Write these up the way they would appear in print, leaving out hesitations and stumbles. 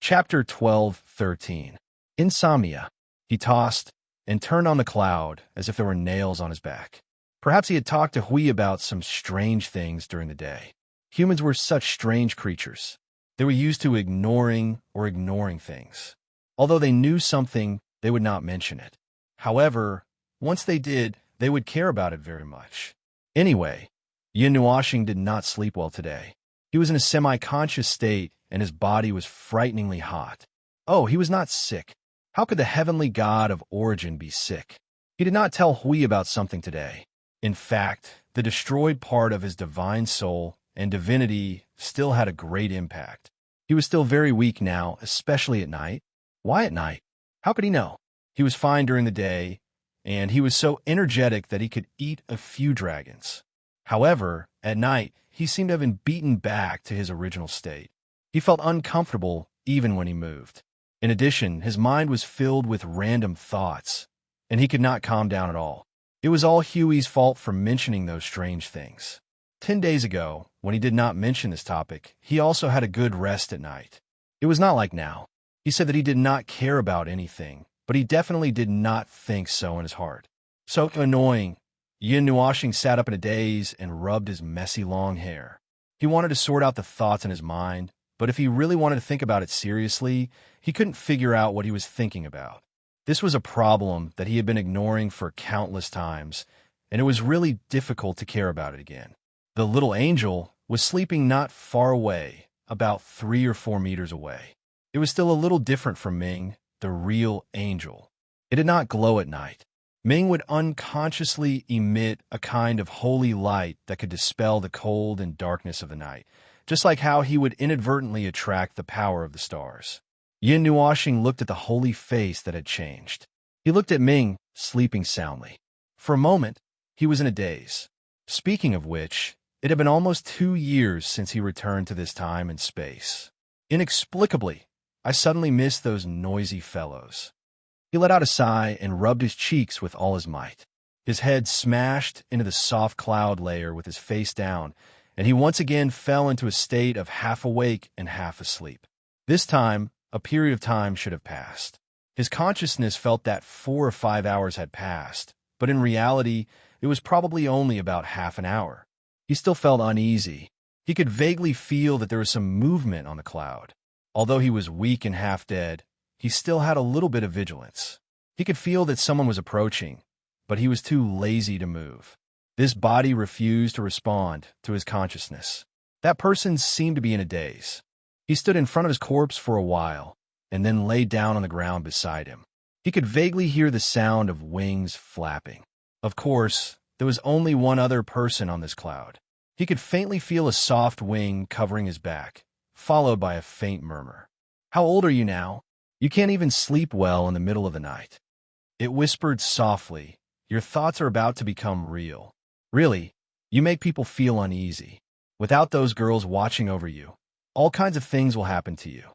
Chapter 12:13. Insomnia. He tossed and turned on the cloud as if there were nails on his back. Perhaps he had talked to Hui about some strange things during the day. Humans were such strange creatures. They were used to ignoring things. Although they knew something, they would not mention it. However, once they did, they would care about it very much. Anyway, Yin Nuoxing did not sleep well today. He was in a semi-conscious state, and his body was frighteningly hot. Oh, he was not sick. How could the heavenly god of origin be sick? He did not tell Hui about something today. In fact, the destroyed part of his divine soul and divinity still had a great impact. He was still very weak now, especially at night. Why at night? How could he know? He was fine during the day, and he was so energetic that he could eat a few dragons. However, at night, he seemed to have been beaten back to his original state. He felt uncomfortable even when he moved. In addition, his mind was filled with random thoughts, and he could not calm down at all. It was all Huey's fault for mentioning those strange things. 10 days ago, when he did not mention this topic, he also had a good rest at night. It was not like now. He said that he did not care about anything, but he definitely did not think so in his heart. So annoying. Yin Nuoxing sat up in a daze and rubbed his messy long hair. He wanted to sort out the thoughts in his mind, but if he really wanted to think about it seriously, he couldn't figure out what he was thinking about. This was a problem that he had been ignoring for countless times, and it was really difficult to care about it again. The little angel was sleeping not far away, about 3 or 4 meters away. It was still a little different from Ming, the real angel. It did not glow at night. Ming would unconsciously emit a kind of holy light that could dispel the cold and darkness of the night, just like how he would inadvertently attract the power of the stars. Yin Nuoxing looked at the holy face that had changed. He looked at Ming, sleeping soundly. For a moment, he was in a daze. Speaking of which, it had been almost 2 years since he returned to this time and space. Inexplicably, I suddenly missed those noisy fellows. He let out a sigh and rubbed his cheeks with all his might. His head smashed into the soft cloud layer with his face down, and he once again fell into a state of half awake and half asleep. This time, a period of time should have passed. His consciousness felt that 4 or 5 hours had passed, but in reality, it was probably only about half an hour. He still felt uneasy. He could vaguely feel that there was some movement on the cloud. Although he was weak and half dead, he still had a little bit of vigilance. He could feel that someone was approaching, but he was too lazy to move. This body refused to respond to his consciousness. That person seemed to be in a daze. He stood in front of his corpse for a while, and then lay down on the ground beside him. He could vaguely hear the sound of wings flapping. Of course, there was only one other person on this cloud. He could faintly feel a soft wing covering his back, followed by a faint murmur. "How old are you now? You can't even sleep well in the middle of the night." It whispered softly, "Your thoughts are about to become real. Really, you make people feel uneasy. Without those girls watching over you, all kinds of things will happen to you."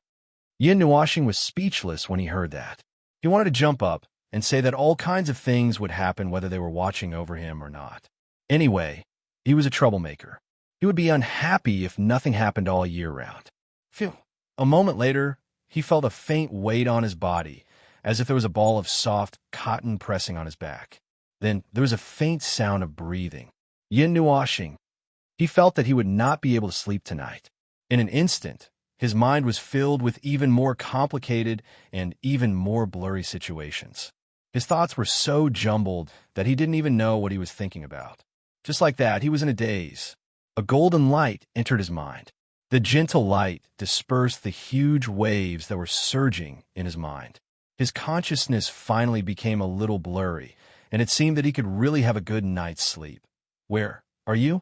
Yin Nuoxing was speechless when he heard that. He wanted to jump up and say that all kinds of things would happen whether they were watching over him or not. Anyway, he was a troublemaker. He would be unhappy if nothing happened all year round. Phew. A moment later, he felt a faint weight on his body, as if there was a ball of soft cotton pressing on his back. Then there was a faint sound of breathing. Yin Nuoxing. He felt that he would not be able to sleep tonight. In an instant, his mind was filled with even more complicated and even more blurry situations. His thoughts were so jumbled that he didn't even know what he was thinking about. Just like that, he was in a daze. A golden light entered his mind. The gentle light dispersed the huge waves that were surging in his mind. His consciousness finally became a little blurry, and it seemed that he could really have a good night's sleep. "Where are you?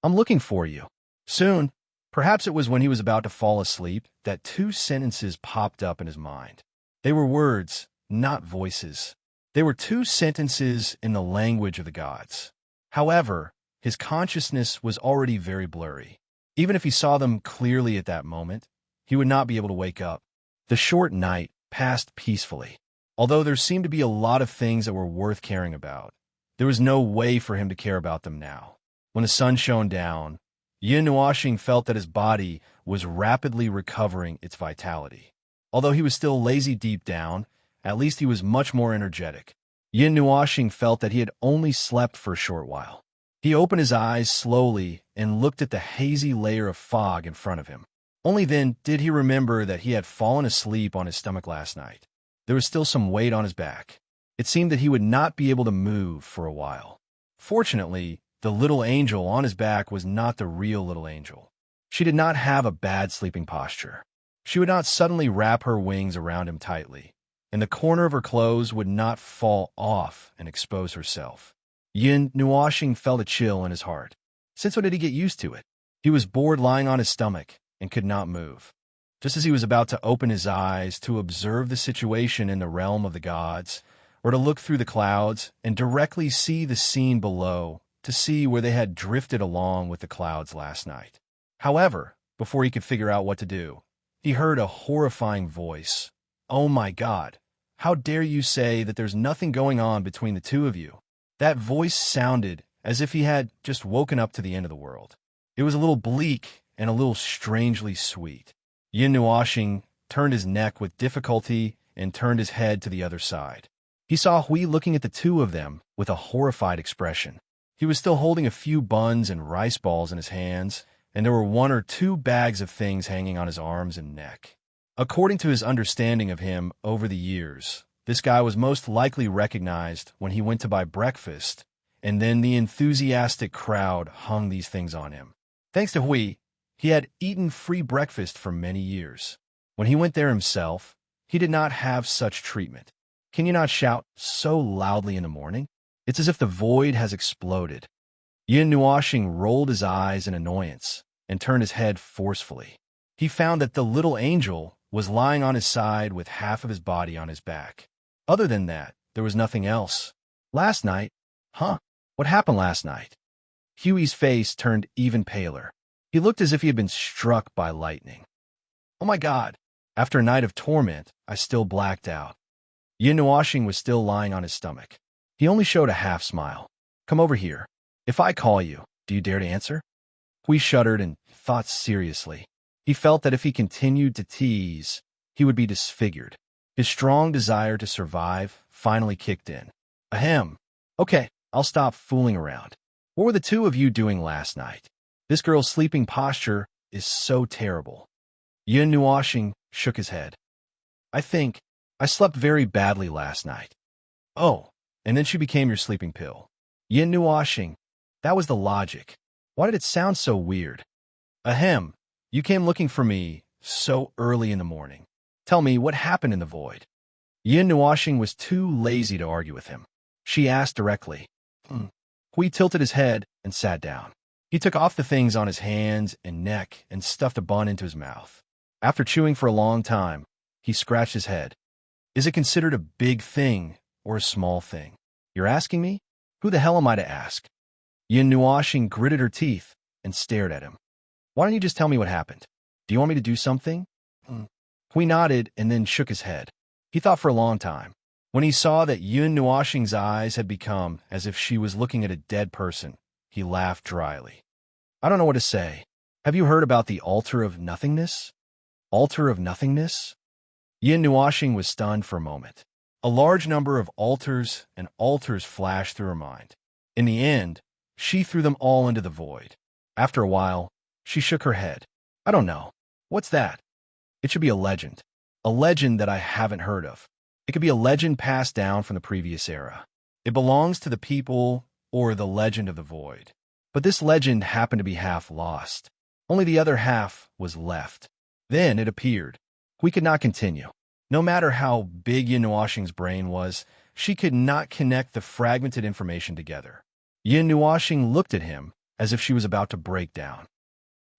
I'm looking for you." Soon, perhaps it was when he was about to fall asleep, that 2 sentences popped up in his mind. They were words, not voices. They were 2 sentences in the language of the gods. However, his consciousness was already very blurry. Even if he saw them clearly at that moment, he would not be able to wake up. The short night passed peacefully. Although there seemed to be a lot of things that were worth caring about, there was no way for him to care about them now. When the sun shone down, Yin Nuoxing felt that his body was rapidly recovering its vitality. Although he was still lazy deep down, at least he was much more energetic. Yin Nuoxing felt that he had only slept for a short while. He opened his eyes slowly and looked at the hazy layer of fog in front of him. Only then did he remember that he had fallen asleep on his stomach last night. There was still some weight on his back. It seemed that he would not be able to move for a while. Fortunately, the little angel on his back was not the real little angel. She did not have a bad sleeping posture. She would not suddenly wrap her wings around him tightly, and the corner of her clothes would not fall off and expose herself. Yin Nuoxing felt a chill in his heart. Since when did he get used to it? He was bored lying on his stomach and could not move. Just as he was about to open his eyes to observe the situation in the realm of the gods, or to look through the clouds and directly see the scene below, to see where they had drifted along with the clouds last night. However, before he could figure out what to do, he heard a horrifying voice. "Oh my God, how dare you say that there's nothing going on between the two of you?" That voice sounded as if he had just woken up to the end of the world. It was a little bleak and a little strangely sweet. Yin Nuoxing turned his neck with difficulty and turned his head to the other side. He saw Hui looking at the two of them with a horrified expression. He was still holding a few buns and rice balls in his hands, and there were 1 or 2 bags of things hanging on his arms and neck. According to his understanding of him over the years, this guy was most likely recognized when he went to buy breakfast, and then the enthusiastic crowd hung these things on him. Thanks to Hui, he had eaten free breakfast for many years. When he went there himself, he did not have such treatment. Can you not shout so loudly in the morning? It's as if the void has exploded. Yin Nuoxing rolled his eyes in annoyance and turned his head forcefully. He found that the little angel was lying on his side with half of his body on his back. Other than that, there was nothing else. Last night? Huh? What happened last night? Huey's face turned even paler. He looked as if he had been struck by lightning. Oh my God! After a night of torment, I still blacked out. Yin Nuoxing was still lying on his stomach. He only showed a half smile. Come over here. If I call you, do you dare to answer? Hui shuddered and thought seriously. He felt that if he continued to tease, he would be disfigured. His strong desire to survive finally kicked in. Ahem. Okay, I'll stop fooling around. What were the two of you doing last night? This girl's sleeping posture is so terrible. Yin Nuoxing shook his head. I think I slept very badly last night. Oh, and then she became your sleeping pill. Yin Nuoxing, that was the logic. Why did it sound so weird? Ahem, you came looking for me so early in the morning. Tell me, what happened in the void? Yin Nuoxing was too lazy to argue with him. She asked directly. Hui tilted his head and sat down. He took off the things on his hands and neck and stuffed a bun into his mouth. After chewing for a long time, he scratched his head. Is it considered a big thing or a small thing? You're asking me? Who the hell am I to ask? Yin Nuoxing gritted her teeth and stared at him. Why don't you just tell me what happened? Do you want me to do something? Hui nodded and then shook his head. He thought for a long time. When he saw that Yin Nuoxing's eyes had become as if she was looking at a dead person, he laughed dryly. I don't know what to say. Have you heard about the altar of nothingness? Altar of nothingness? Yin Nuoxing was stunned for a moment. A large number of altars and altars flashed through her mind. In the end, she threw them all into the void. After a while, she shook her head. I don't know. What's that? It should be a legend. A legend that I haven't heard of. It could be a legend passed down from the previous era. It belongs to the people or the legend of the void. But this legend happened to be half lost. Only the other half was left. Then it appeared. We could not continue. No matter how big Yin Nuoxing's brain was, she could not connect the fragmented information together. Yin Nuoxing looked at him as if she was about to break down.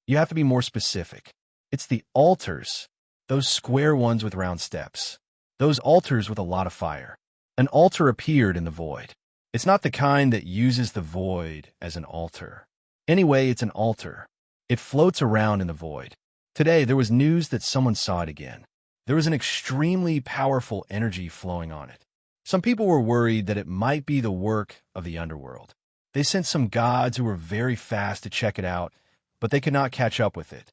You have to be more specific. It's the altars, those square ones with round steps. Those altars with a lot of fire. An altar appeared in the void. It's not the kind that uses the void as an altar. Anyway, it's an altar. It floats around in the void. Today, there was news that someone saw it again. There was an extremely powerful energy flowing on it. Some people were worried that it might be the work of the underworld. They sent some gods who were very fast to check it out, but they could not catch up with it.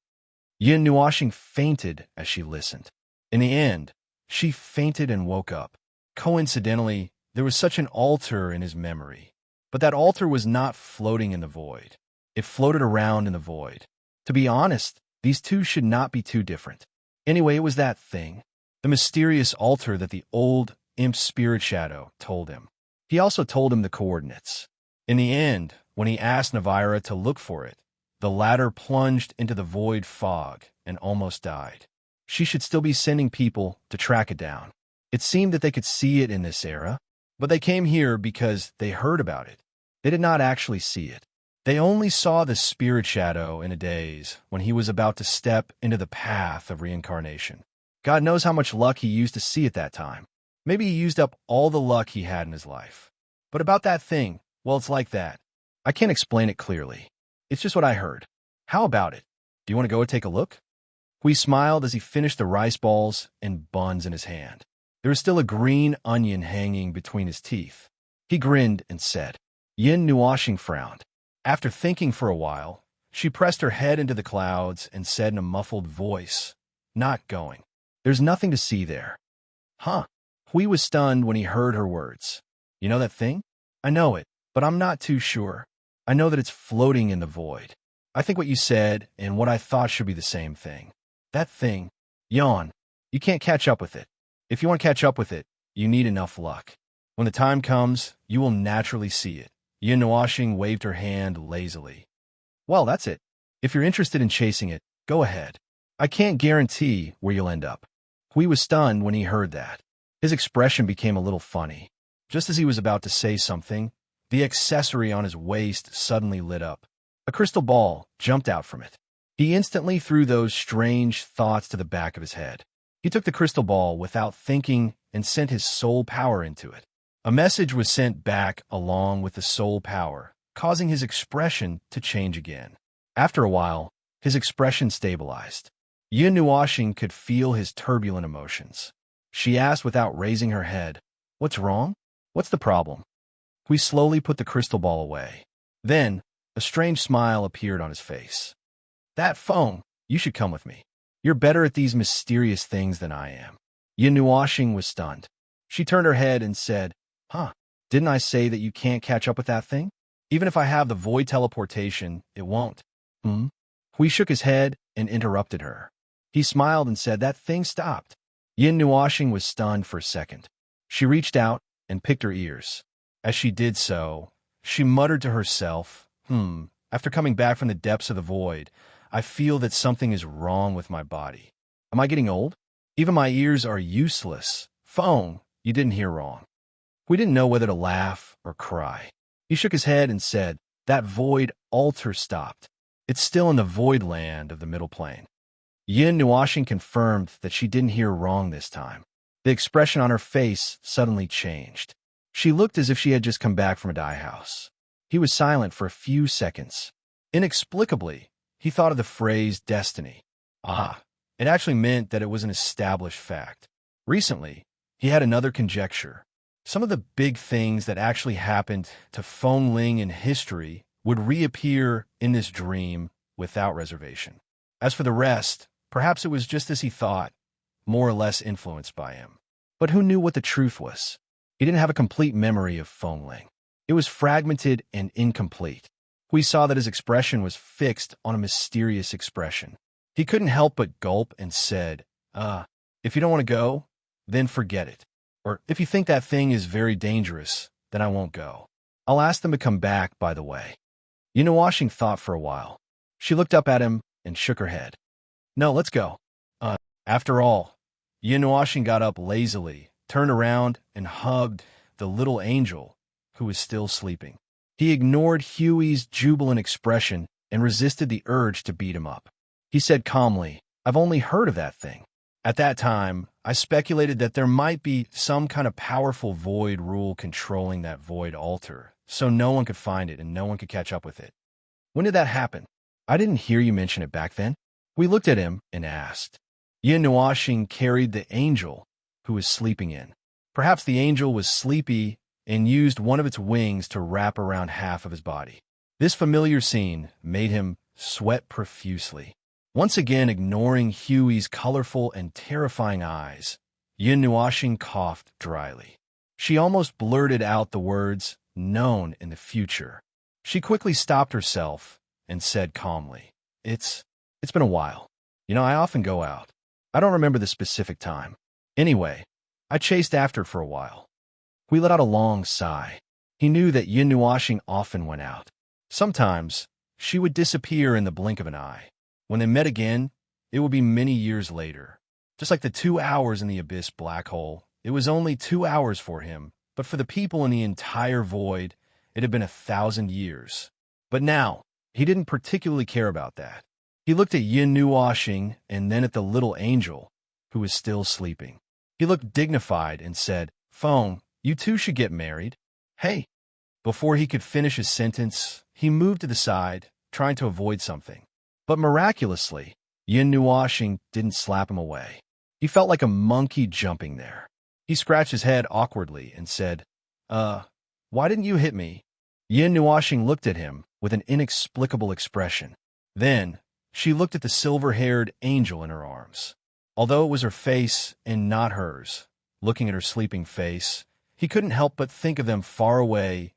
Yin Nuoxing fainted as she listened. In the end, she fainted and woke up. Coincidentally, there was such an altar in his memory. But that altar was not floating in the void. It floated around in the void. To be honest, these two should not be too different. Anyway, it was that thing, the mysterious altar that the old imp spirit shadow told him. He also told him the coordinates. In the end, when he asked Navira to look for it, the latter plunged into the void fog and almost died. She should still be sending people to track it down. It seemed that they could see it in this era, but they came here because they heard about it. They did not actually see it. They only saw the spirit shadow in a daze when he was about to step into the path of reincarnation. God knows how much luck he used to see it that time. Maybe he used up all the luck he had in his life. But about that thing, well, it's like that. I can't explain it clearly. It's just what I heard. How about it? Do you want to go and take a look? Hui smiled as he finished the rice balls and buns in his hand. There was still a green onion hanging between his teeth. He grinned and said. Yin Nuoxing frowned. After thinking for a while, she pressed her head into the clouds and said in a muffled voice, "Not going. There's nothing to see there." Huh. Hui was stunned when he heard her words. You know that thing? I know it, but I'm not too sure. I know that it's floating in the void. I think what you said and what I thought should be the same thing. That thing, yawn. You can't catch up with it. If you want to catch up with it, you need enough luck. When the time comes, you will naturally see it. Yin Nuoxing waved her hand lazily. Well, that's it. If you're interested in chasing it, go ahead. I can't guarantee where you'll end up. Hui was stunned when he heard that. His expression became a little funny. Just as he was about to say something, the accessory on his waist suddenly lit up. A crystal ball jumped out from it. He instantly threw those strange thoughts to the back of his head. He took the crystal ball without thinking and sent his soul power into it. A message was sent back along with the soul power, causing his expression to change again. After a while, his expression stabilized. Yin Nuoxing could feel his turbulent emotions. She asked without raising her head, "What's wrong? What's the problem?" We slowly put the crystal ball away. Then, a strange smile appeared on his face. "That phone, you should come with me. You're better at these mysterious things than I am." Yin Nuoxing was stunned. She turned her head and said, "Huh, didn't I say that you can't catch up with that thing? Even if I have the void teleportation, it won't." Hui shook his head and interrupted her. He smiled and said that thing stopped. Yin Nuoxing was stunned for a second. She reached out and picked her ears. As she did so, she muttered to herself, after coming back from the depths of the void, I feel that something is wrong with my body. Am I getting old? Even my ears are useless. Phone, you didn't hear wrong." We didn't know whether to laugh or cry. He shook his head and said, "That void altar stopped. It's still in the void land of the middle plane." Yin Nuoxing confirmed that she didn't hear wrong this time. The expression on her face suddenly changed. She looked as if she had just come back from a dye house. He was silent for a few seconds. Inexplicably, he thought of the phrase destiny. It actually meant that it was an established fact. Recently, he had another conjecture. Some of the big things that actually happened to Feng Ling in history would reappear in this dream without reservation. As for the rest, perhaps it was just as he thought, more or less influenced by him. But who knew what the truth was? He didn't have a complete memory of Feng Ling. It was fragmented and incomplete. We saw that his expression was fixed on a mysterious expression. He couldn't help but gulp and said, if you don't want to go, then forget it. Or if you think that thing is very dangerous, then I won't go. I'll ask them to come back, by the way." Yin Nuoxing thought for a while. She looked up at him and shook her head. "No, let's go." After all, Yin Nuoxing got up lazily, turned around, and hugged the little angel who was still sleeping. He ignored Huey's jubilant expression and resisted the urge to beat him up. He said calmly, "I've only heard of that thing. At that time, I speculated that there might be some kind of powerful void rule controlling that void altar, so no one could find it and no one could catch up with it. When did that happen? I didn't hear you mention it back then." We looked at him and asked. Yin Nuoxing carried the angel who was sleeping in. Perhaps the angel was sleepy and used one of its wings to wrap around half of his body. This familiar scene made him sweat profusely. Once again ignoring Huey's colorful and terrifying eyes, Yin Nuoxing coughed dryly. She almost blurted out the words, known in the future. She quickly stopped herself and said calmly, It's been a while. I often go out. I don't remember the specific time. Anyway, I chased after it for a while. We let out a long sigh. He knew that Yin Nuoxing often went out. Sometimes, she would disappear in the blink of an eye. When they met again, it would be many years later. Just like the 2 hours in the abyss black hole, it was only 2 hours for him, but for the people in the entire void, it had been 1,000 years. But now, he didn't particularly care about that. He looked at Yin Nuoxing and then at the little angel, who was still sleeping. He looked dignified and said, Feng, you two should get married. Hey. Before he could finish his sentence, he moved to the side, trying to avoid something. But miraculously, Yin Nuoxing didn't slap him away. He felt like a monkey jumping there. He scratched his head awkwardly and said, why didn't you hit me? Yin Nuoxing looked at him with an inexplicable expression. Then, she looked at the silver-haired angel in her arms. Although it was her face and not hers, looking at her sleeping face, he couldn't help but think of them far away,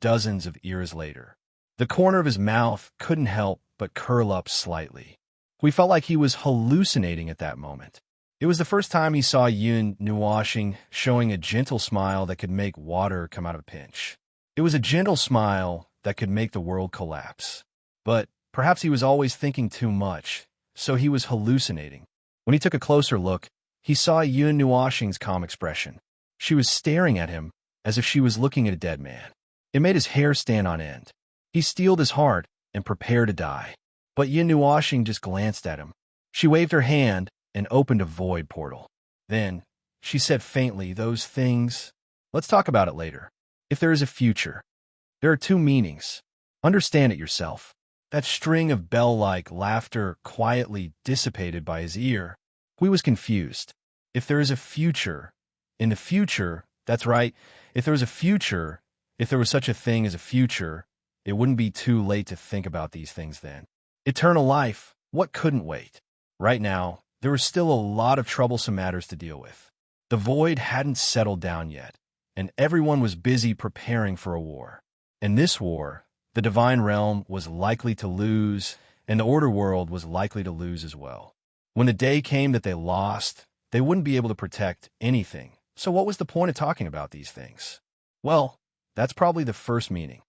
dozens of years later. The corner of his mouth couldn't help but curl up slightly. We felt like he was hallucinating at that moment. It was the first time he saw Yin Nuoxing showing a gentle smile that could make water come out of a pinch. It was a gentle smile that could make the world collapse. But perhaps he was always thinking too much, so he was hallucinating. When he took a closer look, he saw Yin Nuoxing's calm expression. She was staring at him as if she was looking at a dead man. It made his hair stand on end. He steeled his heart and prepared to die. But Yin Nuoxing just glanced at him. She waved her hand and opened a void portal. Then, she said faintly, those things, let's talk about it later. If there is a future, there are two meanings. Understand it yourself. That string of bell-like laughter quietly dissipated by his ear. Hui was confused. If there is a future, in the future, that's right, if there was a future, if there was such a thing as a future, it wouldn't be too late to think about these things then. Eternal life, what couldn't wait? Right now, there was still a lot of troublesome matters to deal with. The void hadn't settled down yet, and everyone was busy preparing for a war. In this war, the divine realm was likely to lose, and the order world was likely to lose as well. When the day came that they lost, they wouldn't be able to protect anything. So what was the point of talking about these things? Well, that's probably the first meaning.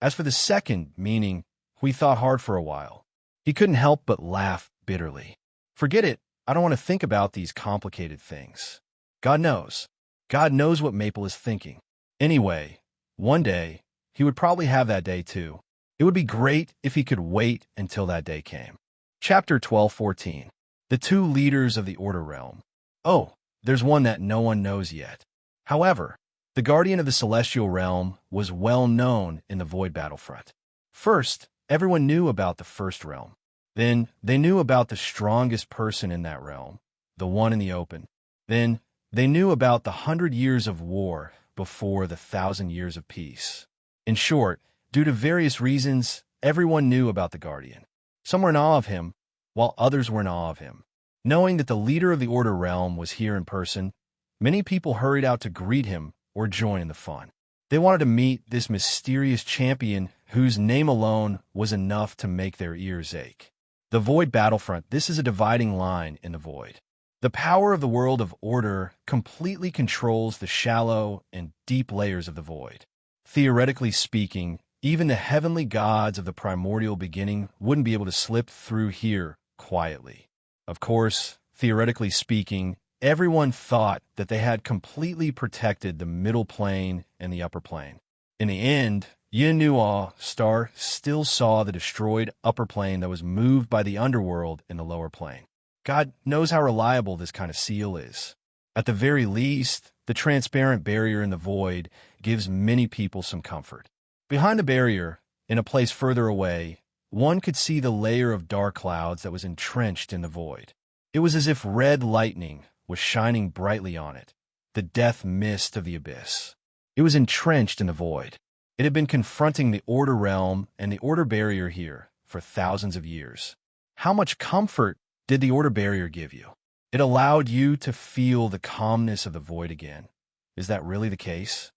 As for the second meaning, we thought hard for a while. He couldn't help but laugh bitterly. Forget it. I don't want to think about these complicated things. God knows. God knows what Maple is thinking. Anyway, one day, he would probably have that day too. It would be great if he could wait until that day came. Chapter 12:14. The two leaders of the Order Realm. Oh, there's one that no one knows yet. However, the Guardian of the Celestial Realm was well known in the Void Battlefront. First, everyone knew about the First Realm. Then, they knew about the strongest person in that realm, the one in the open. Then, they knew about the 100 years of war before the 1,000 years of peace. In short, due to various reasons, everyone knew about the Guardian. Some were in awe of him, while others were in awe of him. Knowing that the leader of the Order Realm was here in person, many people hurried out to greet him or join in the fun. They wanted to meet this mysterious champion whose name alone was enough to make their ears ache. The Void Battlefront, this is a dividing line in the Void. The power of the world of order completely controls the shallow and deep layers of the Void. Theoretically speaking, even the heavenly gods of the primordial beginning wouldn't be able to slip through here quietly. Of course, theoretically speaking, everyone thought that they had completely protected the middle plane and the upper plane. In the end, Yin Nuo Star still saw the destroyed upper plane that was moved by the underworld in the lower plane. God knows how reliable this kind of seal is. At the very least, the transparent barrier in the void gives many people some comfort. Behind the barrier, in a place further away, one could see the layer of dark clouds that was entrenched in the void. It was as if red lightning was shining brightly on it, the death mist of the abyss. It was entrenched in the void. It had been confronting the Order Realm and the Order Barrier here for thousands of years. How much comfort did the order barrier give you? It allowed you to feel the calmness of the void again. Is that really the case?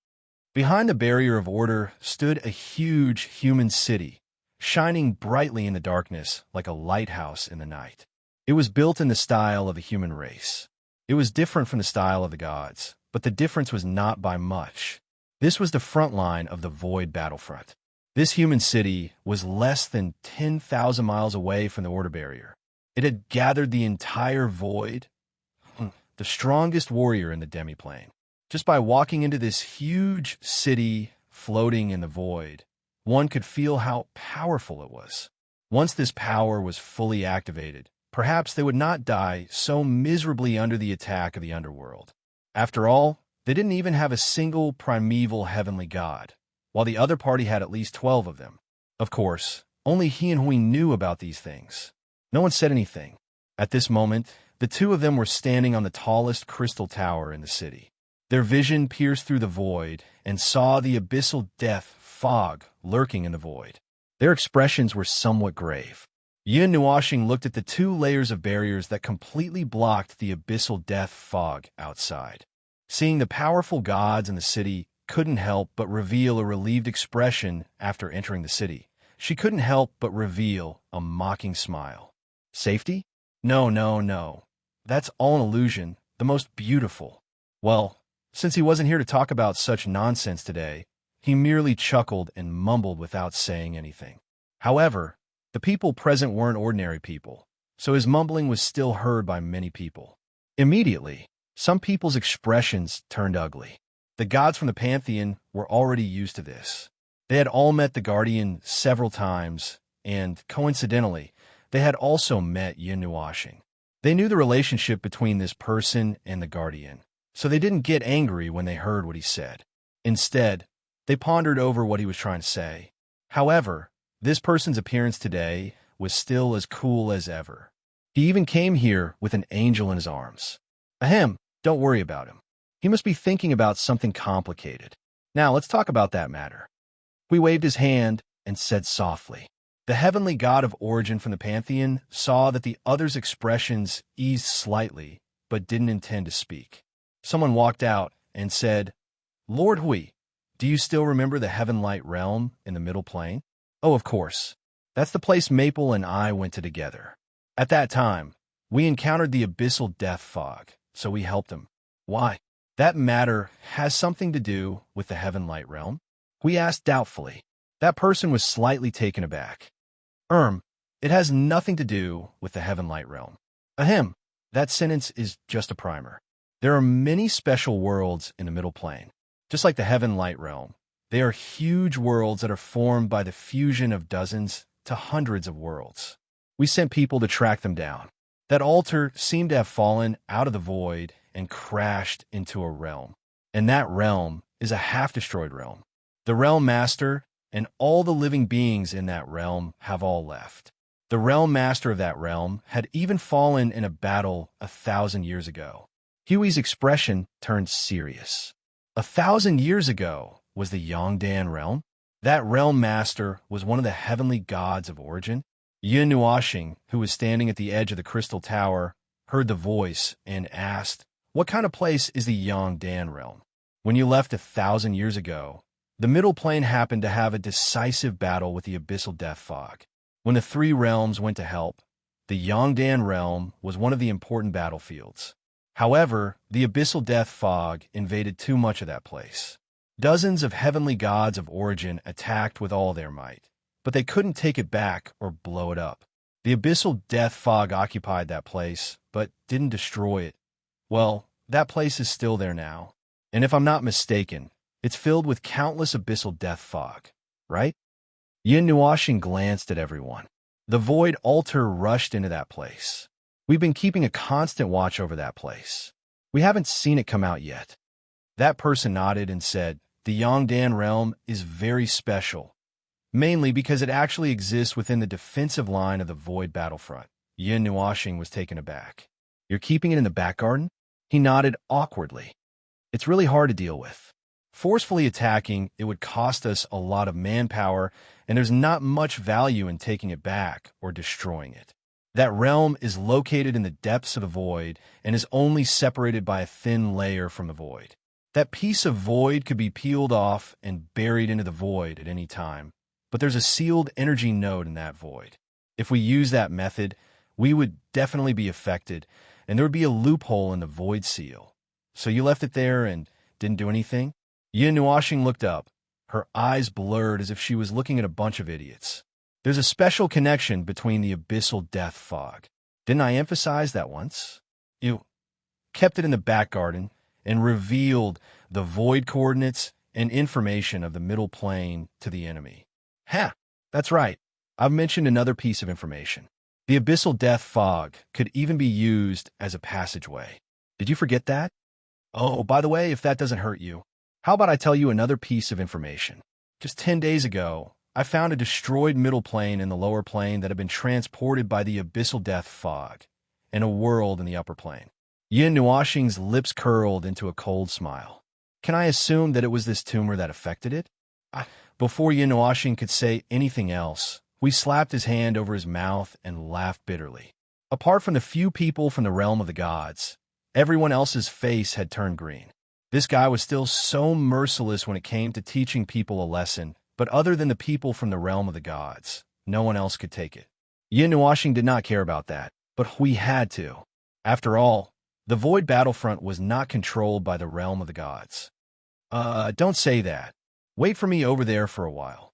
Behind the barrier of order stood a huge human city, shining brightly in the darkness like a lighthouse in the night. It was built in the style of the human race. It was different from the style of the gods, but the difference was not by much. This was the front line of the void battlefront. This human city was less than 10,000 miles away from the order barrier. It had gathered the entire void, the strongest warrior in the demiplane. Just by walking into this huge city floating in the void, one could feel how powerful it was. Once this power was fully activated, perhaps they would not die so miserably under the attack of the underworld. After all, they didn't even have a single primeval heavenly god, while the other party had at least 12 of them. Of course, only he and Hui knew about these things. No one said anything. At this moment, the two of them were standing on the tallest crystal tower in the city. Their vision pierced through the void and saw the abyssal death fog lurking in the void. Their expressions were somewhat grave. Yin Nuoxing looked at the 2 layers of barriers that completely blocked the abyssal death fog outside. Seeing the powerful gods in the city couldn't help but reveal a relieved expression after entering the city. She couldn't help but reveal a mocking smile. Safety? No, no, no. That's all an illusion, the most beautiful. Well, since he wasn't here to talk about such nonsense today, he merely chuckled and mumbled without saying anything. However, the people present weren't ordinary people, so his mumbling was still heard by many people. Immediately, some people's expressions turned ugly. The gods from the pantheon were already used to this. They had all met the Guardian several times, and, coincidentally, they had also met Yin Nuoxing. They knew the relationship between this person and the Guardian, so they didn't get angry when they heard what he said. Instead, they pondered over what he was trying to say. However, this person's appearance today was still as cool as ever. He even came here with an angel in his arms. Ahem, don't worry about him. He must be thinking about something complicated. Now let's talk about that matter. He waved his hand and said softly. The heavenly god of origin from the pantheon saw that the other's expressions eased slightly, but didn't intend to speak. Someone walked out and said, Lord Hui, do you still remember the Heaven Light realm in the middle plane? Oh, of course. That's the place Maple and I went to together. At that time, we encountered the abyssal death fog, so we helped him. Why? That matter has something to do with the Heaven Light realm? We asked doubtfully. That person was slightly taken aback. It has nothing to do with the Heaven Light realm. Ahem, that sentence is just a primer. There are many special worlds in the middle plane. Just like the Heaven Light realm, they are huge worlds that are formed by the fusion of dozens to hundreds of worlds. We sent people to track them down. That altar seemed to have fallen out of the void and crashed into a realm. And that realm is a half-destroyed realm. The realm master and all the living beings in that realm have all left. The realm master of that realm had even fallen in a battle 1,000 years ago. Huey's expression turned serious. 1,000 years ago was the Yongdan realm? That realm master was one of the heavenly gods of origin? Yin Nuoxing, who was standing at the edge of the crystal tower, heard the voice and asked, What kind of place is the Yongdan realm? When you left 1,000 years ago, the middle plane happened to have a decisive battle with the abyssal death fog. When the 3 realms went to help, the Yongdan realm was one of the important battlefields. However, the abyssal death fog invaded too much of that place. Dozens of heavenly gods of origin attacked with all their might, but they couldn't take it back or blow it up. The abyssal death fog occupied that place, but didn't destroy it. Well, that place is still there now. And if I'm not mistaken, it's filled with countless abyssal death fog, right? Yin Nuoxing glanced at everyone. The void altar rushed into that place. We've been keeping a constant watch over that place. We haven't seen it come out yet. That person nodded and said, The Yongdan realm is very special, mainly because it actually exists within the defensive line of the void battlefront. Yin Nuoxing was taken aback. You're keeping it in the back garden? He nodded awkwardly. It's really hard to deal with. Forcefully attacking, it would cost us a lot of manpower, and there's not much value in taking it back or destroying it. That realm is located in the depths of the void and is only separated by a thin layer from the void. That piece of void could be peeled off and buried into the void at any time, but there's a sealed energy node in that void. If we use that method, we would definitely be affected, and there would be a loophole in the void seal. So you left it there and didn't do anything? Yin Nuashing looked up, her eyes blurred as if she was looking at a bunch of idiots. There's a special connection between the abyssal death fog. Didn't I emphasize that once? You kept it in the back garden and revealed the void coordinates and information of the middle plane to the enemy. Ha! That's right. I've mentioned another piece of information. The abyssal death fog could even be used as a passageway. Did you forget that? Oh, by the way, if that doesn't hurt you, how about I tell you another piece of information? Just 10 days ago, I found a destroyed middle plane in the lower plane that had been transported by the abyssal death fog, and a world in the upper plane. Yin Nuashing's lips curled into a cold smile. Can I assume that it was this tumor that affected it? Before Yin Nuashing could say anything else, we slapped his hand over his mouth and laughed bitterly. Apart from the few people from the realm of the gods, everyone else's face had turned green. This guy was still so merciless when it came to teaching people a lesson, but other than the people from the realm of the gods, no one else could take it. Yin Nuashing did not care about that, but we had to. After all, the Void Battlefront was not controlled by the realm of the gods. Don't say that. Wait for me over there for a while.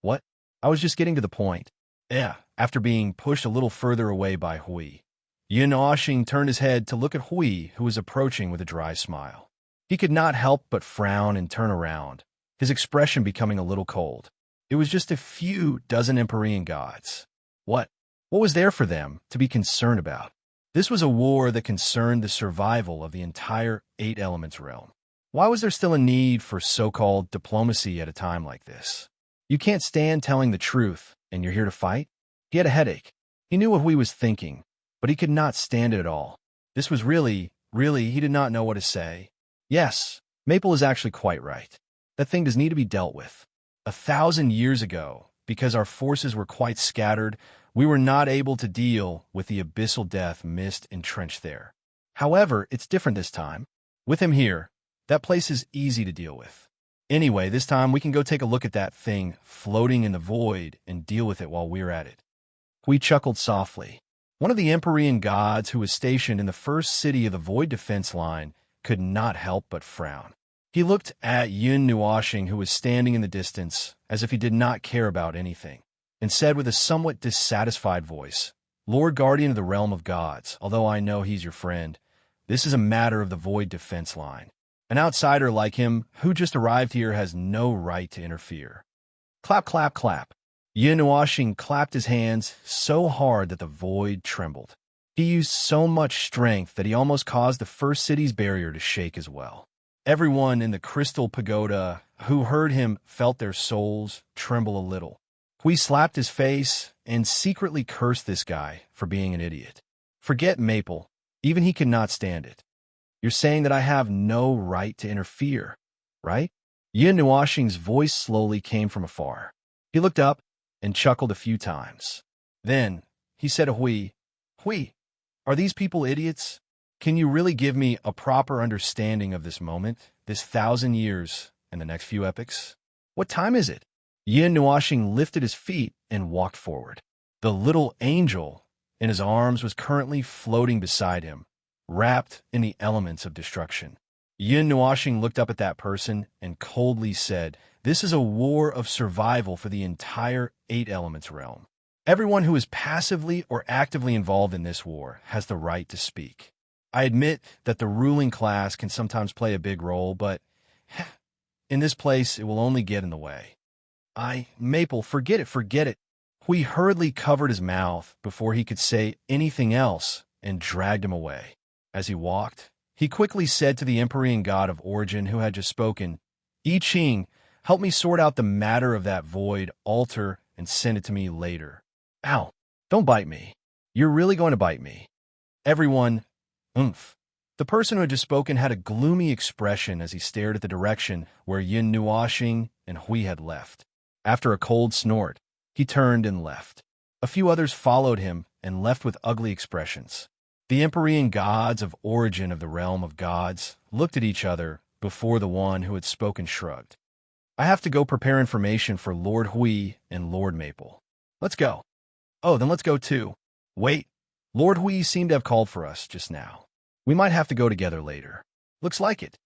What? I was just getting to the point. Yeah, after being pushed a little further away by Hui. Yin Nuashing turned his head to look at Hui, who was approaching with a dry smile. He could not help but frown and turn around, his expression becoming a little cold. It was just a few dozen Empyrean gods. What was there for them to be concerned about? This was a war that concerned the survival of the entire Eight Elements realm. Why was there still a need for so-called diplomacy at a time like this? You can't stand telling the truth, and you're here to fight? He had a headache. He knew what Hui was thinking, but he could not stand it at all. This was really, he did not know what to say. Yes, Maple is actually quite right. That thing does need to be dealt with. 1,000 years ago, because our forces were quite scattered, we were not able to deal with the abyssal death mist entrenched there. However, it's different this time. With him here, that place is easy to deal with. Anyway, this time we can go take a look at that thing floating in the void and deal with it while we're at it. Hui chuckled softly. One of the Empyrean gods who was stationed in the first city of the void defense line could not help but frown. He looked at Yin Nuashing, who was standing in the distance, as if he did not care about anything, and said with a somewhat dissatisfied voice, "Lord Guardian of the Realm of Gods, although I know he's your friend, this is a matter of the void defense line. An outsider like him, who just arrived here, has no right to interfere." Clap, clap, clap. Yin Nuashing clapped his hands so hard that the void trembled. He used so much strength that he almost caused the first city's barrier to shake as well. Everyone in the crystal pagoda who heard him felt their souls tremble a little. Hui slapped his face and secretly cursed this guy for being an idiot. Forget Maple. Even he could not stand it. You're saying that I have no right to interfere, right? Yin Nuashing's voice slowly came from afar. He looked up and chuckled a few times. Then he said to Hui, "Hui, are these people idiots? Can you really give me a proper understanding of this moment, this 1,000 years, and the next few epochs? What time is it?" Yin Nuashing lifted his feet and walked forward. The little angel in his arms was currently floating beside him, wrapped in the elements of destruction. Yin Nuashing looked up at that person and coldly said, "This is a war of survival for the entire Eight Elements realm. Everyone who is passively or actively involved in this war has the right to speak. I admit that the ruling class can sometimes play a big role, but in this place, it will only get in the way." Maple, forget it. Hui hurriedly covered his mouth before he could say anything else and dragged him away. As he walked, he quickly said to the Empyrean god of origin who had just spoken, "I Ching, help me sort out the matter of that void altar and send it to me later." Ow, don't bite me. You're really going to bite me. Everyone, oomph. The person who had just spoken had a gloomy expression as he stared at the direction where Yin Nuashing and Hui had left. After a cold snort, he turned and left. A few others followed him and left with ugly expressions. The Empyrean gods of origin of the realm of gods looked at each other before the one who had spoken shrugged. I have to go prepare information for Lord Hui and Lord Maple. Let's go. Oh, then let's go too. Wait, Lord Hui seemed to have called for us just now. We might have to go together later. Looks like it.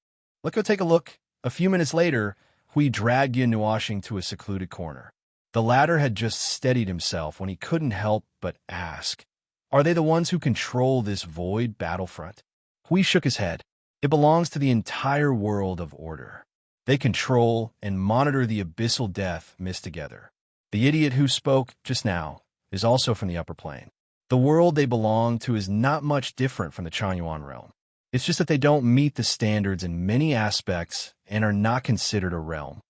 Let's go take a look. A few minutes later, Hui dragged Yin Nuashing to a secluded corner. The latter had just steadied himself when he couldn't help but ask, "Are they the ones who control this void battlefront?" Hui shook his head. "It belongs to the entire world of order. They control and monitor the abyssal death mist together. The idiot who spoke just now is also from the upper plane. The world they belong to is not much different from the Chanyuan realm. It's just that they don't meet the standards in many aspects and are not considered a realm."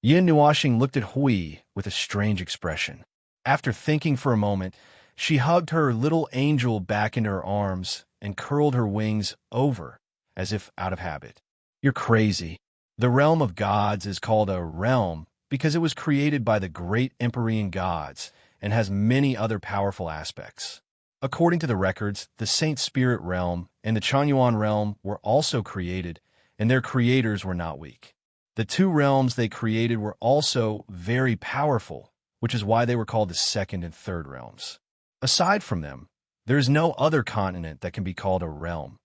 Yin Nuashing looked at Hui with a strange expression. After thinking for a moment, she hugged her little angel back into her arms and curled her wings over, as if out of habit. "You're crazy. The realm of gods is called a realm because it was created by the great Empyrean gods and has many other powerful aspects. According to the records, the Saint Spirit realm and the Chanyuan realm were also created, and their creators were not weak. The two realms they created were also very powerful, which is why they were called the second and third realms. Aside from them, there is no other continent that can be called a realm.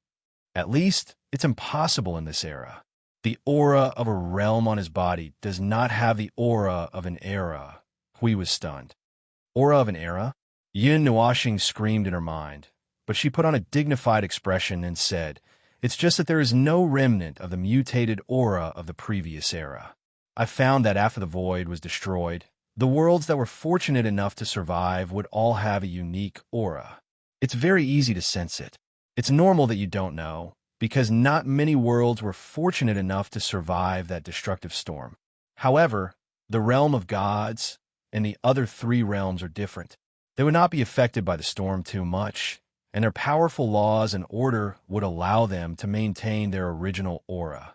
At least, it's impossible in this era. The aura of a realm on his body does not have the aura of an era." Hui was stunned. "Aura of an era?" Yin Nuashing screamed in her mind, but she put on a dignified expression and said, "It's just that there is no remnant of the mutated aura of the previous era. I found that after the void was destroyed, the worlds that were fortunate enough to survive would all have a unique aura. It's very easy to sense it. It's normal that you don't know, because not many worlds were fortunate enough to survive that destructive storm. However, the realm of gods and the other three realms are different. They would not be affected by the storm too much, and their powerful laws and order would allow them to maintain their original aura."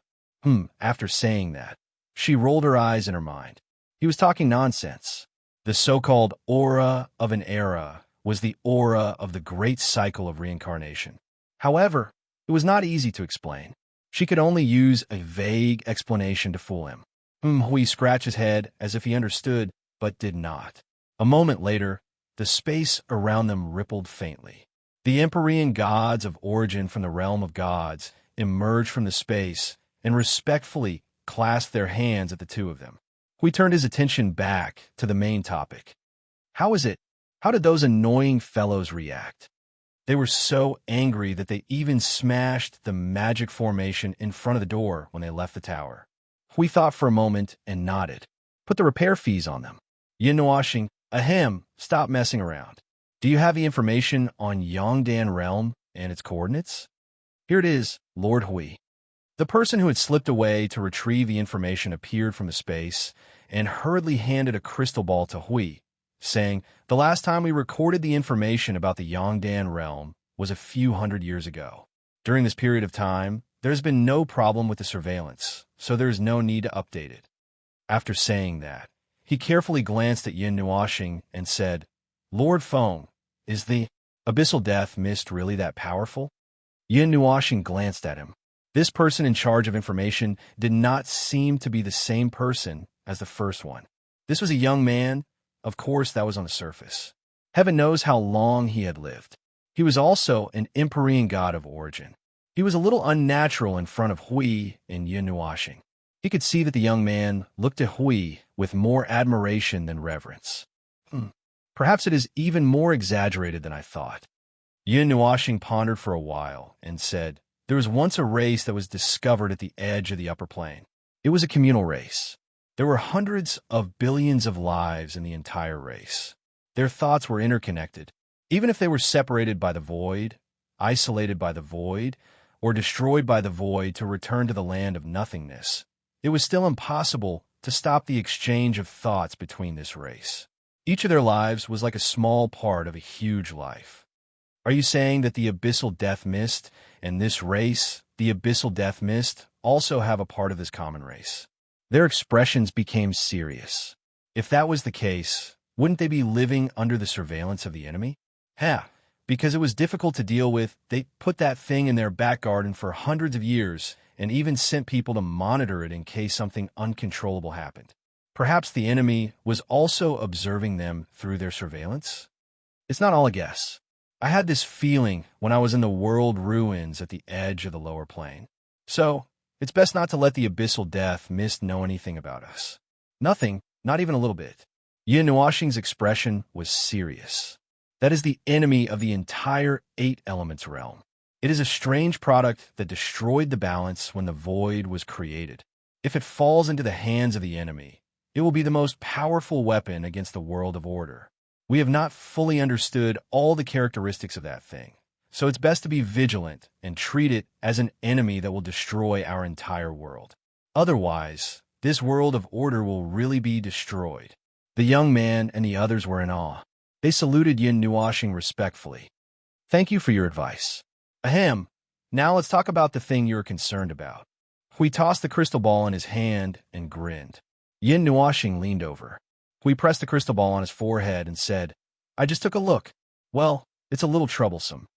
After saying that, she rolled her eyes in her mind. He was talking nonsense. The so-called aura of an era was the aura of the great cycle of reincarnation. However, it was not easy to explain. She could only use a vague explanation to fool him. Hui scratched his head as if he understood, but did not. A moment later, the space around them rippled faintly. The Empyrean gods of origin from the realm of gods emerged from the space and respectfully clasped their hands at the two of them. Hui turned his attention back to the main topic. How did those annoying fellows react? They were so angry that they even smashed the magic formation in front of the door when they left the tower. Hui thought for a moment and nodded. "Put the repair fees on them." Yin Nuashing, "Ahem, stop messing around. Do you have the information on Yongdan realm and its coordinates?" "Here it is, Lord Hui." The person who had slipped away to retrieve the information appeared from the space and hurriedly handed a crystal ball to Hui, saying, "The last time we recorded the information about the Yongdan realm was a few hundred years ago. During this period of time, there's been no problem with the surveillance, so there's no need to update it." After saying that, he carefully glanced at Yin Nuashing and said, "Lord Feng, is the abyssal death mist really that powerful?" Yin Nuashing glanced at him. This person in charge of information did not seem to be the same person as the first one. This was a young man. Of course, that was on the surface. Heaven knows how long he had lived. He was also an Empyrean god of origin. He was a little unnatural in front of Hui and Yin Nuashing. He could see that the young man looked at Hui with more admiration than reverence. Perhaps it is even more exaggerated than I thought." Yin Nuashing pondered for a while and said, "There was once a race that was discovered at the edge of the upper plane. It was a communal race. There were hundreds of billions of lives in the entire race. Their thoughts were interconnected. Even if they were separated by the void, isolated by the void, or destroyed by the void to return to the land of nothingness, it was still impossible to stop the exchange of thoughts between this race. Each of their lives was like a small part of a huge life. Are you saying that the abyssal death mist and this race, the abyssal death mist, also have a part of this common race?" Their expressions became serious. If that was the case, wouldn't they be living under the surveillance of the enemy? Yeah, because it was difficult to deal with, they put that thing in their back garden for hundreds of years and even sent people to monitor it in case something uncontrollable happened. Perhaps the enemy was also observing them through their surveillance? It's not all a guess. I had this feeling when I was in the world ruins at the edge of the lower plane. So, it's best not to let the abyssal death mist know anything about us. Nothing, not even a little bit. Yin Nuashing's expression was serious. That is the enemy of the entire Eight Elements realm. It is a strange product that destroyed the balance when the void was created. If it falls into the hands of the enemy, it will be the most powerful weapon against the world of order. We have not fully understood all the characteristics of that thing, so it's best to be vigilant and treat it as an enemy that will destroy our entire world. Otherwise, this world of order will really be destroyed. The young man and the others were in awe. They saluted Yin Nuashing respectfully. Thank you for your advice. Ahem. Now let's talk about the thing you're concerned about. Hui tossed the crystal ball in his hand and grinned. Yin Nuashing leaned over. Hui pressed the crystal ball on his forehead and said, I just took a look. Well, it's a little troublesome.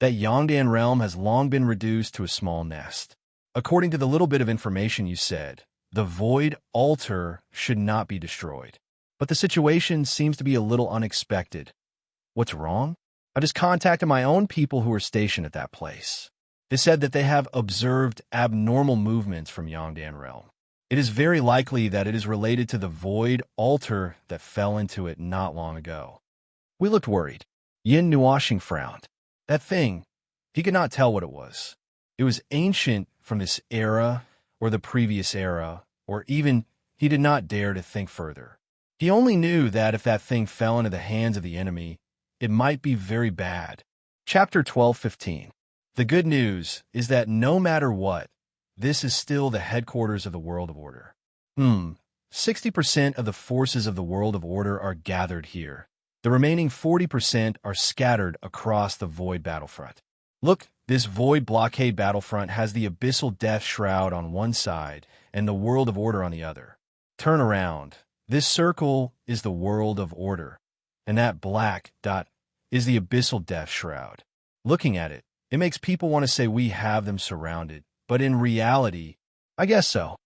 That Yongdan realm has long been reduced to a small nest. According to the little bit of information you said, the void altar should not be destroyed. But the situation seems to be a little unexpected. What's wrong? I just contacted my own people who are stationed at that place. They said that they have observed abnormal movements from Yongdan realm. It is very likely that it is related to the void altar that fell into it not long ago. We looked worried. Yin Nuashing frowned. That thing, he could not tell what it was. It was ancient from this era or the previous era, or even he did not dare to think further. He only knew that if that thing fell into the hands of the enemy, it might be very bad. Chapter 12:15. The good news is that no matter what, this is still the headquarters of the world of order. 60% of the forces of the world of order are gathered here. The remaining 40% are scattered across the void battlefront. Look, this void blockade battlefront has the abyssal death shroud on one side and the world of order on the other. Turn around. This circle is the world of order, and that black dot is the abyssal death shroud. Looking at it, it makes people want to say we have them surrounded, but in reality, I guess so.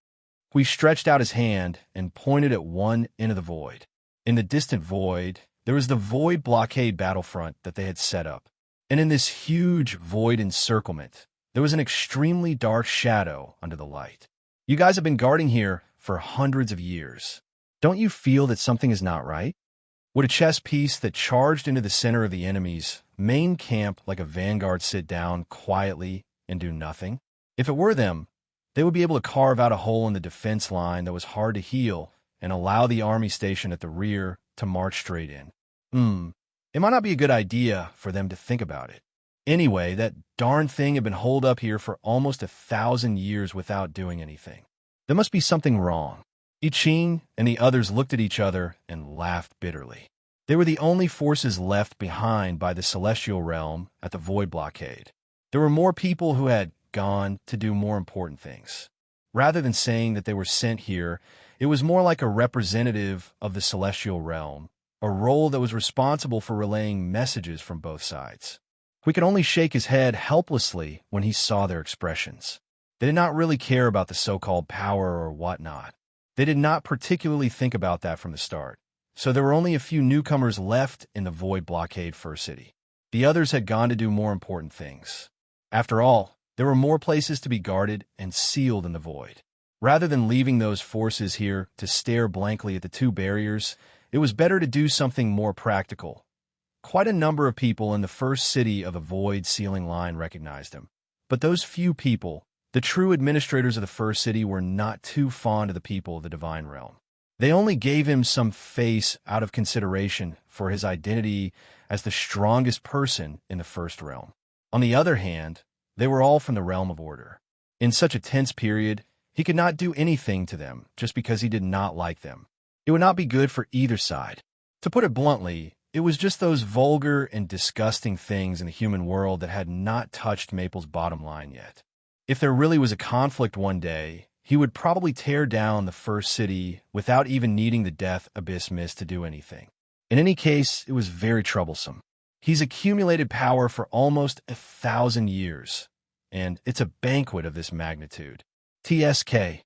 We stretched out his hand and pointed at one end of the void. In the distant void, there was the void blockade battlefront that they had set up. And in this huge void encirclement, there was an extremely dark shadow under the light. You guys have been guarding here for hundreds of years. Don't you feel that something is not right? Would a chess piece that charged into the center of the enemy's main camp like a vanguard sit down quietly and do nothing? If it were them, they would be able to carve out a hole in the defense line that was hard to heal and allow the army station at the rear to march straight in. It might not be a good idea for them to think about it. Anyway, that darn thing had been holed up here for almost 1,000 years without doing anything. There must be something wrong. I Ching and the others looked at each other and laughed bitterly. They were the only forces left behind by the celestial realm at the void blockade. There were more people who had gone to do more important things. Rather than saying that they were sent here, it was more like a representative of the celestial realm, a role that was responsible for relaying messages from both sides. We could only shake his head helplessly when he saw their expressions. They did not really care about the so-called power or whatnot. They did not particularly think about that from the start, so there were only a few newcomers left in the void blockade Fur City. The others had gone to do more important things. After all, there were more places to be guarded and sealed in the void. Rather than leaving those forces here to stare blankly at the two barriers, it was better to do something more practical. Quite a number of people in the first city of the void sealing line recognized him. But those few people, the true administrators of the first city, were not too fond of the people of the divine realm. They only gave him some face out of consideration for his identity as the strongest person in the first realm. On the other hand, they were all from the realm of order. In such a tense period, he could not do anything to them just because he did not like them. It would not be good for either side. To put it bluntly, it was just those vulgar and disgusting things in the human world that had not touched Maple's bottom line yet. If there really was a conflict one day, he would probably tear down the first city without even needing the Death Abyss Mist to do anything. In any case, it was very troublesome. He's accumulated power for almost 1,000 years, and it's a banquet of this magnitude. TSK.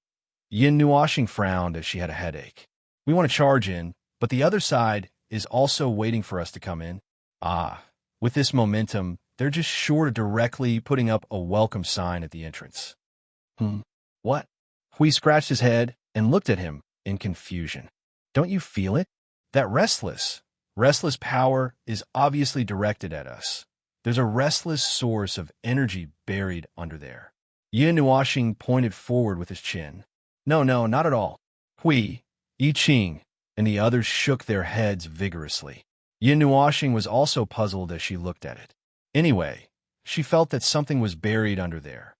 Yin Nuashing frowned as she had a headache. We want to charge in, but the other side is also waiting for us to come in. With this momentum, they're just short of directly putting up a welcome sign at the entrance. What? Hui scratched his head and looked at him in confusion. Don't you feel it? That restless power is obviously directed at us. There's a restless source of energy buried under there. Yin Nuashing pointed forward with his chin. No, not at all. Hui, I Ching, and the others shook their heads vigorously. Yin Nuashing was also puzzled as she looked at it. Anyway, she felt that something was buried under there.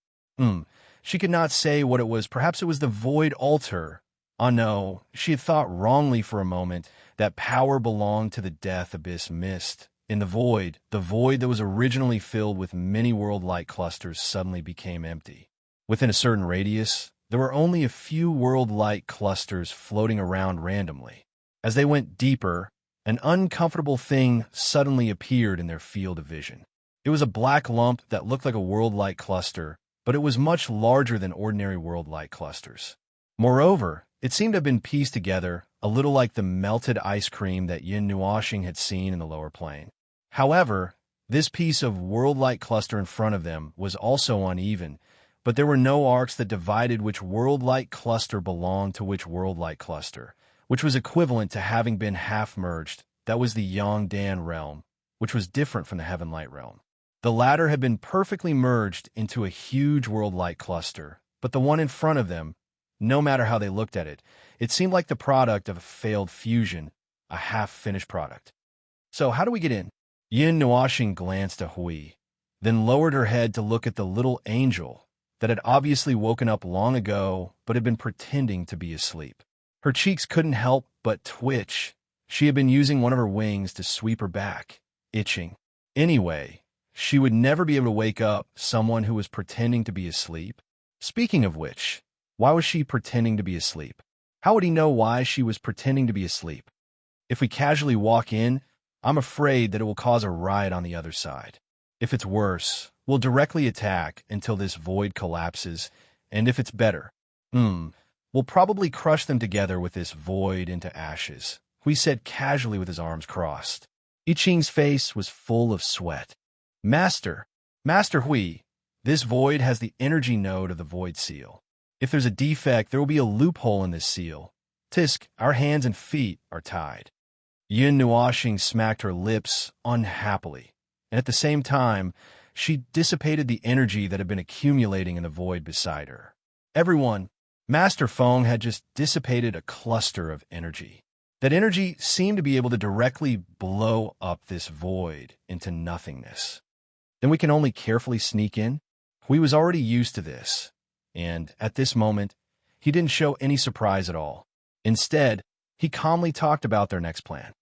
She could not say what it was. Perhaps it was the void altar. No, she had thought wrongly for a moment that power belonged to the death abyss mist. In the void that was originally filled with many world-light clusters suddenly became empty. Within a certain radius, there were only a few world-light clusters floating around randomly. As they went deeper, an uncomfortable thing suddenly appeared in their field of vision. It was a black lump that looked like a world-light cluster, but it was much larger than ordinary world-light clusters. Moreover, it seemed to have been pieced together, a little like the melted ice cream that Yin Nuashing had seen in the lower plane. However, this piece of world-light cluster in front of them was also uneven, but there were no arcs that divided which world-light cluster belonged to which world-light cluster, which was equivalent to having been half-merged. That was the Yangdan realm, which was different from the Heavenlight realm. The latter had been perfectly merged into a huge world-light cluster, but the one in front of them, no matter how they looked at it, it seemed like the product of a failed fusion, a half-finished product. So how do we get in? Yin Nuashing glanced at Hui, then lowered her head to look at the little angel that had obviously woken up long ago but had been pretending to be asleep. Her cheeks couldn't help but twitch. She had been using one of her wings to sweep her back, itching. Anyway, she would never be able to wake up someone who was pretending to be asleep. Speaking of which, why was she pretending to be asleep? How would he know why she was pretending to be asleep? If we casually walk in, I'm afraid that it will cause a riot on the other side. If it's worse, we'll directly attack until this void collapses, and if it's better, we'll probably crush them together with this void into ashes, Hui said casually with his arms crossed. I Ching's face was full of sweat. Master Hui, this void has the energy node of the void seal. If there's a defect, there will be a loophole in this seal. Tisk, our hands and feet are tied. Yin Nuashing smacked her lips unhappily, and at the same time, she dissipated the energy that had been accumulating in the void beside her. Everyone, Master Feng had just dissipated a cluster of energy. That energy seemed to be able to directly blow up this void into nothingness. Then we can only carefully sneak in? Hui was already used to this, and at this moment, he didn't show any surprise at all. Instead, he calmly talked about their next plan.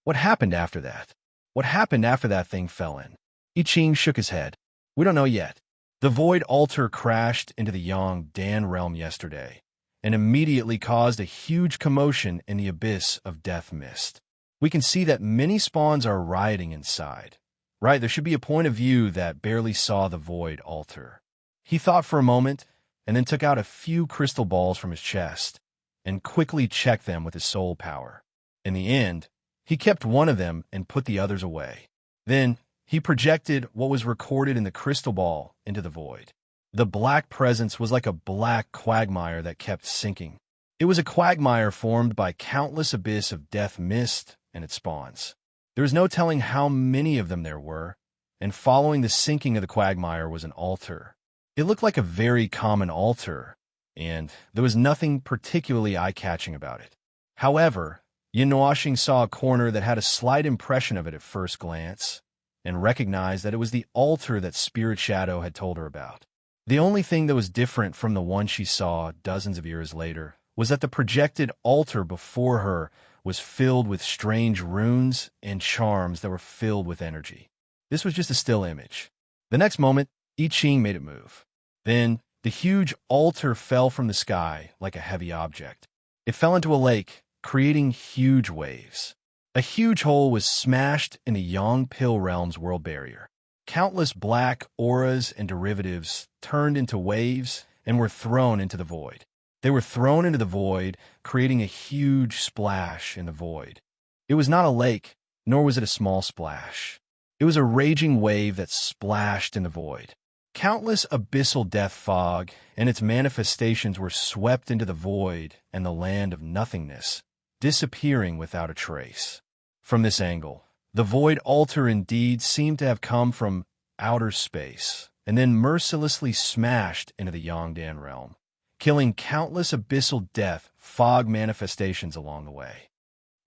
What happened after that? What happened after that thing fell in? I Ching shook his head. We don't know yet. The void altar crashed into the Yangdan realm yesterday, and immediately caused a huge commotion in the abyss of death mist. We can see that many spawns are rioting inside. Right, there should be a point of view that barely saw the void altar. He thought for a moment, and then took out a few crystal balls from his chest, and quickly checked them with his soul power. In the end, he kept one of them and put the others away. Then, he projected what was recorded in the crystal ball into the void. The black presence was like a black quagmire that kept sinking. It was a quagmire formed by countless abyss of death mist and its spawns. There was no telling how many of them there were, and following the sinking of the quagmire was an altar. It looked like a very common altar, and there was nothing particularly eye-catching about it. However, Yin Nuashing saw a corner that had a slight impression of it at first glance, and recognized that it was the altar that Spirit Shadow had told her about. The only thing that was different from the one she saw dozens of years later was that the projected altar before her was filled with strange runes and charms that were filled with energy. This was just a still image. The next moment, I Ching made it move. Then, the huge altar fell from the sky like a heavy object. It fell into a lake, creating huge waves. A huge hole was smashed in the Yangpil realm's world barrier. Countless black auras and derivatives turned into waves and were thrown into the void. They were thrown into the void, creating a huge splash in the void. It was not a lake, nor was it a small splash. It was a raging wave that splashed in the void. Countless abyssal death fog and its manifestations were swept into the void and the land of nothingness, disappearing without a trace. From this angle, the void altar indeed seemed to have come from outer space and then mercilessly smashed into the Yangdan realm, killing countless abyssal death fog manifestations along the way.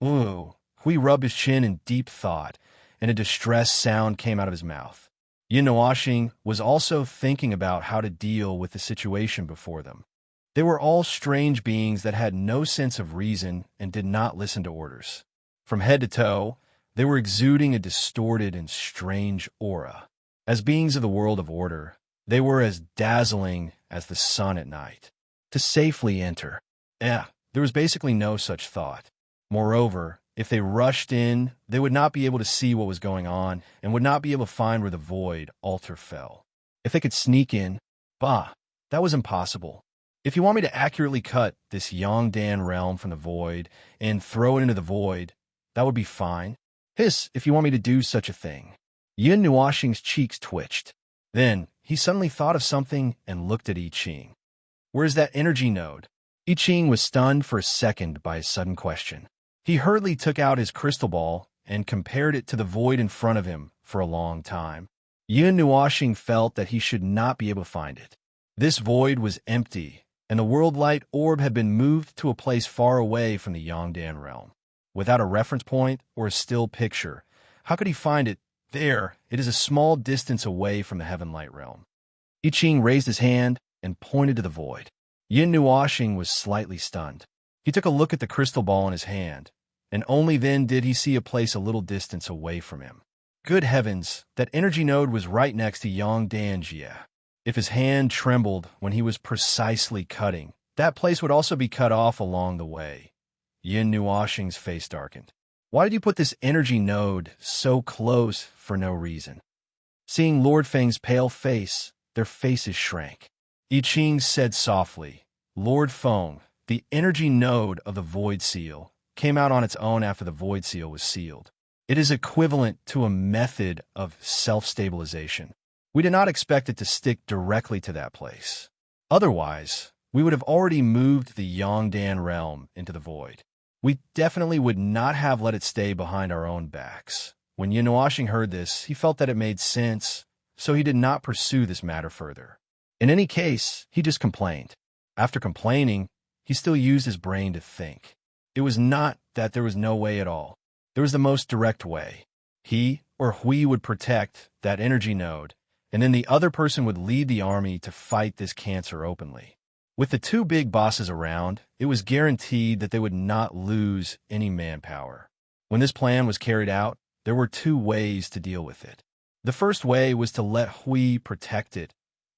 Ooh, Hui rubbed his chin in deep thought, and a distressed sound came out of his mouth. Yin Nuoxing was also thinking about how to deal with the situation before them. They were all strange beings that had no sense of reason and did not listen to orders. From head to toe, they were exuding a distorted and strange aura. As beings of the world of order, they were as dazzling as the sun at night. To safely enter, there was basically no such thought. Moreover, if they rushed in, they would not be able to see what was going on and would not be able to find where the void altar fell. If they could sneak in, that was impossible. If you want me to accurately cut this Yangdan realm from the void and throw it into the void, that would be fine. Hiss, if you want me to do such a thing. Yin Nuoxing's cheeks twitched. Then, he suddenly thought of something and looked at I Ching. Where's that energy node? I Ching was stunned for a second by his sudden question. He hurriedly took out his crystal ball and compared it to the void in front of him for a long time. Yin Nuoxing felt that he should not be able to find it. This void was empty, and the world light orb had been moved to a place far away from the Yangdan realm. Without a reference point or a still picture, how could he find it? There, it is a small distance away from the heaven light realm. I Ching raised his hand and pointed to the void. Yin Nuoxing was slightly stunned. He took a look at the crystal ball in his hand, and only then did he see a place a little distance away from him. Good heavens, that energy node was right next to Yangdan Jie. If his hand trembled when he was precisely cutting, that place would also be cut off along the way. Yin Nuoxing's face darkened. Why did you put this energy node so close for no reason? Seeing Lord Feng's pale face, their faces shrank. I Ching said softly, Lord Feng, the energy node of the Void Seal, came out on its own after the Void Seal was sealed. It is equivalent to a method of self-stabilization. We did not expect it to stick directly to that place. Otherwise, we would have already moved the Yangdan realm into the void. We definitely would not have let it stay behind our own backs. When Yin Nuoxing heard this, he felt that it made sense, so he did not pursue this matter further. In any case, he just complained. After complaining, he still used his brain to think. It was not that there was no way at all. There was the most direct way. He or Hui would protect that energy node, and then the other person would lead the army to fight this cancer openly. With the two big bosses around, it was guaranteed that they would not lose any manpower. When this plan was carried out, there were two ways to deal with it. The first way was to let Hui protect it,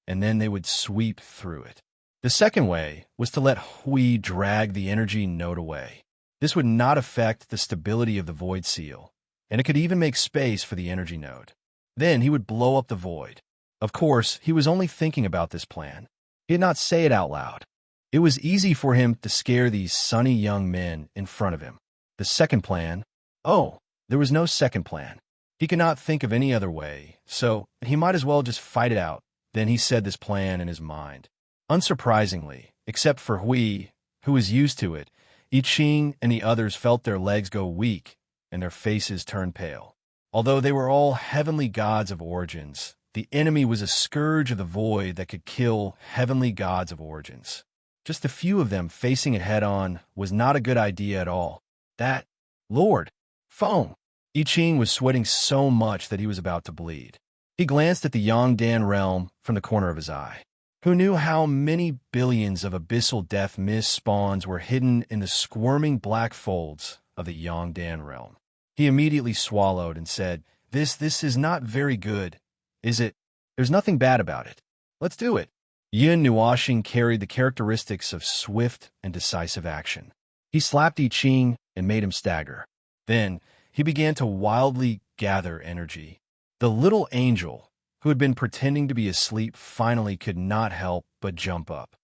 and then they would sweep through it. The second way was to let Hui drag the energy node away. This would not affect the stability of the void seal, and it could even make space for the energy node. Then he would blow up the void. Of course, he was only thinking about this plan. He did not say it out loud. It was easy for him to scare these sunny young men in front of him. The second plan? There was no second plan. He could not think of any other way, so he might as well just fight it out. Then he said this plan in his mind. Unsurprisingly, except for Hui, who was used to it, I Ching and the others felt their legs go weak and their faces turn pale. Although they were all heavenly gods of origins, the enemy was a scourge of the void that could kill heavenly gods of origins. Just a few of them facing it head-on was not a good idea at all. That, Lord, Feng! I Ching was sweating so much that he was about to bleed. He glanced at the Yangdan realm from the corner of his eye. Who knew how many billions of abyssal death mist spawns were hidden in the squirming black folds of the Yangdan realm? He immediately swallowed and said, This is not very good, is it? There's nothing bad about it. Let's do it. Yin Nuoxing carried the characteristics of swift and decisive action. He slapped I Ching and made him stagger. Then, he began to wildly gather energy. The little angel, who had been pretending to be asleep, finally could not help but jump up.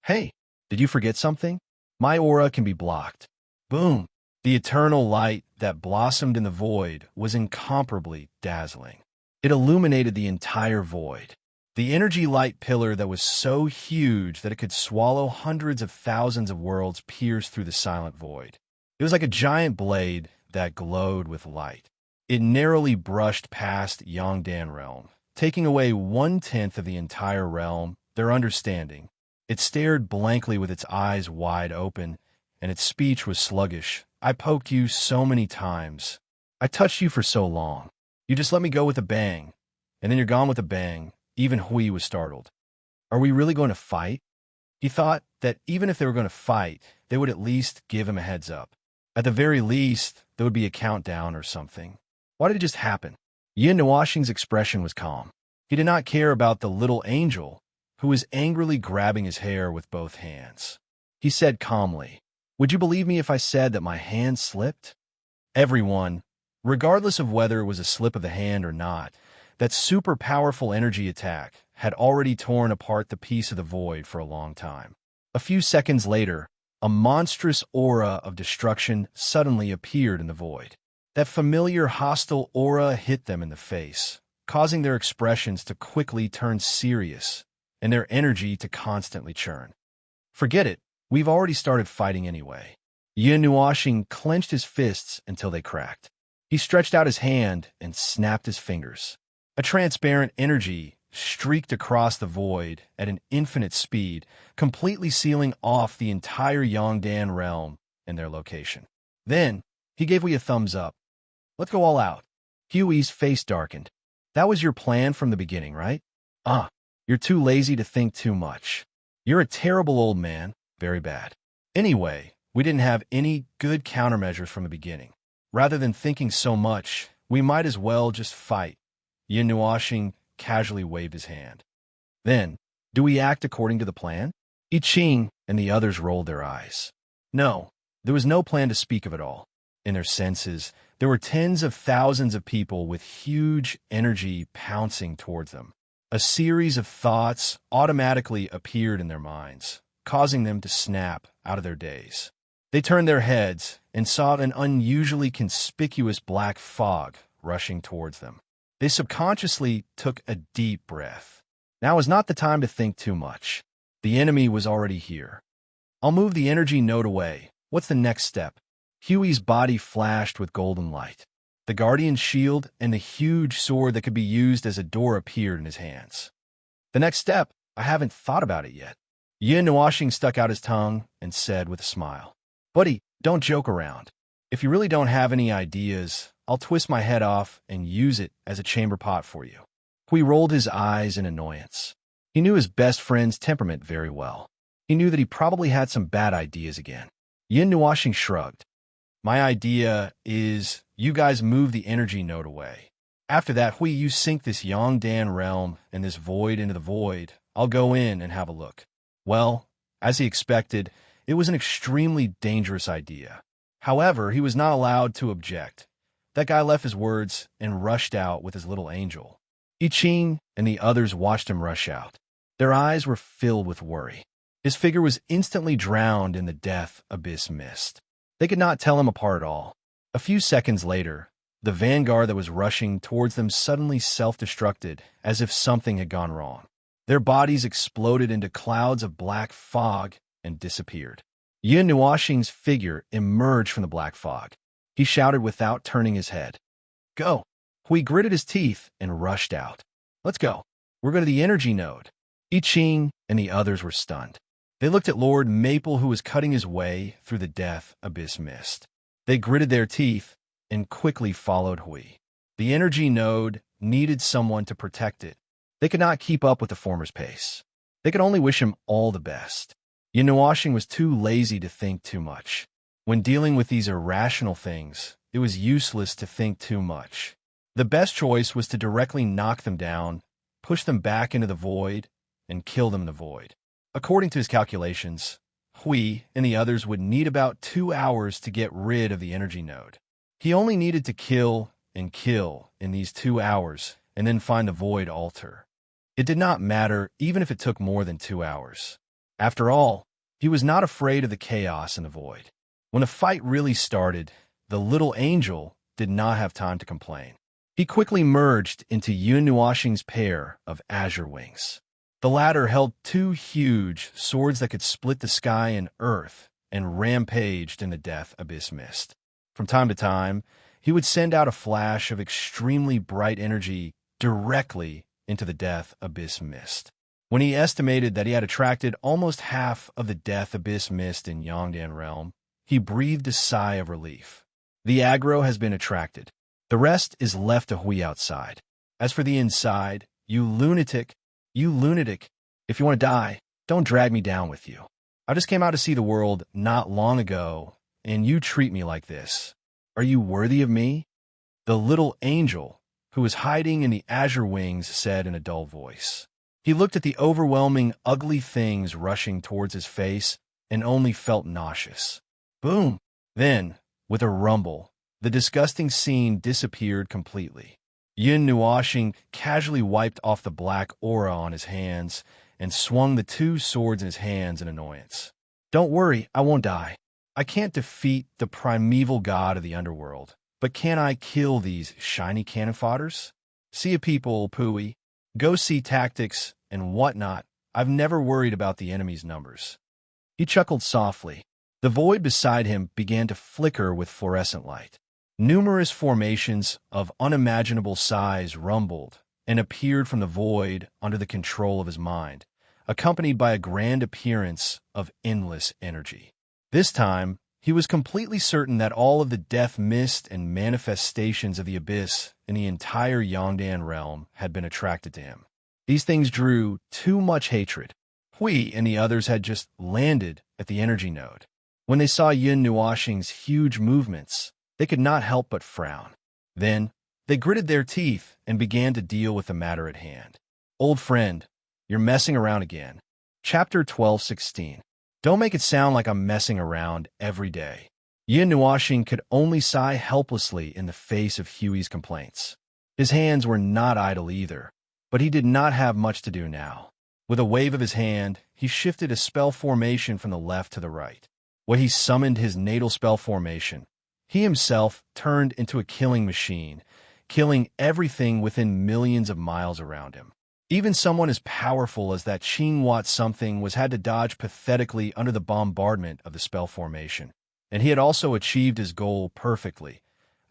Hey, did you forget something? My aura can be blocked. Boom! The eternal light that blossomed in the void was incomparably dazzling. It illuminated the entire void. The energy light pillar that was so huge that it could swallow hundreds of thousands of worlds pierced through the silent void. It was like a giant blade that glowed with light. It narrowly brushed past Yongdan realm, taking away 1/10 of the entire realm, their understanding. It stared blankly with its eyes wide open, and its speech was sluggish. I poked you so many times. I touched you for so long. You just let me go with a bang, and then you're gone with a bang. Even Hui was startled. Are we really going to fight? He thought that even if they were going to fight, they would at least give him a heads up. At the very least, there would be a countdown or something. Why did it just happen? Yin Nuoxing's expression was calm. He did not care about the little angel, who was angrily grabbing his hair with both hands. He said calmly, "Would you believe me if I said that my hand slipped?" Everyone, regardless of whether it was a slip of the hand or not, that super powerful energy attack had already torn apart the piece of the void for a long time. A few seconds later, a monstrous aura of destruction suddenly appeared in the void. That familiar hostile aura hit them in the face, causing their expressions to quickly turn serious and their energy to constantly churn. Forget it, we've already started fighting anyway. Yin Nuoxing clenched his fists until they cracked. He stretched out his hand and snapped his fingers. A transparent energy streaked across the void at an infinite speed, completely sealing off the entire Yongdan realm and their location. Then, he gave Hui a thumbs up. Let's go all out. Huey's face darkened. That was your plan from the beginning, right? You're too lazy to think too much. You're a terrible old man. Very bad. Anyway, we didn't have any good countermeasures from the beginning. Rather than thinking so much, we might as well just fight. Yin Nuoxing casually waved his hand. Then, do we act according to the plan? I Ching and the others rolled their eyes. No, there was no plan to speak of at all. In their senses, there were tens of thousands of people with huge energy pouncing towards them. A series of thoughts automatically appeared in their minds, causing them to snap out of their daze. They turned their heads and saw an unusually conspicuous black fog rushing towards them. They subconsciously took a deep breath. Now is not the time to think too much. The enemy was already here. I'll move the energy node away. What's the next step? Huey's body flashed with golden light. The guardian's shield and the huge sword that could be used as a door appeared in his hands. The next step? I haven't thought about it yet. Yin Nuoxing stuck out his tongue and said with a smile, Buddy, don't joke around. If you really don't have any ideas, I'll twist my head off and use it as a chamber pot for you. Hui rolled his eyes in annoyance. He knew his best friend's temperament very well. He knew that he probably had some bad ideas again. Yin Nuoxing shrugged. My idea is you guys move the energy node away. After that, Hui, you sink this Yongdan realm and this void into the void. I'll go in and have a look. Well, as he expected, it was an extremely dangerous idea. However, he was not allowed to object. That guy left his words and rushed out with his little angel. I Ching and the others watched him rush out. Their eyes were filled with worry. His figure was instantly drowned in the death abyss mist. They could not tell him apart at all. A few seconds later, the vanguard that was rushing towards them suddenly self-destructed as if something had gone wrong. Their bodies exploded into clouds of black fog and disappeared. Yin Nuoxing's figure emerged from the black fog. He shouted without turning his head. Go! Hui gritted his teeth and rushed out. Let's go. We're going to the energy node. I Ching and the others were stunned. They looked at Lord Maple, who was cutting his way through the death abyss mist. They gritted their teeth and quickly followed Hui. The energy node needed someone to protect it. They could not keep up with the former's pace. They could only wish him all the best. Yin Nuoxing was too lazy to think too much. When dealing with these irrational things, it was useless to think too much. The best choice was to directly knock them down, push them back into the void, and kill them in the void. According to his calculations, Hui and the others would need about 2 hours to get rid of the energy node. He only needed to kill and kill in these 2 hours and then find the void altar. It did not matter even if it took more than 2 hours. After all, he was not afraid of the chaos in the void. When the fight really started, the little angel did not have time to complain. He quickly merged into Yun Nuoxing's pair of azure wings. The latter held 2 huge swords that could split the sky and earth and rampaged in the death abyss mist. From time to time, he would send out a flash of extremely bright energy directly into the death abyss mist. When he estimated that he had attracted almost half of the death abyss mist in Yangdan realm, he breathed a sigh of relief. The aggro has been attracted. The rest is left to Hui outside. As for the inside, you lunatic, if you want to die, don't drag me down with you. I just came out to see the world not long ago, and you treat me like this. Are you worthy of me? The little angel, who was hiding in the azure wings, said in a dull voice. He looked at the overwhelming, ugly things rushing towards his face and only felt nauseous. Boom! Then, with a rumble, the disgusting scene disappeared completely. Yun Nuoxing casually wiped off the black aura on his hands and swung the 2 swords in his hands in annoyance. Don't worry, I won't die. I can't defeat the primeval god of the underworld, but can I kill these shiny cannon fodders? See ya, people, Pooey. Go see tactics and whatnot. I've never worried about the enemy's numbers. He chuckled softly. The void beside him began to flicker with fluorescent light. Numerous formations of unimaginable size rumbled and appeared from the void under the control of his mind, accompanied by a grand appearance of endless energy. This time, he was completely certain that all of the death mist and manifestations of the abyss in the entire Yangdan realm had been attracted to him. These things drew too much hatred. Hui and the others had just landed at the energy node. When they saw Yun Nuoxing's huge movements, they could not help but frown. Then, they gritted their teeth and began to deal with the matter at hand. Old friend, you're messing around again. Chapter 12:16. Don't make it sound like I'm messing around every day. Yun Nuoxing could only sigh helplessly in the face of Huey's complaints. His hands were not idle either, but he did not have much to do now. With a wave of his hand, he shifted a spell formation from the left to the right. When he summoned his natal spell formation, he himself turned into a killing machine, killing everything within millions of miles around him. Even someone as powerful as that Qinghuat something was had to dodge pathetically under the bombardment of the spell formation. And he had also achieved his goal perfectly,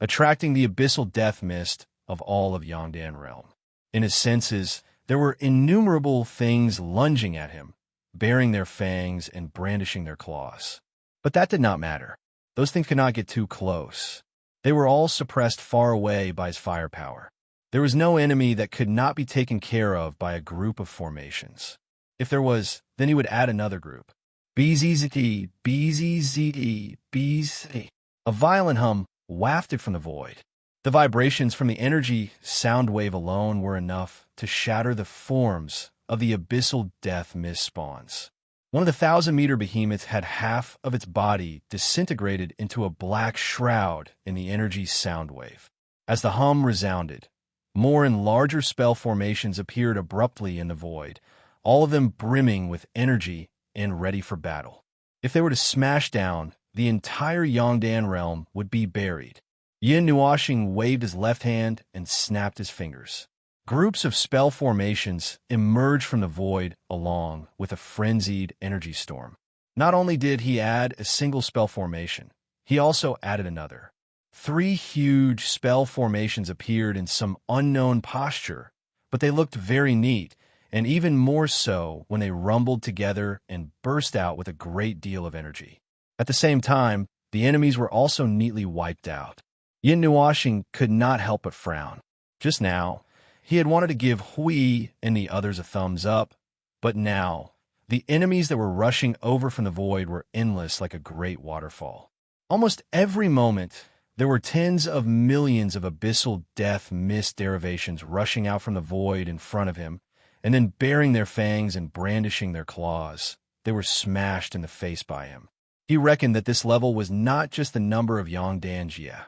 attracting the abyssal death mist of all of Yangdan realm. In his senses, there were innumerable things lunging at him, baring their fangs and brandishing their claws. But that did not matter. Those things could not get too close. They were all suppressed far away by his firepower. There was no enemy that could not be taken care of by a group of formations. If there was, then he would add another group. BZZT, BZZT, BZ. A violent hum wafted from the void. The vibrations from the energy sound wave alone were enough to shatter the forms of the abyssal death mist spawns. One of the 1,000-meter behemoths had half of its body disintegrated into a black shroud in the energy sound wave. As the hum resounded, more and larger spell formations appeared abruptly in the void, all of them brimming with energy and ready for battle. If they were to smash down, the entire Yangdan realm would be buried. Yun Nuoxing waved his left hand and snapped his fingers. Groups of spell formations emerged from the void along with a frenzied energy storm. Not only did he add a single spell formation, he also added another. 3 huge spell formations appeared in some unknown posture, but they looked very neat, and even more so when they rumbled together and burst out with a great deal of energy. At the same time, the enemies were also neatly wiped out. Yun Nuoxing could not help but frown. Just now, he had wanted to give Hui and the others a thumbs up, but now, the enemies that were rushing over from the void were endless like a great waterfall. Almost every moment, there were tens of millions of abyssal death mist derivations rushing out from the void in front of him, and then baring their fangs and brandishing their claws. They were smashed in the face by him. He reckoned that this level was not just the number of Yangdanjia.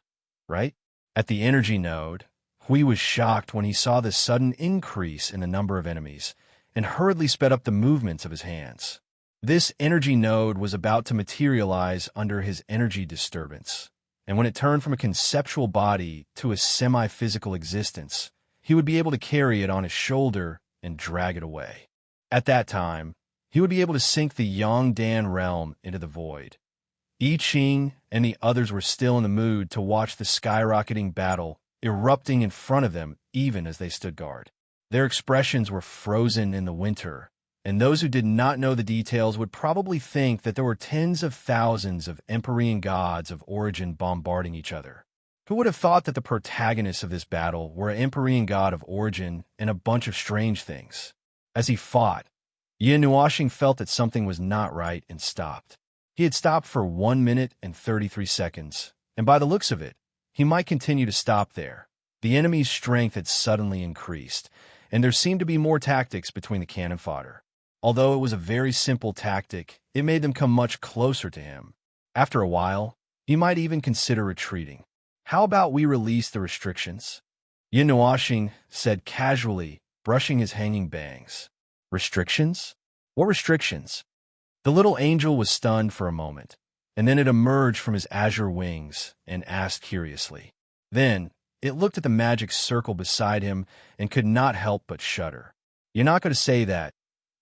right? At the energy node, Hui was shocked when he saw the sudden increase in the number of enemies and hurriedly sped up the movements of his hands. This energy node was about to materialize under his energy disturbance, and when it turned from a conceptual body to a semi-physical existence, he would be able to carry it on his shoulder and drag it away. At that time, he would be able to sink the Yongdan realm into the void. I Ching and the others were still in the mood to watch the skyrocketing battle erupting in front of them even as they stood guard. Their expressions were frozen in the winter, and those who did not know the details would probably think that there were tens of thousands of Empyrean gods of origin bombarding each other. Who would have thought that the protagonists of this battle were an Empyrean god of origin and a bunch of strange things? As he fought, Yin Nuoxing felt that something was not right and stopped. He had stopped for 1 minute and 33 seconds, and by the looks of it, he might continue to stop there. The enemy's strength had suddenly increased, and there seemed to be more tactics between the cannon fodder. Although it was a very simple tactic, it made them come much closer to him. After a while, he might even consider retreating. How about we release the restrictions? Yin Nuoxing said casually, brushing his hanging bangs. Restrictions? What restrictions? The little angel was stunned for a moment, and then it emerged from his azure wings and asked curiously. Then, it looked at the magic circle beside him and could not help but shudder. You're not going to say that.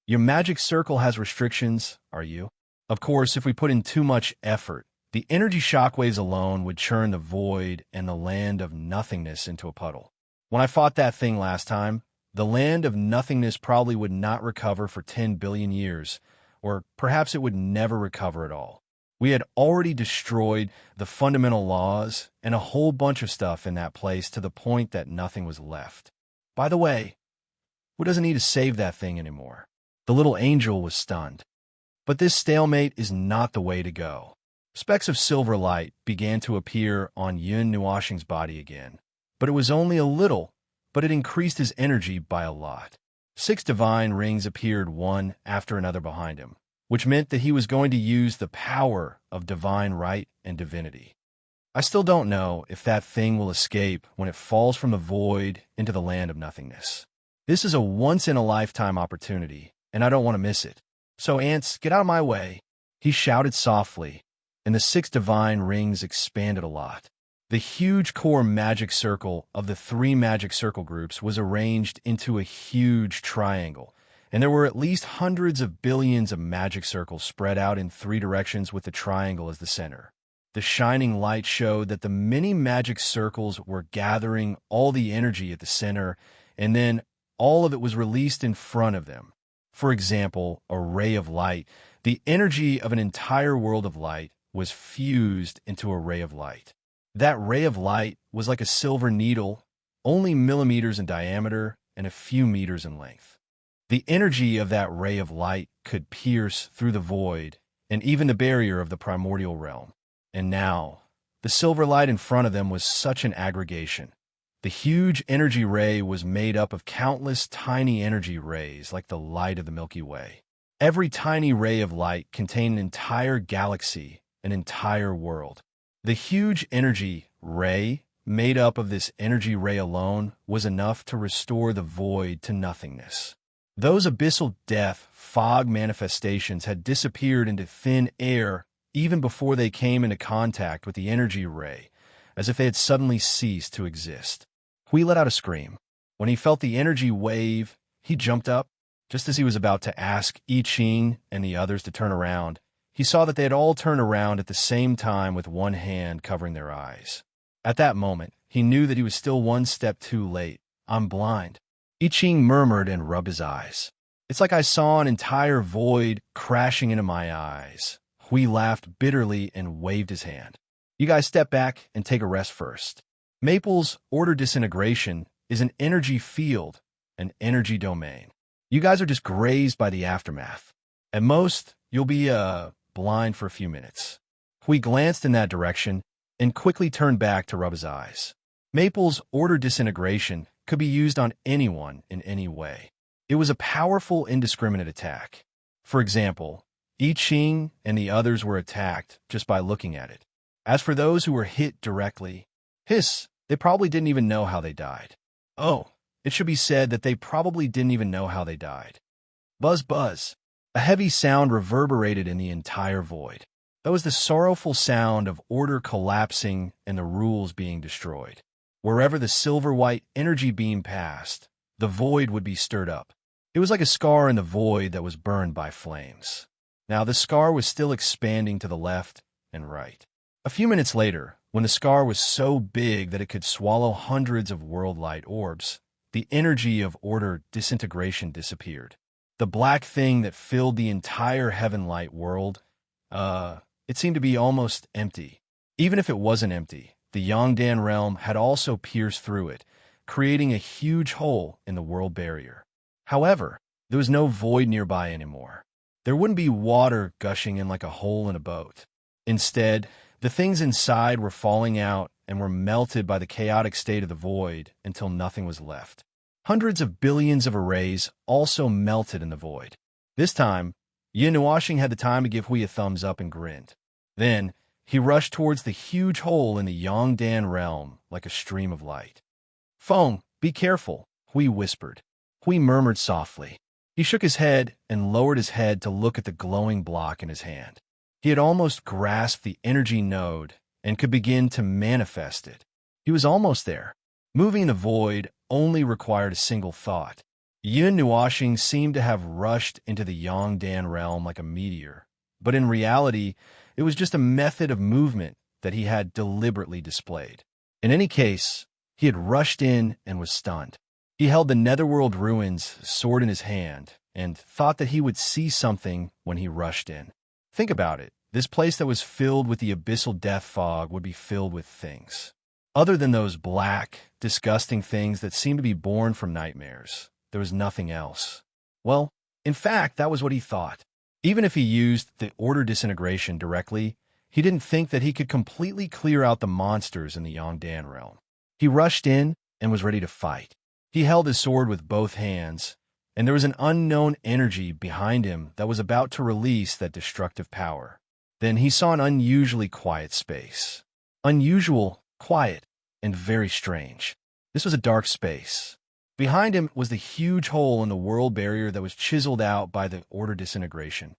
Your magic circle has restrictions, are you? Of course, if we put in too much effort, the energy shockwaves alone would churn the void and the land of nothingness into a puddle. When I fought that thing last time, the land of nothingness probably would not recover for 10 billion years, or perhaps it would never recover at all. We had already destroyed the fundamental laws and a whole bunch of stuff in that place to the point that nothing was left. By the way, who doesn't need to save that thing anymore? The little angel was stunned. But this stalemate is not the way to go. Specks of silver light began to appear on Yin Nuoxing's body again, but it was only a little, but it increased his energy by a lot. 6 divine rings appeared one after another behind him, which meant that he was going to use the power of divine right and divinity. I still don't know if that thing will escape when it falls from the void into the land of nothingness. This is a once-in-a-lifetime opportunity, and I don't want to miss it. So, ants, get out of my way. He shouted softly, and the 6 divine rings expanded a lot. The huge core magic circle of the 3 magic circle groups was arranged into a huge triangle, and there were at least hundreds of billions of magic circles spread out in 3 directions with the triangle as the center. The shining light showed that the many magic circles were gathering all the energy at the center, and then all of it was released in front of them. For example, a ray of light, the energy of an entire world of light, was fused into a ray of light. That ray of light was like a silver needle, only millimeters in diameter and a few meters in length. The energy of that ray of light could pierce through the void and even the barrier of the primordial realm. And now, the silver light in front of them was such an aggregation. The huge energy ray was made up of countless tiny energy rays like the light of the Milky Way. Every tiny ray of light contained an entire galaxy, an entire world. The huge energy ray, made up of this energy ray alone, was enough to restore the void to nothingness. Those abyssal death fog manifestations had disappeared into thin air even before they came into contact with the energy ray, as if they had suddenly ceased to exist. Hui let out a scream. When he felt the energy wave, he jumped up. Just as he was about to ask I Ching and the others to turn around, he saw that they had all turned around at the same time with one hand covering their eyes. At that moment, he knew that he was still one step too late. I'm blind. I Ching murmured and rubbed his eyes. It's like I saw an entire void crashing into my eyes. Hui laughed bitterly and waved his hand. You guys step back and take a rest first. Maple's order disintegration is an energy field, an energy domain. You guys are just grazed by the aftermath. At most, you'll be, blind for a few minutes. Hui glanced in that direction and quickly turned back to rub his eyes. Maple's order disintegration could be used on anyone in any way. It was a powerful, indiscriminate attack. For example, I Ching and the others were attacked just by looking at it. As for those who were hit directly, Hiss, they probably didn't even know how they died. Oh, it should be said that they probably didn't even know how they died. Buzz buzz. A heavy sound reverberated in the entire void. That was the sorrowful sound of order collapsing and the rules being destroyed. Wherever the silver-white energy beam passed, the void would be stirred up. It was like a scar in the void that was burned by flames. Now the scar was still expanding to the left and right. A few minutes later, when the scar was so big that it could swallow hundreds of world-light orbs, the energy of order disintegration disappeared. The black thing that filled the entire heaven-light world, it seemed to be almost empty. Even if it wasn't empty, the Yongdan realm had also pierced through it, creating a huge hole in the world barrier. However, there was no void nearby anymore. There wouldn't be water gushing in like a hole in a boat. Instead, the things inside were falling out and were melted by the chaotic state of the void until nothing was left. Hundreds of billions of arrays also melted in the void. This time, Yin Nuashing had the time to give Hui a thumbs up and grinned. Then, he rushed towards the huge hole in the Yongdan realm like a stream of light. "Feng, be careful," Hui whispered. Hui murmured softly. He shook his head and lowered his head to look at the glowing block in his hand. He had almost grasped the energy node and could begin to manifest it. He was almost there. Moving the void only required a single thought. Yin Nuashing seemed to have rushed into the Yongdan realm like a meteor, but in reality, it was just a method of movement that he had deliberately displayed. In any case, he had rushed in and was stunned. He held the Netherworld ruins sword in his hand and thought that he would see something when he rushed in. Think about it. This place that was filled with the abyssal death fog would be filled with things. Other than those black, disgusting things that seemed to be born from nightmares, there was nothing else. Well, in fact, that was what he thought. Even if he used the order disintegration directly, he didn't think that he could completely clear out the monsters in the Yongdan realm. He rushed in and was ready to fight. He held his sword with both hands, and there was an unknown energy behind him that was about to release that destructive power. Then he saw an unusually quiet space. Unusual, quiet, and very strange. This was a dark space. Behind him was the huge hole in the world barrier that was chiseled out by the order disintegration.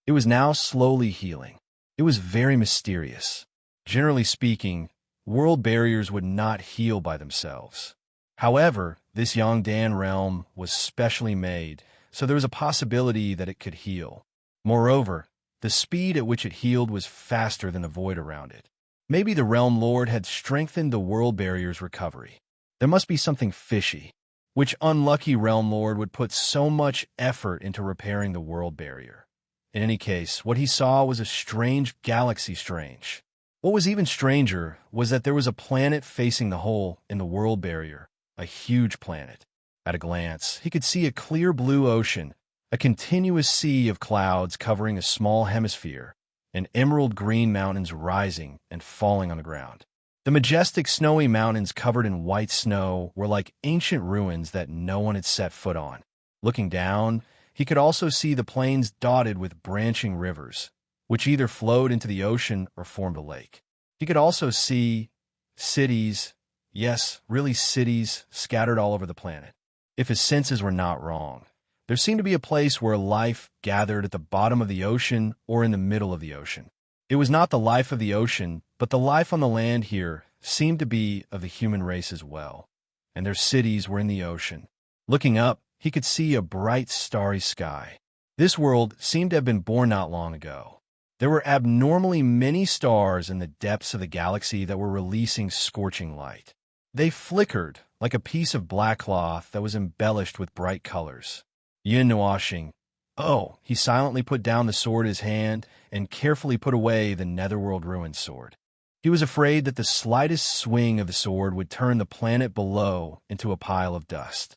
It was now slowly healing. It was very mysterious. Generally speaking, world barriers would not heal by themselves. However, this Yongdan realm was specially made, so there was a possibility that it could heal. Moreover, the speed at which it healed was faster than the void around it. Maybe the Realm Lord had strengthened the world barrier's recovery. There must be something fishy. Which unlucky Realm Lord would put so much effort into repairing the world barrier? In any case, what he saw was a strange galaxy strange. What was even stranger was that there was a planet facing the hole in the world barrier, a huge planet. At a glance, he could see a clear blue ocean, a continuous sea of clouds covering a small hemisphere, and emerald green mountains rising and falling on the ground. The majestic snowy mountains covered in white snow were like ancient ruins that no one had set foot on. Looking down, he could also see the plains dotted with branching rivers, which either flowed into the ocean or formed a lake. He could also see cities, yes, really cities, scattered all over the planet. If his senses were not wrong, there seemed to be a place where life gathered at the bottom of the ocean or in the middle of the ocean. It was not the life of the ocean, but the life on the land here seemed to be of the human race as well, and their cities were in the ocean. Looking up, he could see a bright starry sky. This world seemed to have been born not long ago. There were abnormally many stars in the depths of the galaxy that were releasing scorching light. They flickered like a piece of black cloth that was embellished with bright colors. Yin Nuashing. Oh, he silently put down the sword in his hand and carefully put away the Netherworld Ruins sword. He was afraid that the slightest swing of the sword would turn the planet below into a pile of dust.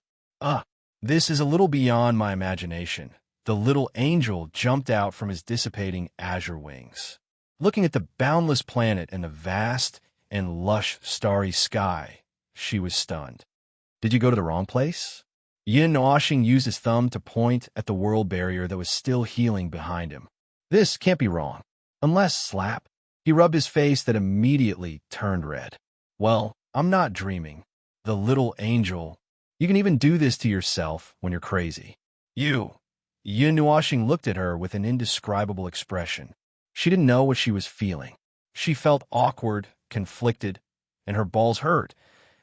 This is a little beyond my imagination. The little angel jumped out from his dissipating azure wings. Looking at the boundless planet and the vast and lush starry sky, she was stunned. Did you go to the wrong place? Yin Nuashing used his thumb to point at the world barrier that was still healing behind him. This can't be wrong. Unless slap. He rubbed his face that immediately turned red. Well, I'm not dreaming. The little angel. You can even do this to yourself when you're crazy. You. Yin Nuashing looked at her with an indescribable expression. She didn't know what she was feeling. She felt awkward, conflicted, and her balls hurt.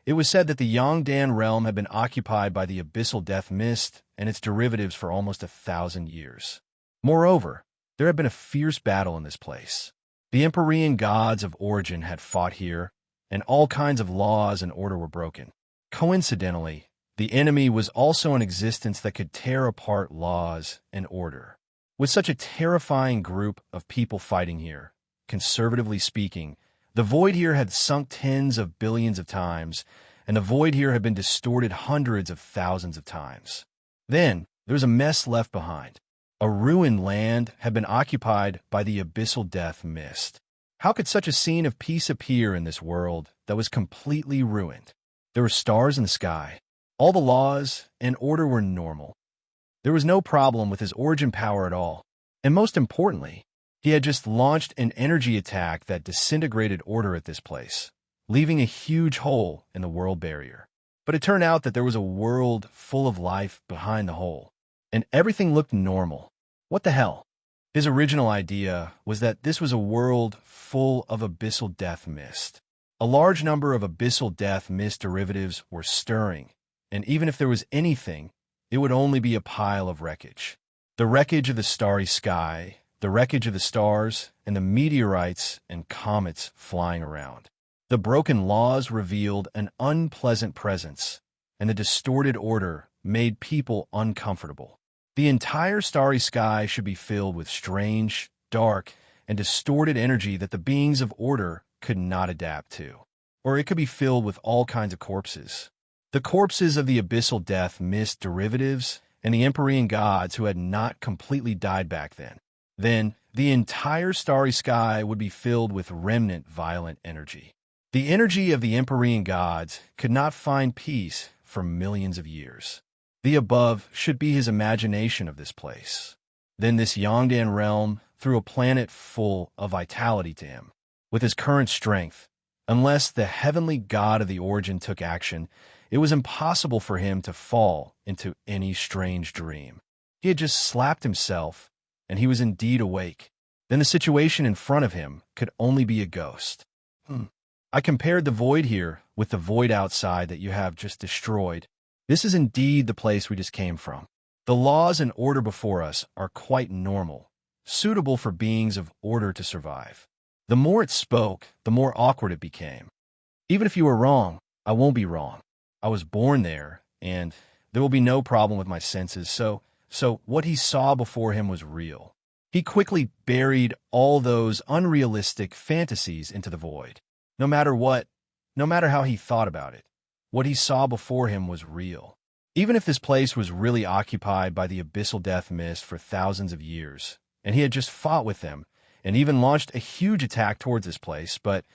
It was said that the Yongdan realm had been occupied by the abyssal death mist and its derivatives for almost 1,000 years. Moreover, there had been a fierce battle in this place. The Empyrean gods of origin had fought here, and all kinds of laws and order were broken. Coincidentally, the enemy was also an existence that could tear apart laws and order. With such a terrifying group of people fighting here, conservatively speaking, the void here had sunk tens of billions of times, and the void here had been distorted hundreds of thousands of times. Then, there was a mess left behind. A ruined land had been occupied by the abyssal death mist. How could such a scene of peace appear in this world that was completely ruined? There were stars in the sky. All the laws and order were normal. There was no problem with his origin power at all. And most importantly, he had just launched an energy attack that disintegrated order at this place, leaving a huge hole in the world barrier. But it turned out that there was a world full of life behind the hole, and everything looked normal. What the hell? His original idea was that this was a world full of abyssal death mist. A large number of abyssal death mist derivatives were stirring, and even if there was anything, it would only be a pile of wreckage. The wreckage of the starry sky, the wreckage of the stars, and the meteorites and comets flying around. The broken laws revealed an unpleasant presence, and the distorted order made people uncomfortable. The entire starry sky should be filled with strange, dark, and distorted energy that the beings of order could not adapt to. Or it could be filled with all kinds of corpses. The corpses of the abyssal death mist derivatives and the Empyrean gods who had not completely died back then. Then, the entire starry sky would be filled with remnant violent energy. The energy of the Empyrean gods could not find peace for millions of years. The above should be his imagination of this place. Then this Yongdan realm threw a planet full of vitality to him. With his current strength, unless the heavenly god of the origin took action, it was impossible for him to fall into any strange dream. He had just slapped himself, and he was indeed awake. Then the situation in front of him could only be a ghost. I compared the void here with the void outside that you have just destroyed. This is indeed the place we just came from. The laws and order before us are quite normal, suitable for beings of order to survive. The more it spoke, the more awkward it became. Even if you were wrong, I won't be wrong. I was born there, and there will be no problem with my senses, so what he saw before him was real. He quickly buried all those unrealistic fantasies into the void. No matter how he thought about it, what he saw before him was real. Even if this place was really occupied by the abyssal death mist for thousands of years, and he had just fought with them, and even launched a huge attack towards this place, but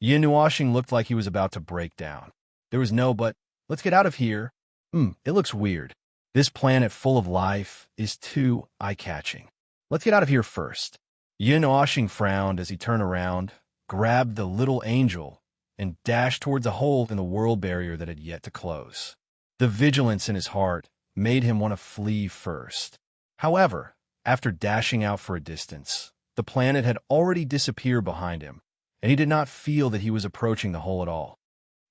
Yin Nuashing looked like he was about to break down. There was no but, let's get out of here. It looks weird. This planet full of life is too eye-catching. Let's get out of here first. Yin Nuashing frowned as he turned around, grabbed the little angel, and dashed towards a hole in the world barrier that had yet to close. The vigilance in his heart made him want to flee first. However, after dashing out for a distance, the planet had already disappeared behind him, and he did not feel that he was approaching the hole at all.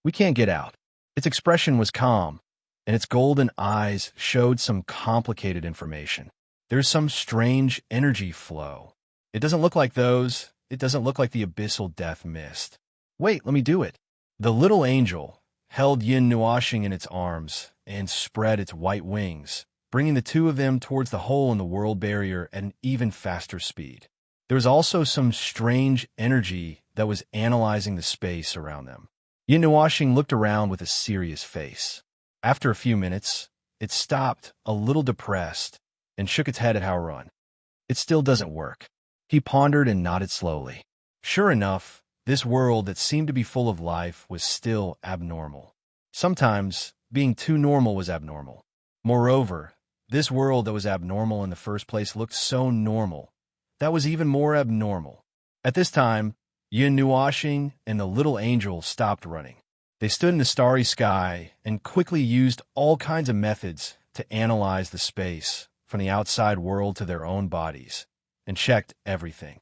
We can't get out. Its expression was calm, and its golden eyes showed some complicated information. There's some strange energy flow. It doesn't look like those. It doesn't look like the abyssal death mist. Wait, let me do it. The little angel held Yin Nuashing in its arms and spread its white wings, bringing the two of them towards the hole in the world barrier at an even faster speed. There was also some strange energy that was analyzing the space around them. Yin Nuashing looked around with a serious face. After a few minutes, it stopped, a little depressed, and shook its head at Hao-Run. It still doesn't work. He pondered and nodded slowly. Sure enough, this world that seemed to be full of life was still abnormal. Sometimes, being too normal was abnormal. Moreover, this world that was abnormal in the first place looked so normal. That was even more abnormal. At this time, Yin Nuashing and the little angel stopped running. They stood in the starry sky and quickly used all kinds of methods to analyze the space from the outside world to their own bodies and checked everything.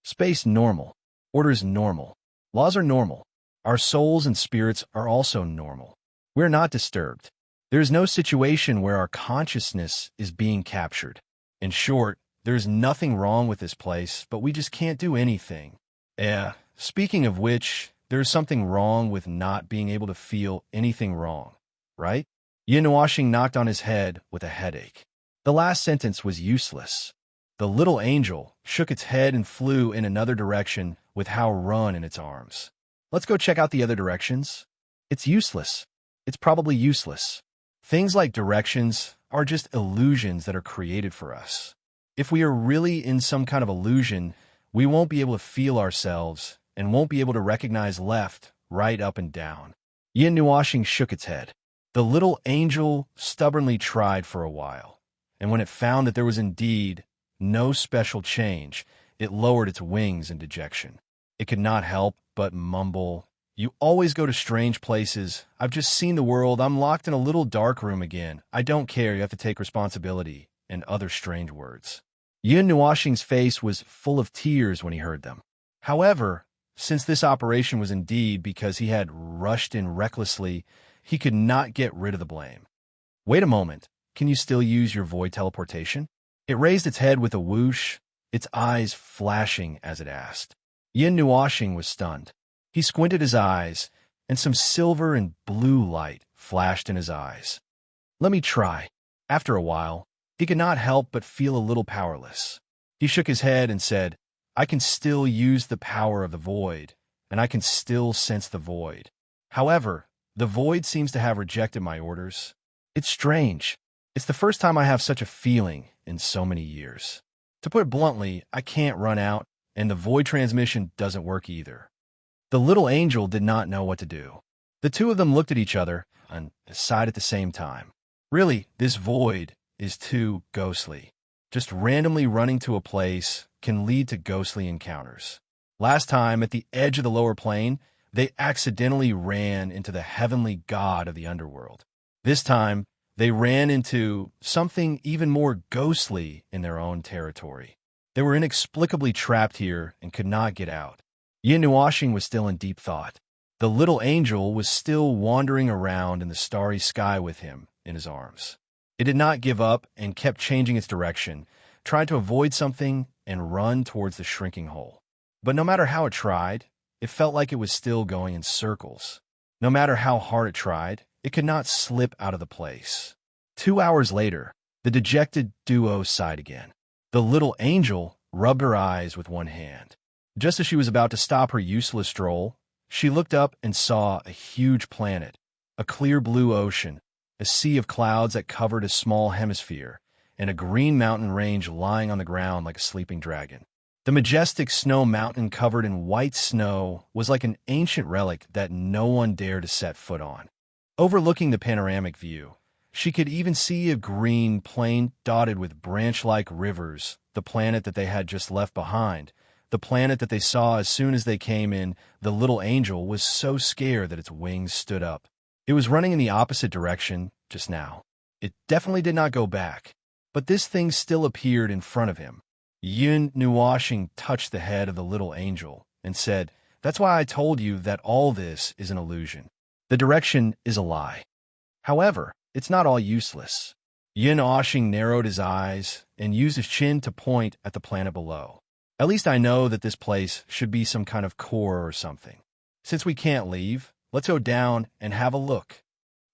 Space normal. Orders normal. Laws are normal. Our souls and spirits are also normal. We're not disturbed. There is no situation where our consciousness is being captured. In short, there's nothing wrong with this place, but we just can't do anything. Speaking of which, there's something wrong with not being able to feel anything wrong, right? Yin Washing knocked on his head with a headache. The last sentence was useless. The little angel shook its head and flew in another direction with How Run in its arms. Let's go check out the other directions. It's useless. It's probably useless. Things like directions are just illusions that are created for us. If we are really in some kind of illusion, we won't be able to feel ourselves and won't be able to recognize left, right, up, and down. Yin Nuashing shook its head. The little angel stubbornly tried for a while, and when it found that there was indeed no special change, it lowered its wings in dejection. It could not help but mumble, "You always go to strange places. I've just seen the world. I'm locked in a little dark room again. I don't care. You have to take responsibility," and other strange words. Yin Nuashing's face was full of tears when he heard them. However, since this operation was indeed because he had rushed in recklessly, he could not get rid of the blame. Wait a moment. Can you still use your void teleportation? It raised its head with a whoosh, its eyes flashing as it asked. Yin Nuashing was stunned. He squinted his eyes, and some silver and blue light flashed in his eyes. "Let me try." After a while, he could not help but feel a little powerless. He shook his head and said, "I can still use the power of the void, and I can still sense the void. However, the void seems to have rejected my orders. It's strange. It's the first time I have such a feeling in so many years. To put it bluntly, I can't run out, and the void transmission doesn't work either." The little angel did not know what to do. The two of them looked at each other and sighed at the same time. Really, this void is too ghostly. Just randomly running to a place can lead to ghostly encounters. Last time, at the edge of the lower plane, they accidentally ran into the heavenly god of the underworld. This time, they ran into something even more ghostly in their own territory. They were inexplicably trapped here and could not get out. Yin Nuashing was still in deep thought. The little angel was still wandering around in the starry sky with him in his arms. It did not give up and kept changing its direction, tried to avoid something and run towards the shrinking hole. But no matter how it tried, it felt like it was still going in circles. No matter how hard it tried, it could not slip out of the place. 2 hours later, the dejected duo sighed again. The little angel rubbed her eyes with one hand. Just as she was about to stop her useless stroll, she looked up and saw a huge planet, a clear blue ocean, a sea of clouds that covered a small hemisphere, and a green mountain range lying on the ground like a sleeping dragon. The majestic snow mountain covered in white snow was like an ancient relic that no one dared to set foot on. Overlooking the panoramic view, she could even see a green plain dotted with branch-like rivers, the planet that they had just left behind. The planet that they saw as soon as they came in. The little angel was so scared that its wings stood up. It was running in the opposite direction just now. It definitely did not go back, but this thing still appeared in front of him. Yin Nuashing touched the head of the little angel and said, "That's why I told you that all this is an illusion. The direction is a lie. However, it's not all useless." Yin Nuashing narrowed his eyes and used his chin to point at the planet below. "At least I know that this place should be some kind of core or something. Since we can't leave, let's go down and have a look."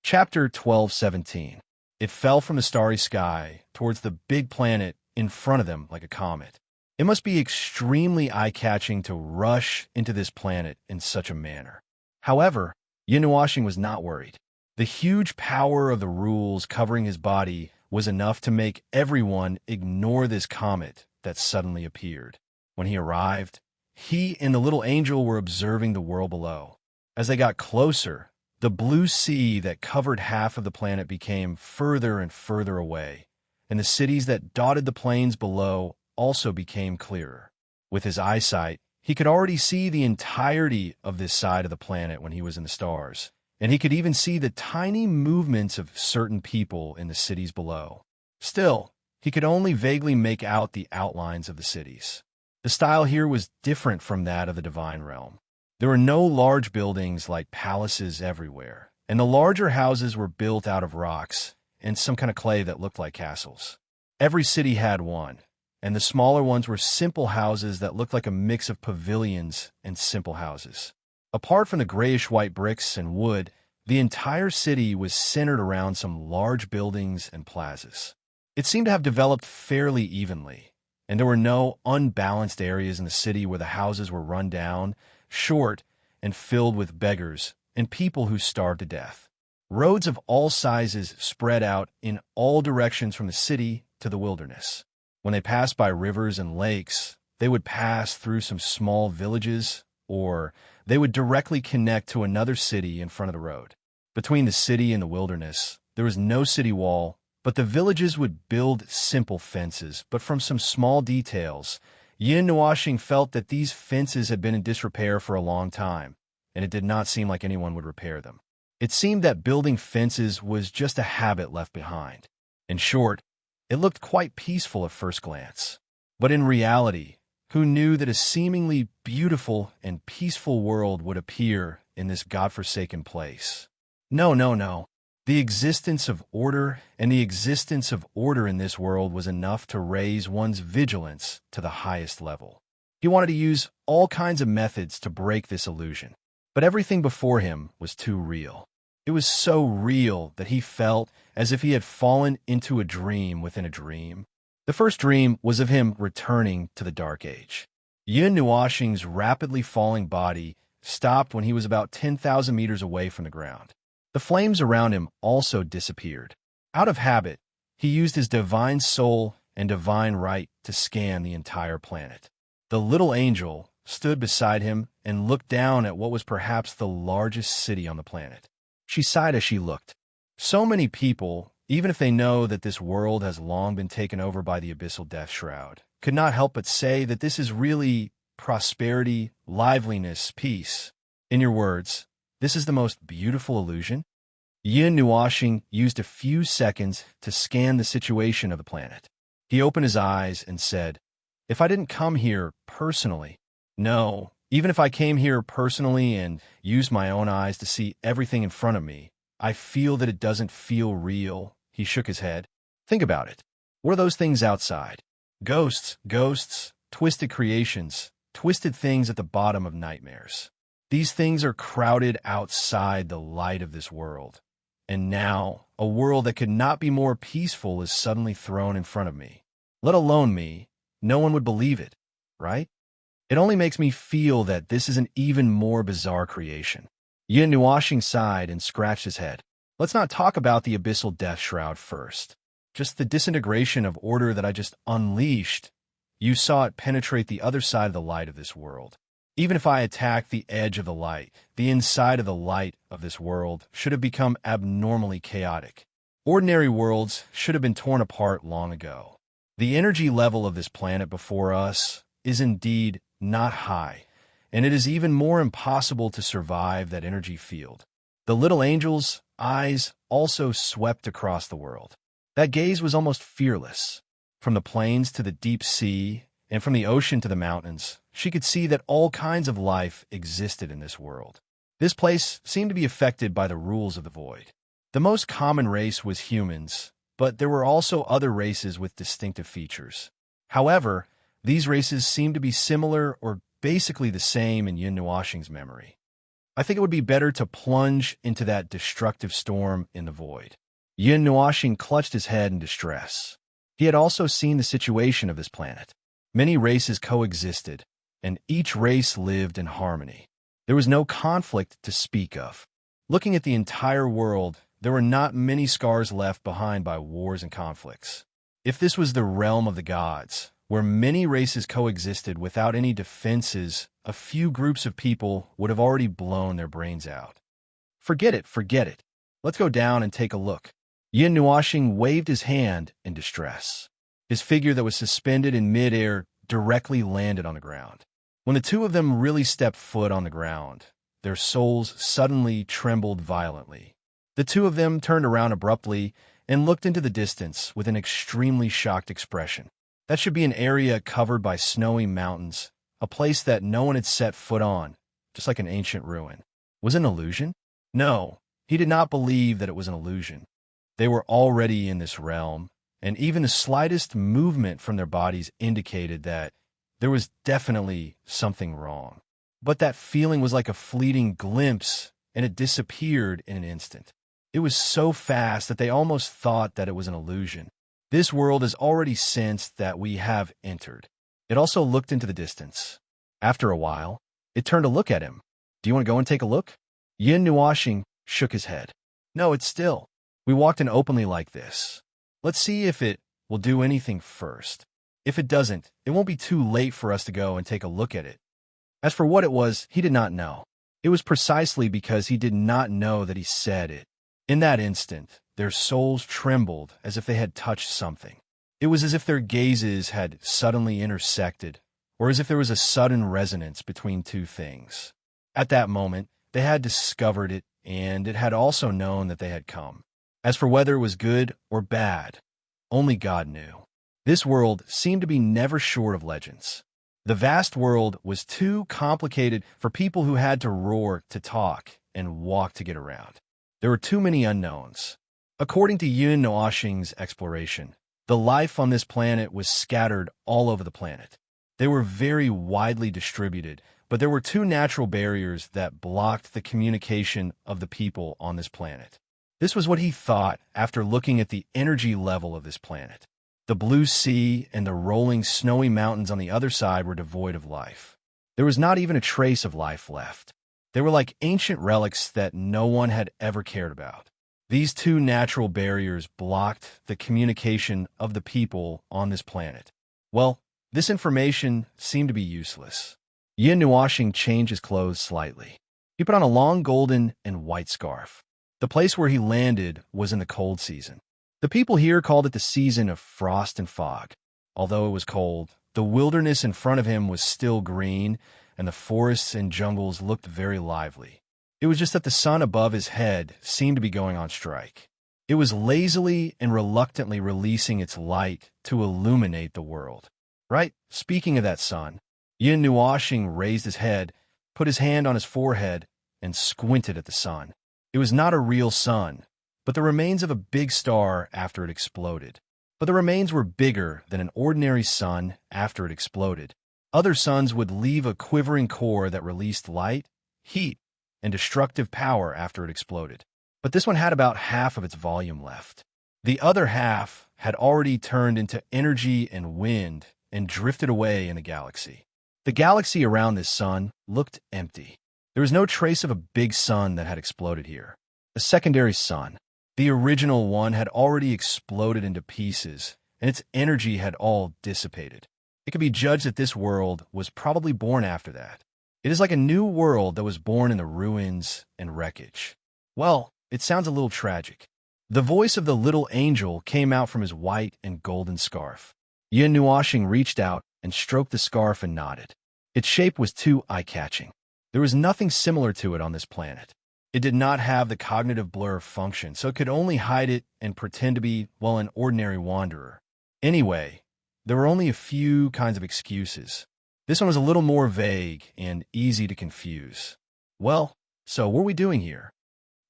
Chapter 12:17. It fell from the starry sky towards the big planet in front of them like a comet. It must be extremely eye-catching to rush into this planet in such a manner. However, Yin Nuashing was not worried. The huge power of the rules covering his body was enough to make everyone ignore this comet that suddenly appeared. When he arrived, he and the little angel were observing the world below. As they got closer, the blue sea that covered half of the planet became further and further away, and the cities that dotted the plains below also became clearer. With his eyesight, he could already see the entirety of this side of the planet when he was in the stars. and he could even see the tiny movements of certain people in the cities below. Still, he could only vaguely make out the outlines of the cities. The style here was different from that of the divine realm. There were no large buildings like palaces everywhere, and the larger houses were built out of rocks and some kind of clay that looked like castles. Every city had one, and the smaller ones were simple houses that looked like a mix of pavilions and simple houses. Apart from the grayish-white bricks and wood, the entire city was centered around some large buildings and plazas. It seemed to have developed fairly evenly, and there were no unbalanced areas in the city where the houses were run down, short, and filled with beggars and people who starved to death. Roads of all sizes spread out in all directions from the city to the wilderness. When they passed by rivers and lakes, they would pass through some small villages, or they would directly connect to another city in front of the road. Between the city and the wilderness, there was no city wall, but the villages would build simple fences. But from some small details, Yin Nuashing felt that these fences had been in disrepair for a long time, and it did not seem like anyone would repair them. It seemed that building fences was just a habit left behind. In short, it looked quite peaceful at first glance. But in reality, who knew that a seemingly beautiful and peaceful world would appear in this godforsaken place? No. The existence of order and the existence of order in this world was enough to raise one's vigilance to the highest level. He wanted to use all kinds of methods to break this illusion, but everything before him was too real. It was so real that he felt as if he had fallen into a dream within a dream. The first dream was of him returning to the Dark Age. Yin Nuashing's rapidly falling body stopped when he was about 10,000 meters away from the ground. The flames around him also disappeared. Out of habit, he used his divine soul and divine right to scan the entire planet. The little angel stood beside him and looked down at what was perhaps the largest city on the planet. She sighed as she looked. So many people, even if they know that this world has long been taken over by the abyssal death shroud, could not help but say that this is really prosperity, liveliness, peace. In your words, this is the most beautiful illusion? Yin Nuashing used a few seconds to scan the situation of the planet. He opened his eyes and said, "If I didn't come here personally, no, even if I came here personally and used my own eyes to see everything in front of me, I feel that it doesn't feel real." He shook his head. Think about it. What are those things outside? Ghosts, twisted creations, twisted things at the bottom of nightmares. These things are crowded outside the light of this world. And now, a world that could not be more peaceful is suddenly thrown in front of me. Let alone me, no one would believe it, right? It only makes me feel that this is an even more bizarre creation. Yin Nuashing sighed and scratched his head. Let's not talk about the abyssal death shroud first. Just the disintegration of order that I just unleashed. You saw it penetrate the other side of the light of this world. Even if I attacked the edge of the light, the inside of the light of this world should have become abnormally chaotic. Ordinary worlds should have been torn apart long ago. The energy level of this planet before us is indeed not high, and it is even more impossible to survive that energy field. The little angel's eyes also swept across the world. That gaze was almost fearless. From the plains to the deep sea, and from the ocean to the mountains, she could see that all kinds of life existed in this world. This place seemed to be affected by the rules of the void. The most common race was humans, but there were also other races with distinctive features. However, these races seemed to be similar or basically the same in Yin Nuashing's memory. I think it would be better to plunge into that destructive storm in the void. Yin Nuashing clutched his head in distress. He had also seen the situation of this planet. Many races coexisted, and each race lived in harmony. There was no conflict to speak of. Looking at the entire world, there were not many scars left behind by wars and conflicts. If this was the realm of the gods, where many races coexisted without any defenses, a few groups of people would have already blown their brains out. Forget it. Let's go down and take a look. Yin Nuashing waved his hand in distress. His figure that was suspended in midair directly landed on the ground. When the two of them really stepped foot on the ground, their souls suddenly trembled violently. The two of them turned around abruptly and looked into the distance with an extremely shocked expression. That should be an area covered by snowy mountains, a place that no one had set foot on, just like an ancient ruin. Was it an illusion? No, he did not believe that it was an illusion. They were already in this realm, and even the slightest movement from their bodies indicated that there was definitely something wrong. But that feeling was like a fleeting glimpse, and it disappeared in an instant. It was so fast that they almost thought that it was an illusion. This world has already sensed that we have entered. It also looked into the distance. After a while, it turned to look at him. Do you want to go and take a look? Yin Nuashing shook his head. No, it's still. We walked in openly like this. Let's see if it will do anything first. If it doesn't, it won't be too late for us to go and take a look at it. As for what it was, he did not know. It was precisely because he did not know that he said it. In that instant, their souls trembled as if they had touched something. It was as if their gazes had suddenly intersected, or as if there was a sudden resonance between two things. At that moment, they had discovered it, and it had also known that they had come. As for whether it was good or bad, only God knew. This world seemed to be never short of legends. The vast world was too complicated for people who had to roar to talk and walk to get around. There were too many unknowns. According to Yun Noashing's exploration, the life on this planet was scattered all over the planet. They were very widely distributed, but there were two natural barriers that blocked the communication of the people on this planet. This was what he thought after looking at the energy level of this planet. The blue sea and the rolling snowy mountains on the other side were devoid of life. There was not even a trace of life left. They were like ancient relics that no one had ever cared about. These two natural barriers blocked the communication of the people on this planet. Well, this information seemed to be useless. Yin Nuashing changed his clothes slightly. He put on a long golden and white scarf. The place where he landed was in the cold season. The people here called it the season of frost and fog. Although it was cold, the wilderness in front of him was still green, and the forests and jungles looked very lively. It was just that the sun above his head seemed to be going on strike. It was lazily and reluctantly releasing its light to illuminate the world. Right? Speaking of that sun, Yin Nuashing raised his head, put his hand on his forehead, and squinted at the sun. It was not a real sun, but the remains of a big star after it exploded. But the remains were bigger than an ordinary sun after it exploded. Other suns would leave a quivering core that released light, heat, and destructive power after it exploded. But this one had about half of its volume left. The other half had already turned into energy and wind and drifted away in the galaxy. The galaxy around this sun looked empty. There was no trace of a big sun that had exploded here. A secondary sun. The original one had already exploded into pieces, and its energy had all dissipated. It could be judged that this world was probably born after that. It is like a new world that was born in the ruins and wreckage. Well, it sounds a little tragic. The voice of the little angel came out from his white and golden scarf. Yin Nuashing reached out and stroked the scarf and nodded. Its shape was too eye-catching. There was nothing similar to it on this planet. It did not have the cognitive blur function, so it could only hide it and pretend to be, well, an ordinary wanderer. Anyway, there were only a few kinds of excuses. This one was a little more vague and easy to confuse. Well, so what are we doing here?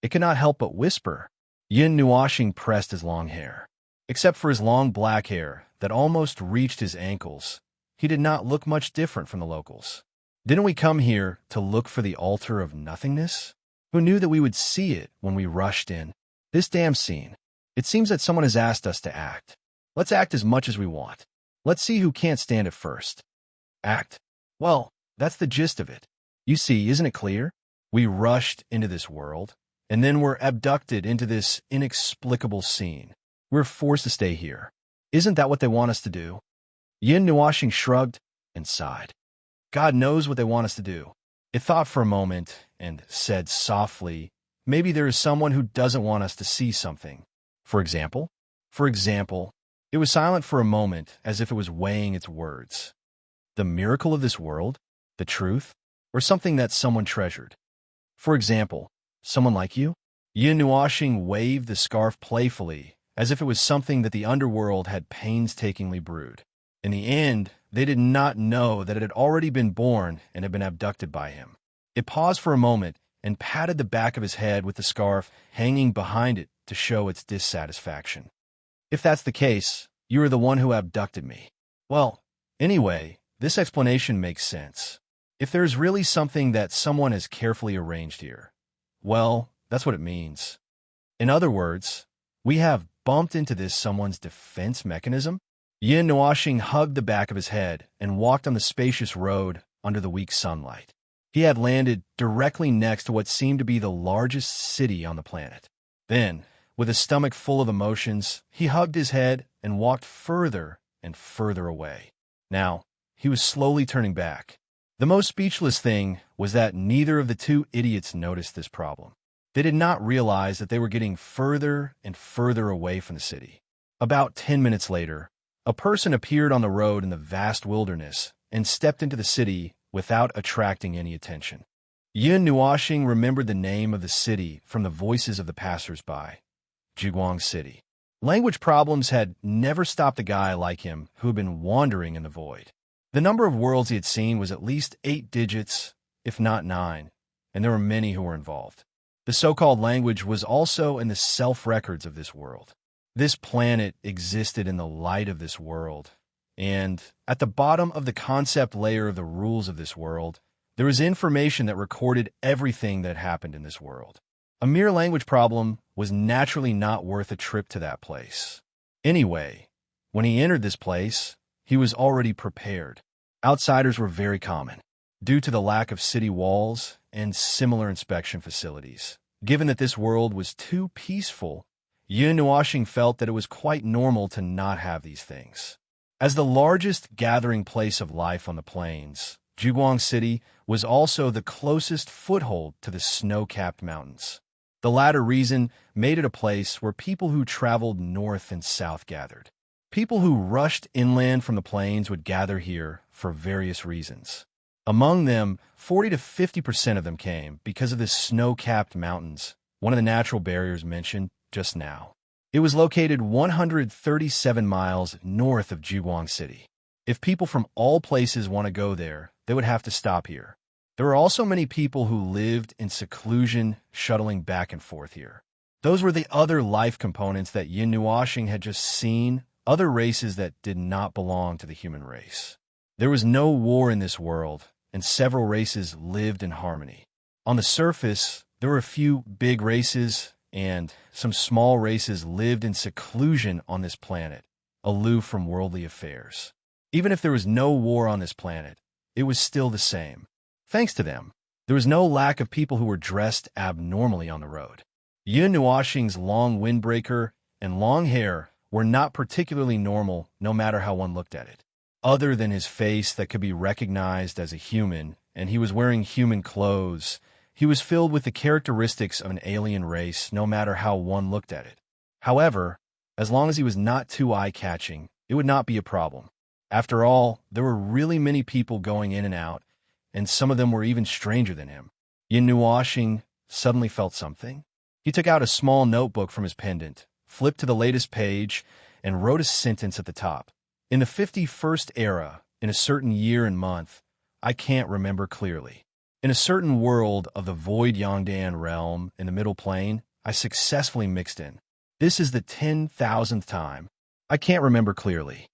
It could not help but whisper. Yin Nuashing pressed his long hair. Except for his long black hair that almost reached his ankles, he did not look much different from the locals. Didn't we come here to look for the altar of nothingness? Who knew that we would see it when we rushed in? This damn scene. It seems that someone has asked us to act. Let's act as much as we want. Let's see who can't stand it first. Act. Well, that's the gist of it. You see, isn't it clear? We rushed into this world, and then were abducted into this inexplicable scene. We're forced to stay here. Isn't that what they want us to do? Yin Nuashing shrugged and sighed. God knows what they want us to do. It thought for a moment and said softly, maybe there is someone who doesn't want us to see something. For example? It was silent for a moment as if it was weighing its words. The miracle of this world? The truth? Or something that someone treasured? For example, someone like you? Yin Nuashing waved the scarf playfully, as if it was something that the underworld had painstakingly brewed. In the end, they did not know that it had already been born and had been abducted by him. It paused for a moment and patted the back of his head with the scarf hanging behind it to show its dissatisfaction. If that's the case, you are the one who abducted me. Well, anyway, this explanation makes sense. If there's really something that someone has carefully arranged here, well, that's what it means. In other words, we have bumped into this someone's defense mechanism. Yin Nuashing hugged the back of his head and walked on the spacious road under the weak sunlight. He had landed directly next to what seemed to be the largest city on the planet. Then, with a stomach full of emotions, he hugged his head and walked further and further away. Now, he was slowly turning back. The most speechless thing was that neither of the two idiots noticed this problem. They did not realize that they were getting further and further away from the city. About 10 minutes later, a person appeared on the road in the vast wilderness and stepped into the city without attracting any attention. Yin Nuashing remembered the name of the city from the voices of the passers-by, Jiguang City. Language problems had never stopped a guy like him who had been wandering in the void. The number of worlds he had seen was at least 8 digits, if not 9, and there were many who were involved. The so-called language was also in the self-records of this world. This planet existed in the light of this world, and at the bottom of the concept layer of the rules of this world, there was information that recorded everything that happened in this world. A mere language problem was naturally not worth a trip to that place. Anyway, when he entered this place, he was already prepared. Outsiders were very common, due to the lack of city walls and similar inspection facilities. Given that this world was too peaceful, Yin Nuashing felt that it was quite normal to not have these things. As the largest gathering place of life on the plains, Jiguang City was also the closest foothold to the snow-capped mountains. The latter reason made it a place where people who traveled north and south gathered. People who rushed inland from the plains would gather here for various reasons. Among them, 40 to 50% of them came because of the snow-capped mountains, one of the natural barriers mentioned just now. It was located 137 miles north of Jiguang City. If people from all places want to go there, they would have to stop here. There were also many people who lived in seclusion, shuttling back and forth here. Those were the other life components that Yin Nuashing had just seen, other races that did not belong to the human race. There was no war in this world, and several races lived in harmony. On the surface, there were a few big races, and some small races lived in seclusion on this planet, aloof from worldly affairs. Even if there was no war on this planet, it was still the same. Thanks to them, there was no lack of people who were dressed abnormally on the road. Yin Nuashing's long windbreaker and long hair were not particularly normal no matter how one looked at it. Other than his face that could be recognized as a human, and he was wearing human clothes, he was filled with the characteristics of an alien race no matter how one looked at it. However, as long as he was not too eye-catching, it would not be a problem. After all, there were really many people going in and out, and some of them were even stranger than him. Yin Nuashing suddenly felt something. He took out a small notebook from his pendant, flipped to the latest page, and wrote a sentence at the top. In the 51st era, in a certain year and month, I can't remember clearly. In a certain world of the Void Yongdan realm in the Middle Plane, I successfully mixed in. This is the 10,000th time. I can't remember clearly.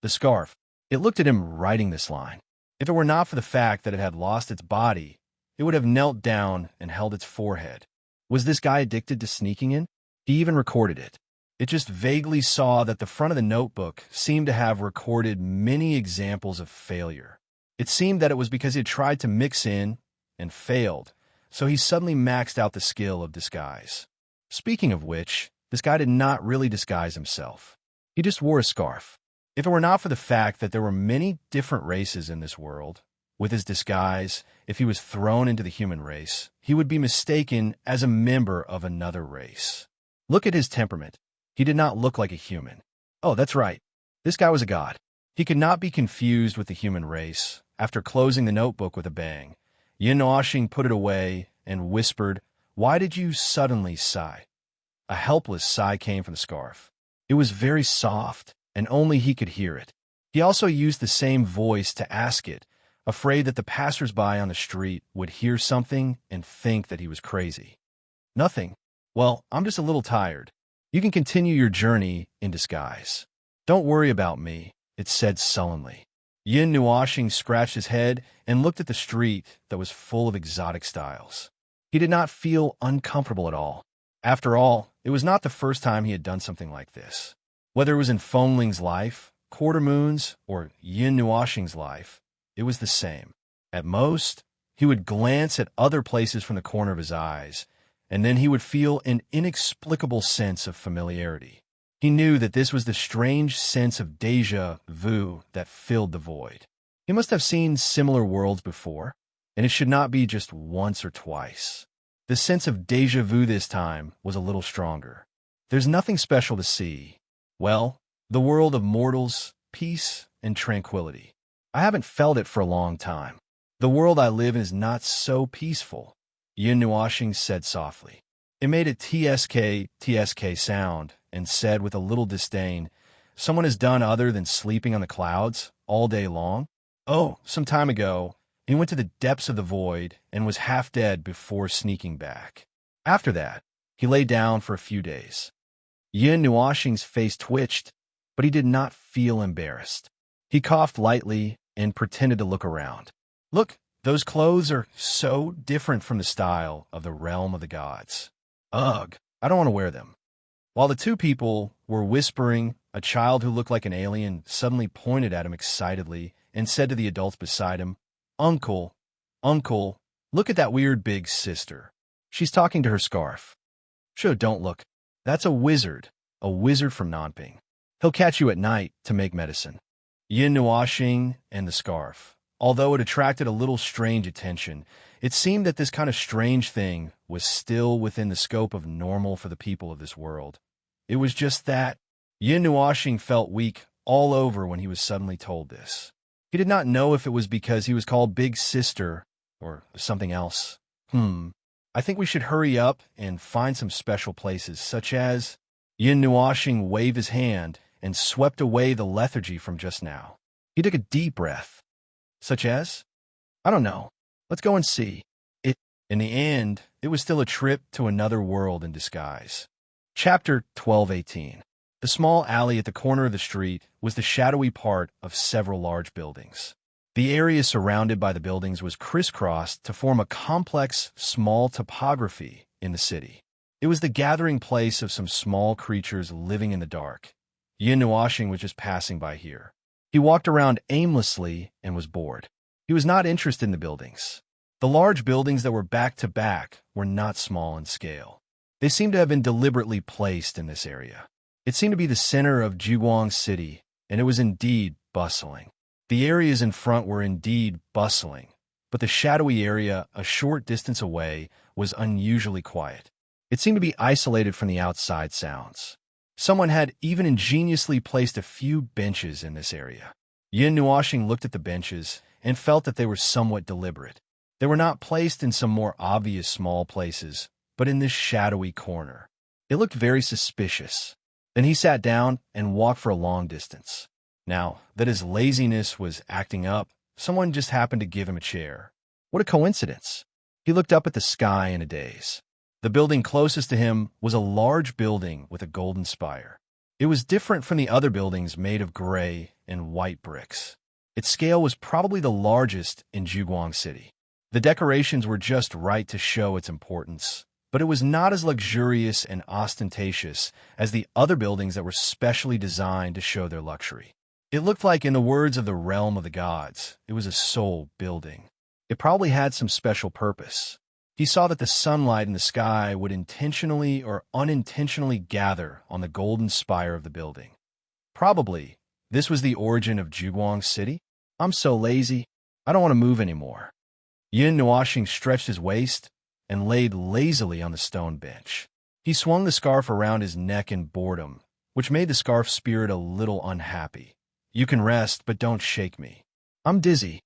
The scarf. It looked at him writing this line. If it were not for the fact that it had lost its body, it would have knelt down and held its forehead. Was this guy addicted to sneaking in? He even recorded it. It just vaguely saw that the front of the notebook seemed to have recorded many examples of failure. It seemed that it was because he had tried to mix in and failed, so he suddenly maxed out the skill of disguise. Speaking of which, this guy did not really disguise himself. He just wore a scarf. If it were not for the fact that there were many different races in this world, with his disguise, if he was thrown into the human race, he would be mistaken as a member of another race. Look at his temperament. He did not look like a human. Oh, that's right. This guy was a god. He could not be confused with the human race. After closing the notebook with a bang, Yin Nuashing put it away and whispered, "Why did you suddenly sigh?" A helpless sigh came from the scarf. It was very soft, and only he could hear it. He also used the same voice to ask it, afraid that the passers-by on the street would hear something and think that he was crazy. "Nothing. Well, I'm just a little tired. You can continue your journey in disguise. Don't worry about me," it said sullenly. Yin Nuashing scratched his head and looked at the street that was full of exotic styles. He did not feel uncomfortable at all. After all, it was not the first time he had done something like this. Whether it was in Fengling's life, Quarter Moon's, or Yin Nuashing's life, it was the same. At most, he would glance at other places from the corner of his eyes, and then he would feel an inexplicable sense of familiarity. He knew that this was the strange sense of déjà vu that filled the void. He must have seen similar worlds before, and it should not be just once or twice. The sense of déjà vu this time was a little stronger. There's nothing special to see. Well, the world of mortals, peace, and tranquility. I haven't felt it for a long time. The world I live in is not so peaceful, Yin Nuashing said softly. It made a tsk sound and said with a little disdain, "Someone has done other than sleeping on the clouds all day long?" Oh, some time ago, he went to the depths of the void and was half dead before sneaking back. After that, he lay down for a few days. Yin Nuashing's face twitched, but he did not feel embarrassed. He coughed lightly and pretended to look around. "Look, those clothes are so different from the style of the realm of the gods. Ugh, I don't want to wear them." While the two people were whispering, a child who looked like an alien suddenly pointed at him excitedly and said to the adults beside him, Uncle, look at that weird big sister. She's talking to her scarf." "Sure, don't look. That's a wizard from Nanping. He'll catch you at night to make medicine." Yin Nuashing and the scarf. Although it attracted a little strange attention, it seemed that this kind of strange thing was still within the scope of normal for the people of this world. It was just that Yin Nuashing felt weak all over when he was suddenly told this. He did not know if it was because he was called Big Sister or something else. I think we should hurry up and find some special places, such as... Yin Nuashing waved his hand and swept away the lethargy from just now. He took a deep breath. Such as? I don't know. Let's go and see. In the end, it was still a trip to another world in disguise. Chapter 12:18. The small alley at the corner of the street was the shadowy part of several large buildings. The area surrounded by the buildings was crisscrossed to form a complex, small topography in the city. It was the gathering place of some small creatures living in the dark. Yin Nuashing was just passing by here. He walked around aimlessly and was bored. He was not interested in the buildings. The large buildings that were back to back were not small in scale. They seemed to have been deliberately placed in this area. It seemed to be the center of Juguang City, and it was indeed bustling. The areas in front were indeed bustling, but the shadowy area a short distance away was unusually quiet. It seemed to be isolated from the outside sounds. Someone had even ingeniously placed a few benches in this area. Yin Nuashing looked at the benches and felt that they were somewhat deliberate. They were not placed in some more obvious small places, but in this shadowy corner. It looked very suspicious. Then he sat down and walked for a long distance. Now that his laziness was acting up, someone just happened to give him a chair. What a coincidence. He looked up at the sky in a daze. The building closest to him was a large building with a golden spire. It was different from the other buildings made of gray and white bricks. Its scale was probably the largest in Juguang City. The decorations were just right to show its importance, but it was not as luxurious and ostentatious as the other buildings that were specially designed to show their luxury. It looked like, in the words of the realm of the gods, it was a soul building. It probably had some special purpose. He saw that the sunlight in the sky would intentionally or unintentionally gather on the golden spire of the building. Probably, this was the origin of Juguang City. I'm so lazy, I don't want to move anymore. Yin Nuashing stretched his waist and laid lazily on the stone bench. He swung the scarf around his neck in boredom, which made the scarf spirit a little unhappy. You can rest, but don't shake me. I'm dizzy.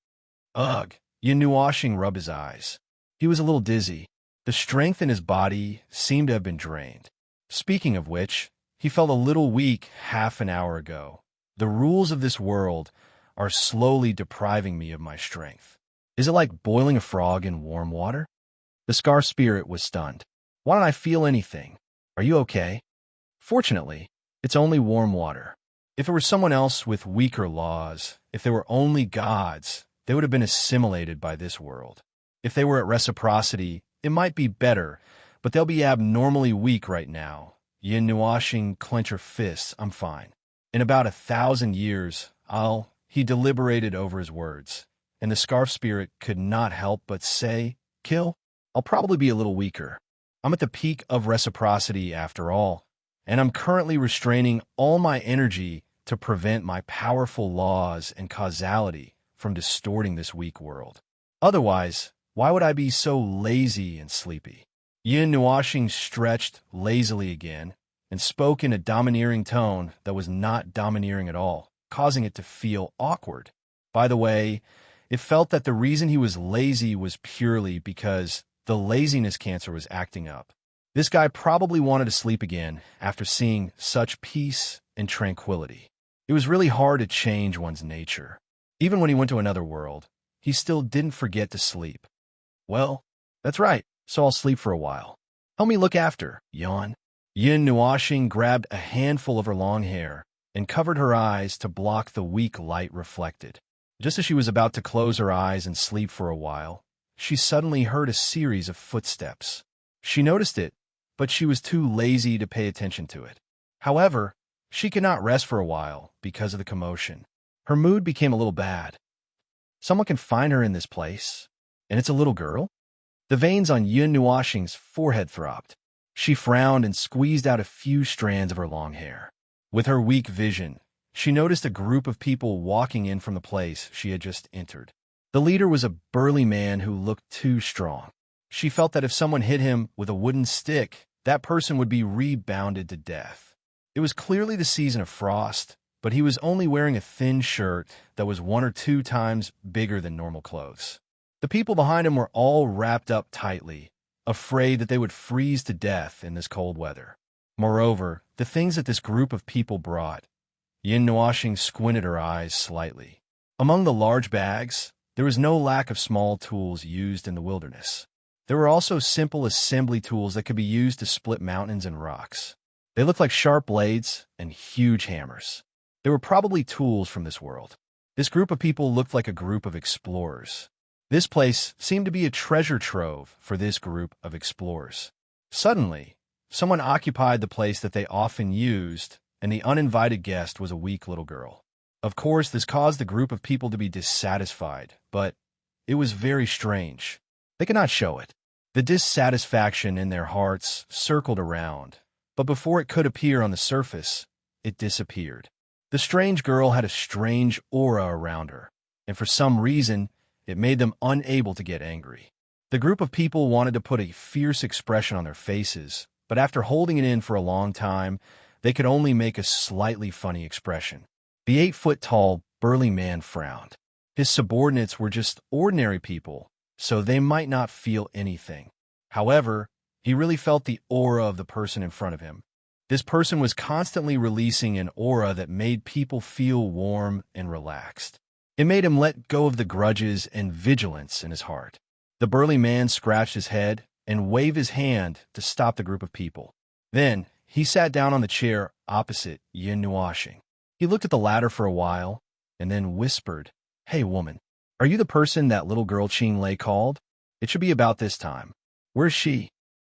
Ugh. Yin Nuashing rubbed his eyes. He was a little dizzy. The strength in his body seemed to have been drained. Speaking of which, he felt a little weak half an hour ago. The rules of this world are slowly depriving me of my strength. Is it like boiling a frog in warm water? The scar spirit was stunned. Why don't I feel anything? Are you okay? Fortunately, it's only warm water. If it were someone else with weaker laws, if they were only gods, they would have been assimilated by this world. If they were at reciprocity, it might be better, but they'll be abnormally weak right now. Yin Nuashing, clench your fists, I'm fine. In about 1,000 years, he deliberated over his words, and the scarf spirit could not help but say, kill? I'll probably be a little weaker. I'm at the peak of reciprocity after all, and I'm currently restraining all my energy to prevent my powerful laws and causality from distorting this weak world. Otherwise, why would I be so lazy and sleepy? Yin Nuashing stretched lazily again and spoke in a domineering tone that was not domineering at all, causing it to feel awkward. By the way, it felt that the reason he was lazy was purely because the laziness cancer was acting up. This guy probably wanted to sleep again after seeing such peace and tranquility. It was really hard to change one's nature. Even when he went to another world, he still didn't forget to sleep. Well, that's right, so I'll sleep for a while. Help me look after, yawn. Yin Nuashing grabbed a handful of her long hair and covered her eyes to block the weak light reflected. Just as she was about to close her eyes and sleep for a while, she suddenly heard a series of footsteps. She noticed it, but she was too lazy to pay attention to it. However, she could not rest for a while because of the commotion. Her mood became a little bad. Someone can find her in this place, and it's a little girl? The veins on Yin Nuashing's forehead throbbed. She frowned and squeezed out a few strands of her long hair. With her weak vision, she noticed a group of people walking in from the place she had just entered. The leader was a burly man who looked too strong. She felt that if someone hit him with a wooden stick, that person would be rebounded to death. It was clearly the season of frost, but he was only wearing a thin shirt that was 1 or 2 times bigger than normal clothes. The people behind him were all wrapped up tightly, afraid that they would freeze to death in this cold weather. Moreover, the things that this group of people brought. Yin Nuashing squinted her eyes slightly. Among the large bags, there was no lack of small tools used in the wilderness. There were also simple assembly tools that could be used to split mountains and rocks. They looked like sharp blades and huge hammers. They were probably tools from this world. This group of people looked like a group of explorers. This place seemed to be a treasure trove for this group of explorers. Suddenly, someone occupied the place that they often used, and the uninvited guest was a weak little girl. Of course, this caused the group of people to be dissatisfied, but it was very strange. They could not show it. The dissatisfaction in their hearts circled around, but before it could appear on the surface, it disappeared. The strange girl had a strange aura around her, and for some reason, it made them unable to get angry. The group of people wanted to put a fierce expression on their faces, but after holding it in for a long time, they could only make a slightly funny expression. The 8-foot-tall, burly man frowned. His subordinates were just ordinary people, so they might not feel anything. However, he really felt the aura of the person in front of him. This person was constantly releasing an aura that made people feel warm and relaxed. It made him let go of the grudges and vigilance in his heart. The burly man scratched his head and waved his hand to stop the group of people. Then, he sat down on the chair opposite Yin Nuashing. He looked at the latter for a while, and then whispered, "Hey, woman, are you the person that little girl Qing Lei called? It should be about this time. Where's she?"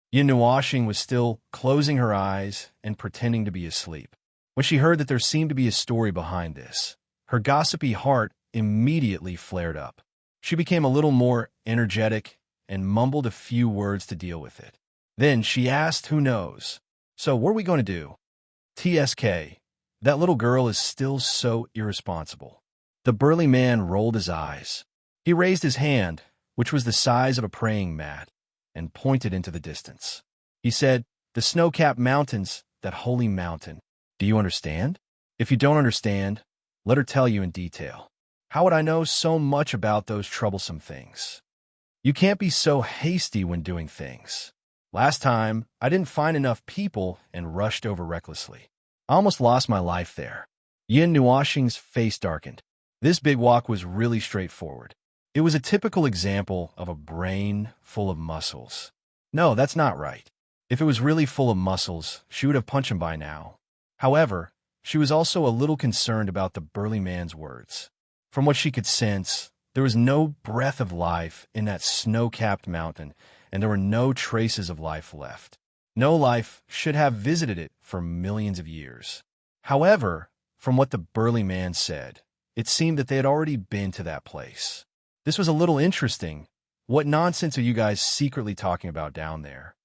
Yin Nuashing was still closing her eyes and pretending to be asleep. When she heard that there seemed to be a story behind this, her gossipy heart immediately flared up. She became a little more energetic and mumbled a few words to deal with it. Then she asked, "Who knows? So what are we going to do?" TSK. That little girl is still so irresponsible. The burly man rolled his eyes. He raised his hand, which was the size of a praying mat, and pointed into the distance. He said, "The snow-capped mountains, that holy mountain. Do you understand? If you don't understand, let her tell you in detail. How would I know so much about those troublesome things?" You can't be so hasty when doing things. Last time, I didn't find enough people and rushed over recklessly. I almost lost my life there. Yin Nuoxing's face darkened. This big walk was really straightforward. It was a typical example of a brain full of muscles. No, that's not right. If it was really full of muscles, she would have punched him by now. However, she was also a little concerned about the burly man's words. From what she could sense, there was no breath of life in that snow-capped mountain, and there were no traces of life left. No life should have visited it for millions of years. However, from what the burly man said, it seemed that they had already been to that place. This was a little interesting. What nonsense are you guys secretly talking about down there?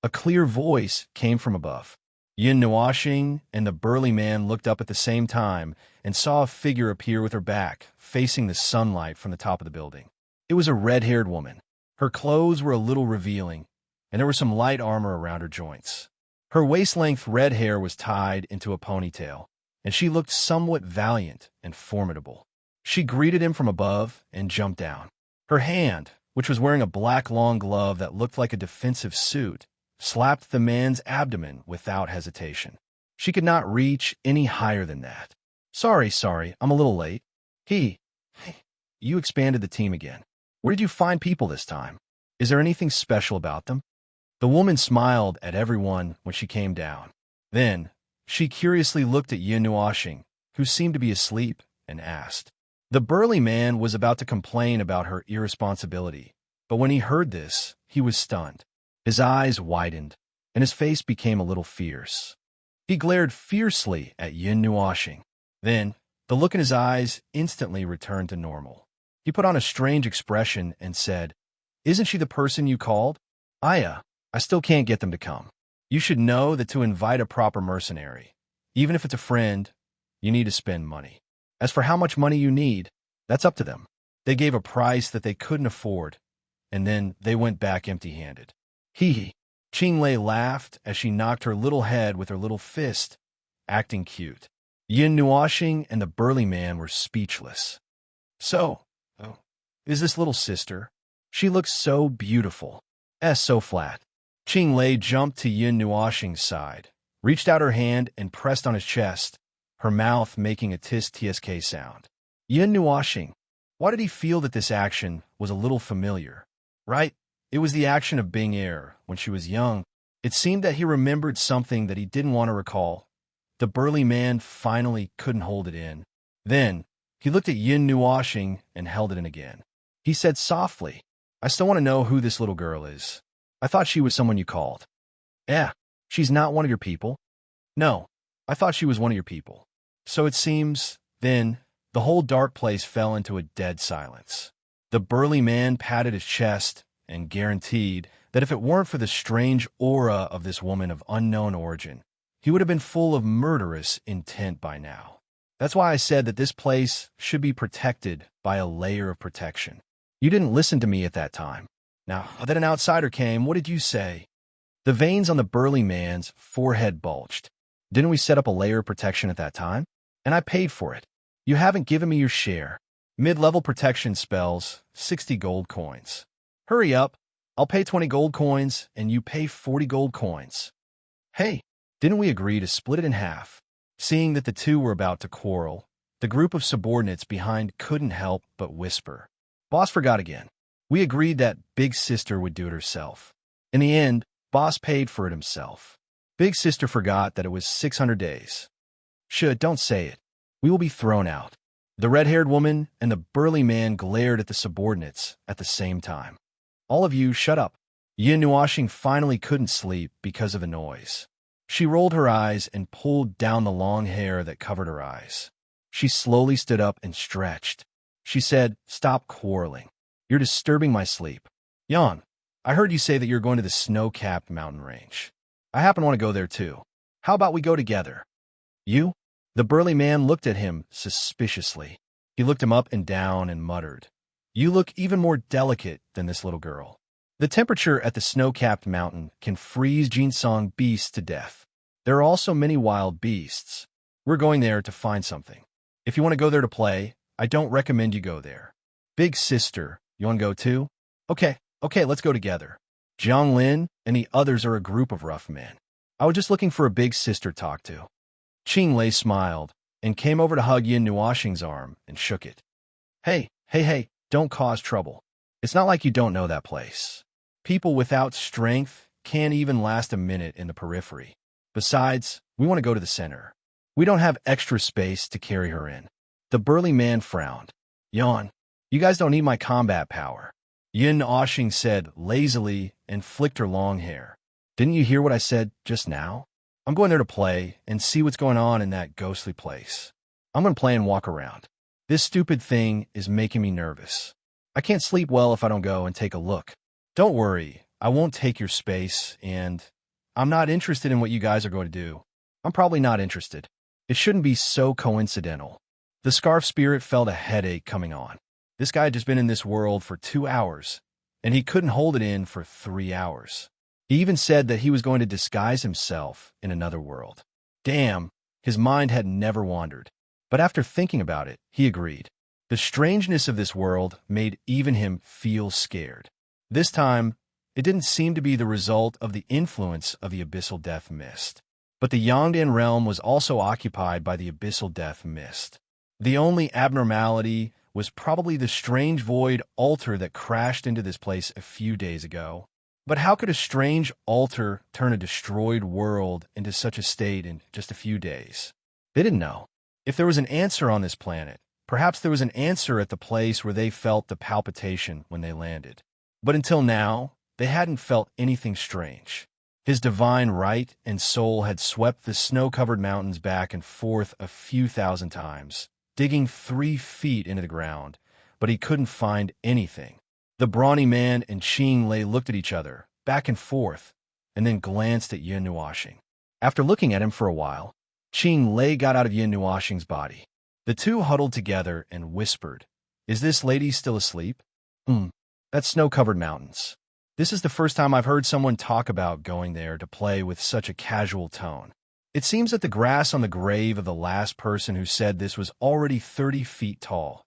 A clear voice came from above. Yin Nuoxing and the burly man looked up at the same time and saw a figure appear with her back, facing the sunlight from the top of the building. It was a red-haired woman. Her clothes were a little revealing, and there was some light armor around her joints. Her waist-length red hair was tied into a ponytail, and she looked somewhat valiant and formidable. She greeted him from above and jumped down. Her hand, which was wearing a black long glove that looked like a defensive suit, slapped the man's abdomen without hesitation. She could not reach any higher than that. Sorry, I'm a little late. You expanded the team again. Where did you find people this time? Is there anything special about them? The woman smiled at everyone when she came down. Then, she curiously looked at Yin Nuoxing, who seemed to be asleep, and asked. The burly man was about to complain about her irresponsibility, but when he heard this, he was stunned. His eyes widened, and his face became a little fierce. He glared fiercely at Yin Nuoxing. Then, the look in his eyes instantly returned to normal. He put on a strange expression and said, Isn't she the person you called? I still can't get them to come. You should know that to invite a proper mercenary, even if it's a friend, you need to spend money. As for how much money you need, that's up to them. They gave a price that they couldn't afford, and then they went back empty-handed. Qinglei laughed as she knocked her little head with her little fist, acting cute. Yin Nuoxing and the burly man were speechless. Is this little sister? She looks so beautiful. So flat. Qinglei jumped to Yin Nuoxing's side, reached out her hand and pressed on his chest, her mouth making a tisk-tsk sound. Yin Nuoxing, why did he feel that this action was a little familiar? Right? It was the action of Bing Er when she was young. It seemed that he remembered something that he didn't want to recall. The burly man finally couldn't hold it in. Then, he looked at Yin Nuoxing and held it in again. He said softly, I still want to know who this little girl is. I thought she was someone you called. She's not one of your people? No, I thought she was one of your people. So it seems, then, the whole dark place fell into a dead silence. The burly man patted his chest and guaranteed that if it weren't for the strange aura of this woman of unknown origin, he would have been full of murderous intent by now. That's why I said that this place should be protected by a layer of protection. You didn't listen to me at that time. Now that an outsider came, what did you say? The veins on the burly man's forehead bulged. Didn't we set up a layer of protection at that time? And I paid for it. You haven't given me your share. Mid-level protection spells, 60 gold coins. Hurry up. I'll pay 20 gold coins, and you pay 40 gold coins. Hey, didn't we agree to split it in half? Seeing that the two were about to quarrel, the group of subordinates behind couldn't help but whisper. Boss forgot again. We agreed that Big Sister would do it herself. In the end, Boss paid for it himself. Big Sister forgot that it was 600 days. Don't say it. We will be thrown out. The red-haired woman and the burly man glared at the subordinates at the same time. All of you, shut up. Yin Nuoxing finally couldn't sleep because of the noise. She rolled her eyes and pulled down the long hair that covered her eyes. She slowly stood up and stretched. She said, Stop quarreling. You're disturbing my sleep. Yan, I heard you say that you're going to the snow-capped mountain range. I happen to want to go there too. How about we go together? You? The burly man looked at him suspiciously. He looked him up and down and muttered, You look even more delicate than this little girl. The temperature at the snow-capped mountain can freeze Jinsong beasts to death. There are also many wild beasts. We're going there to find something. If you want to go there to play, I don't recommend you go there. Big Sister, you want to go too? Okay, okay, let's go together. Jiang Lin and the others are a group of rough men. I was just looking for a big sister to talk to. Qing Lei smiled and came over to hug Yin Nuoxing's arm and shook it. Hey, hey, hey, don't cause trouble. It's not like you don't know that place. People without strength can't even last a minute in the periphery. Besides, we want to go to the center. We don't have extra space to carry her in. The burly man frowned. Yawn. You guys don't need my combat power. Yin Nuoxing said lazily and flicked her long hair. Didn't you hear what I said just now? I'm going there to play and see what's going on in that ghostly place. I'm going to play and walk around. This stupid thing is making me nervous. I can't sleep well if I don't go and take a look. Don't worry, I won't take your space, and I'm not interested in what you guys are going to do. I'm probably not interested. It shouldn't be so coincidental. The scarf spirit felt a headache coming on. This guy had just been in this world for 2 hours, and he couldn't hold it in for 3 hours. He even said that he was going to disguise himself in another world. Damn, his mind had never wandered. But after thinking about it, he agreed. The strangeness of this world made even him feel scared. This time, it didn't seem to be the result of the influence of the abyssal death mist. But the Yangdan realm was also occupied by the abyssal death mist. The only abnormality was probably the strange void altar that crashed into this place a few days ago. But how could a strange altar turn a destroyed world into such a state in just a few days? They didn't know. If there was an answer on this planet, perhaps there was an answer at the place where they felt the palpitation when they landed. But until now, they hadn't felt anything strange. His divine right and soul had swept the snow-covered mountains back and forth a few thousand times, digging 3 feet into the ground, but he couldn't find anything. The brawny man and Qing Lei looked at each other, back and forth, and then glanced at Yin Nuoxing. After looking at him for a while, Qing Lei got out of Yin Nuoxing's body. The two huddled together and whispered, "Is this lady still asleep?" That's snow-covered mountains. This is the first time I've heard someone talk about going there to play with such a casual tone. It seems that the grass on the grave of the last person who said this was already 30 feet tall.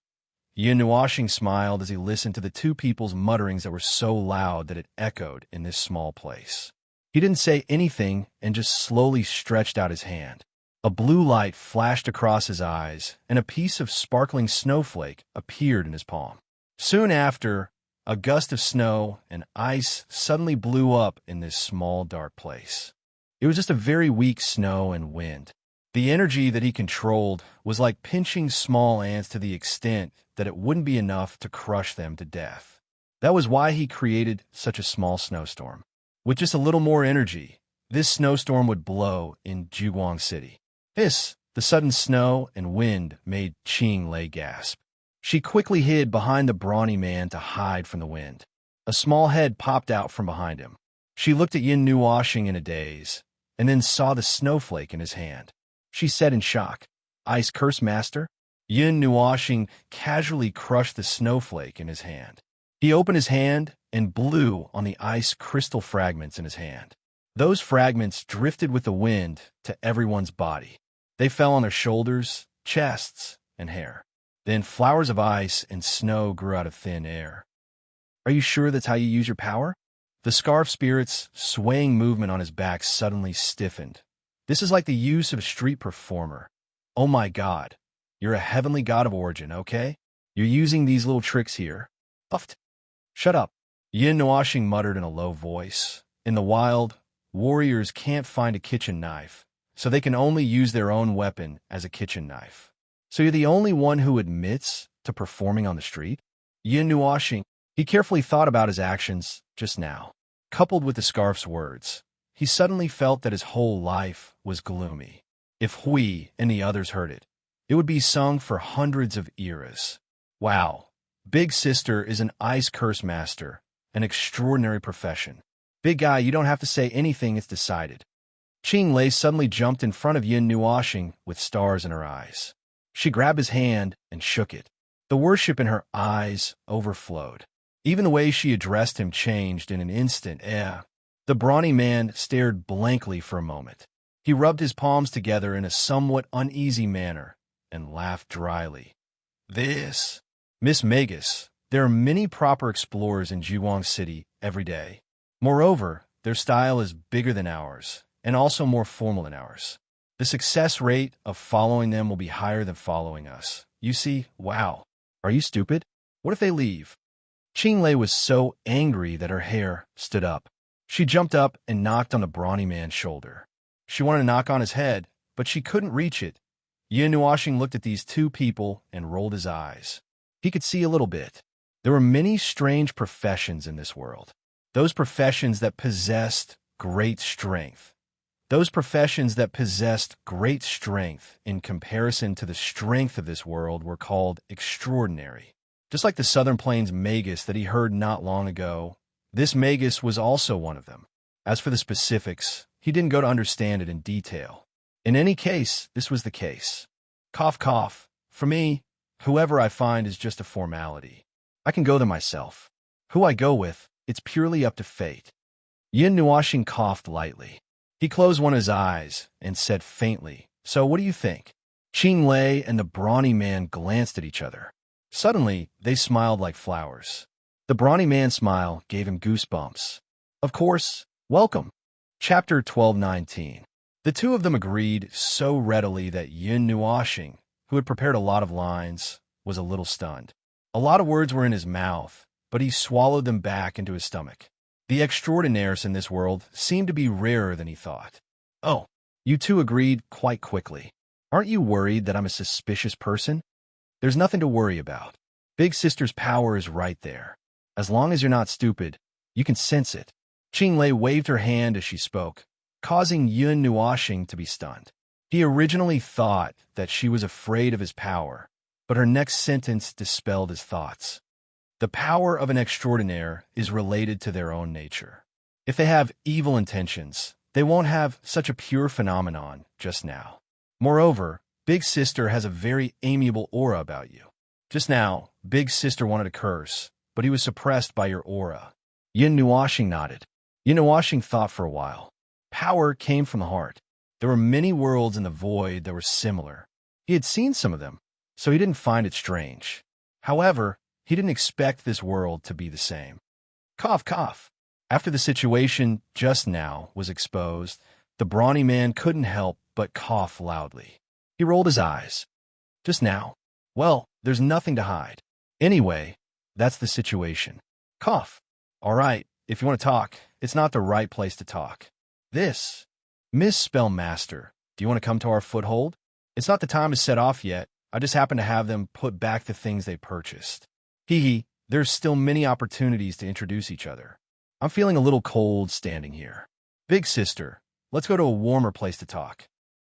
Yin Nuoxing smiled as he listened to the two people's mutterings that were so loud that it echoed in this small place. He didn't say anything and just slowly stretched out his hand. A blue light flashed across his eyes, and a piece of sparkling snowflake appeared in his palm. Soon after, a gust of snow and ice suddenly blew up in this small, dark place. It was just a very weak snow and wind. The energy that he controlled was like pinching small ants to the extent that it wouldn't be enough to crush them to death. That was why he created such a small snowstorm. With just a little more energy, this snowstorm would blow in Juguang City. The sudden snow and wind made Qing Lei gasp. She quickly hid behind the brawny man to hide from the wind. A small head popped out from behind him. She looked at Yin Nuoxing in a daze, and then saw the snowflake in his hand. She said in shock, "Ice Curse Master?" Yin Nuoxing casually crushed the snowflake in his hand. He opened his hand and blew on the ice crystal fragments in his hand. Those fragments drifted with the wind to everyone's body. They fell on their shoulders, chests, and hair. Then flowers of ice and snow grew out of thin air. "Are you sure that's how you use your power?" The scarf spirit's swaying movement on his back suddenly stiffened. "This is like the use of a street performer. Oh my god. You're a heavenly god of origin, okay? You're using these little tricks here." Puffed. "Shut up." Yin Nuoxing muttered in a low voice. In the wild, warriors can't find a kitchen knife, so they can only use their own weapon as a kitchen knife. "So you're the only one who admits to performing on the street?" Yin Nuoxing, he carefully thought about his actions just now. Coupled with the scarf's words, he suddenly felt that his whole life was gloomy. If Hui and the others heard it, it would be sung for hundreds of eras. Wow, Big Sister is an ice curse master, an extraordinary profession. Big guy, you don't have to say anything, it's decided. Qing Lei suddenly jumped in front of Yin Nuoxing with stars in her eyes. She grabbed his hand and shook it. The worship in her eyes overflowed. Even the way she addressed him changed in an instant. The brawny man stared blankly for a moment. He rubbed his palms together in a somewhat uneasy manner and laughed dryly. "This, Miss Magus, There are many proper explorers in Jiwang City every day. Moreover, their style is bigger than ours, and also more formal than ours. The success rate of following them will be higher than following us. You see, wow. Are you stupid? What if they leave? Qinglei was so angry that her hair stood up. She jumped up and knocked on the brawny man's shoulder. She wanted to knock on his head, but she couldn't reach it. Yin Nuoxing looked at these two people and rolled his eyes. He could see a little bit. There were many strange professions in this world. Those professions that possessed great strength. Those professions that possessed great strength in comparison to the strength of this world were called extraordinary. Just like the Southern Plains magus that he heard not long ago, this magus was also one of them. As for the specifics, he didn't go to understand it in detail. In any case, this was the case. Cough, cough. For me, whoever I find is just a formality. I can go there myself. Who I go with, it's purely up to fate. Yin Nuoxing coughed lightly. He closed one of his eyes and said faintly, "So what do you think?" Qinglei and the brawny man glanced at each other. Suddenly, they smiled like flowers. The brawny man's smile gave him goosebumps. Of course, welcome. Chapter 12:19. The two of them agreed so readily that Yin Nuoxing, who had prepared a lot of lines, was a little stunned. A lot of words were in his mouth, but he swallowed them back into his stomach. The extraordinaires in this world seemed to be rarer than he thought. Oh, you two agreed quite quickly. Aren't you worried that I'm a suspicious person? There's nothing to worry about. Big Sister's power is right there. As long as you're not stupid, you can sense it. Qinglei waved her hand as she spoke, causing Yin Nuoxing to be stunned. He originally thought that she was afraid of his power, but her next sentence dispelled his thoughts. The power of an extraordinaire is related to their own nature. If they have evil intentions, they won't have such a pure phenomenon just now. Moreover, Big Sister has a very amiable aura about you. Just now, Big Sister wanted to curse, but he was suppressed by your aura. Yin Nuoxing nodded. Yin Nuoxing thought for a while. Power came from the heart. There were many worlds in the void that were similar. He had seen some of them, so he didn't find it strange. However, he didn't expect this world to be the same. Cough, cough. After the situation just now was exposed, the brawny man couldn't help but cough loudly. He rolled his eyes. Just now? Well, there's nothing to hide. Anyway, that's the situation. Cough. All right, if you want to talk, it's not the right place to talk. This. Miss Spellmaster, do you want to come to our foothold? It's not the time to set off yet. I just happen to have them put back the things they purchased. Hee, there's still many opportunities to introduce each other. I'm feeling a little cold standing here. Big Sister, let's go to a warmer place to talk.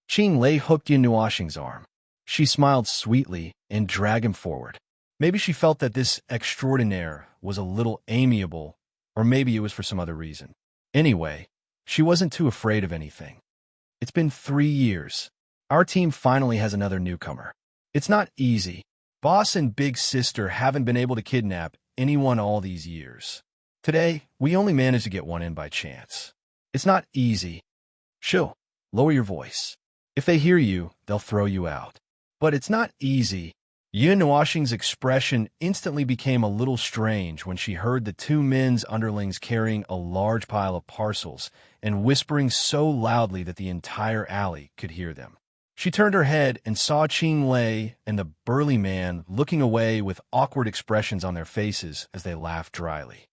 Qinglei hooked Yin Nuoxing's arm. She smiled sweetly and dragged him forward. Maybe she felt that this extraordinaire was a little amiable, or maybe it was for some other reason. Anyway, she wasn't too afraid of anything. It's been 3 years. Our team finally has another newcomer. It's not easy. Boss and Big Sister haven't been able to kidnap anyone all these years. Today, we only managed to get one in by chance. It's not easy. Shoo, lower your voice. If they hear you, they'll throw you out. But it's not easy. Yin Nuoxing's expression instantly became a little strange when she heard the two men's underlings carrying a large pile of parcels and whispering so loudly that the entire alley could hear them. She turned her head and saw Qinglei and the burly man looking away with awkward expressions on their faces as they laughed dryly.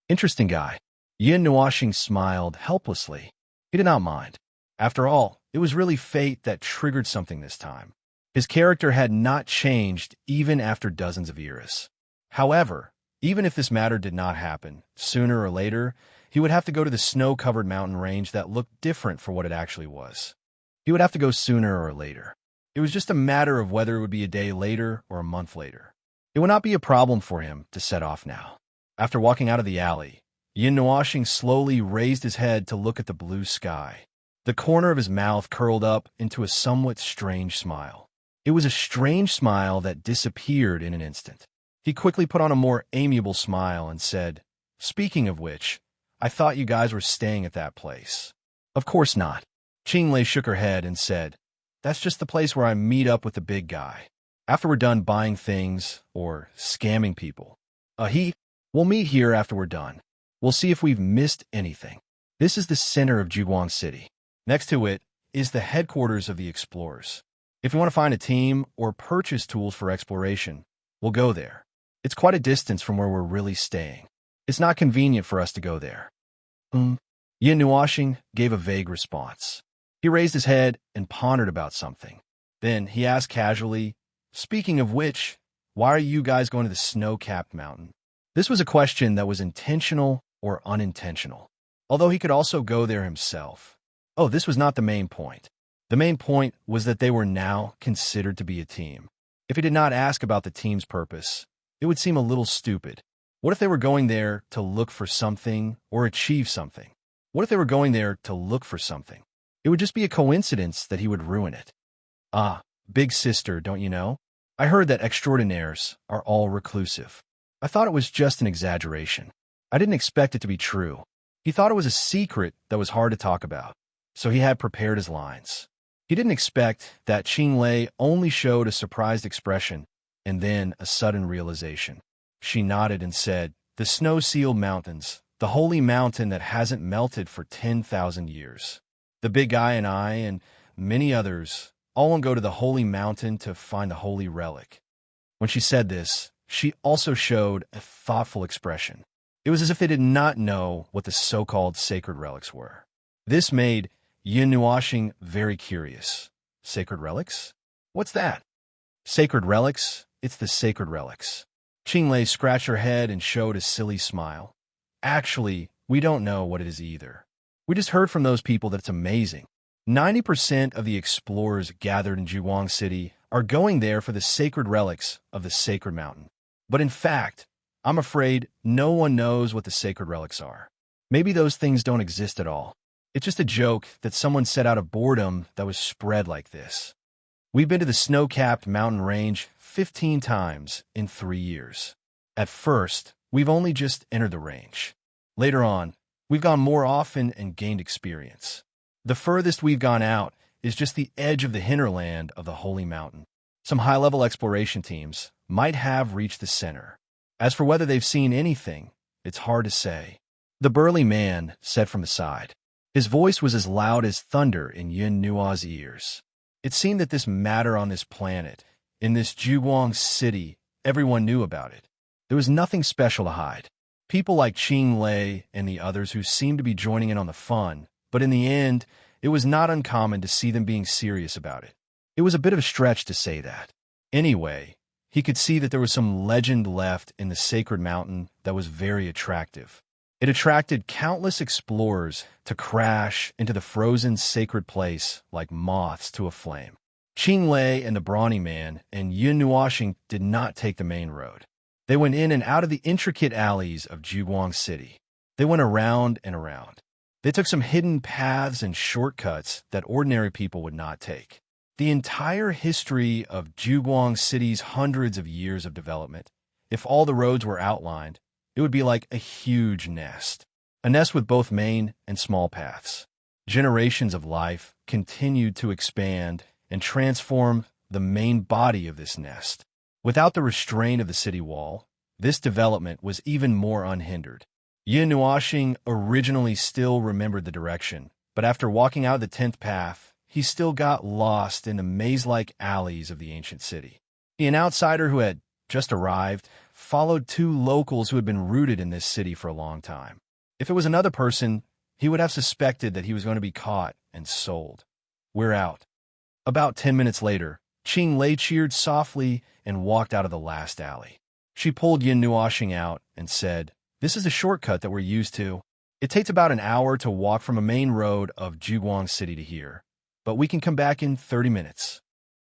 Interesting guy. Yin Nuoxing smiled helplessly. He did not mind. After all, it was really fate that triggered something this time. His character had not changed even after dozens of eras. However, even if this matter did not happen, sooner or later, he would have to go to the snow-covered mountain range that looked different for what it actually was. He would have to go sooner or later. It was just a matter of whether it would be a day later or a month later. It would not be a problem for him to set off now. After walking out of the alley, Yin Nuoxing slowly raised his head to look at the blue sky. The corner of his mouth curled up into a somewhat strange smile. It was a strange smile that disappeared in an instant. He quickly put on a more amiable smile and said, "Speaking of which, I thought you guys were staying at that place." "Of course not." Qinglei shook her head and said, "That's just the place where I meet up with the big guy. After we're done buying things or scamming people." We'll meet here after we're done. We'll see if we've missed anything. This is the center of Jugwang City. Next to it is the headquarters of the explorers. If we want to find a team or purchase tools for exploration, we'll go there. It's quite a distance from where we're really staying. It's not convenient for us to go there. Yin Nuashing gave a vague response. He raised his head and pondered about something. Then he asked casually, "Speaking of which, why are you guys going to the snow-capped mountain?" This was a question that was intentional or unintentional, although he could also go there himself. Oh, this was not the main point. The main point was that they were now considered to be a team. If he did not ask about the team's purpose, it would seem a little stupid. What if they were going there to look for something or achieve something? What if they were going there to look for something? It would just be a coincidence that he would ruin it. Big sister, don't you know? I heard that extraordinaires are all reclusive. I thought it was just an exaggeration. I didn't expect it to be true. He thought it was a secret that was hard to talk about, so he had prepared his lines. He didn't expect that Qing Lei only showed a surprised expression and then a sudden realization. She nodded and said, "The snow-sealed mountains, the holy mountain that hasn't melted for 10,000 years. The big guy and I and many others all want to go to the holy mountain to find the holy relic." When she said this, she also showed a thoughtful expression. It was as if they did not know what the so-called sacred relics were. This made Yin Nuashing very curious. Sacred relics? What's that? Sacred relics? It's the sacred relics. Qing Lei scratched her head and showed a silly smile. Actually, we don't know what it is either. We just heard from those people that it's amazing. 90% of the explorers gathered in Jugwang City are going there for the sacred relics of the sacred mountain. But in fact, I'm afraid no one knows what the sacred relics are. Maybe those things don't exist at all. It's just a joke that someone set out of boredom that was spread like this. We've been to the snow-capped mountain range 15 times in 3 years. At first, we've only just entered the range. Later on, we've gone more often and gained experience. The furthest we've gone out is just the edge of the hinterland of the Holy Mountain. Some high-level exploration teams might have reached the center. As for whether they've seen anything, it's hard to say. The burly man said from the side. His voice was as loud as thunder in Yin Nua's ears. It seemed that this matter on this planet, in this Jugwang City, everyone knew about it. There was nothing special to hide. People like Qing Lei and the others who seemed to be joining in on the fun, but in the end, it was not uncommon to see them being serious about it. It was a bit of a stretch to say that. Anyway, he could see that there was some legend left in the sacred mountain that was very attractive. It attracted countless explorers to crash into the frozen sacred place like moths to a flame. Qing Lei and the brawny man and Yin Nuashing did not take the main road. They went in and out of the intricate alleys of Jugwang City. They went around and around. They took some hidden paths and shortcuts that ordinary people would not take. The entire history of Jugwang City's hundreds of years of development, if all the roads were outlined, it would be like a huge nest. A nest with both main and small paths. Generations of life continued to expand and transform the main body of this nest. Without the restraint of the city wall, this development was even more unhindered. Yin Nuashing originally still remembered the direction, but after walking out of the 10th path, he still got lost in the maze-like alleys of the ancient city. An outsider who had just arrived followed 2 locals who had been rooted in this city for a long time. If it was another person, he would have suspected that he was going to be caught and sold. We're out. About 10 minutes later, Qing Lei cheered softly and walked out of the last alley. She pulled Yin Nuashing out and said, "This is a shortcut that we're used to. It takes about an hour to walk from a main road of Jugwang City to here, but we can come back in 30 minutes.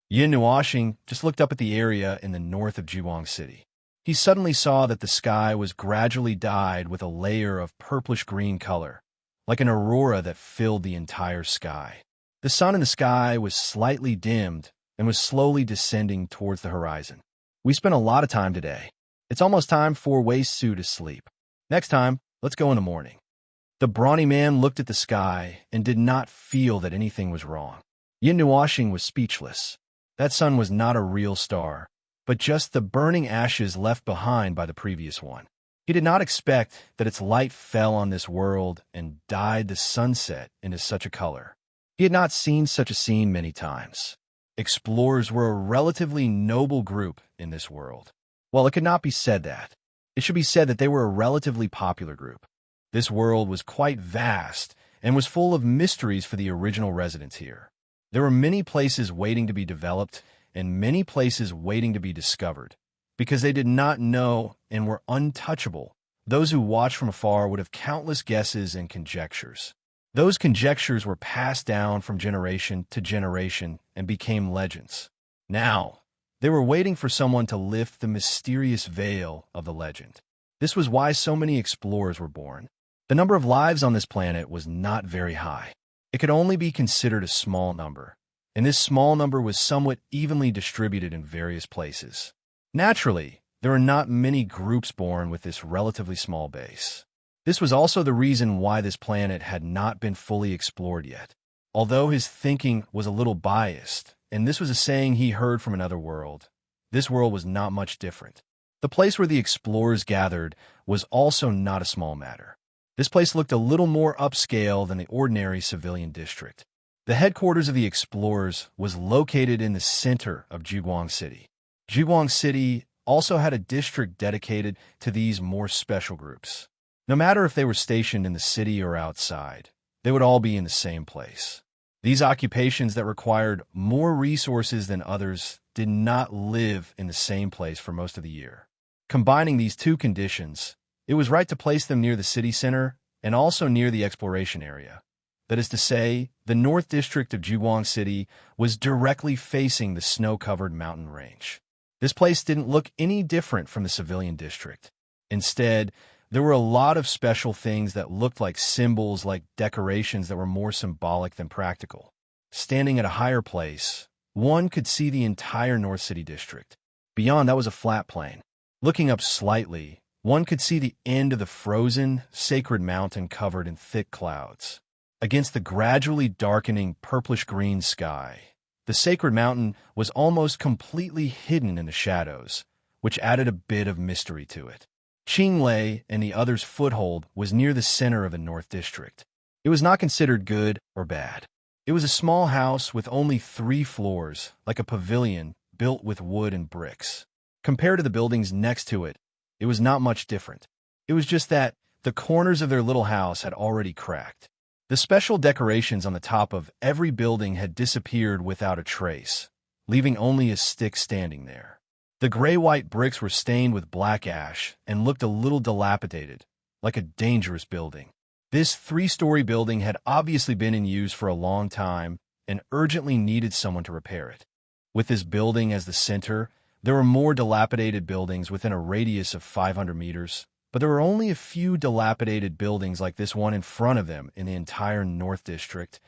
Yin Nuashing just looked up at the area in the north of Jugwang City. He suddenly saw that the sky was gradually dyed with a layer of purplish-green color, like an aurora that filled the entire sky. The sun in the sky was slightly dimmed and was slowly descending towards the horizon. We spent a lot of time today. It's almost time for Wei Su to sleep. Next time, let's go in the morning." The brawny man looked at the sky and did not feel that anything was wrong. Yin Nuashing was speechless. That sun was not a real star. but just the burning ashes left behind by the previous one. He did not expect that its light fell on this world and dyed the sunset into such a color. He had not seen such a scene many times. Explorers were a relatively noble group in this world. Well, it could not be said that. It should be said that they were a relatively popular group. This world was quite vast and was full of mysteries for the original residents here. There were many places waiting to be developed and many places waiting to be discovered. Because they did not know and were untouchable, those who watched from afar would have countless guesses and conjectures. Those conjectures were passed down from generation to generation and became legends. Now, they were waiting for someone to lift the mysterious veil of the legend. This was why so many explorers were born. The number of lives on this planet was not very high. It could only be considered a small number, and this small number was somewhat evenly distributed in various places. Naturally, there are not many groups born with this relatively small base. This was also the reason why this planet had not been fully explored yet. Although his thinking was a little biased, and this was a saying he heard from another world, this world was not much different. The place where the explorers gathered was also not a small matter. This place looked a little more upscale than the ordinary civilian district. The headquarters of the explorers was located in the center of Jiguang City. Jiguang City also had a district dedicated to these more special groups. No matter if they were stationed in the city or outside, they would all be in the same place. These occupations that required more resources than others did not live in the same place for most of the year. Combining these two conditions, it was right to place them near the city center and also near the exploration area. That is to say, the North District of Jiguang City was directly facing the snow-covered mountain range. This place didn't look any different from the civilian district. Instead, there were a lot of special things that looked like symbols, like decorations that were more symbolic than practical. Standing at a higher place, one could see the entire North City district. Beyond that was a flat plain. Looking up slightly, one could see the end of the frozen, sacred mountain covered in thick clouds. Against the gradually darkening purplish-green sky, the sacred mountain was almost completely hidden in the shadows, which added a bit of mystery to it. Qinglei and the others' foothold was near the center of the North District. It was not considered good or bad. It was a small house with only 3 floors, like a pavilion built with wood and bricks. Compared to the buildings next to it, it was not much different. It was just that the corners of their little house had already cracked. The special decorations on the top of every building had disappeared without a trace, leaving only a stick standing there. The gray-white bricks were stained with black ash and looked a little dilapidated, like a dangerous building. This 3-story building had obviously been in use for a long time and urgently needed someone to repair it. With this building as the center, there were more dilapidated buildings within a radius of 500 meters, but there were only a few dilapidated buildings like this one in front of them in the entire North District.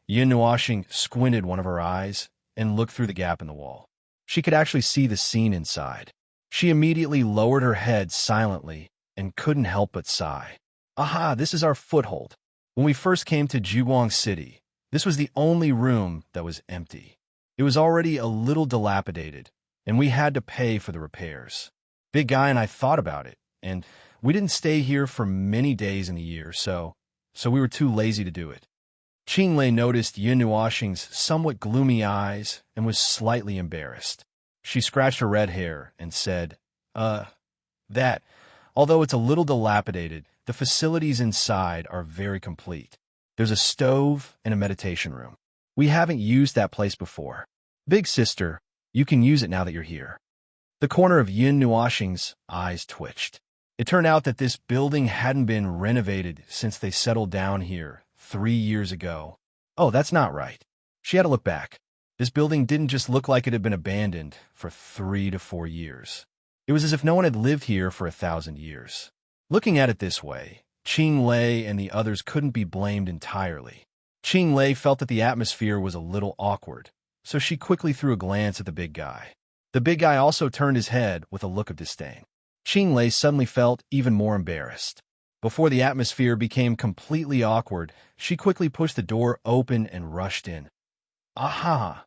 Yin Nuoxing squinted one of her eyes and looked through the gap in the wall. She could actually see the scene inside. She immediately lowered her head silently and couldn't help but sigh. Aha, this is our foothold. When we first came to Jiguang City, this was the only room that was empty. It was already a little dilapidated, and we had to pay for the repairs. Big Guy and I thought about it, and we didn't stay here for many days in the year, so we were too lazy to do it. Qinglei noticed Yin Nuoxing's somewhat gloomy eyes and was slightly embarrassed. She scratched her red hair and said, that, although it's a little dilapidated, the facilities inside are very complete. There's a stove and a meditation room. We haven't used that place before. Big sister, you can use it now that you're here. The corner of Yin Nuoxing's eyes twitched. It turned out that this building hadn't been renovated since they settled down here 3 years ago. Oh, that's not right. She had to look back. This building didn't just look like it had been abandoned for 3 to 4 years. It was as if no one had lived here for 1,000 years. Looking at it this way, Qinglei and the others couldn't be blamed entirely. Qinglei felt that the atmosphere was a little awkward, so she quickly threw a glance at the big guy. The big guy also turned his head with a look of disdain. Qinglei suddenly felt even more embarrassed. Before the atmosphere became completely awkward, she quickly pushed the door open and rushed in. Aha!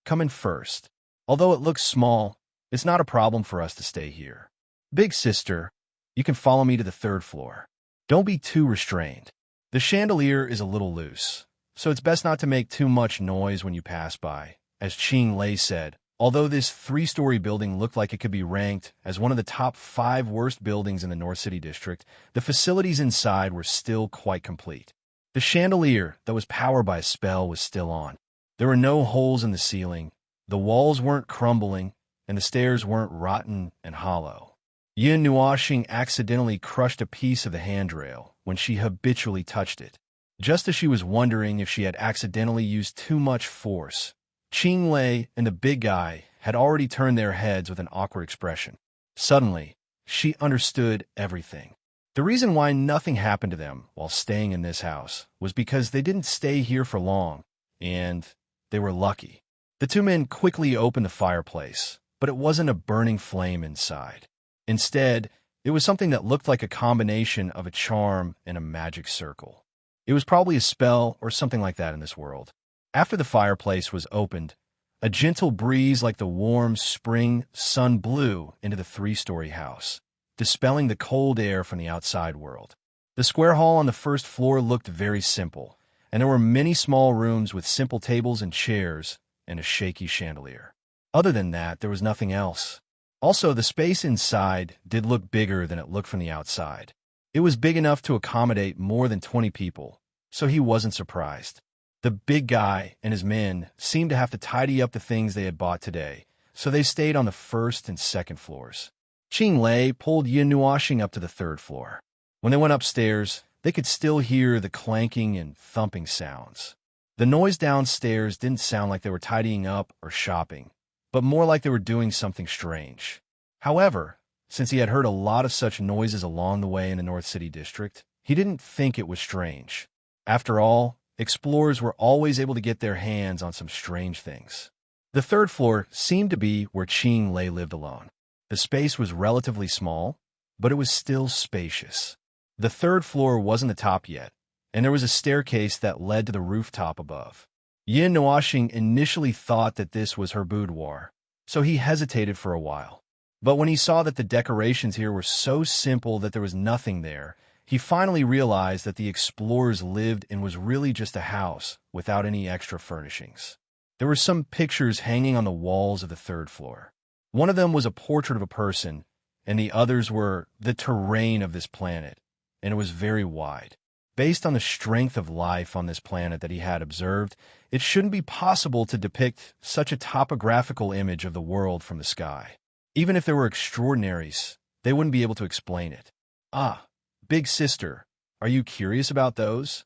Come in first. Although it looks small, It's not a problem for us to stay here. Big sister, you can follow me to the third floor. Don't be too restrained. The chandelier is a little loose, so it's best not to make too much noise when you pass by, as Qing Lei said. Although this three-story building looked like it could be ranked as one of the top 5 worst buildings in the North City district, the facilities inside were still quite complete. The chandelier that was powered by a spell was still on. There were no holes in the ceiling, the walls weren't crumbling, and the stairs weren't rotten and hollow. Yin Nuoxing accidentally crushed a piece of the handrail when she habitually touched it. Just as she was wondering if she had accidentally used too much force, Qing Lei and the big guy had already turned their heads with an awkward expression. Suddenly, she understood everything. The reason why nothing happened to them while staying in this house was because they didn't stay here for long, and they were lucky. The two men quickly opened the fireplace, but it wasn't a burning flame inside. Instead, it was something that looked like a combination of a charm and a magic circle. It was probably a spell or something like that in this world. After the fireplace was opened, a gentle breeze like the warm spring sun blew into the 3-story house, dispelling the cold air from the outside world. The square hall on the first floor looked very simple, and there were many small rooms with simple tables and chairs and a shaky chandelier. Other than that, there was nothing else. Also, the space inside did look bigger than it looked from the outside. It was big enough to accommodate more than 20 people, so he wasn't surprised. The big guy and his men seemed to have to tidy up the things they had bought today, so they stayed on the first and second floors. Qing Lei pulled Yin Nuoxing up to the third floor. When they went upstairs, they could still hear the clanking and thumping sounds. The noise downstairs didn't sound like they were tidying up or shopping, but more like they were doing something strange. However, since he had heard a lot of such noises along the way in the North City district, he didn't think it was strange. After all, explorers were always able to get their hands on some strange things. The third floor seemed to be where Qing Lei lived alone. The space was relatively small, but it was still spacious. The third floor wasn't the top yet, and there was a staircase that led to the rooftop above. Yin Nuoxing initially thought that this was her boudoir, so he hesitated for a while. But when he saw that the decorations here were so simple that there was nothing there, he finally realized that the explorers lived in was really just a house without any extra furnishings. There were some pictures hanging on the walls of the third floor. One of them was a portrait of a person, and the others were the terrain of this planet, and it was very wide. Based on the strength of life on this planet that he had observed, it shouldn't be possible to depict such a topographical image of the world from the sky. Even if there were extraordinaries, they wouldn't be able to explain it. Ah, big sister, are you curious about those?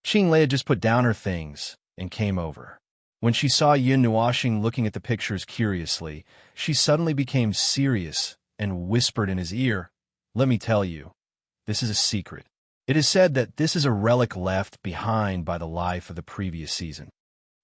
Qing Lei had just put down her things and came over. When she saw Yin Nuoxing looking at the pictures curiously, she suddenly became serious and whispered in his ear, "Let me tell you, this is a secret. It is said that this is a relic left behind by the life of the previous season."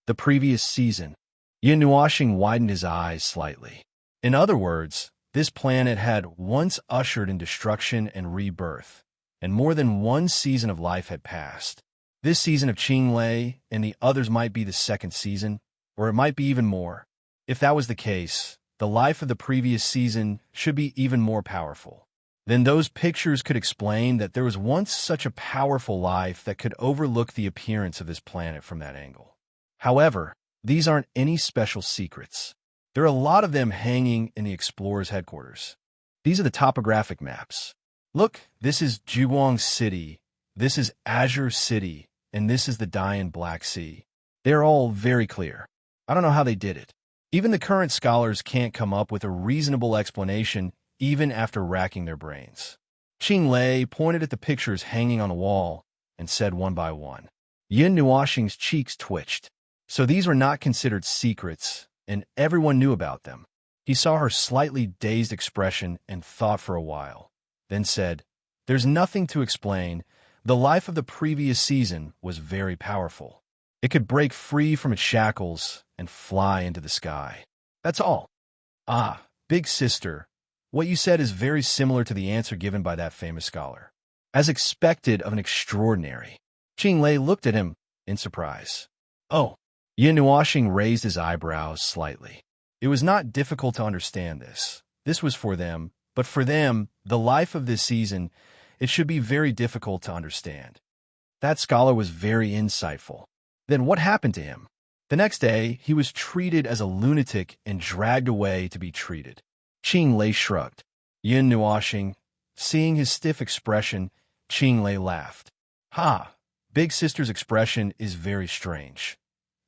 The previous season. Yin Nuoxing widened his eyes slightly. In other words, this planet had once ushered in destruction and rebirth, and more than one season of life had passed. This season of Qing Lei and the others might be the second season, or it might be even more. If that was the case, the life of the previous season should be even more powerful. Then those pictures could explain that there was once such a powerful life that could overlook the appearance of this planet from that angle. However, these aren't any special secrets. There are a lot of them hanging in the explorers' headquarters. These are the topographic maps. Look, this is Juguang City, this is Azure City, and this is the Dian Black Sea. They are all very clear. I don't know how they did it. Even the current scholars can't come up with a reasonable explanation even after racking their brains. Qing Lei pointed at the pictures hanging on the wall and said one by one. Yin Nuoxing's cheeks twitched. So these were not considered secrets, and everyone knew about them. He saw her slightly dazed expression and thought for a while, then said, "There's nothing to explain. The life of the previous season was very powerful. It could break free from its shackles and fly into the sky. That's all." Ah, big sister, what you said is very similar to the answer given by that famous scholar. As expected of an extraordinary. Qing Lei looked at him in surprise. Oh. Yin Nuoxing raised his eyebrows slightly. It was not difficult to understand this. This was for them, but for them, the life of this season, it should be very difficult to understand. That scholar was very insightful. Then what happened to him? The next day, he was treated as a lunatic and dragged away to be treated. Qing Lei shrugged. Yin Nuoxing, seeing his stiff expression, Qing Lei laughed. Ha! Big Sister's expression is very strange.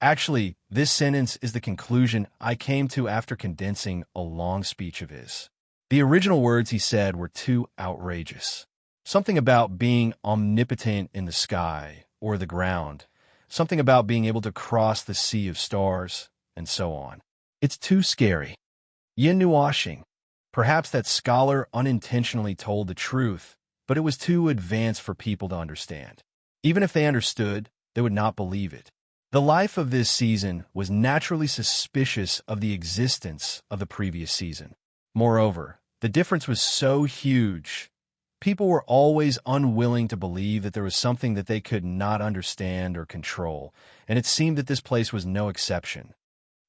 Actually, this sentence is the conclusion I came to after condensing a long speech of his. The original words he said were too outrageous. Something about being omnipotent in the sky or the ground, something about being able to cross the sea of stars, and so on. It's too scary. Yin Nuoxing. Perhaps that scholar unintentionally told the truth, but it was too advanced for people to understand. Even if they understood, they would not believe it. The life of this season was naturally suspicious of the existence of the previous season. Moreover, the difference was so huge. People were always unwilling to believe that there was something that they could not understand or control, and it seemed that this place was no exception.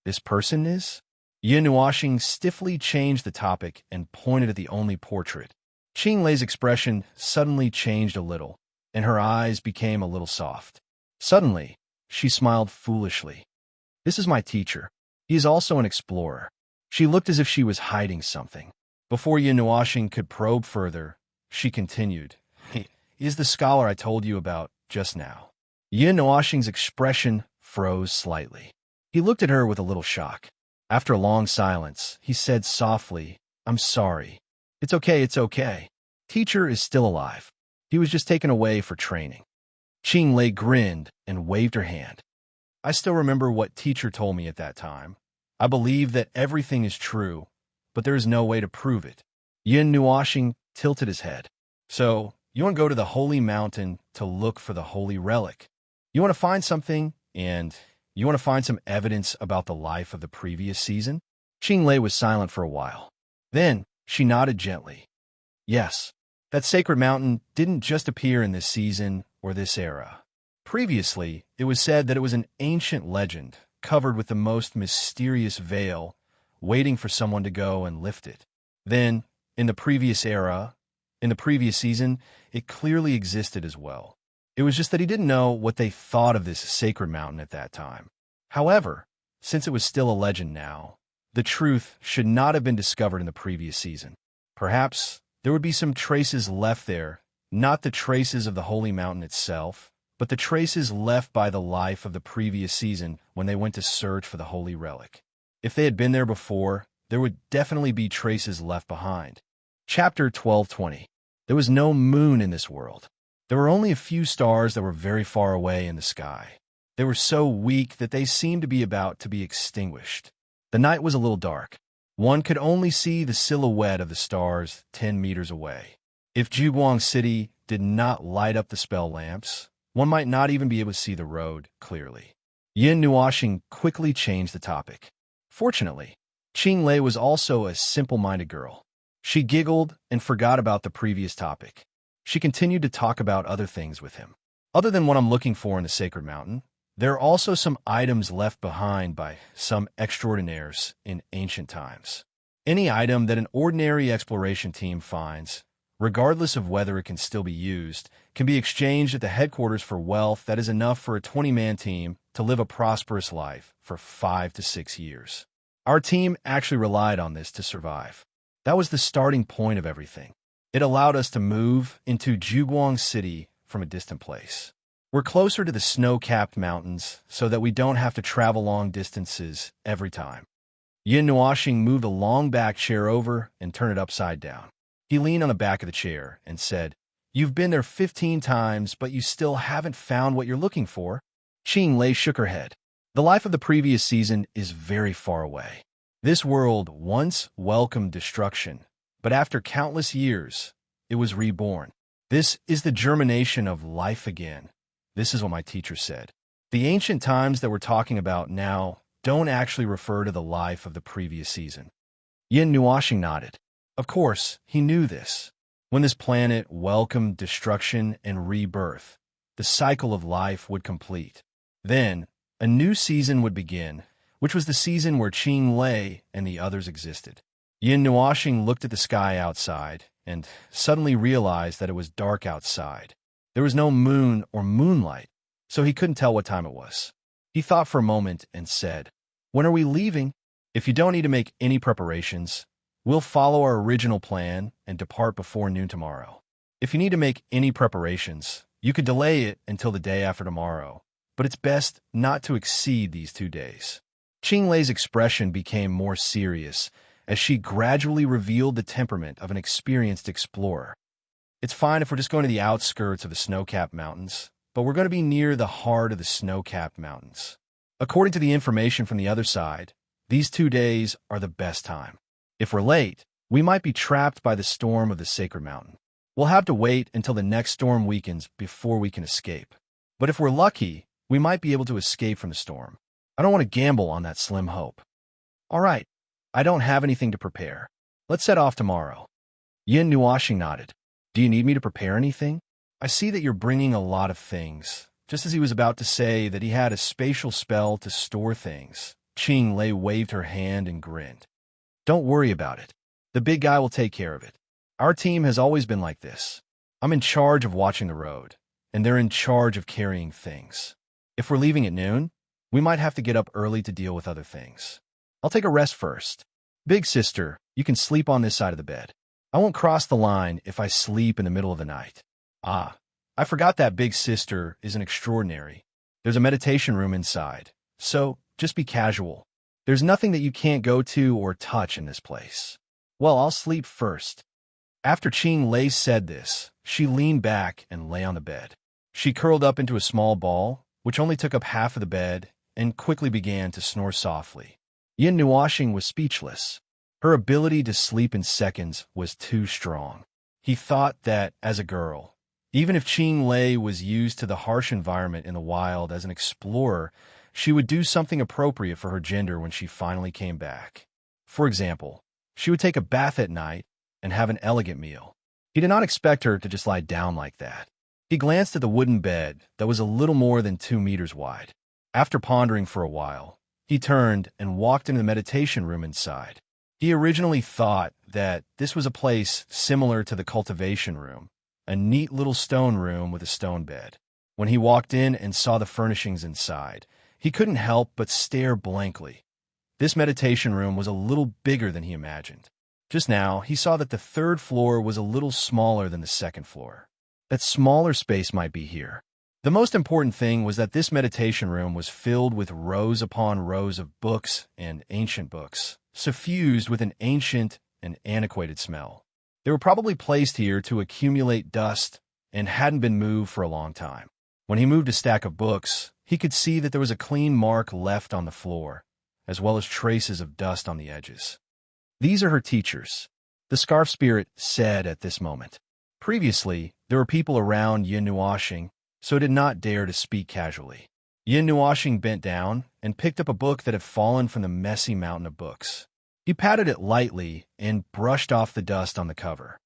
This person is? Yin Nuoxing stiffly changed the topic and pointed at the only portrait. Qing Lei's expression suddenly changed a little, and her eyes became a little soft. Suddenly, she smiled foolishly. This is my teacher. He is also an explorer. She looked as if she was hiding something. Before Yin Nuoxing could probe further, she continued, He is the scholar I told you about just now. Yin Nuoxing's expression froze slightly. He looked at her with a little shock. After a long silence, he said softly, I'm sorry. It's okay, it's okay. Teacher is still alive. He was just taken away for training. Qing Lei grinned and waved her hand. I still remember what teacher told me at that time. I believe that everything is true, but there is no way to prove it. Yin Nuoxing tilted his head. So, you want to go to the holy mountain to look for the holy relic. You want to find something, and you want to find some evidence about the life of the previous season? Qing Lei was silent for a while. Then, she nodded gently. Yes, that sacred mountain didn't just appear in this season or this era. Previously, it was said that it was an ancient legend, covered with the most mysterious veil, waiting for someone to go and lift it. Then, in the previous era, in the previous season, it clearly existed as well. It was just that he didn't know what they thought of this sacred mountain at that time. However, since it was still a legend now, the truth should not have been discovered in the previous season. Perhaps there would be some traces left there, not the traces of the holy mountain itself, but the traces left by the life of the previous season when they went to search for the holy relic. If they had been there before, there would definitely be traces left behind. Chapter 1220. There was no moon in this world. There were only a few stars that were very far away in the sky. They were so weak that they seemed to be about to be extinguished. The night was a little dark. One could only see the silhouette of the stars 10 meters away. If Juguang City did not light up the spell lamps, one might not even be able to see the road clearly. Yin Nuoxing quickly changed the topic. Fortunately, Qing Lei was also a simple-minded girl. She giggled and forgot about the previous topic. She continued to talk about other things with him. Other than what I'm looking for in the sacred mountain, there are also some items left behind by some extraordinaires in ancient times. Any item that an ordinary exploration team finds, regardless of whether it can still be used, can be exchanged at the headquarters for wealth that is enough for a 20-man team to live a prosperous life for 5 to 6 years. Our team actually relied on this to survive. That was the starting point of everything. It allowed us to move into Juguang City from a distant place. We're closer to the snow-capped mountains so that we don't have to travel long distances every time. Yin Nuoxing moved a long back chair over and turned it upside down. He leaned on the back of the chair and said, You've been there 15 times, but you still haven't found what you're looking for. Qing Lei shook her head. The life of the previous season is very far away. This world once welcomed destruction, but after countless years, it was reborn. This is the germination of life again. This is what my teacher said. The ancient times that we're talking about now don't actually refer to the life of the previous season. Yin Nuoxing nodded. Of course, he knew this. When this planet welcomed destruction and rebirth, the cycle of life would complete. Then, a new season would begin, which was the season where Qing Lei and the others existed. Yin Nuoxing looked at the sky outside and suddenly realized that it was dark outside. There was no moon or moonlight, so he couldn't tell what time it was. He thought for a moment and said, "When are we leaving? If you don't need to make any preparations, we'll follow our original plan and depart before noon tomorrow. If you need to make any preparations, you could delay it until the day after tomorrow, but it's best not to exceed these 2 days." Qing Lei's expression became more serious as she gradually revealed the temperament of an experienced explorer. "It's fine if we're just going to the outskirts of the snow-capped mountains, but we're going to be near the heart of the snow-capped mountains. According to the information from the other side, these 2 days are the best time. If we're late, we might be trapped by the storm of the sacred mountain. We'll have to wait until the next storm weakens before we can escape. But if we're lucky, we might be able to escape from the storm. I don't want to gamble on that slim hope." "All right, I don't have anything to prepare. Let's set off tomorrow." Yin Nuoxing nodded. "Do you need me to prepare anything? I see that you're bringing a lot of things." Just as he was about to say that he had a spatial spell to store things, Qing Lei waved her hand and grinned. "Don't worry about it. The big guy will take care of it. Our team has always been like this. I'm in charge of watching the road, and they're in charge of carrying things. If we're leaving at noon, we might have to get up early to deal with other things. I'll take a rest first. Big sister, you can sleep on this side of the bed. I won't cross the line if I sleep in the middle of the night." "Ah, I forgot that big sister is an extraordinary. There's a meditation room inside, so just be casual. There's nothing that you can't go to or touch in this place." "Well, I'll sleep first." After Qing Lei said this, she leaned back and lay on the bed. She curled up into a small ball, which only took up half of the bed, and quickly began to snore softly. Yin Nuoxing was speechless. Her ability to sleep in seconds was too strong. He thought that, as a girl, even if Qing Lei was used to the harsh environment in the wild as an explorer, she would do something appropriate for her gender when she finally came back. For example, she would take a bath at night and have an elegant meal. He did not expect her to just lie down like that. He glanced at the wooden bed that was a little more than 2 meters wide. After pondering for a while, he turned and walked into the meditation room inside. He originally thought that this was a place similar to the cultivation room, a neat little stone room with a stone bed. When he walked in and saw the furnishings inside, he couldn't help but stare blankly. This meditation room was a little bigger than he imagined. Just now, he saw that the 3rd floor was a little smaller than the 2nd floor. That smaller space might be here. The most important thing was that this meditation room was filled with rows upon rows of books and ancient books, suffused with an ancient and antiquated smell. They were probably placed here to accumulate dust and hadn't been moved for a long time. When he moved a stack of books, he could see that there was a clean mark left on the floor, as well as traces of dust on the edges. "These are her teachers," the scarf spirit said at this moment. Previously, there were people around Yin Nuoxing, so did not dare to speak casually. Yin Nuoxing bent down and picked up a book that had fallen from the messy mountain of books. He patted it lightly and brushed off the dust on the cover.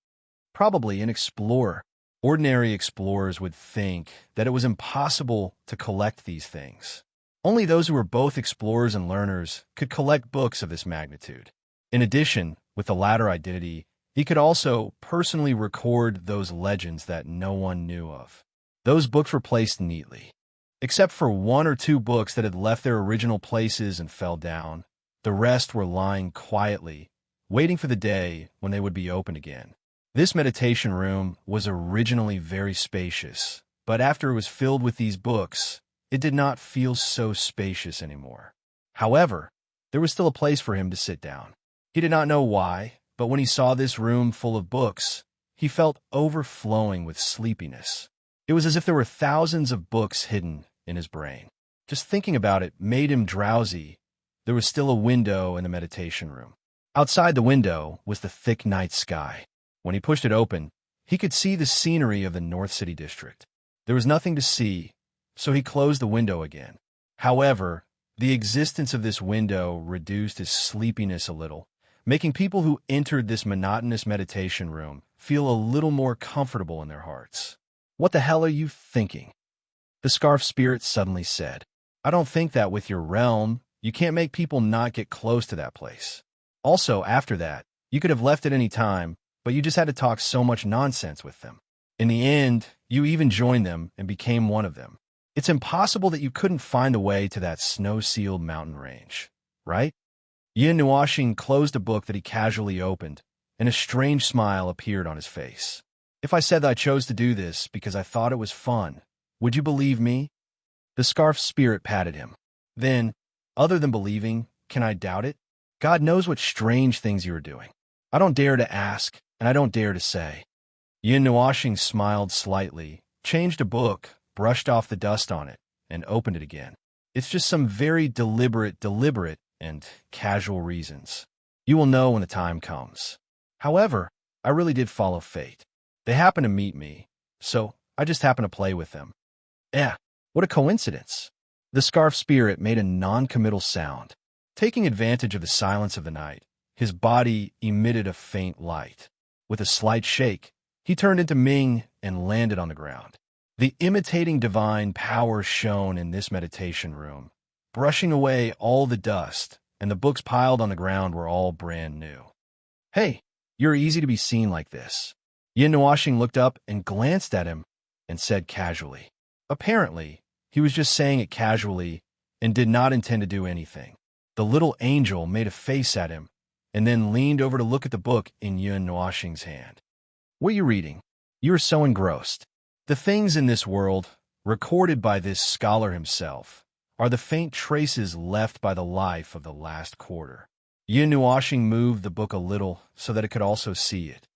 Probably an explorer. Ordinary explorers would think that it was impossible to collect these things. Only those who were both explorers and learners could collect books of this magnitude. In addition, with the latter identity, he could also personally record those legends that no one knew of. Those books were placed neatly. Except for 1 or 2 books that had left their original places and fell down, the rest were lying quietly, waiting for the day when they would be opened again. This meditation room was originally very spacious, but after it was filled with these books, it did not feel so spacious anymore. However, there was still a place for him to sit down. He did not know why, but when he saw this room full of books, he felt overflowing with sleepiness. It was as if there were thousands of books hidden in his brain. Just thinking about it made him drowsy. There was still a window in the meditation room. Outside the window was the thick night sky. When he pushed it open, he could see the scenery of the North City district. There was nothing to see, so he closed the window again. However, the existence of this window reduced his sleepiness a little, making people who entered this monotonous meditation room feel a little more comfortable in their hearts. "What the hell are you thinking?" the scarf spirit suddenly said. "I don't think that with your realm, You can't make people not get close to that place. Also, after that, you could have left at any time, but you just had to talk so much nonsense with them. In the end, you even joined them and became one of them. It's impossible that you couldn't find the way to that snow-sealed mountain range, right? Yin Nuoxing closed a book that he casually opened, and a strange smile appeared on his face. If I said that I chose to do this because I thought it was fun, would you believe me? The scarf spirit patted him. Then, other than believing, can I doubt it? God knows what strange things you are doing. I don't dare to ask, and I don't dare to say. Yin Nuoxing smiled slightly, changed a book, brushed off the dust on it, and opened it again. It's just some very deliberate, and casual reasons. You will know when the time comes. However, I really did follow fate. They happened to meet me, so I just happened to play with them. What a coincidence. The scarf spirit made a non-committal sound. Taking advantage of the silence of the night, his body emitted a faint light. With a slight shake, he turned into Ming and landed on the ground. The imitating divine power shone in this meditation room, brushing away all the dust, and the books piled on the ground were all brand new. Hey, you're easy to be seen like this. Yin Nuoxing looked up and glanced at him and said casually. Apparently, he was just saying it casually and did not intend to do anything. The little angel made a face at him and then leaned over to look at the book in Yin Nuoxing's hand. What are you reading? You are so engrossed. The things in this world, recorded by this scholar himself, are the faint traces left by the life of the last quarter. Yin Nuoxing moved the book a little so that it could also see it.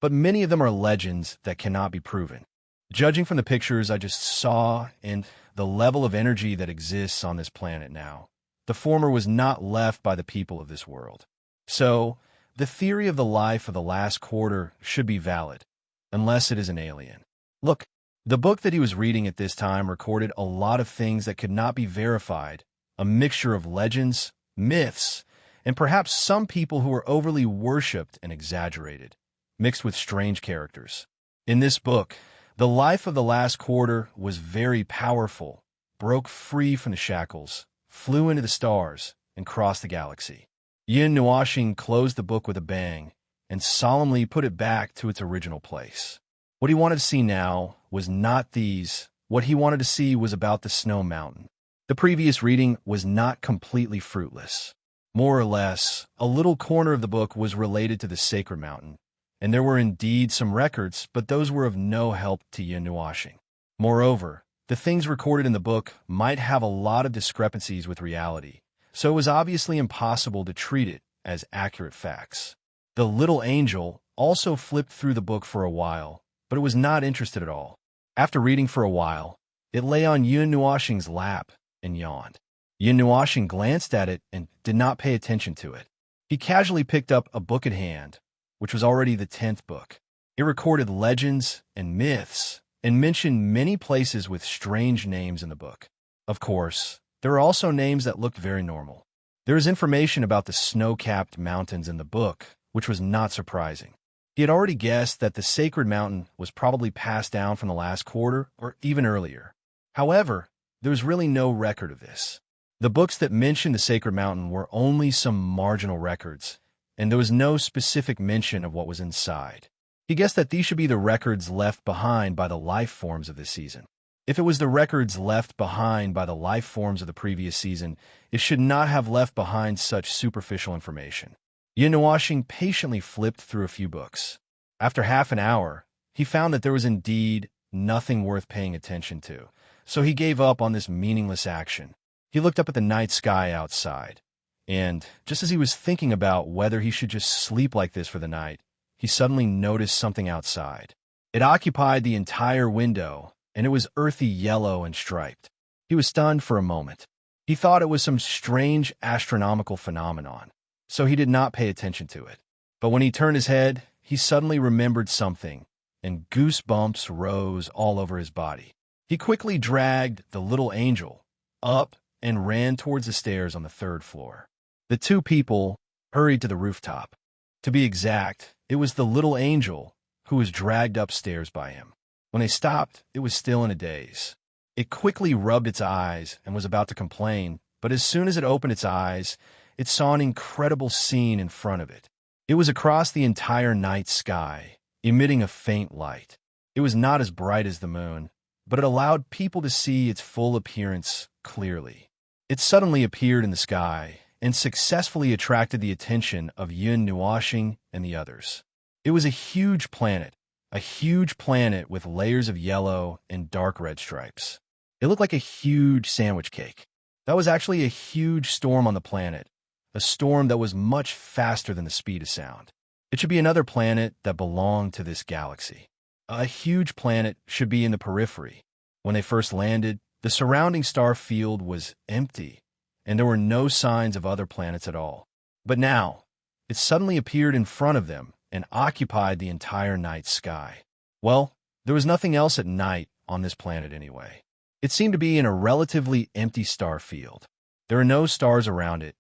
But many of them are legends that cannot be proven. Judging from the pictures I just saw and the level of energy that exists on this planet now, the former was not left by the people of this world. So, the theory of the life of the last quarter should be valid, unless it is an alien. Look, the book that he was reading at this time recorded a lot of things that could not be verified, a mixture of legends, myths, and perhaps some people who were overly worshipped and exaggerated, mixed with strange characters. In this book, the life of the last quarter was very powerful, broke free from the shackles, flew into the stars, and crossed the galaxy. Yin Nuoxing closed the book with a bang and solemnly put it back to its original place. What he wanted to see now was not these. What he wanted to see was about the snow mountain. The previous reading was not completely fruitless. More or less, a little corner of the book was related to the sacred mountain, and there were indeed some records, but those were of no help to Yin Nuoxing. Moreover, the things recorded in the book might have a lot of discrepancies with reality, so it was obviously impossible to treat it as accurate facts. The little angel also flipped through the book for a while, but it was not interested at all. After reading for a while, it lay on Yin Nuoxing's lap and yawned. Yin Nuoxing glanced at it and did not pay attention to it. He casually picked up a book at hand, which was already the 10th book. It recorded legends and myths and mentioned many places with strange names in the book. Of course, there are also names that looked very normal. There is information about the snow-capped mountains in the book, which was not surprising. He had already guessed that the sacred mountain was probably passed down from the last quarter or even earlier. However, there was really no record of this. The books that mentioned the sacred mountain were only some marginal records, and there was no specific mention of what was inside. He guessed that these should be the records left behind by the life forms of this season. If it was the records left behind by the life forms of the previous season, it should not have left behind such superficial information. Yin Nuoxing patiently flipped through a few books. After half an hour, he found that there was indeed nothing worth paying attention to, so he gave up on this meaningless action. He looked up at the night sky outside, and just as he was thinking about whether he should just sleep like this for the night, he suddenly noticed something outside. It occupied the entire window, and it was earthy yellow and striped. He was stunned for a moment. He thought it was some strange astronomical phenomenon, so he did not pay attention to it. But when he turned his head, he suddenly remembered something, and goosebumps rose all over his body. He quickly dragged the little angel up and ran towards the stairs on the 3rd floor. The two people hurried to the rooftop. To be exact, it was the little angel who was dragged upstairs by him. When they stopped, it was still in a daze. It quickly rubbed its eyes and was about to complain, But as soon as it opened its eyes, it saw an incredible scene in front of it. It was across the entire night sky, emitting a faint light. It was not as bright as the moon, but it allowed people to see its full appearance clearly. It suddenly appeared in the sky and successfully attracted the attention of Yun Nuoxing and the others. It was a huge planet with layers of yellow and dark red stripes. It looked like a huge sandwich cake. That was actually a huge storm on the planet, a storm that was much faster than the speed of sound. It should be another planet that belonged to this galaxy. A huge planet should be in the periphery. When they first landed, the surrounding star field was empty, and there were no signs of other planets at all. But now, it suddenly appeared in front of them and occupied the entire night sky. Well, there was nothing else at night on this planet anyway. It seemed to be in a relatively empty star field. There were no stars around it,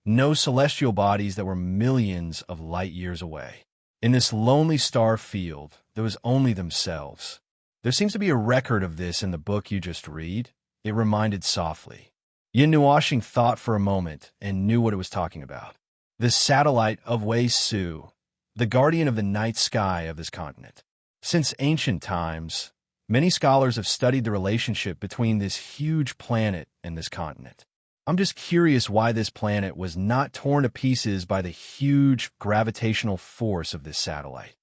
no celestial bodies that were millions of light years away. In this lonely star field, there was only themselves. There seems to be a record of this in the book you just read, it reminded softly. Yin Nuoxing thought for a moment and knew what it was talking about. The satellite of Wei Su, the guardian of the night sky of this continent. Since ancient times, many scholars have studied the relationship between this huge planet and this continent. I'm just curious why this planet was not torn to pieces by the huge gravitational force of this satellite.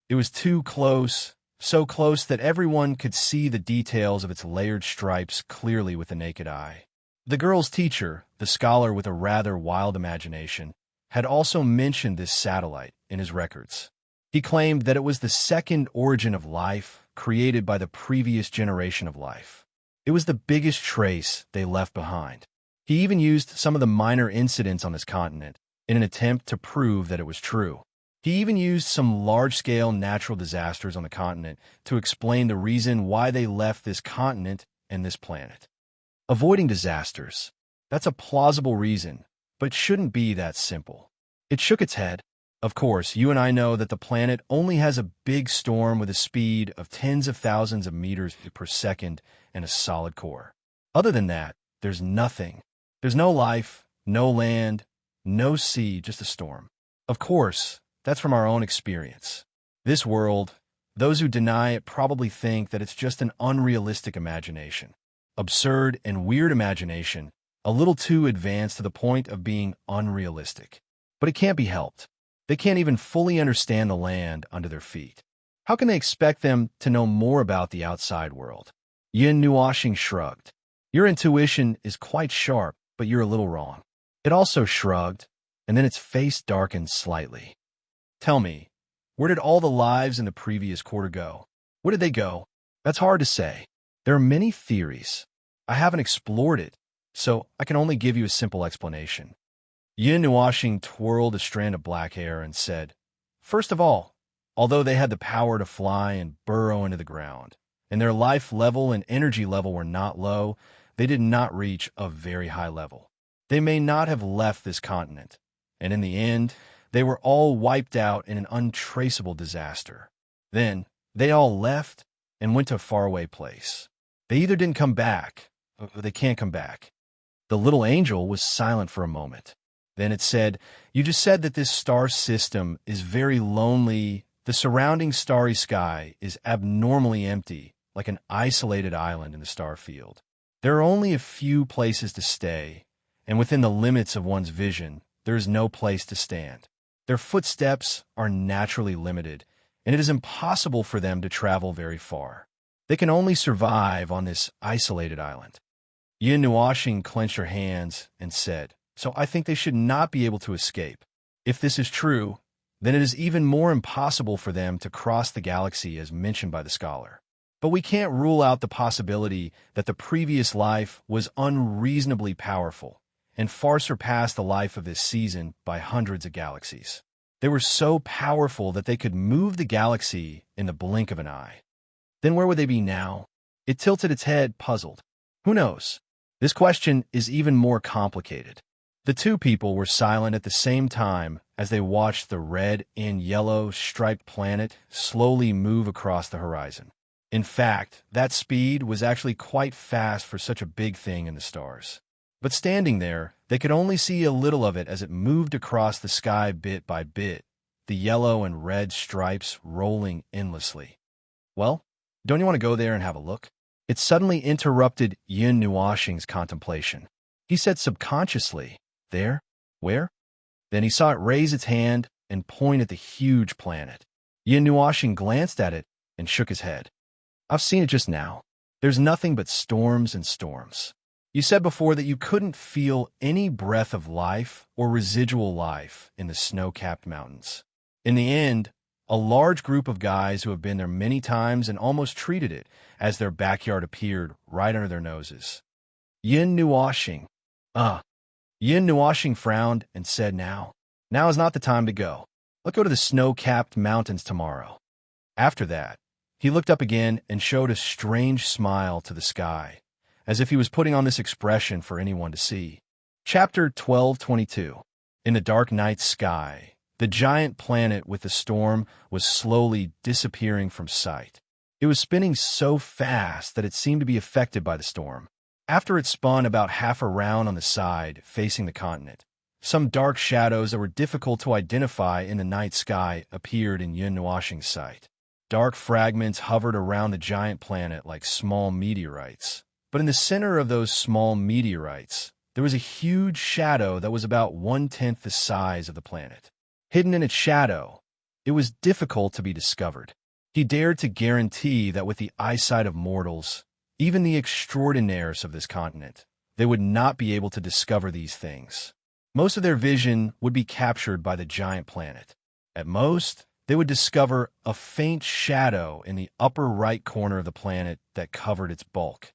It was too close, so close that everyone could see the details of its layered stripes clearly with the naked eye. The girl's teacher, the scholar with a rather wild imagination, had also mentioned this satellite in his records. He claimed that it was the second origin of life created by the previous generation of life. It was the biggest trace they left behind. He even used some of the minor incidents on this continent in an attempt to prove that it was true. He even used some large-scale natural disasters on the continent to explain the reason why they left this continent and this planet. Avoiding disasters. That's a plausible reason, but shouldn't be that simple. It shook its head. Of course, you and I know that the planet only has a big storm with a speed of tens of thousands of meters per second and a solid core. Other than that, there's nothing. There's no life, no land, no sea, just a storm. Of course, that's from our own experience. This world, those who deny it probably think that it's just an unrealistic imagination. Absurd and weird imagination, a little too advanced to the point of being unrealistic. But it can't be helped. They can't even fully understand the land under their feet. How can they expect them to know more about the outside world? Yin Nuoxing shrugged. Your intuition is quite sharp, but you're a little wrong. It also shrugged, and then its face darkened slightly. Tell me, where did all the lives in the previous quarter go? Where did they go? That's hard to say. There are many theories. I haven't explored it, so I can only give you a simple explanation. Yin Nuoxing twirled a strand of black hair and said, First of all, although they had the power to fly and burrow into the ground, and their life level and energy level were not low, they did not reach a very high level. They may not have left this continent, and in the end, they were all wiped out in an untraceable disaster. Then, they all left and went to a faraway place. They either didn't come back, or they can't come back. The little angel was silent for a moment. Then it said, You just said that this star system is very lonely. The surrounding starry sky is abnormally empty, like an isolated island in the star field. There are only a few places to stay, and within the limits of one's vision, there is no place to stand. Their footsteps are naturally limited, and it is impossible for them to travel very far. They can only survive on this isolated island. Yin Nuoxing clenched her hands and said, So I think they should not be able to escape. If this is true, then it is even more impossible for them to cross the galaxy as mentioned by the scholar. But we can't rule out the possibility that the previous life was unreasonably powerful and far surpassed the life of this season by hundreds of galaxies. They were so powerful that they could move the galaxy in the blink of an eye. Then where would they be now? It tilted its head, puzzled. Who knows? This question is even more complicated. The two people were silent at the same time as they watched the red and yellow striped planet slowly move across the horizon. In fact, that speed was actually quite fast for such a big thing in the stars. But standing there, they could only see a little of it as it moved across the sky bit by bit, the yellow and red stripes rolling endlessly. Well, don't you want to go there and have a look? It suddenly interrupted Yin Nuoxing's contemplation. He said subconsciously, "There? Where?" Then he saw it raise its hand and point at the huge planet. Yin Nuoxing glanced at it and shook his head. "I've seen it just now. There's nothing but storms and storms. You said before that you couldn't feel any breath of life or residual life in the snow-capped mountains. In the end, a large group of guys who have been there many times and almost treated it as their backyard appeared right under their noses." Yin Nuoxing. Yin Nuoxing frowned and said, Now is not the time to go. Let's go to the snow-capped mountains tomorrow." After that, he looked up again and showed a strange smile to the sky, as if he was putting on this expression for anyone to see. Chapter 12:22. In the dark night sky, the giant planet with the storm was slowly disappearing from sight. It was spinning so fast that it seemed to be affected by the storm. After it spun about half around on the side, facing the continent, some dark shadows that were difficult to identify in the night sky appeared in Yin Nuoxing's sight. Dark fragments hovered around the giant planet like small meteorites. But in the center of those small meteorites, there was a huge shadow that was about 1/10 the size of the planet. Hidden in its shadow, it was difficult to be discovered. He dared to guarantee that with the eyesight of mortals, even the extraordinaires of this continent, they would not be able to discover these things. Most of their vision would be captured by the giant planet. At most, they would discover a faint shadow in the upper right corner of the planet that covered its bulk.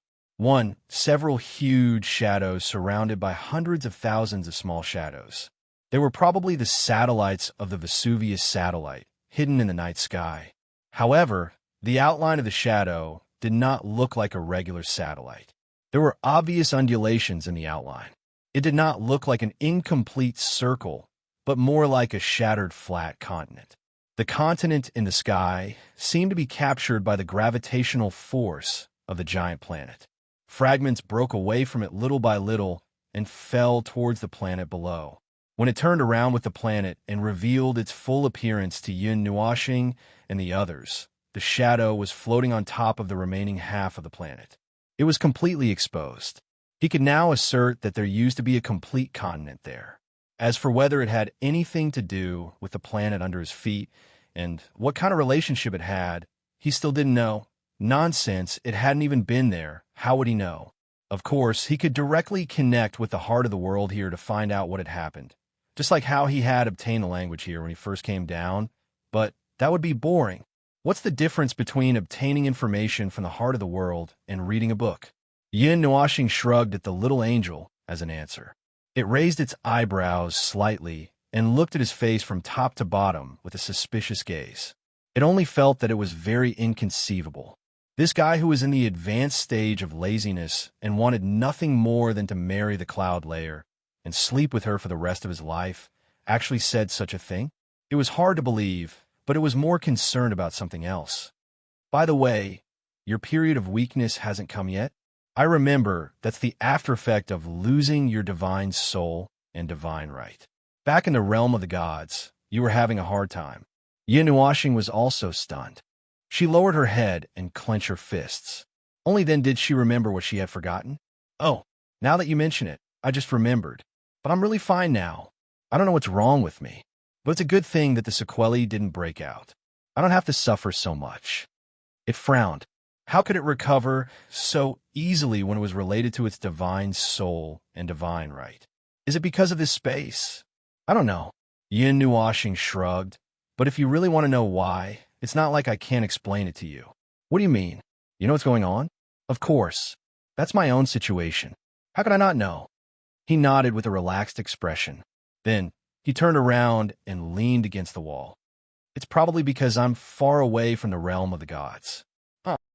Several huge shadows surrounded by hundreds of thousands of small shadows. They were probably the satellites of the Vesuvius satellite, hidden in the night sky. However, the outline of the shadow did not look like a regular satellite. There were obvious undulations in the outline. It did not look like an incomplete circle, but more like a shattered flat continent. The continent in the sky seemed to be captured by the gravitational force of the giant planet. Fragments broke away from it little by little and fell towards the planet below. When it turned around with the planet and revealed its full appearance to Yin Nuoxing and the others, the shadow was floating on top of the remaining half of the planet. It was completely exposed. He could now assert that there used to be a complete continent there. As for whether it had anything to do with the planet under his feet and what kind of relationship it had, he still didn't know. Nonsense, it hadn't even been there. How would he know? Of course, he could directly connect with the heart of the world here to find out what had happened. Just like how he had obtained the language here when he first came down, but that would be boring. What's the difference between obtaining information from the heart of the world and reading a book? Yin Nuoxing shrugged at the little angel as an answer. It raised its eyebrows slightly and looked at his face from top to bottom with a suspicious gaze. It only felt that it was very inconceivable. This guy who was in the advanced stage of laziness and wanted nothing more than to marry the cloud layer and sleep with her for the rest of his life actually said such a thing? It was hard to believe, but it was more concerned about something else. By the way, your period of weakness hasn't come yet? I remember that's the after effect of losing your divine soul and divine right. Back in the realm of the gods, you were having a hard time. Yin Nuoxing was also stunned. She lowered her head and clenched her fists. Only then did she remember what she had forgotten. Oh, now that you mention it, I just remembered. But I'm really fine now. I don't know what's wrong with me. But it's a good thing that the sequelae didn't break out. I don't have to suffer so much. It frowned. How could it recover so easily when it was related to its divine soul and divine right? Is it because of this space? I don't know. Yin Nuoxing shrugged. But if you really want to know why, it's not like I can't explain it to you. What do you mean? You know what's going on? Of course. That's my own situation. How could I not know? He nodded with a relaxed expression. Then he turned around and leaned against the wall. It's probably because I'm far away from the realm of the gods.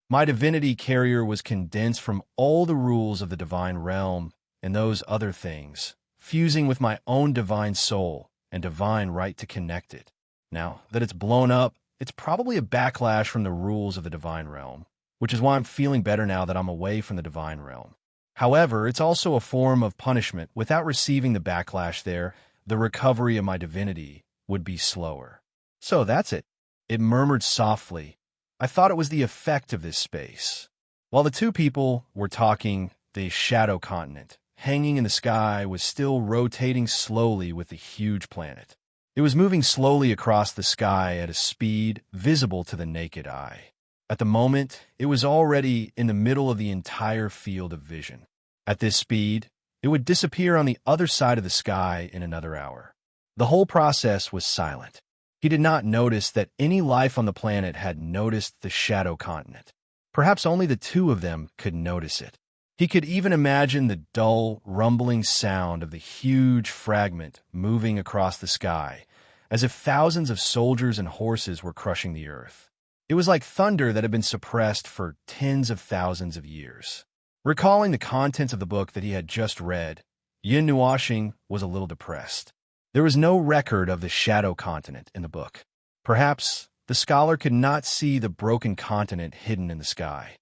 My divinity carrier was condensed from all the rules of the divine realm and those other things, fusing with my own divine soul and divine right to connect it. Now that it's blown up, it's probably a backlash from the rules of the divine realm, which is why I'm feeling better now that I'm away from the divine realm. However, it's also a form of punishment. Without receiving the backlash there, the recovery of my divinity would be slower. So that's it. It murmured softly. I thought it was the effect of this space. While the two people were talking, the shadow continent, hanging in the sky, was still rotating slowly with the huge planet. It was moving slowly across the sky at a speed visible to the naked eye. At the moment, it was already in the middle of the entire field of vision. At this speed, it would disappear on the other side of the sky in another hour. The whole process was silent. He did not notice that any life on the planet had noticed the shadow continent. Perhaps only the two of them could notice it. He could even imagine the dull, rumbling sound of the huge fragment moving across the sky, as if thousands of soldiers and horses were crushing the earth. It was like thunder that had been suppressed for tens of thousands of years. Recalling the contents of the book that he had just read, Yin Nuoxing was a little depressed. There was no record of the shadow continent in the book. Perhaps the scholar could not see the broken continent hidden in the sky.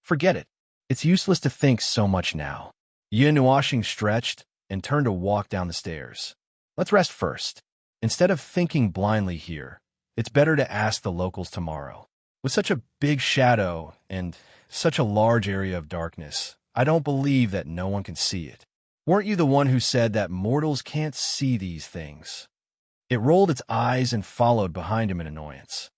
Forget it. It's useless to think so much now. Yin Nuoxing stretched and turned to walk down the stairs. Let's rest first. Instead of thinking blindly here, it's better to ask the locals tomorrow. With such a big shadow and such a large area of darkness, I don't believe that no one can see it. Weren't you the one who said that mortals can't see these things? It rolled its eyes and followed behind him in annoyance.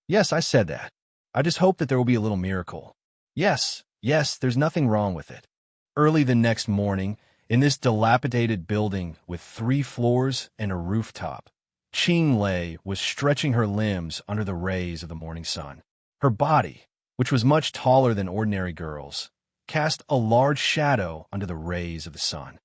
Yes, I said that. I just hope that there will be a little miracle. Yes, there's nothing wrong with it. Early the next morning, in this dilapidated building with 3 floors and a rooftop, Qing Lei was stretching her limbs under the rays of the morning sun. Her body, which was much taller than ordinary girls, cast a large shadow under the rays of the sun.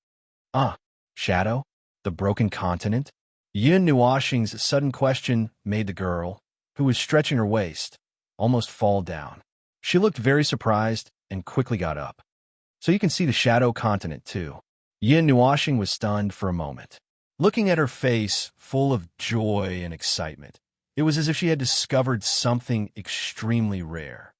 Shadow? The broken continent? Yin Nuoxing's sudden question made the girl, who was stretching her waist, almost fall down. She looked very surprised and quickly got up. So you can see the shadow continent, too. Yin Nuoxing was stunned for a moment. Looking at her face, full of joy and excitement, it was as if she had discovered something extremely rare.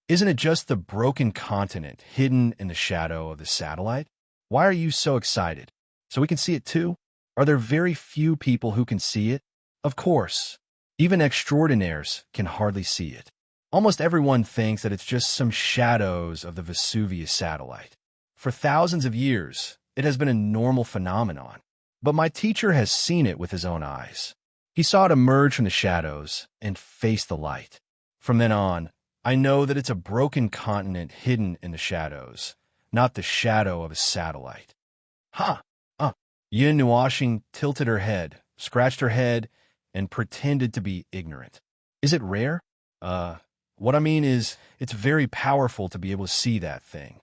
Isn't it just the broken continent hidden in the shadow of the satellite? Why are you so excited? So we can see it too? Are there very few people who can see it? Of course. Even extraordinaires can hardly see it. Almost everyone thinks that it's just some shadows of the Vesuvius satellite. For thousands of years, it has been a normal phenomenon. But my teacher has seen it with his own eyes. He saw it emerge from the shadows and face the light. From then on, I know that it's a broken continent hidden in the shadows, not the shadow of a satellite. Yin Nuoxing tilted her head, scratched her head, and pretended to be ignorant. Is it rare? What I mean is, it's very powerful to be able to see that thing.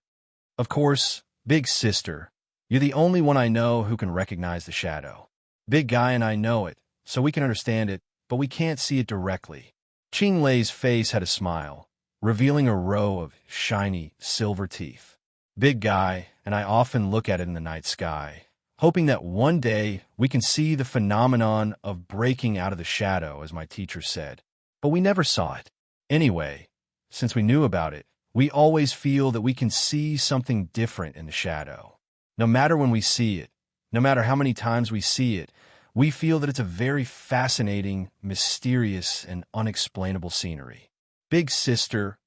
Of course, big sister, you're the only one I know who can recognize the shadow. Big guy and I know it, so we can understand it, but we can't see it directly. Qing Lei's face had a smile, revealing a row of shiny, silver teeth. Big guy, and I often look at it in the night sky, hoping that one day we can see the phenomenon of breaking out of the shadow, as my teacher said. But we never saw it. Anyway, since we knew about it, we always feel that we can see something different in the shadow. No matter when we see it, no matter how many times we see it, we feel that it's a very fascinating, mysterious, and unexplainable scenery. Big sister,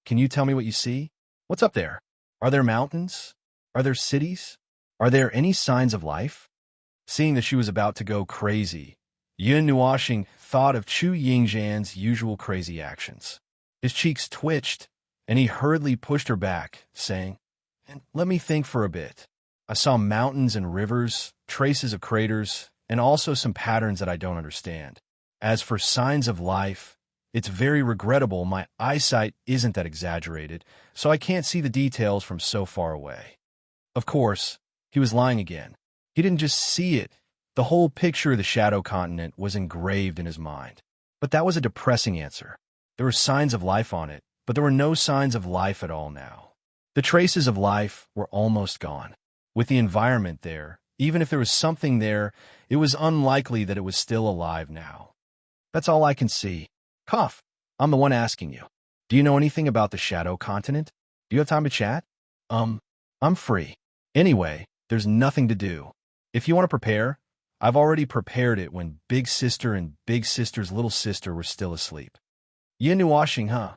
can you tell me what you see? What's up there? Are there mountains? Are there cities? Are there any signs of life? Seeing that she was about to go crazy, Yin Nuoxing thought of Chu Yingzhan's usual crazy actions. His cheeks twitched, and he hurriedly pushed her back, saying, "Let me think for a bit. I saw mountains and rivers, traces of craters, and also some patterns that I don't understand. As for signs of life, it's very regrettable my eyesight isn't that exaggerated, so I can't see the details from so far away." Of course, he was lying again. He didn't just see it. The whole picture of the shadow continent was engraved in his mind. But that was a depressing answer. There were signs of life on it, but there were no signs of life at all now. The traces of life were almost gone. With the environment there, even if there was something there, it was unlikely that it was still alive now. That's all I can see. Cough. I'm the one asking you. Do you know anything about the shadow continent? Do you have time to chat? I'm free. Anyway, there's nothing to do. If you want to prepare, I've already prepared it when Big Sister and Big Sister's little sister were still asleep. Yin Nuashing, huh?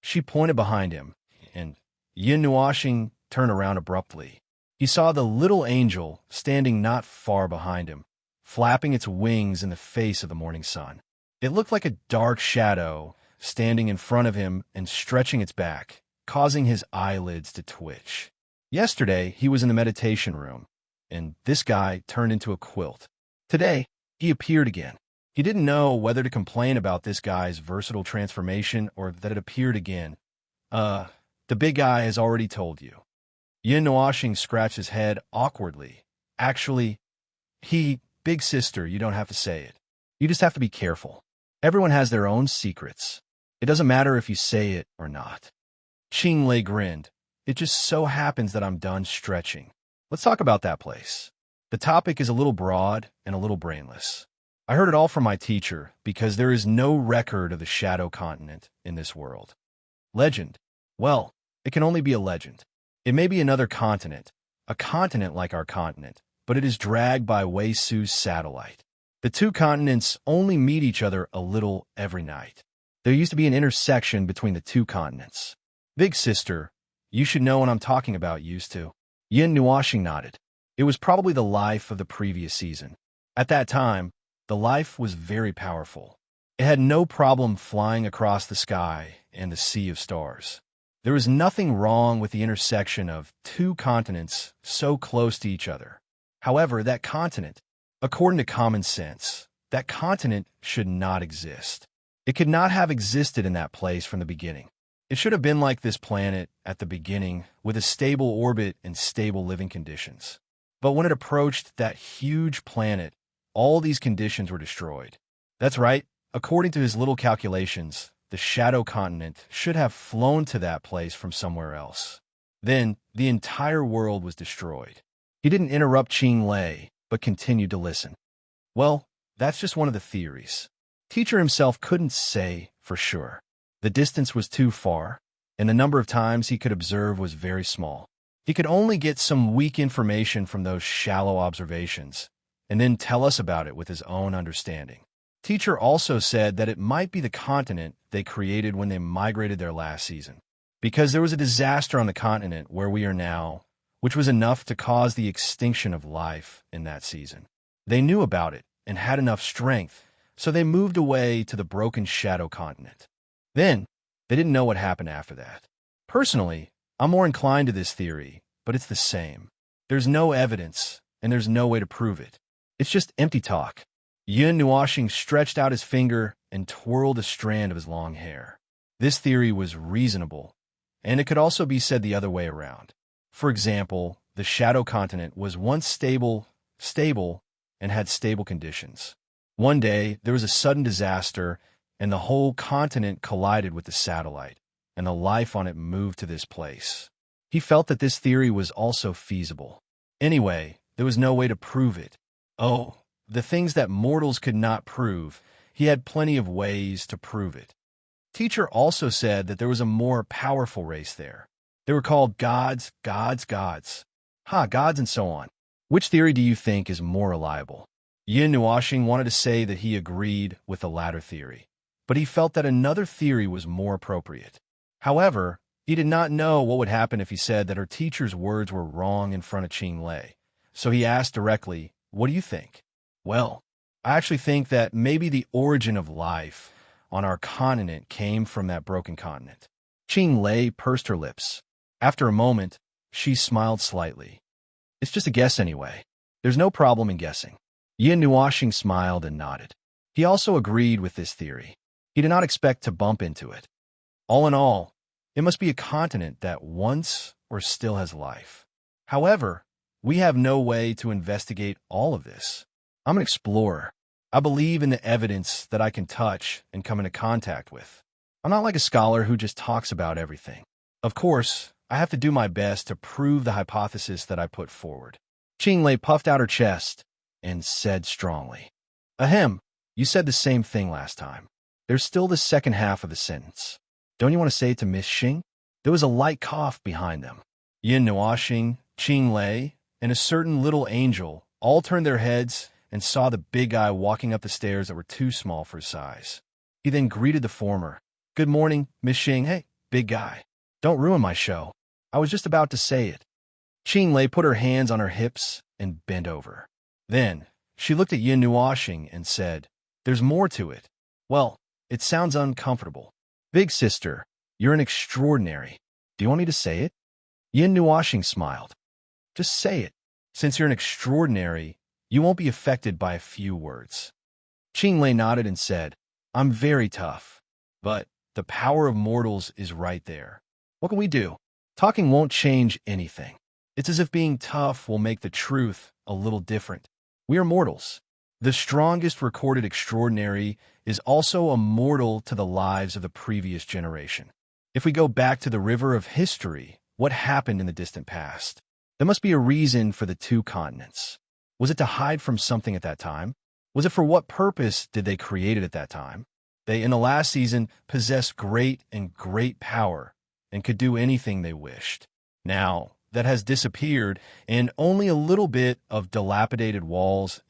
She pointed behind him, and Yin Nuashing turned around abruptly. He saw the little angel standing not far behind him, flapping its wings in the face of the morning sun. It looked like a dark shadow standing in front of him and stretching its back, causing his eyelids to twitch. Yesterday, he was in the meditation room, and this guy turned into a quilt. Today, he appeared again. He didn't know whether to complain about this guy's versatile transformation or that it appeared again. The big guy has already told you. Yin Nuashing scratched his head awkwardly. Actually, Big Sister, you don't have to say it. You just have to be careful. Everyone has their own secrets. It doesn't matter if you say it or not. Qing Lei grinned. It just so happens that I'm done stretching. Let's talk about that place. The topic is a little broad and a little brainless. I heard it all from my teacher because there is no record of the Shadow Continent in this world. Legend. Well, it can only be a legend. It may be another continent, a continent like our continent, but it is dragged by Wei Su's satellite. The two continents only meet each other a little every night. There used to be an intersection between the two continents. Big Sister, you should know what I'm talking about, used to. Yin Nuashing nodded. It was probably the life of the previous season. At that time, the life was very powerful. It had no problem flying across the sky and the sea of stars. There was nothing wrong with the intersection of two continents so close to each other. However, that continent, according to common sense, that continent should not exist. It could not have existed in that place from the beginning. It should have been like this planet at the beginning, with a stable orbit and stable living conditions. But when it approached that huge planet, all these conditions were destroyed. That's right. According to his little calculations, the Shadow Continent should have flown to that place from somewhere else. Then, the entire world was destroyed. He didn't interrupt Qing Lei, but continued to listen. Well, that's just one of the theories. Teacher himself couldn't say for sure. The distance was too far, and the number of times he could observe was very small. He could only get some weak information from those shallow observations, and then tell us about it with his own understanding. Teacher also said that it might be the continent they created when they migrated there last season, because there was a disaster on the continent where we are now, which was enough to cause the extinction of life in that season. They knew about it and had enough strength, so they moved away to the broken Shadow Continent. Then, they didn't know what happened after that. Personally, I'm more inclined to this theory, but it's the same. There's no evidence, and there's no way to prove it. It's just empty talk. Yin Nuashing stretched out his finger and twirled a strand of his long hair. This theory was reasonable, and it could also be said the other way around. For example, the Shadow Continent was once stable, and had stable conditions. One day, there was a sudden disaster, and the whole continent collided with the satellite, and the life on it moved to this place. He felt that this theory was also feasible. Anyway, there was no way to prove it. Oh, the things that mortals could not prove, he had plenty of ways to prove it. Teacher also said that there was a more powerful race there. They were called gods. Gods and so on. Which theory do you think is more reliable? Yin Nuashing wanted to say that he agreed with the latter theory, but he felt that another theory was more appropriate. However, he did not know what would happen if he said that her teacher's words were wrong in front of Qing Lei, so he asked directly, "What do you think?" Well, I actually think that maybe the origin of life on our continent came from that broken continent. Qing Lei pursed her lips. After a moment, she smiled slightly. It's just a guess anyway. There's no problem in guessing. Yin Nuashing smiled and nodded. He also agreed with this theory. He did not expect to bump into it. All in all, it must be a continent that once or still has life. However, we have no way to investigate all of this. I'm an explorer. I believe in the evidence that I can touch and come into contact with. I'm not like a scholar who just talks about everything. Of course, I have to do my best to prove the hypothesis that I put forward. Qing Lei puffed out her chest and said strongly, "Ahem, you said the same thing last time. There's still the second half of the sentence. Don't you want to say it to Miss Xing?" There was a light cough behind them. Yin Nuoxing, Qing Lei, and a certain little angel all turned their heads and saw the big guy walking up the stairs that were too small for his size. He then greeted the former. "Good morning, Miss Xing. Hey, big guy. Don't ruin my show. I was just about to say it." Qing Lei put her hands on her hips and bent over. Then she looked at Yin Nuoxing and said, "There's more to it. Well, it sounds uncomfortable. Big sister, you're an extraordinary. Do you want me to say it?" Yin Nuoxing smiled. "Just say it. Since you're an extraordinary, you won't be affected by a few words." Qing Lei nodded and said, "I'm very tough, but the power of mortals is right there. What can we do? Talking won't change anything. It's as if being tough will make the truth a little different. We are mortals. The strongest recorded extraordinary is also a mortal to the lives of the previous generation. If we go back to the river of history, what happened in the distant past? There must be a reason for the two continents. Was it to hide from something at that time? Was it for what purpose did they create it at that time? They, in the last season, possessed great power and could do anything they wished. Now, that has disappeared, and only a little bit of dilapidated walls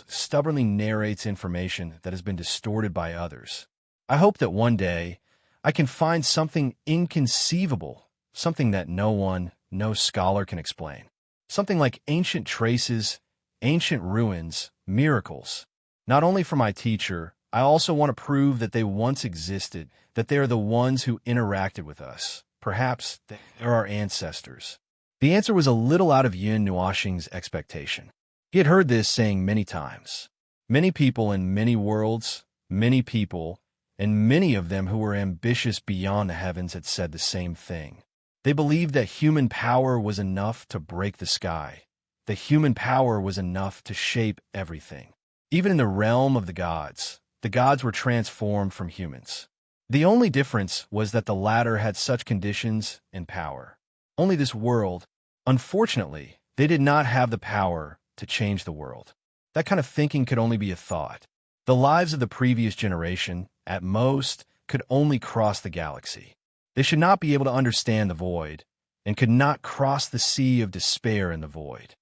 stubbornly narrates information that has been distorted by others. I hope that one day I can find something inconceivable, something that no scholar can explain. Something like ancient traces, ancient ruins, miracles. Not only for my teacher, I also want to prove that they once existed, that they are the ones who interacted with us. Perhaps they're our ancestors." The answer was a little out of Yin Nuoxing's expectation. He had heard this saying many times. Many people in many worlds, many people, and many of them who were ambitious beyond the heavens had said the same thing. They believed that human power was enough to break the sky, that human power was enough to shape everything. Even in the realm of the gods were transformed from humans. The only difference was that the latter had such conditions and power. Only this world, unfortunately, they did not have the power to change the world. That kind of thinking could only be a thought. The lives of the previous generation, at most, could only cross the galaxy. They should not be able to understand the void, and could not cross the sea of despair in the void.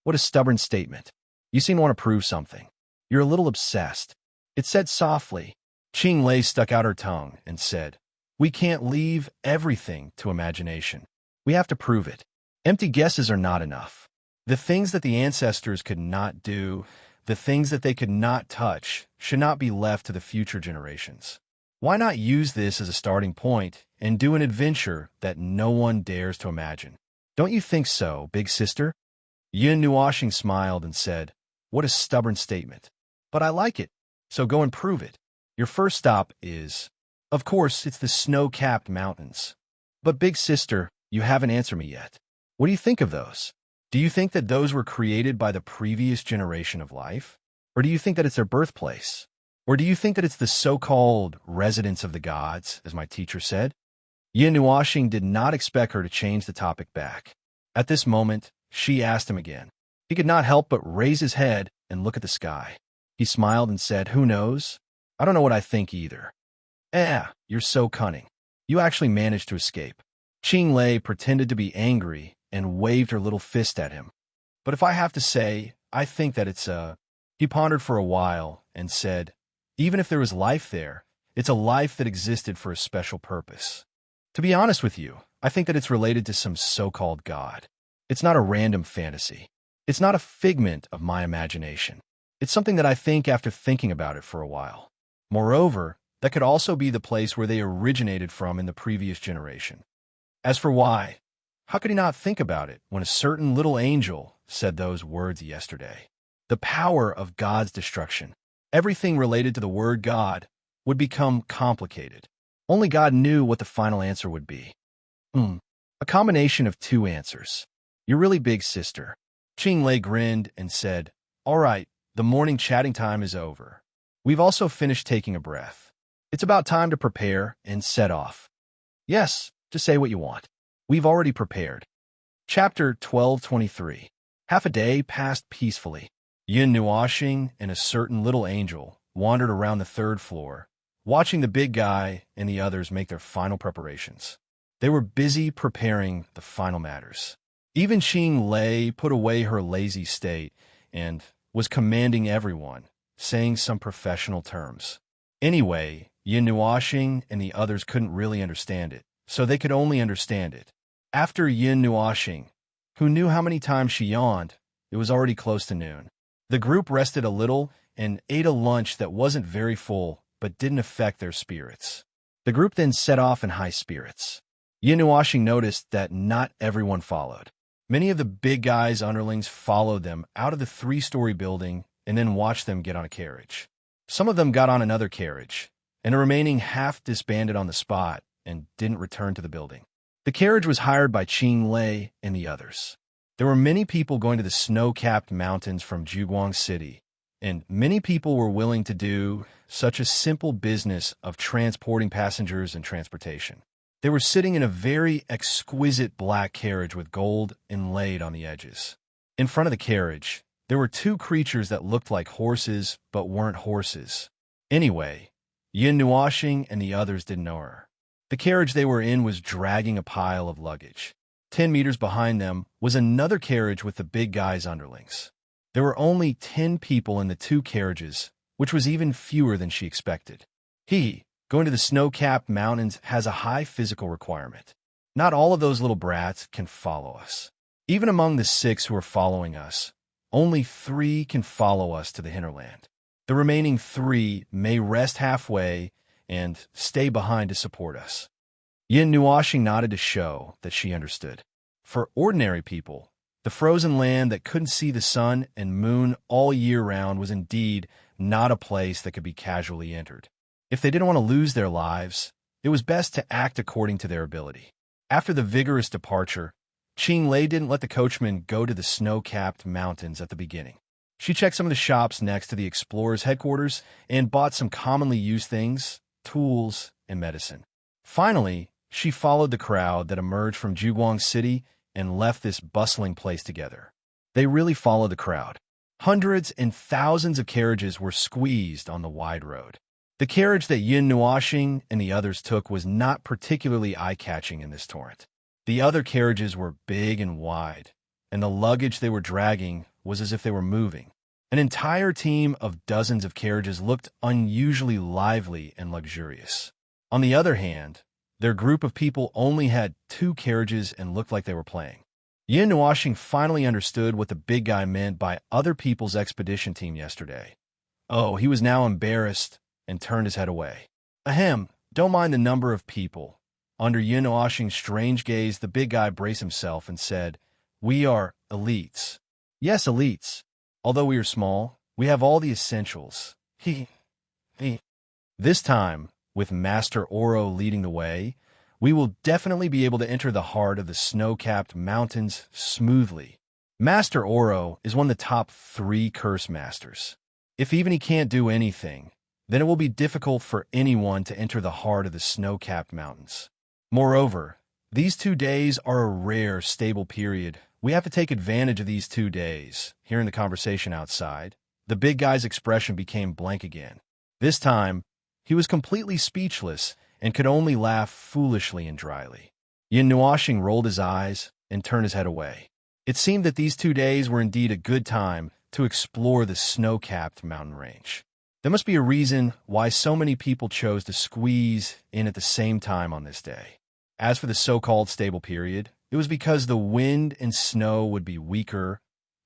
What a stubborn statement. You seem to want to prove something. You're a little obsessed. It said softly. Qing Lei stuck out her tongue and said, "We can't leave everything to imagination. We have to prove it. Empty guesses are not enough. The things that the ancestors could not do, the things that they could not touch, should not be left to the future generations. Why not use this as a starting point and do an adventure that no one dares to imagine? Don't you think so, big sister?" Yin Nuoxing smiled and said, "What a stubborn statement. But I like it, so go and prove it. Your first stop is, of course, it's the snow-capped mountains. But big sister, you haven't answered me yet. What do you think of those? Do you think that those were created by the previous generation of life? Or do you think that it's their birthplace? Or do you think that it's the so-called residence of the gods, as my teacher said?" Yin Nuoxing did not expect her to change the topic back. At this moment, she asked him again. He could not help but raise his head and look at the sky. He smiled and said, "Who knows? I don't know what I think either." You're so cunning. You actually managed to escape." Qing Lei pretended to be angry and waved her little fist at him. "But if I have to say, I think that it's a..." He pondered for a while and said, "Even if there was life there, it's a life that existed for a special purpose. To be honest with you, I think that it's related to some so-called god. It's not a random fantasy. It's not a figment of my imagination. It's something that I think after thinking about it for a while. Moreover, that could also be the place where they originated from in the previous generation. As for why, how could he not think about it when a certain little angel said those words yesterday? The power of God's destruction. Everything related to the word God would become complicated. Only God knew what the final answer would be. A combination of two answers. You're really big, sister." Qing Lei grinned and said, "All right, the morning chatting time is over. We've also finished taking a breath. It's about time to prepare and set off." "Yes, just say what you want. We've already prepared." Chapter 12:23. Half a day passed peacefully. Yin Nuoxing and a certain little angel wandered around the third floor, watching the big guy and the others make their final preparations. They were busy preparing the final matters. Even Qing Lei put away her lazy state and was commanding everyone, saying some professional terms. Anyway, Yin Nuoxing and the others couldn't really understand it, so they could only understand it. After Yin Nuoxing, who knew how many times she yawned, it was already close to noon. The group rested a little and ate a lunch that wasn't very full but didn't affect their spirits. The group then set off in high spirits. Yin Nuoxing noticed that not everyone followed. Many of the big guys' underlings followed them out of the 3-story building and then watched them get on a carriage. Some of them got on another carriage, and the remaining half disbanded on the spot and didn't return to the building. The carriage was hired by Qing Lei and the others. There were many people going to the snow-capped mountains from Juguang City, and many people were willing to do such a simple business of transporting passengers and transportation. They were sitting in a very exquisite black carriage with gold inlaid on the edges. In front of the carriage, there were 2 creatures that looked like horses but weren't horses. Anyway, Yin Nuoxing and the others didn't know her. The carriage they were in was dragging a pile of luggage. 10 meters behind them was another carriage with the big guy's underlings. There were only 10 people in the 2 carriages, which was even fewer than she expected. Going to the snow-capped mountains has a high physical requirement. Not all of those little brats can follow us. Even among the 6 who are following us, only 3 can follow us to the hinterland. The remaining 3 may rest halfway and stay behind to support us. Yin Nuoxing nodded to show that she understood. For ordinary people, the frozen land that couldn't see the sun and moon all year round was indeed not a place that could be casually entered. If they didn't want to lose their lives, it was best to act according to their ability. After the vigorous departure, Qing Lei didn't let the coachman go to the snow-capped mountains at the beginning. She checked some of the shops next to the explorers' headquarters and bought some commonly used things, tools, and medicine. Finally, she followed the crowd that emerged from Juguang City and left this bustling place together. They really followed the crowd. Hundreds and thousands of carriages were squeezed on the wide road. The carriage that Yin Nuoxing and the others took was not particularly eye-catching in this torrent. The other carriages were big and wide, and the luggage they were dragging was as if they were moving. An entire team of dozens of carriages looked unusually lively and luxurious. On the other hand, their group of people only had 2 carriages and looked like they were playing. Yin Nuoxing finally understood what the big guy meant by other people's expedition team yesterday. Oh, he was now embarrassed and turned his head away. Ahem, don't mind the number of people. Under Yin Nuoxing's strange gaze, the big guy braced himself and said, "We are elites." Yes, elites. Although we are small, we have all the essentials. This time, with Master Oro leading the way, we will definitely be able to enter the heart of the snow-capped mountains smoothly. Master Oro is one of the top 3 curse masters. If even he can't do anything, then it will be difficult for anyone to enter the heart of the snow-capped mountains. Moreover, these 2 days are a rare, stable period. We have to take advantage of these 2 days. Hearing the conversation outside, the big guy's expression became blank again. This time, he was completely speechless and could only laugh foolishly and dryly. Yin Nuoxing rolled his eyes and turned his head away. It seemed that these 2 days were indeed a good time to explore the snow-capped mountain range. There must be a reason why so many people chose to squeeze in at the same time on this day. As for the so-called stable period, it was because the wind and snow would be weaker,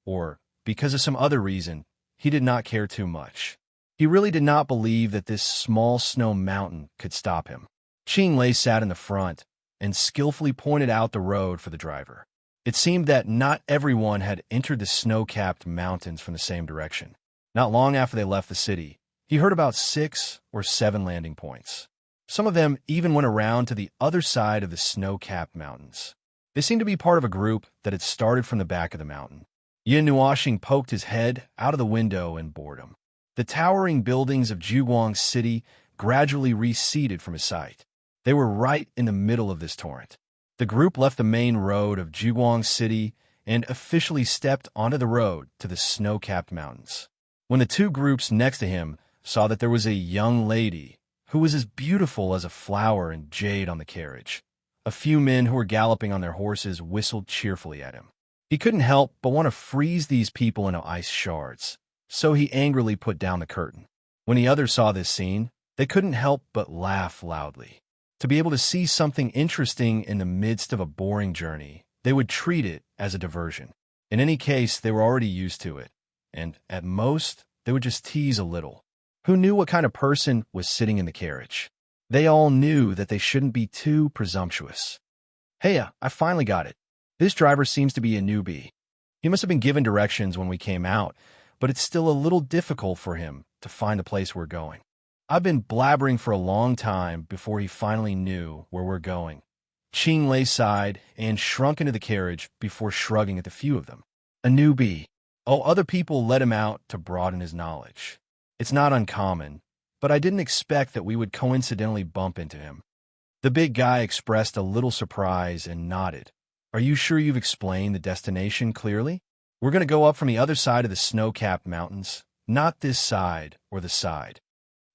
or because of some other reason, he did not care too much. He really did not believe that this small snow mountain could stop him. Qing Lei sat in the front and skillfully pointed out the road for the driver. It seemed that not everyone had entered the snow-capped mountains from the same direction. Not long after they left the city, he heard about 6 or 7 landing points. Some of them even went around to the other side of the snow-capped mountains. They seemed to be part of a group that had started from the back of the mountain. Yin Nuoxing poked his head out of the window in boredom. The towering buildings of Juguang City gradually receded from his sight. They were right in the middle of this torrent. The group left the main road of Juguang City and officially stepped onto the road to the snow-capped mountains. When the 2 groups next to him saw that there was a young lady who was as beautiful as a flower and jade on the carriage, A few men who were galloping on their horses whistled cheerfully at him. He couldn't help but want to freeze these people into ice shards, so he angrily put down the curtain. When the others saw this scene, they couldn't help but laugh loudly. To be able to see something interesting in the midst of a boring journey, they would treat it as a diversion. In any case, they were already used to it, and at most, they would just tease a little. Who knew what kind of person was sitting in the carriage? They all knew that they shouldn't be too presumptuous. Hey, I finally got it. This driver seems to be a newbie. He must have been given directions when we came out, but it's still a little difficult for him to find the place we're going. I've been blabbering for a long time before he finally knew where we're going. Ching Lei sighed and shrunk into the carriage before shrugging at the few of them. A newbie. Oh, other people let him out to broaden his knowledge. It's not uncommon, but I didn't expect that we would coincidentally bump into him. The big guy expressed a little surprise and nodded. Are you sure you've explained the destination clearly? We're going to go up from the other side of the snow-capped mountains, not this side or the side.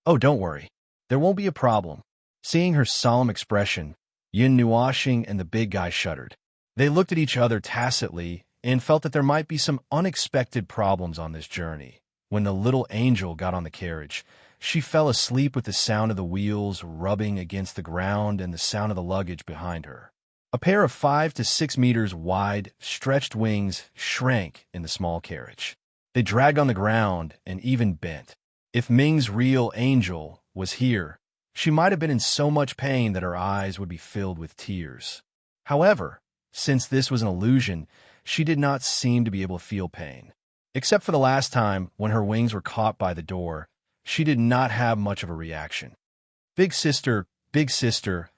Oh, don't worry. There won't be a problem. Seeing her solemn expression, Yin Nuoxing and the big guy shuddered. They looked at each other tacitly and felt that there might be some unexpected problems on this journey. When the little angel got on the carriage, she fell asleep with the sound of the wheels rubbing against the ground and the sound of the luggage behind her. A pair of 5 to 6 meters wide, stretched wings shrank in the small carriage. They dragged on the ground and even bent. If Ming's real angel was here, she might have been in so much pain that her eyes would be filled with tears. However, since this was an illusion, she did not seem to be able to feel pain. Except for the last time when her wings were caught by the door, she did not have much of a reaction. Big sister,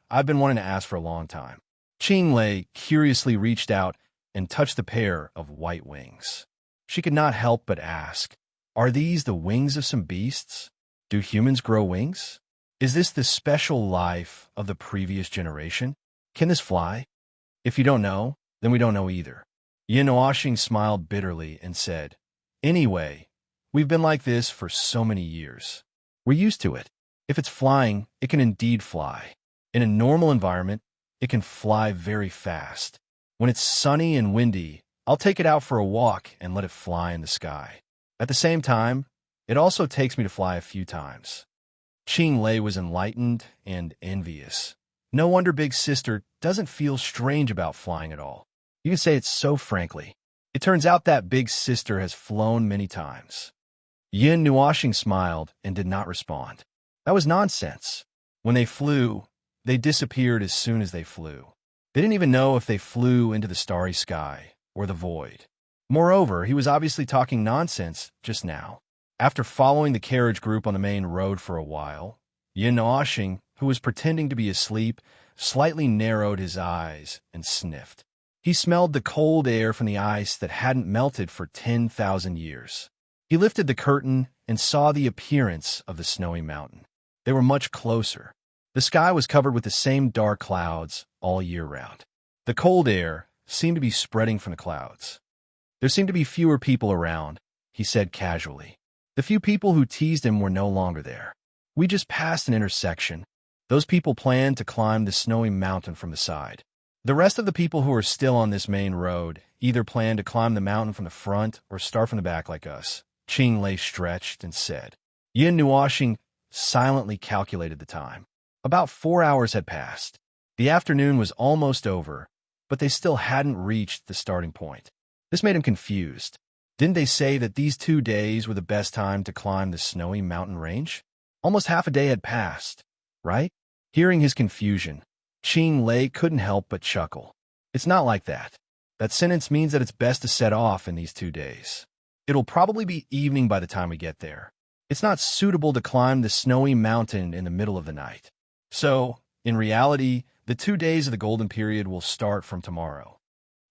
I've been wanting to ask for a long time. Ching Lei curiously reached out and touched the pair of white wings. She could not help but ask, are these the wings of some beasts? Do humans grow wings? Is this the special life of the previous generation? Can this fly? If you don't know, then we don't know either. Yin Nuoxing smiled bitterly and said, anyway, we've been like this for so many years. We're used to it. If it's flying, it can indeed fly. In a normal environment, it can fly very fast. When it's sunny and windy, I'll take it out for a walk and let it fly in the sky. At the same time, it also takes me to fly a few times. Ching Lei was enlightened and envious. No wonder Big Sister doesn't feel strange about flying at all. You can say it so frankly. It turns out that Big Sister has flown many times. Yin Nuoxing smiled and did not respond. That was nonsense. When they flew, they disappeared as soon as they flew. They didn't even know if they flew into the starry sky or the void. Moreover, he was obviously talking nonsense just now. After following the carriage group on the main road for a while, Yin Nuoxing, who was pretending to be asleep, slightly narrowed his eyes and sniffed. He smelled the cold air from the ice that hadn't melted for 10,000 years. He lifted the curtain and saw the appearance of the snowy mountain. They were much closer. The sky was covered with the same dark clouds all year round. The cold air seemed to be spreading from the clouds. There seemed to be fewer people around, he said casually. The few people who teased him were no longer there. We just passed an intersection. Those people planned to climb the snowy mountain from the side. The rest of the people who are still on this main road either plan to climb the mountain from the front or start from the back like us. Ching Lei stretched and said. Yin Nuoxing silently calculated the time. About 4 hours had passed. The afternoon was almost over, but they still hadn't reached the starting point. This made him confused. Didn't they say that these 2 days were the best time to climb the snowy mountain range? Almost half a day had passed, right? Hearing his confusion, Ching Lei couldn't help but chuckle. It's not like that. That sentence means that it's best to set off in these 2 days. It'll probably be evening by the time we get there. It's not suitable to climb the snowy mountain in the middle of the night. So, in reality, the 2 days of the golden period will start from tomorrow.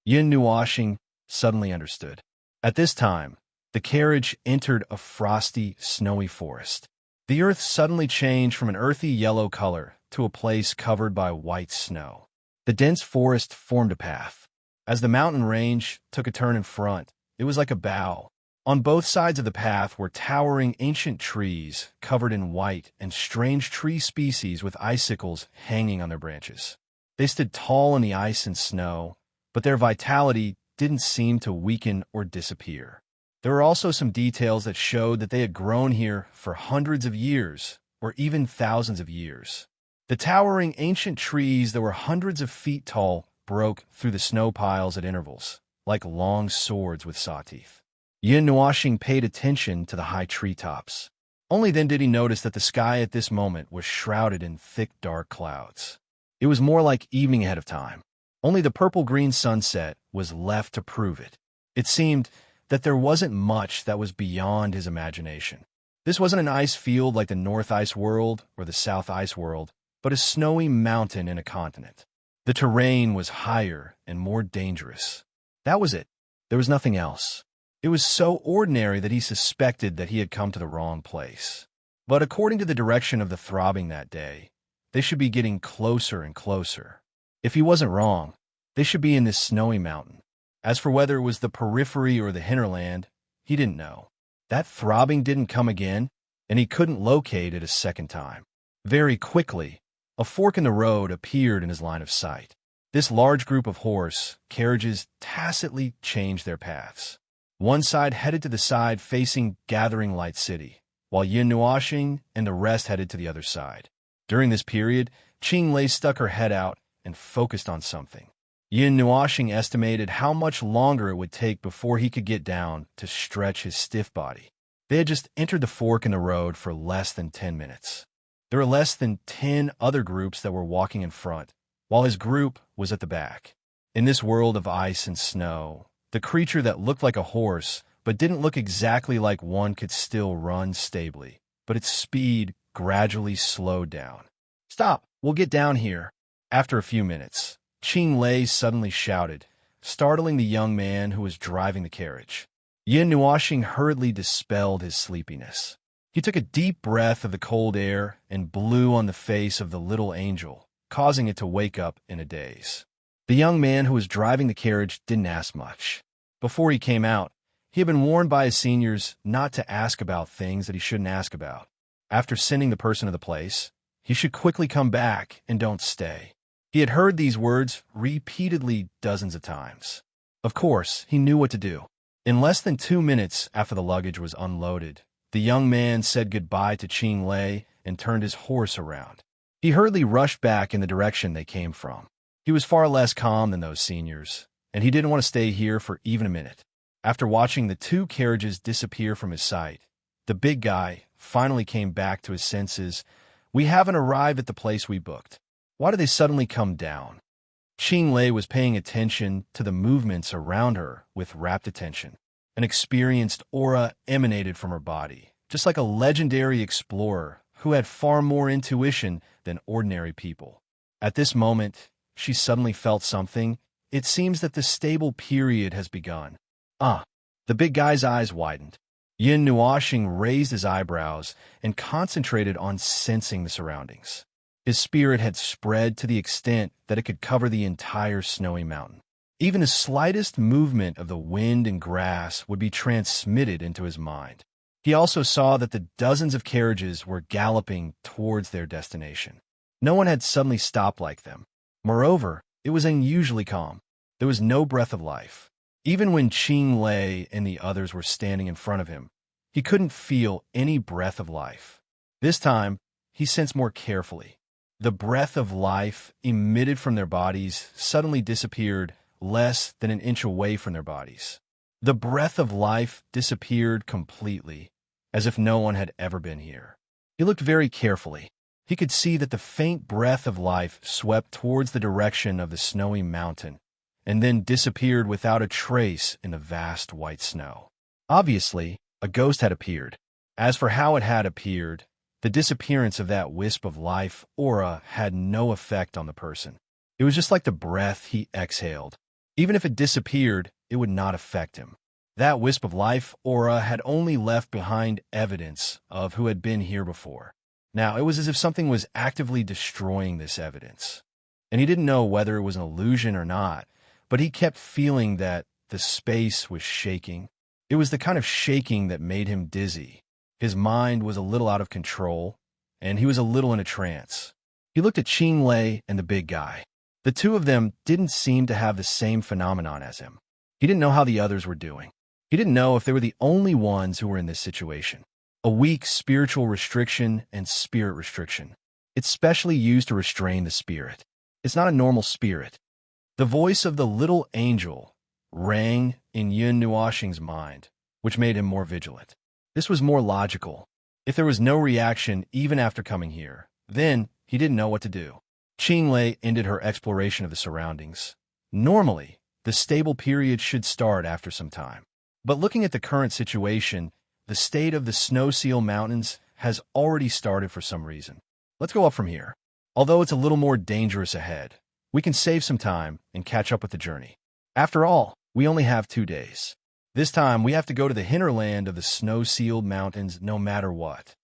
Yin Nuoxing suddenly understood. At this time, the carriage entered a frosty, snowy forest. The earth suddenly changed from an earthy yellow color to a place covered by white snow. The dense forest formed a path. As the mountain range took a turn in front, it was like a bow. On both sides of the path were towering ancient trees covered in white and strange tree species with icicles hanging on their branches. They stood tall in the ice and snow, but their vitality didn't seem to weaken or disappear. There were also some details that showed that they had grown here for hundreds of years, or even thousands of years. The towering ancient trees that were hundreds of feet tall broke through the snow piles at intervals, like long swords with saw teeth. Yin Nuoxing paid attention to the high treetops. Only then did he notice that the sky at this moment was shrouded in thick, dark clouds. It was more like evening ahead of time. Only the purple-green sunset was left to prove it. It seemed that there wasn't much that was beyond his imagination. This wasn't an ice field like the North Ice World or the South Ice World, but a snowy mountain in a continent. The terrain was higher and more dangerous. That was it. There was nothing else. It was so ordinary that he suspected that he had come to the wrong place. But according to the direction of the throbbing that day, they should be getting closer and closer. If he wasn't wrong, they should be in this snowy mountain. As for whether it was the periphery or the hinterland, he didn't know. That throbbing didn't come again, and he couldn't locate it a second time. Very quickly, a fork in the road appeared in his line of sight. This large group of horse carriages tacitly changed their paths. One side headed to the side facing Gathering Light City, while Yin Nuoxing and the rest headed to the other side. During this period, Qing Lei stuck her head out and focused on something. Yin Nuoxing estimated how much longer it would take before he could get down to stretch his stiff body. They had just entered the fork in the road for less than 10 minutes. There were less than 10 other groups that were walking in front, while his group was at the back. In this world of ice and snow, the creature that looked like a horse but didn't look exactly like one could still run stably, but its speed gradually slowed down. "Stop! We'll get down here." After a few minutes, Qing Lei suddenly shouted, startling the young man who was driving the carriage. Yin Nuoxing hurriedly dispelled his sleepiness. He took a deep breath of the cold air and blew on the face of the little angel, causing it to wake up in a daze. The young man who was driving the carriage didn't ask much. Before he came out, he had been warned by his seniors not to ask about things that he shouldn't ask about. After sending the person to the place, he should quickly come back and don't stay. He had heard these words repeatedly dozens of times. Of course, he knew what to do. In less than 2 minutes after the luggage was unloaded, the young man said goodbye to Qing Lei and turned his horse around. He hurriedly rushed back in the direction they came from. He was far less calm than those seniors, and he didn't want to stay here for even a minute. After watching the 2 carriages disappear from his sight, the big guy finally came back to his senses. "We haven't arrived at the place we booked. Why did they suddenly come down?" Qing Lei was paying attention to the movements around her with rapt attention. An experienced aura emanated from her body, just like a legendary explorer who had far more intuition than ordinary people. At this moment, she suddenly felt something. It seems that the stable period has begun. The big guy's eyes widened. Yin Nuoxing raised his eyebrows and concentrated on sensing the surroundings. His spirit had spread to the extent that it could cover the entire snowy mountain. Even the slightest movement of the wind and grass would be transmitted into his mind. He also saw that the dozens of carriages were galloping towards their destination. No one had suddenly stopped like them. Moreover, it was unusually calm. There was no breath of life. Even when Qing Lei and the others were standing in front of him, he couldn't feel any breath of life. This time, he sensed more carefully. The breath of life emitted from their bodies suddenly disappeared less than an inch away from their bodies. The breath of life disappeared completely, as if no one had ever been here. He looked very carefully. He could see that the faint breath of life swept towards the direction of the snowy mountain, and then disappeared without a trace in the vast white snow. Obviously, a ghost had appeared. As for how it had appeared, the disappearance of that wisp of life aura had no effect on the person. It was just like the breath he exhaled. Even if it disappeared, it would not affect him. That wisp of life aura had only left behind evidence of who had been here before. Now, it was as if something was actively destroying this evidence. And he didn't know whether it was an illusion or not, but he kept feeling that the space was shaking. It was the kind of shaking that made him dizzy. His mind was a little out of control, and he was a little in a trance. He looked at Qing Lei and the big guy. The two of them didn't seem to have the same phenomenon as him. He didn't know how the others were doing. He didn't know if they were the only ones who were in this situation. A weak spiritual restriction and spirit restriction. It's specially used to restrain the spirit. It's not a normal spirit. The voice of the little angel rang in Yun Nuoxing's mind, which made him more vigilant. This was more logical. If there was no reaction even after coming here, then he didn't know what to do. Qinglei ended her exploration of the surroundings. Normally, the stable period should start after some time. But looking at the current situation, the state of the Snow Seal Mountains has already started for some reason. Let's go up from here. Although it's a little more dangerous ahead, we can save some time and catch up with the journey. After all, we only have 2 days. This time, we have to go to the hinterland of the snow-sealed mountains no matter what.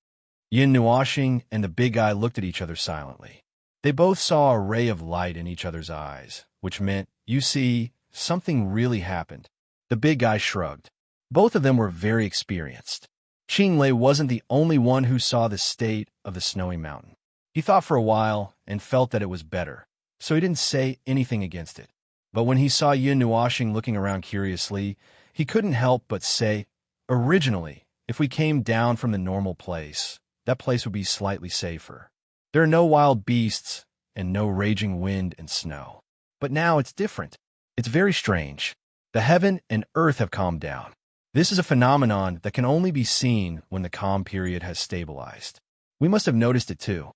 Yin Nuoxing and the big guy looked at each other silently. They both saw a ray of light in each other's eyes, which meant, you see, something really happened. The big guy shrugged. Both of them were very experienced. Qinglei wasn't the only one who saw the state of the snowy mountain. He thought for a while and felt that it was better, so he didn't say anything against it. But when he saw Yin Nuoxing looking around curiously, he couldn't help but say, originally, if we came down from the normal place, that place would be slightly safer. There are no wild beasts and no raging wind and snow. But now it's different. It's very strange. The heaven and earth have calmed down. This is a phenomenon that can only be seen when the calm period has stabilized. We must have noticed it too.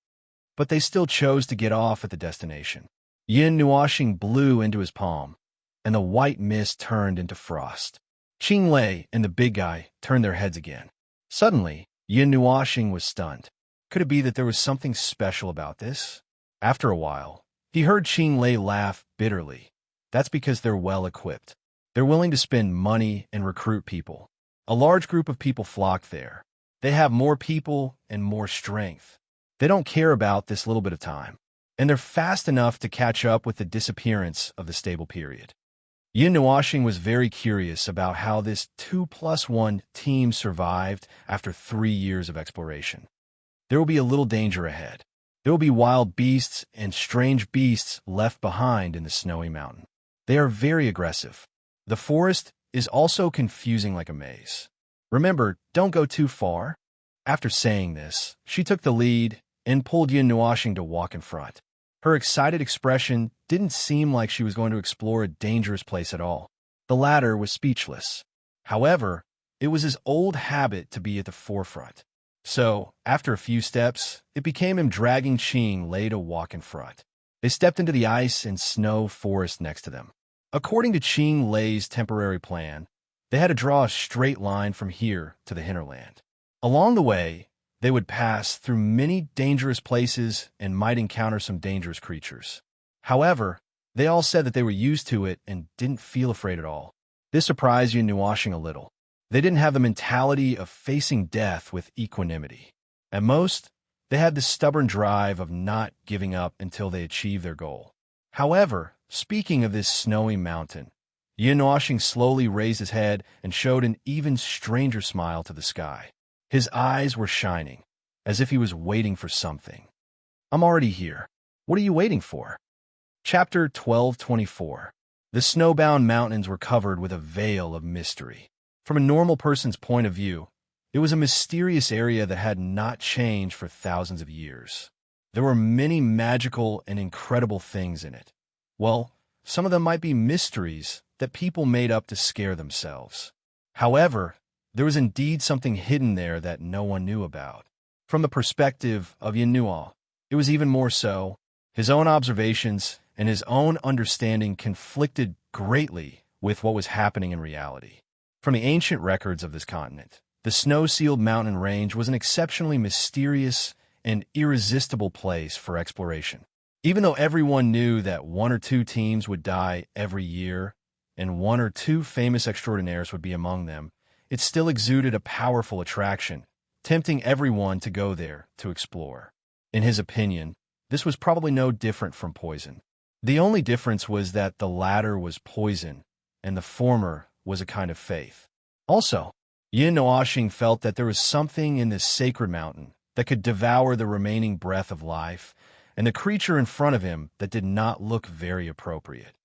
But they still chose to get off at the destination. Yin Nuoxing blew into his palm, and the white mist turned into frost. Qinglei and the big guy turned their heads again. Suddenly, Yin Nuoxing was stunned. Could it be that there was something special about this? After a while, he heard Qinglei laugh bitterly. That's because they're well-equipped. They're willing to spend money and recruit people. A large group of people flock there. They have more people and more strength. They don't care about this little bit of time. And they're fast enough to catch up with the disappearance of the stable period. Yin Nuoxing was very curious about how this 2+1 team survived after 3 years of exploration. There will be a little danger ahead. There will be wild beasts and strange beasts left behind in the snowy mountain. They are very aggressive. The forest is also confusing like a maze. Remember, don't go too far. After saying this, she took the lead and pulled Yin Nuoxing to walk in front. Her excited expression didn't seem like she was going to explore a dangerous place at all. The latter was speechless. However, it was his old habit to be at the forefront. So, after a few steps, it became him dragging Qinglei to walk in front. They stepped into the ice and snow forest next to them. According to Qinglei's temporary plan, they had to draw a straight line from here to the hinterland. Along the way, they would pass through many dangerous places and might encounter some dangerous creatures. However, they all said that they were used to it and didn't feel afraid at all. This surprised Yin Nuoxing a little. They didn't have the mentality of facing death with equanimity. At most, they had the stubborn drive of not giving up until they achieved their goal. However, speaking of this snowy mountain, Yin Nuoxing slowly raised his head and showed an even stranger smile to the sky. His eyes were shining, as if he was waiting for something. I'm already here. What are you waiting for? Chapter 12:24. The snowbound mountains were covered with a veil of mystery. From a normal person's point of view, it was a mysterious area that had not changed for thousands of years. There were many magical and incredible things in it. Well, some of them might be mysteries that people made up to scare themselves. However, there was indeed something hidden there that no one knew about. From the perspective of Yin Nuo, it was even more so. His own observations and his own understanding conflicted greatly with what was happening in reality. From the ancient records of this continent, the snow-sealed mountain range was an exceptionally mysterious and irresistible place for exploration. Even though everyone knew that 1 or 2 teams would die every year, and 1 or 2 famous extraordinaires would be among them, it still exuded a powerful attraction, tempting everyone to go there to explore. In his opinion, this was probably no different from poison. The only difference was that the latter was poison, and the former was a kind of faith. Also, Yin Nuoxing felt that there was something in this sacred mountain that could devour the remaining breath of life, and the creature in front of him that did not look very appropriate,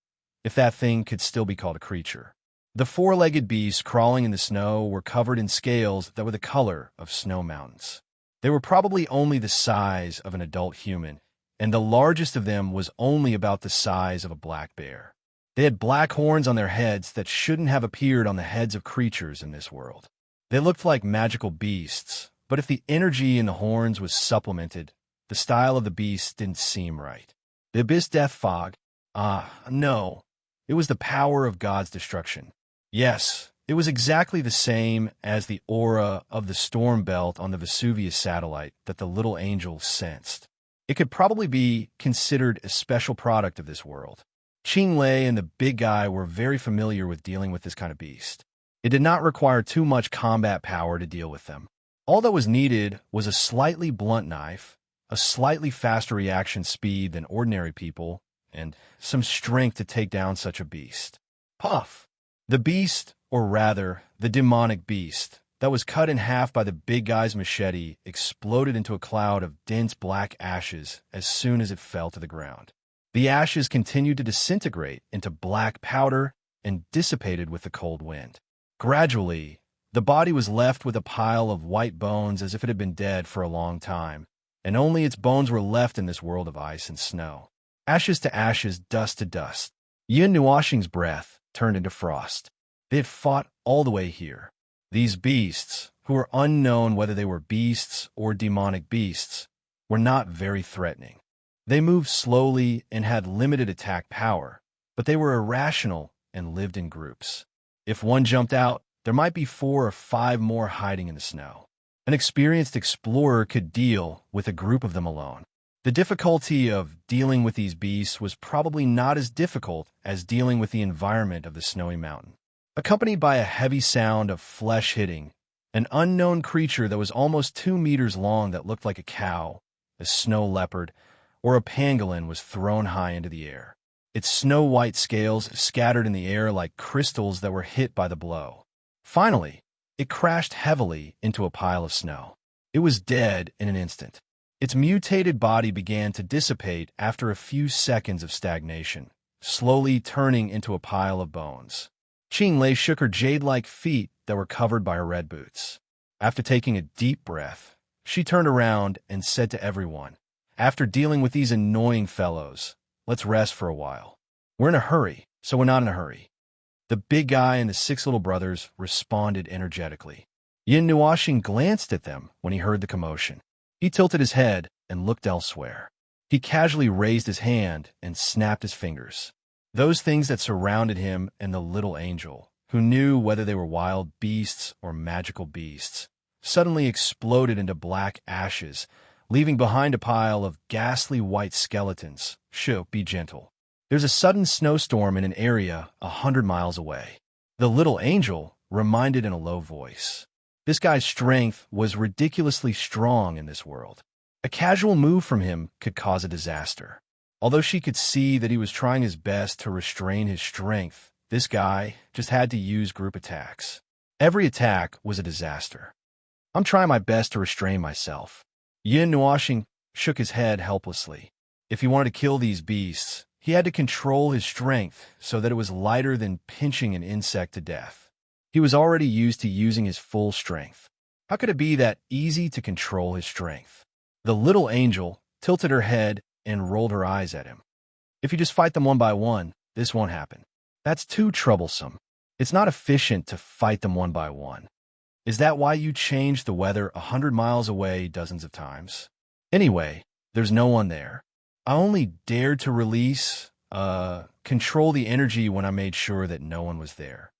if that thing could still be called a creature. The four-legged beasts crawling in the snow were covered in scales that were the color of snow mountains. They were probably only the size of an adult human, and the largest of them was only about the size of a black bear. They had black horns on their heads that shouldn't have appeared on the heads of creatures in this world. They looked like magical beasts, but if the energy in the horns was supplemented, the style of the beast didn't seem right. The abyss death fog? No. It was the power of God's destruction. Yes, it was exactly the same as the aura of the storm belt on the Vesuvius satellite that the little angel sensed. It could probably be considered a special product of this world. Qing Lei and the big guy were very familiar with dealing with this kind of beast. It did not require too much combat power to deal with them. All that was needed was a slightly blunt knife, a slightly faster reaction speed than ordinary people, and some strength to take down such a beast. Puff! The beast, or rather, the demonic beast, that was cut in half by the big guy's machete exploded into a cloud of dense black ashes as soon as it fell to the ground. The ashes continued to disintegrate into black powder and dissipated with the cold wind. Gradually, the body was left with a pile of white bones as if it had been dead for a long time, and only its bones were left in this world of ice and snow. Ashes to ashes, dust to dust. Yin Nuoxing's breath turned into frost. They had fought all the way here. These beasts, who were unknown whether they were beasts or demonic beasts, were not very threatening. They moved slowly and had limited attack power, but they were irrational and lived in groups. If one jumped out, there might be 4 or 5 more hiding in the snow. An experienced explorer could deal with a group of them alone. The difficulty of dealing with these beasts was probably not as difficult as dealing with the environment of the snowy mountain. Accompanied by a heavy sound of flesh hitting, an unknown creature that was almost 2 meters long that looked like a cow, a snow leopard, or a pangolin was thrown high into the air. Its snow-white scales scattered in the air like crystals that were hit by the blow. Finally, it crashed heavily into a pile of snow. It was dead in an instant. Its mutated body began to dissipate after a few seconds of stagnation, slowly turning into a pile of bones. Qing Lei shook her jade-like feet that were covered by her red boots. After taking a deep breath, she turned around and said to everyone, "After dealing with these annoying fellows, let's rest for a while. We're in a hurry, so we're not in a hurry." The big guy and the 6 little brothers responded energetically. Yin Nuoxing glanced at them when he heard the commotion. He tilted his head and looked elsewhere. He casually raised his hand and snapped his fingers. Those things that surrounded him and the little angel, who knew whether they were wild beasts or magical beasts, suddenly exploded into black ashes, leaving behind a pile of ghastly white skeletons. Shh, be gentle. There's a sudden snowstorm in an area 100 miles away. The little angel reminded in a low voice. This guy's strength was ridiculously strong in this world. A casual move from him could cause a disaster. Although she could see that he was trying his best to restrain his strength, this guy just had to use group attacks. Every attack was a disaster. "I'm trying my best to restrain myself." Yin Nuoxing shook his head helplessly. If he wanted to kill these beasts, he had to control his strength so that it was lighter than pinching an insect to death. He was already used to using his full strength. How could it be that easy to control his strength? The little angel tilted her head and rolled her eyes at him. "If you just fight them one by one, this won't happen. That's too troublesome. It's not efficient to fight them one by one. Is that why you changed the weather 100 miles away dozens of times? Anyway, there's no one there. I only dared to control the energy when I made sure that no one was there."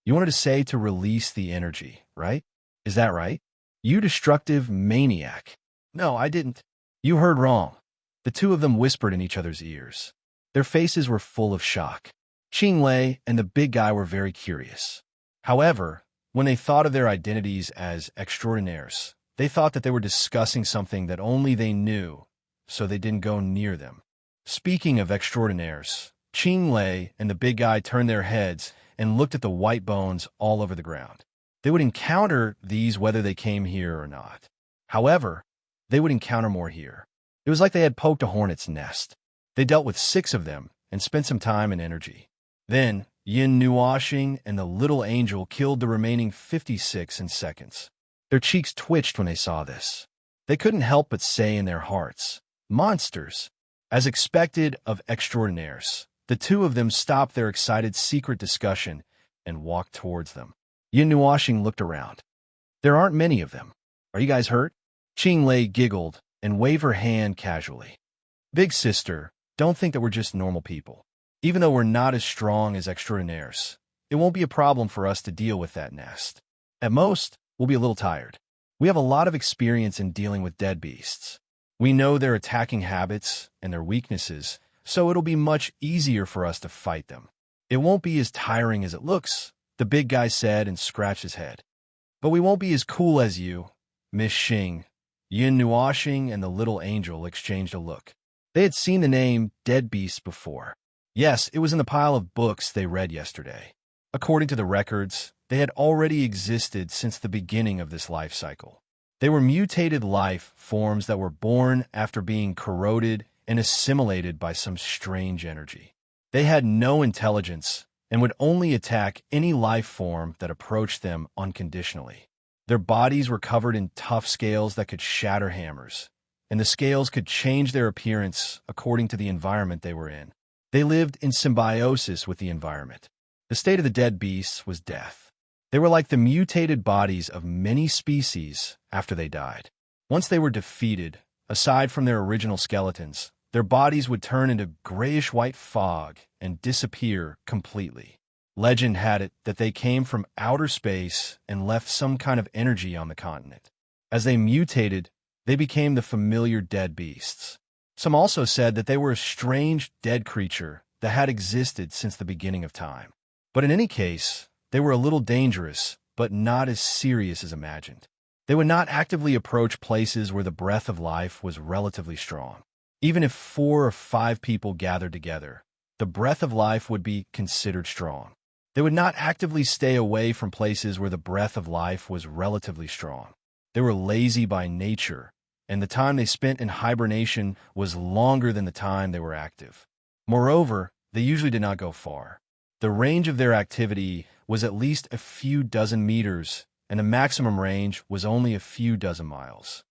You wanted to say to release the energy, right? Is that right? You destructive maniac. "No, I didn't." "You heard wrong." The 2 of them whispered in each other's ears. Their faces were full of shock. Qing Lei and the big guy were very curious. However, when they thought of their identities as extraordinaires, they thought that they were discussing something that only they knew, so they didn't go near them. Speaking of extraordinaires, Qing Lei and the big guy turned their heads and looked at the white bones all over the ground. They would encounter these whether they came here or not. However, they would encounter more here. It was like they had poked a hornet's nest. They dealt with 6 of them and spent some time and energy. Then, Yin Nuashing and the little angel killed the remaining 56 in seconds. Their cheeks twitched when they saw this. They couldn't help but say in their hearts, "Monsters!" As expected of extraordinaires, the 2 of them stopped their excited secret discussion and walked towards them. Yin Nuashing looked around. "There aren't many of them. Are you guys hurt?" Qing Lei giggled and waved her hand casually. "Big sister, don't think that we're just normal people. Even though we're not as strong as extraordinaires, it won't be a problem for us to deal with that nest. At most, we'll be a little tired. We have a lot of experience in dealing with dead beasts. We know their attacking habits and their weaknesses, so it'll be much easier for us to fight them. It won't be as tiring as it looks," the big guy said and scratched his head. "But we won't be as cool as you, Miss Xing." Yin Nuashing and the little angel exchanged a look. They had seen the name Dead Beast before. Yes, it was in the pile of books they read yesterday. According to the records, they had already existed since the beginning of this life cycle. They were mutated life forms that were born after being corroded and assimilated by some strange energy. They had no intelligence and would only attack any life form that approached them unconditionally. Their bodies were covered in tough scales that could shatter hammers, and the scales could change their appearance according to the environment they were in. They lived in symbiosis with the environment. The state of the dead beasts was death. They were like the mutated bodies of many species after they died. Once they were defeated, aside from their original skeletons, their bodies would turn into grayish-white fog and disappear completely. Legend had it that they came from outer space and left some kind of energy on the continent. As they mutated, they became the familiar dead beasts. Some also said that they were a strange dead creature that had existed since the beginning of time. But in any case, they were a little dangerous, but not as serious as imagined. They would not actively approach places where the breath of life was relatively strong. Even if 4 or 5 people gathered together, the breath of life would be considered strong. They would not actively stay away from places where the breath of life was relatively strong. They were lazy by nature, and the time they spent in hibernation was longer than the time they were active. Moreover, they usually did not go far. The range of their activity was at least a few dozen meters, and the maximum range was only a few dozen miles.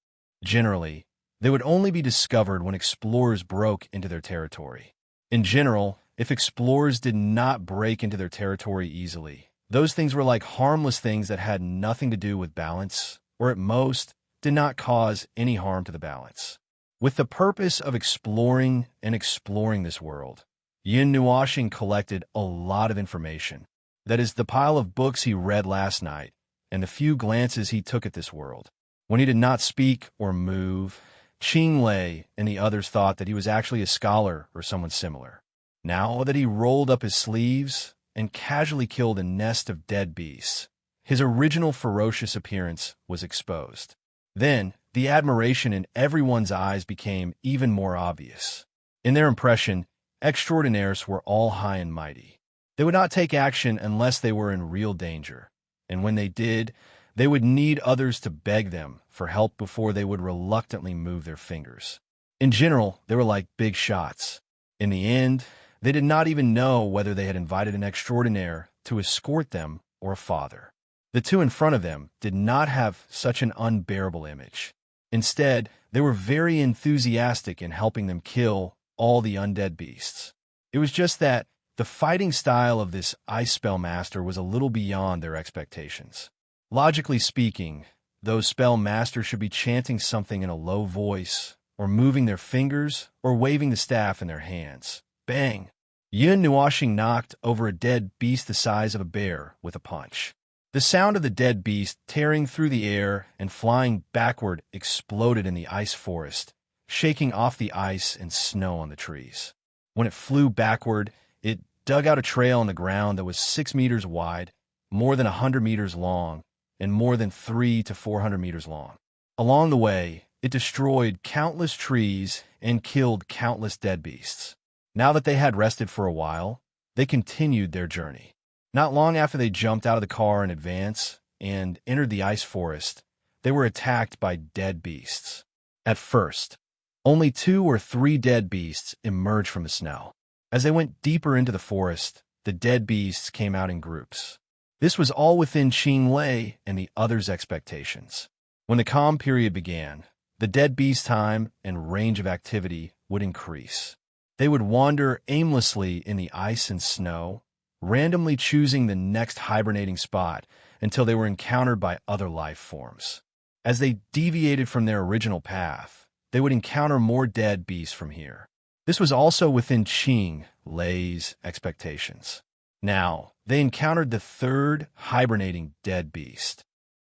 Generally, they would only be discovered when explorers broke into their territory. In general, if explorers did not break into their territory easily, those things were like harmless things that had nothing to do with balance, or at most, did not cause any harm to the balance. With the purpose of exploring this world, Yin Nuashing collected a lot of information. That is, the pile of books he read last night, and the few glances he took at this world. When he did not speak or move, Qing Lei and the others thought that he was actually a scholar or someone similar. Now that he rolled up his sleeves and casually killed a nest of dead beasts, his original ferocious appearance was exposed. Then, the admiration in everyone's eyes became even more obvious. In their impression, extraordinaires were all high and mighty. They would not take action unless they were in real danger, and when they did, they would need others to beg them for help before they would reluctantly move their fingers. In general, they were like big shots. In the end, they did not even know whether they had invited an extraordinaire to escort them or a father. The 2 in front of them did not have such an unbearable image. Instead, they were very enthusiastic in helping them kill all the undead beasts. It was just that the fighting style of this ice spell master was a little beyond their expectations. Logically speaking, those spell masters should be chanting something in a low voice, or moving their fingers, or waving the staff in their hands. Bang! Yin Nuashing knocked over a dead beast the size of a bear with a punch. The sound of the dead beast tearing through the air and flying backward exploded in the ice forest, shaking off the ice and snow on the trees. When it flew backward, it dug out a trail on the ground that was 6 meters wide, more than 100 meters long, and more than 300 to 400 meters long. Along the way, it destroyed countless trees and killed countless dead beasts. Now that they had rested for a while, they continued their journey. Not long after they jumped out of the car in advance and entered the ice forest, they were attacked by dead beasts. At first, Only 2 or 3 dead beasts emerged from the snow. As they went deeper into the forest, the dead beasts came out in groups. This was all within Qing Lei and the others' expectations. When the calm period began, the dead beast time and range of activity would increase. They would wander aimlessly in the ice and snow, randomly choosing the next hibernating spot until they were encountered by other life forms. As they deviated from their original path, they would encounter more dead beasts from here. This was also within Qing Lei's expectations. Now, they encountered the third hibernating dead beast.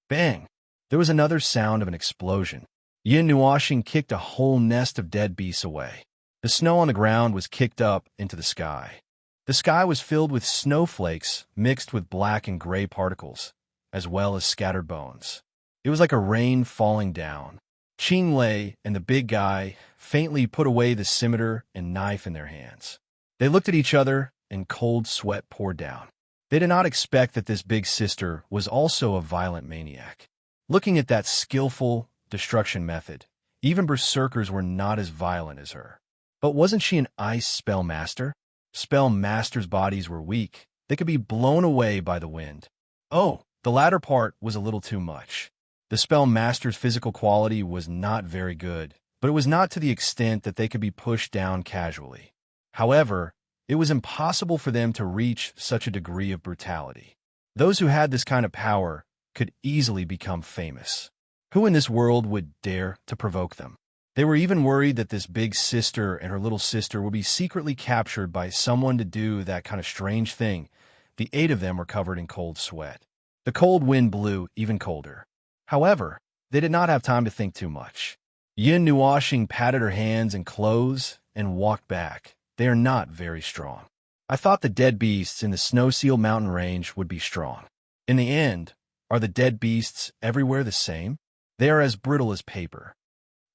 Bang! There was another sound of an explosion. Yin Nuoxing kicked a whole nest of dead beasts away. The snow on the ground was kicked up into the sky. The sky was filled with snowflakes mixed with black and gray particles, as well as scattered bones. It was like a rain falling down. Qing Lei and the big guy faintly put away the scimitar and knife in their hands. They looked at each other, and cold sweat poured down. They did not expect that this big sister was also a violent maniac. Looking at that skillful destruction method, even berserkers were not as violent as her. But wasn't she an ice spell master? Spell masters' bodies were weak. They could be blown away by the wind. Oh, the latter part was a little too much. The spell master's physical quality was not very good, but it was not to the extent that they could be pushed down casually. However, it was impossible for them to reach such a degree of brutality. Those who had this kind of power could easily become famous. Who in this world would dare to provoke them? They were even worried that this big sister and her little sister would be secretly captured by someone to do that kind of strange thing. The 8 of them were covered in cold sweat. The cold wind blew even colder. However, they did not have time to think too much. Yin Nuoxing patted her hands and clothes and walked back. They are not very strong. I thought the dead beasts in the Snow Seal mountain range would be strong. In the end, are the dead beasts everywhere the same? They are as brittle as paper.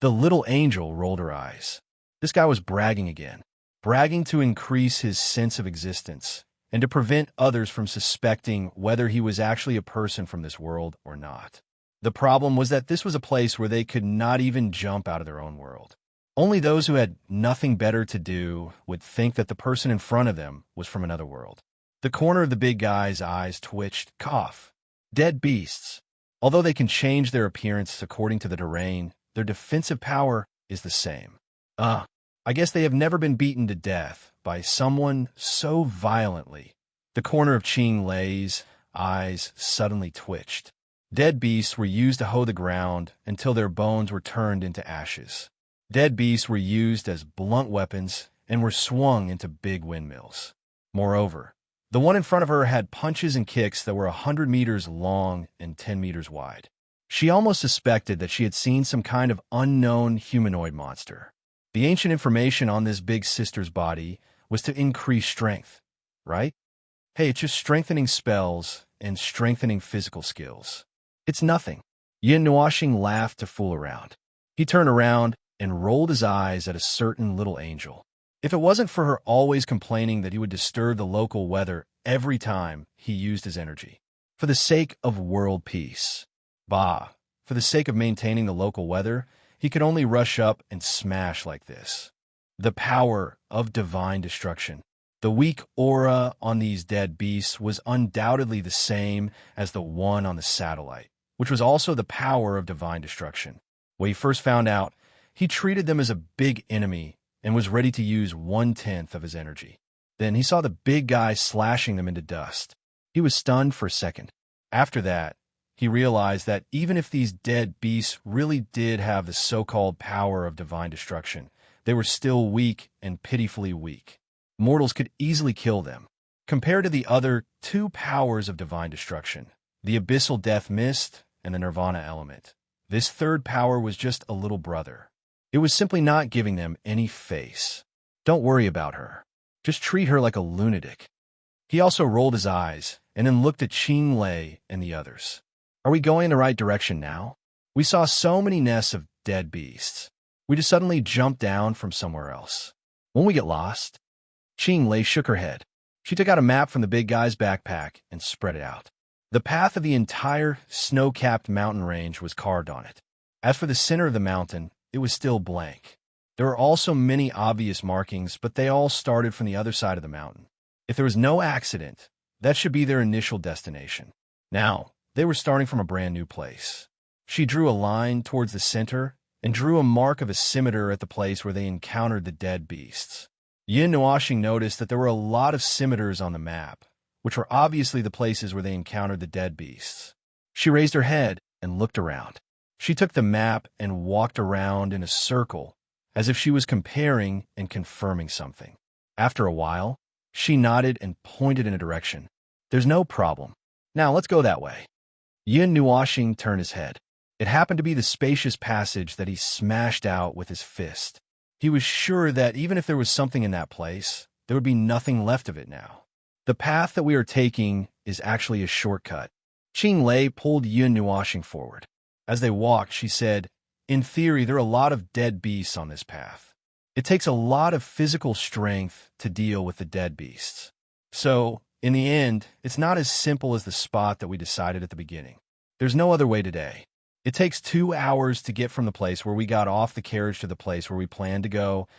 The little angel rolled her eyes. This guy was bragging again, bragging to increase his sense of existence and to prevent others from suspecting whether he was actually a person from this world or not. The problem was that this was a place where they could not even jump out of their own world. Only those who had nothing better to do would think that the person in front of them was from another world. The corner of the big guy's eyes twitched. Cough. Dead beasts. Although they can change their appearance according to the terrain, their defensive power is the same. I guess they have never been beaten to death by someone so violently. The corner of Qing Lei's eyes suddenly twitched. Dead beasts were used to hoe the ground until their bones were turned into ashes. Dead beasts were used as blunt weapons and were swung into big windmills. Moreover, the one in front of her had punches and kicks that were 100 meters long and 10 meters wide. She almost suspected that she had seen some kind of unknown humanoid monster. The ancient information on this big sister's body was to increase strength, right? Hey, it's just strengthening spells and strengthening physical skills. It's nothing. Yin Nuoxing laughed to fool around. He turned around and rolled his eyes at a certain little angel. If it wasn't for her always complaining that he would disturb the local weather every time he used his energy. For the sake of world peace. For the sake of maintaining the local weather, he could only rush up and smash like this. The power of divine destruction. The weak aura on these dead beasts was undoubtedly the same as the one on the satellite, which was also the power of divine destruction. When he first found out, he treated them as a big enemy and was ready to use 1/10 of his energy. Then he saw the big guy slashing them into dust. He was stunned for a second. After that, he realized that even if these dead beasts really did have the so-called power of divine destruction, they were still weak and pitifully weak. Mortals could easily kill them. Compared to the other 2 powers of divine destruction, the abyssal death mist and the nirvana element, this third power was just a little brother. It was simply not giving them any face. Don't worry about her. Just treat her like a lunatic. He also rolled his eyes and then looked at Qing Lei and the others. Are we going in the right direction now? We saw so many nests of dead beasts. We just suddenly jumped down from somewhere else. Won't we get lost? Qing Lei shook her head. She took out a map from the big guy's backpack and spread it out. The path of the entire snow-capped mountain range was carved on it. As for the center of the mountain, it was still blank. There were also many obvious markings, but they all started from the other side of the mountain. If there was no accident, that should be their initial destination. Now, they were starting from a brand new place. She drew a line towards the center and drew a mark of a scimitar at the place where they encountered the dead beasts. Yin Nuashing noticed that there were a lot of scimitars on the map, which were obviously the places where they encountered the dead beasts. She raised her head and looked around. She took the map and walked around in a circle, as if she was comparing and confirming something. After a while, she nodded and pointed in a direction. There's no problem. Now let's go that way. Yin Nuashing turned his head. It happened to be the spacious passage that he smashed out with his fist. He was sure that even if there was something in that place, there would be nothing left of it now. The path that we are taking is actually a shortcut. Qing Lei pulled Yin Nuashing forward. As they walked, she said, in theory, there are a lot of dead beasts on this path. It takes a lot of physical strength to deal with the dead beasts. So, in the end, it's not as simple as the spot that we decided at the beginning. There's no other way today. It takes 2 hours to get from the place where we got off the carriage to the place where we planned to go,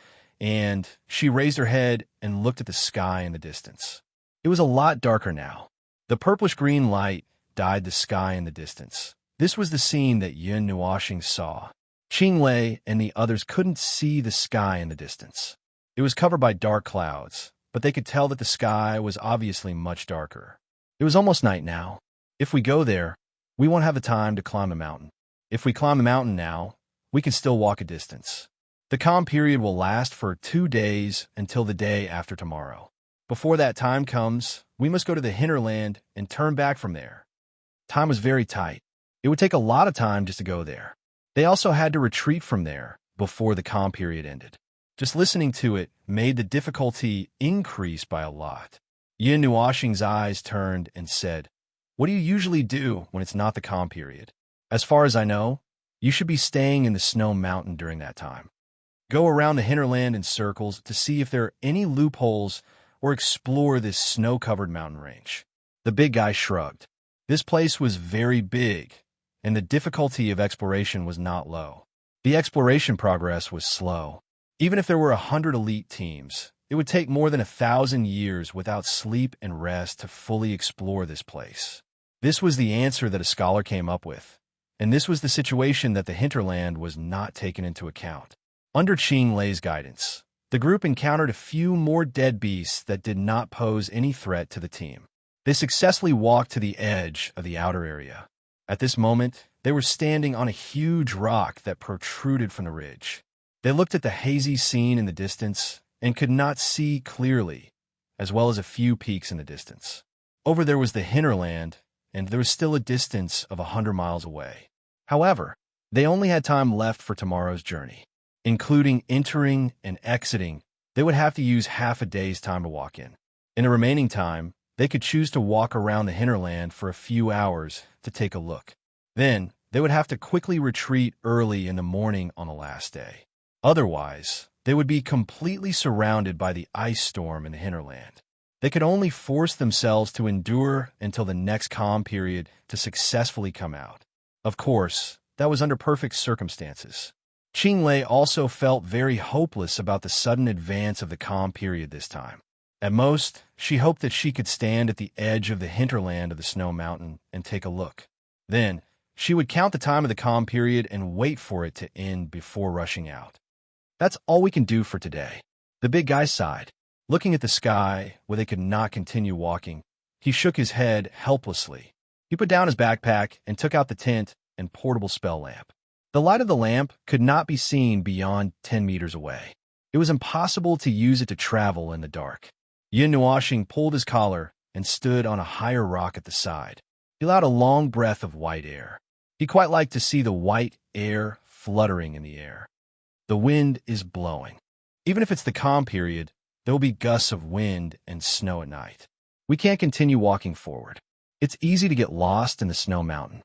and she raised her head and looked at the sky in the distance. It was a lot darker now. The purplish-green light dyed the sky in the distance. This was the scene that Yin Nuashing saw. Qing Lei and the others couldn't see the sky in the distance. It was covered by dark clouds, but they could tell that the sky was obviously much darker. It was almost night now. If we go there, we won't have the time to climb the mountain. If we climb the mountain now, we can still walk a distance. The calm period will last for 2 days until the day after tomorrow. Before that time comes, we must go to the hinterland and turn back from there. Time was very tight. It would take a lot of time just to go there. They also had to retreat from there before the calm period ended. Just listening to it made the difficulty increase by a lot. Yin Nuashing's eyes turned and said, "What do you usually do when it's not the calm period? As far as I know, you should be staying in the snow mountain during that time. Go around the hinterland in circles to see if there are any loopholes or explore this snow-covered mountain range." The big guy shrugged. This place was very big, and the difficulty of exploration was not low. The exploration progress was slow. Even if there were 100 elite teams, it would take more than 1,000 years without sleep and rest to fully explore this place. This was the answer that a scholar came up with, and this was the situation that the hinterland was not taken into account. Under Qing Lei's guidance, the group encountered a few more dead beasts that did not pose any threat to the team. They successfully walked to the edge of the outer area. At this moment, they were standing on a huge rock that protruded from the ridge. They looked at the hazy scene in the distance and could not see clearly, as well as a few peaks in the distance. Over there was the hinterland, and there was still a distance of 100 miles away. However, they only had time left for tomorrow's journey. Including entering and exiting, they would have to use half a day's time to walk in. In the remaining time, they could choose to walk around the hinterland for a few hours to take a look. Then, they would have to quickly retreat early in the morning on the last day. Otherwise, they would be completely surrounded by the ice storm in the hinterland. They could only force themselves to endure until the next calm period to successfully come out. Of course, that was under perfect circumstances. Qing Lei also felt very hopeless about the sudden advance of the calm period this time. At most, she hoped that she could stand at the edge of the hinterland of the snow mountain and take a look. Then, she would count the time of the calm period and wait for it to end before rushing out. That's all we can do for today. The big guy sighed. Looking at the sky, where they could not continue walking, he shook his head helplessly. He put down his backpack and took out the tent and portable spell lamp. The light of the lamp could not be seen beyond 10 meters away. It was impossible to use it to travel in the dark. Yin Nuashing pulled his collar and stood on a higher rock at the side. He allowed a long breath of white air. He quite liked to see the white air fluttering in the air. The wind is blowing. Even if it's the calm period, there will be gusts of wind and snow at night. We can't continue walking forward. It's easy to get lost in the snow mountain.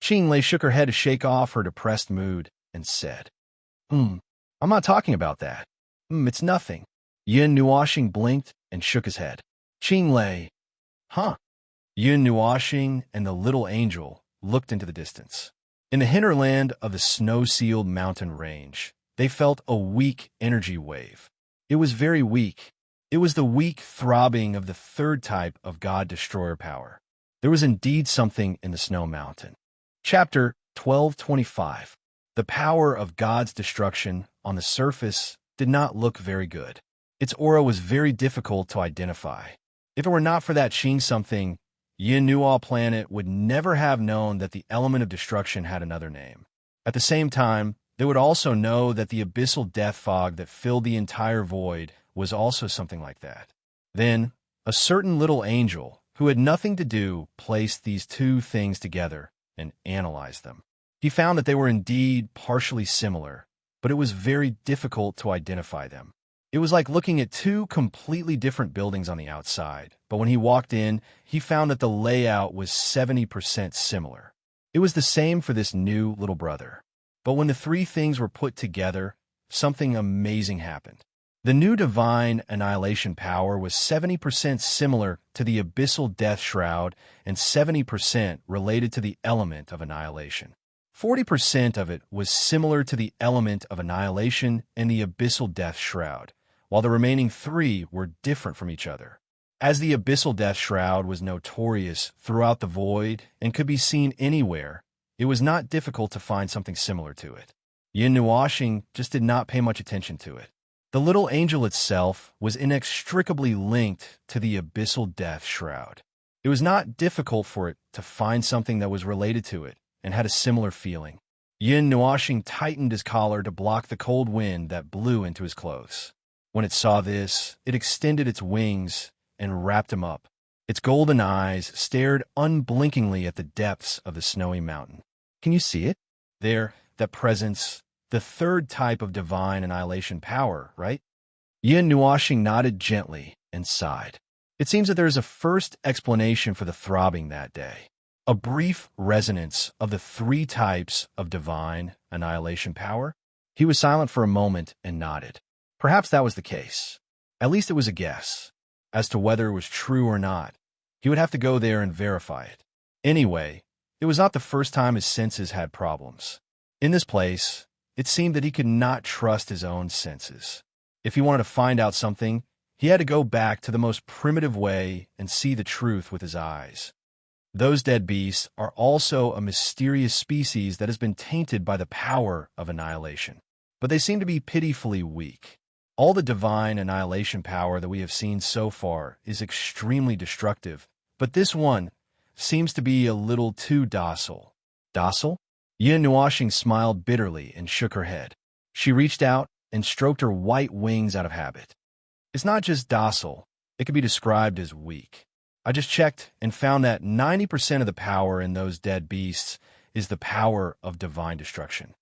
Qing Lei shook her head to shake off her depressed mood and said, I'm not talking about that. It's nothing." Yin Nuashing blinked and shook his head. Qing Lei, "Huh?" Yin Nuashing and the little angel looked into the distance. In the hinterland of the snow-sealed mountain range, They felt a weak energy wave. It was very weak. It was the weak throbbing of the third type of God-destroyer power. There was indeed something in the snow mountain. Chapter 12:25. The power of God's destruction on the surface did not look very good. Its aura was very difficult to identify. If it were not for that sheen something, Yin-Nuo planet would never have known that the element of destruction had another name. At the same time, they would also know that the abyssal death fog that filled the entire void was also something like that. Then, a certain little angel, who had nothing to do, placed these two things together and analyzed them. He found that they were indeed partially similar, but it was very difficult to identify them. It was like looking at two completely different buildings on the outside, but when he walked in, he found that the layout was 70% similar. It was the same for this new little brother. But when the three things were put together, something amazing happened. The new divine annihilation power was 70% similar to the abyssal death shroud and 70% related to the element of annihilation. 40% of it was similar to the element of annihilation and the abyssal death shroud, while the remaining three were different from each other. As the abyssal death shroud was notorious throughout the void and could be seen anywhere, it was not difficult to find something similar to it. Yin-Nuo just did not pay much attention to it. The little angel itself was inextricably linked to the abyssal death shroud. It was not difficult for it to find something that was related to it and had a similar feeling. Yin-Nuo tightened his collar to block the cold wind that blew into his clothes. When it saw this, it extended its wings and wrapped him up. Its golden eyes stared unblinkingly at the depths of the snowy mountain. Can you see it? There, that presence, the third type of divine annihilation power, right? Yin-Nuo nodded gently and sighed. It seems that there is a first explanation for the throbbing that day. A brief resonance of the three types of divine annihilation power. He was silent for a moment and nodded. Perhaps that was the case. At least it was a guess. As to whether it was true or not, he would have to go there and verify it. Anyway, it was not the first time his senses had problems. In this place, it seemed that he could not trust his own senses. If he wanted to find out something, he had to go back to the most primitive way and see the truth with his eyes. Those dead beasts are also a mysterious species that has been tainted by the power of annihilation, but they seem to be pitifully weak. All the divine annihilation power that we have seen so far is extremely destructive, but this one seems to be a little too docile. Docile? Yin-Nuo smiled bitterly and shook her head. She reached out and stroked her white wings out of habit. It's not just docile, it could be described as weak. I just checked and found that 90% of the power in those dead beasts is the power of divine destruction.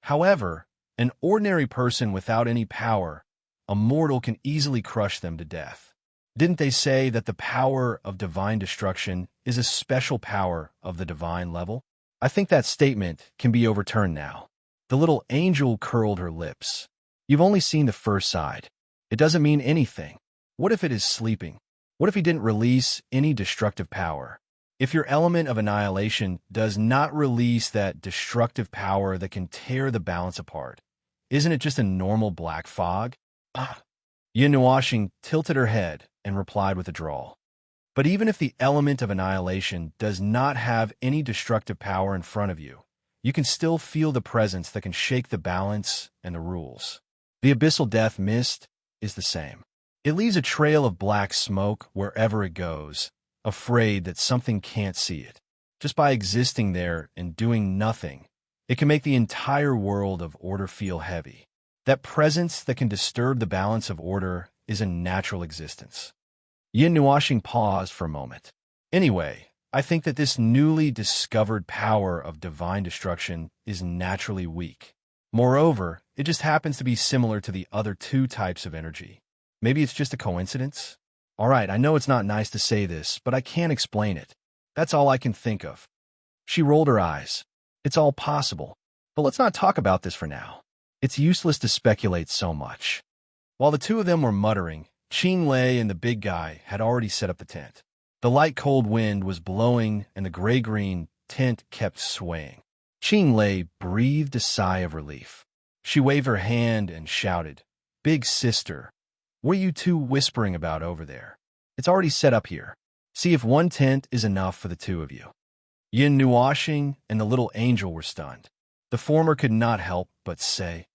However, an ordinary person without any power, a mortal, can easily crush them to death. Didn't they say that the power of divine destruction is a special power of the divine level? I think that statement can be overturned now. The little angel curled her lips. You've only seen the first side. It doesn't mean anything. What if it is sleeping? What if he didn't release any destructive power? If your element of annihilation does not release that destructive power that can tear the balance apart, isn't it just a normal black fog? Yin-Nuo tilted her head and replied with a drawl. But even if the element of annihilation does not have any destructive power in front of you, you can still feel the presence that can shake the balance and the rules. The abyssal death mist is the same. It leaves a trail of black smoke wherever it goes, afraid that something can't see it. Just by existing there and doing nothing, it can make the entire world of order feel heavy. That presence that can disturb the balance of order is a natural existence. Yin-Nuo paused for a moment. Anyway, I think that this newly discovered power of divine destruction is naturally weak. Moreover, it just happens to be similar to the other two types of energy. Maybe it's just a coincidence? All right, I know it's not nice to say this, but I can't explain it. That's all I can think of. She rolled her eyes. It's all possible. But let's not talk about this for now. It's useless to speculate so much. While the two of them were muttering, Qing-Lei and the big guy had already set up the tent. The light cold wind was blowing and the gray-green tent kept swaying. Qing-Lei breathed a sigh of relief. She waved her hand and shouted, "Big sister, what are you two whispering about over there? It's already set up here. See if one tent is enough for the two of you." Yin Nuashing and the little angel were stunned. The former could not help but say,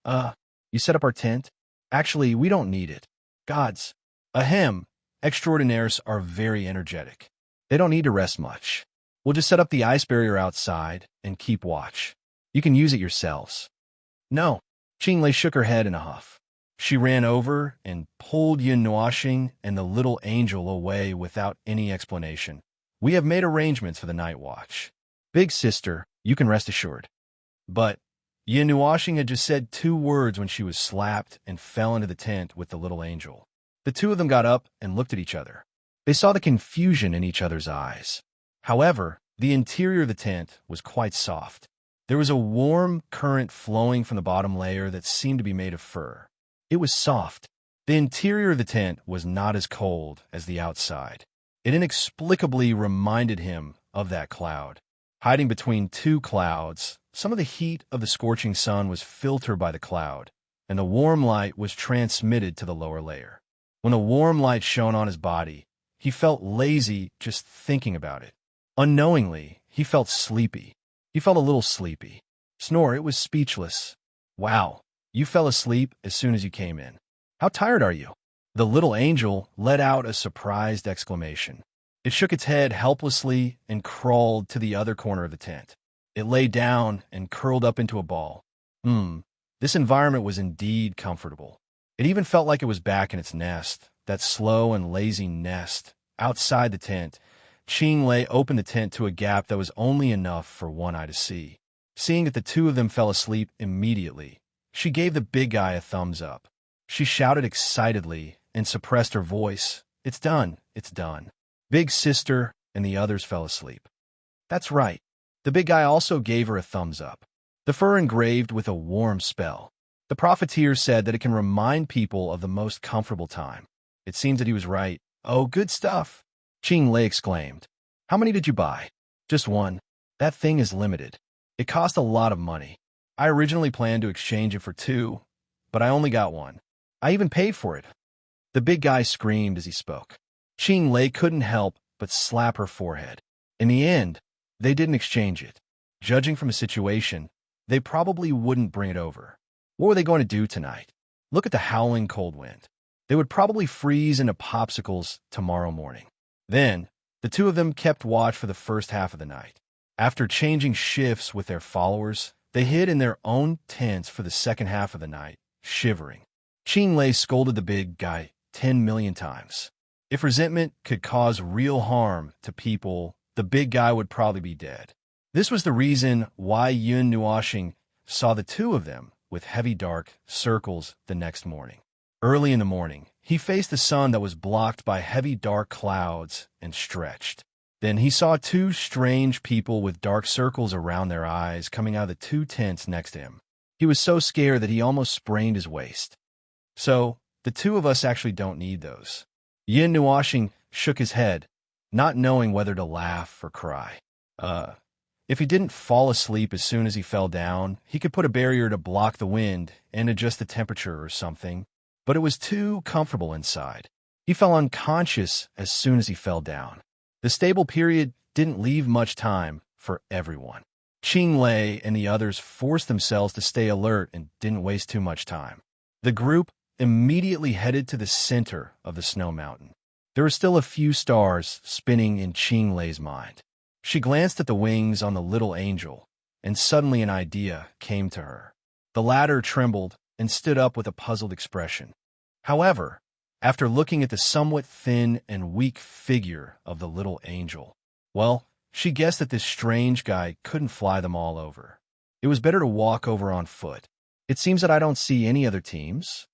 You set up our tent? Actually, we don't need it. Gods, ahem, extraordinaires are very energetic. They don't need to rest much. We'll just set up the ice barrier outside and keep watch. You can use it yourselves." "No." Qinglei shook her head in a huff. She ran over and pulled Yin Nuashing and the little angel away without any explanation. "We have made arrangements for the night watch. Big sister, you can rest assured." But Yin Nuashing had just said 2 words when she was slapped and fell into the tent with the little angel. The two of them got up and looked at each other. They saw the confusion in each other's eyes. However, the interior of the tent was quite soft. There was a warm current flowing from the bottom layer that seemed to be made of fur. It was soft. The interior of the tent was not as cold as the outside. It inexplicably reminded him of that cloud. Hiding between 2 clouds, some of the heat of the scorching sun was filtered by the cloud, and the warm light was transmitted to the lower layer. When the warm light shone on his body, he felt lazy just thinking about it. Unknowingly, he felt sleepy. He felt a little sleepy. Snore, it was speechless. "Wow, you fell asleep as soon as you came in. How tired are you?" The little angel let out a surprised exclamation. It shook its head helplessly and crawled to the other corner of the tent. It lay down and curled up into a ball. This environment was indeed comfortable. It even felt like it was back in its nest, that slow and lazy nest. Outside the tent, Qinglei opened the tent to a gap that was only enough for one eye to see. Seeing that the two of them fell asleep immediately, she gave the big guy a thumbs up. She shouted excitedly and suppressed her voice, "It's done, it's done." Big sister and the others fell asleep. That's right. The big guy also gave her a thumbs up. The fur engraved with a warm spell. The profiteer said that it can remind people of the most comfortable time. It seems that he was right. "Oh, good stuff," Qinglei exclaimed. "How many did you buy?" "Just one. That thing is limited. It cost a lot of money. I originally planned to exchange it for 2, but I only got 1. I even paid for it." The big guy screamed as he spoke. Qinglei couldn't help but slap her forehead. In the end, they didn't exchange it. Judging from the situation, they probably wouldn't bring it over. What were they going to do tonight? Look at the howling cold wind. They would probably freeze into popsicles tomorrow morning. Then, the two of them kept watch for the first half of the night. After changing shifts with their followers, they hid in their own tents for the second half of the night, shivering. Qinglei scolded the big guy 10 million times. If resentment could cause real harm to people, the big guy would probably be dead. This was the reason why Yin Nuashing saw the two of them with heavy dark circles the next morning. Early in the morning, he faced the sun that was blocked by heavy dark clouds and stretched. Then he saw 2 strange people with dark circles around their eyes coming out of the 2 tents next to him. He was so scared that he almost sprained his waist. "So, the 2 of us actually don't need those." Yin Nuashing shook his head, not knowing whether to laugh or cry. If he didn't fall asleep as soon as he fell down, he could put a barrier to block the wind and adjust the temperature or something, but it was too comfortable inside. He fell unconscious as soon as he fell down. The stable period didn't leave much time for everyone. Qinglei and the others forced themselves to stay alert and didn't waste too much time. The group immediately headed to the center of the snow mountain. There were still a few stars spinning in Qinglei's mind. She glanced at the wings on the little angel, and suddenly an idea came to her. The latter trembled and stood up with a puzzled expression. However, after looking at the somewhat thin and weak figure of the little angel, well, she guessed that this strange guy couldn't fly them all over. It was better to walk over on foot. "It seems that I don't see any other teams."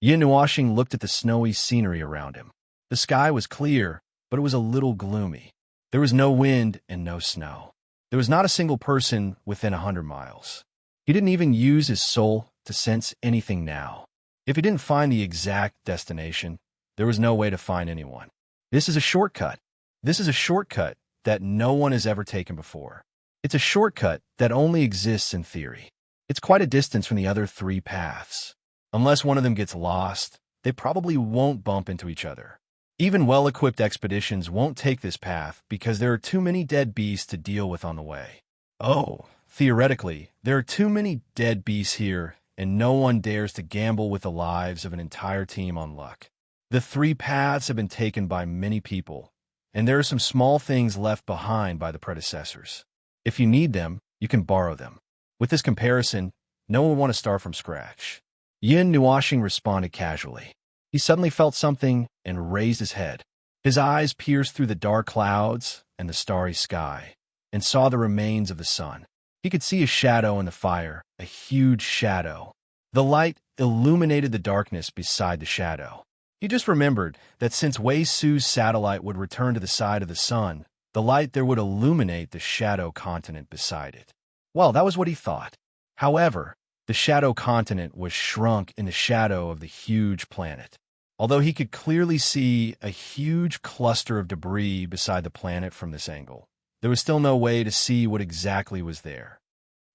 Yin Nuashing looked at the snowy scenery around him. The sky was clear, but it was a little gloomy. There was no wind and no snow. There was not a single person within 100 miles. He didn't even use his soul to sense anything now. If he didn't find the exact destination, there was no way to find anyone. This is a shortcut. This is a shortcut that no one has ever taken before. It's a shortcut that only exists in theory. It's quite a distance from the other three paths. Unless one of them gets lost, they probably won't bump into each other. Even well-equipped expeditions won't take this path because there are too many dead beasts to deal with on the way. Oh, theoretically, there are too many dead beasts here, and no one dares to gamble with the lives of an entire team on luck. The three paths have been taken by many people, and there are some small things left behind by the predecessors. If you need them, you can borrow them. With this comparison, no one would want to start from scratch. Yin Nuashing responded casually. He suddenly felt something and raised his head. His eyes pierced through the dark clouds and the starry sky, and saw the remains of the sun. He could see a shadow in the fire, a huge shadow. The light illuminated the darkness beside the shadow. He just remembered that since Wei Su's satellite would return to the side of the sun, the light there would illuminate the shadow continent beside it. Well, that was what he thought. However, the shadow continent was shrunk in the shadow of the huge planet. Although he could clearly see a huge cluster of debris beside the planet from this angle, there was still no way to see what exactly was there.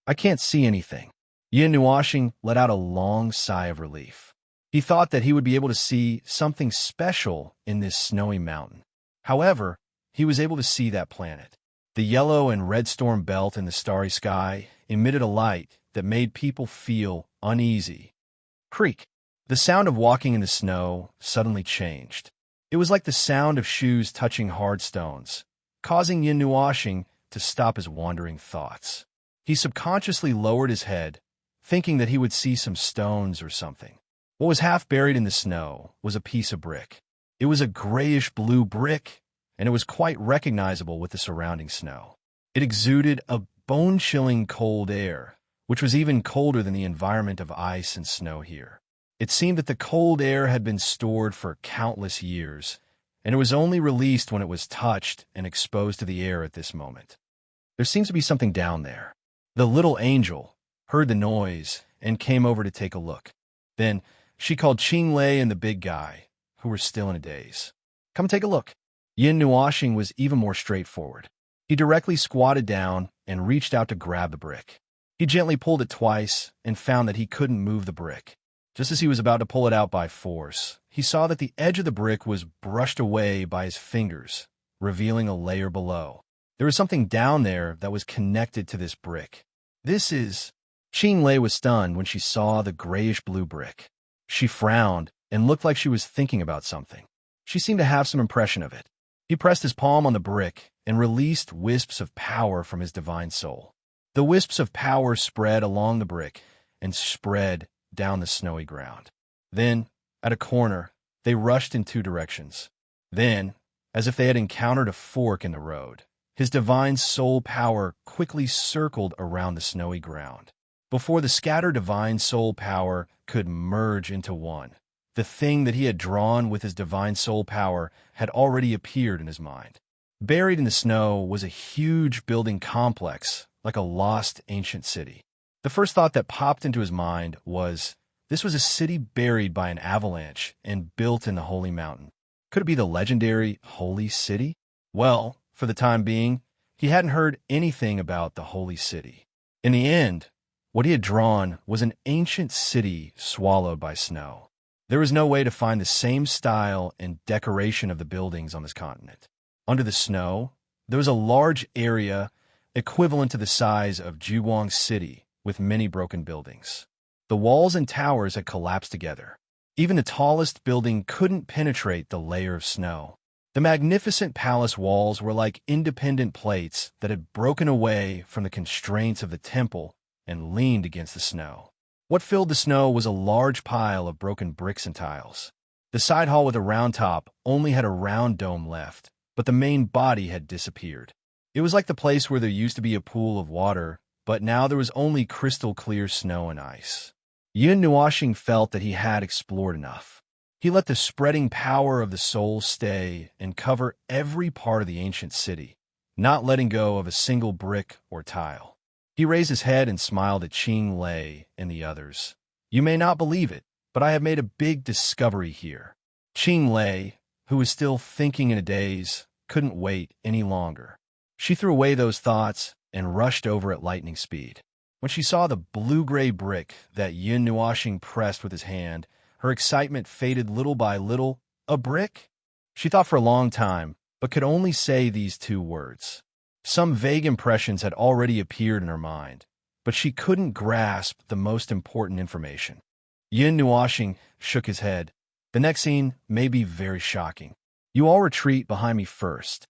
I can't see anything. Yin Nuashing let out a long sigh of relief. He thought that he would be able to see something special in this snowy mountain. However, he was able to see that planet. The yellow and red storm belt in the starry sky emitted a light that made people feel uneasy. Creak. The sound of walking in the snow suddenly changed. It was like the sound of shoes touching hard stones, causing Yin Nuashing to stop his wandering thoughts. He subconsciously lowered his head, thinking that he would see some stones or something. What was half buried in the snow was a piece of brick. It was a grayish-blue brick, and it was quite recognizable with the surrounding snow. It exuded a bone-chilling cold air, which was even colder than the environment of ice and snow here. It seemed that the cold air had been stored for countless years, and it was only released when it was touched and exposed to the air at this moment. There seems to be something down there. The little angel heard the noise and came over to take a look. Then she called Qing Lei and the big guy, who were still in a daze. Come take a look. Yin Nuashing was even more straightforward. He directly squatted down and reached out to grab the brick. He gently pulled it twice and found that he couldn't move the brick. Just as he was about to pull it out by force, he saw that the edge of the brick was brushed away by his fingers, revealing a layer below. There was something down there that was connected to this brick. This is... Qing Lei was stunned when she saw the grayish-blue brick. She frowned and looked like she was thinking about something. She seemed to have some impression of it. He pressed his palm on the brick and released wisps of power from his divine soul. The wisps of power spread along the brick and spread down the snowy ground. Then, at a corner, they rushed in two directions. Then, as if they had encountered a fork in the road, his divine soul power quickly circled around the snowy ground. Before the scattered divine soul power could merge into one, the thing that he had drawn with his divine soul power had already appeared in his mind. Buried in the snow was a huge building complex, like a lost ancient city. The first thought that popped into his mind was, this was a city buried by an avalanche and built in the Holy Mountain. Could it be the legendary Holy City? Well, for the time being, he hadn't heard anything about the Holy City. In the end, what he had drawn was an ancient city swallowed by snow. There was no way to find the same style and decoration of the buildings on this continent. Under the snow, there was a large area equivalent to the size of Juguang City, with many broken buildings. The walls and towers had collapsed together. Even the tallest building couldn't penetrate the layer of snow. The magnificent palace walls were like independent plates that had broken away from the constraints of the temple and leaned against the snow. What filled the snow was a large pile of broken bricks and tiles. The side hall with a round top only had a round dome left, but the main body had disappeared. It was like the place where there used to be a pool of water, but now there was only crystal-clear snow and ice. Yin Nuashing felt that he had explored enough. He let the spreading power of the soul stay and cover every part of the ancient city, not letting go of a single brick or tile. He raised his head and smiled at Qing Lei and the others. You may not believe it, but I have made a big discovery here. Qing Lei, who was still thinking in a daze, couldn't wait any longer. She threw away those thoughts and rushed over at lightning speed. When she saw the blue-gray brick that Yin Nuoxing pressed with his hand, her excitement faded little by little. A brick? She thought for a long time, but could only say these two words. Some vague impressions had already appeared in her mind, but she couldn't grasp the most important information. Yin Nuoxing shook his head. The next scene may be very shocking. You all retreat behind me first.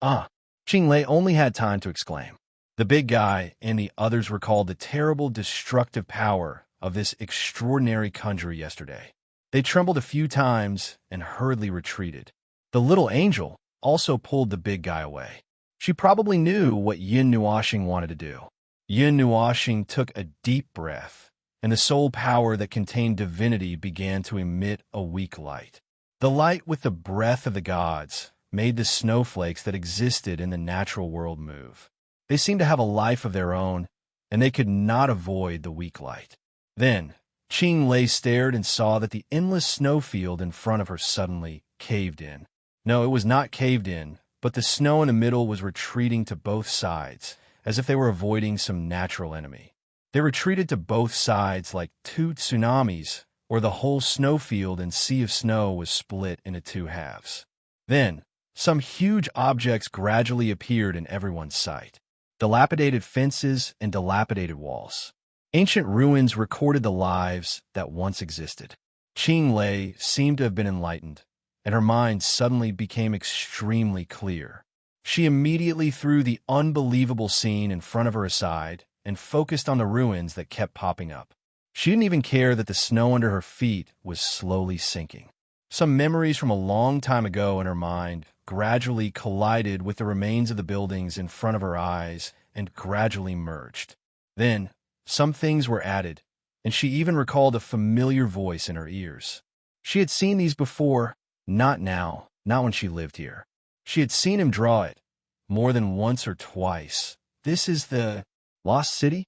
Qinglei only had time to exclaim. The big guy and the others recalled the terrible destructive power of this extraordinary conjurer yesterday. They trembled a few times and hurriedly retreated. The little angel also pulled the big guy away. She probably knew what Yin Nuoxing wanted to do. Yin Nuoxing took a deep breath, and the soul power that contained divinity began to emit a weak light. The light with the breath of the gods made the snowflakes that existed in the natural world move. They seemed to have a life of their own, and they could not avoid the weak light. Then, Qinglei stared and saw that the endless snowfield in front of her suddenly caved in. No, it was not caved in, but the snow in the middle was retreating to both sides, as if they were avoiding some natural enemy. They retreated to both sides like two tsunamis, or the whole snowfield and sea of snow was split into two halves. Then, some huge objects gradually appeared in everyone's sight. Dilapidated fences and dilapidated walls. Ancient ruins recorded the lives that once existed. Qinglei seemed to have been enlightened, and her mind suddenly became extremely clear. She immediately threw the unbelievable scene in front of her aside and focused on the ruins that kept popping up. She didn't even care that the snow under her feet was slowly sinking. Some memories from a long time ago in her mind gradually collided with the remains of the buildings in front of her eyes and gradually merged. Then, some things were added, and she even recalled a familiar voice in her ears. She had seen these before, not now, not when she lived here. She had seen him draw it, more than once or twice. This is the Lost City?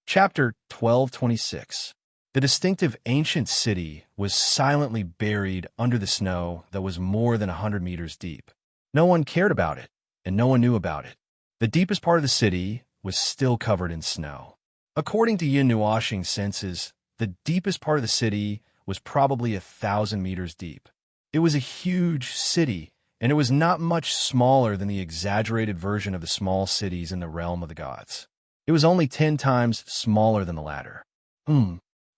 Chapter 1226. The distinctive ancient city was silently buried under the snow that was more than 100 meters deep. No one cared about it, and no one knew about it. The deepest part of the city was still covered in snow. According to Yin Nuoxing's senses, the deepest part of the city was probably 1,000 meters deep. It was a huge city, and it was not much smaller than the exaggerated version of the small cities in the realm of the gods. It was only 10 times smaller than the latter.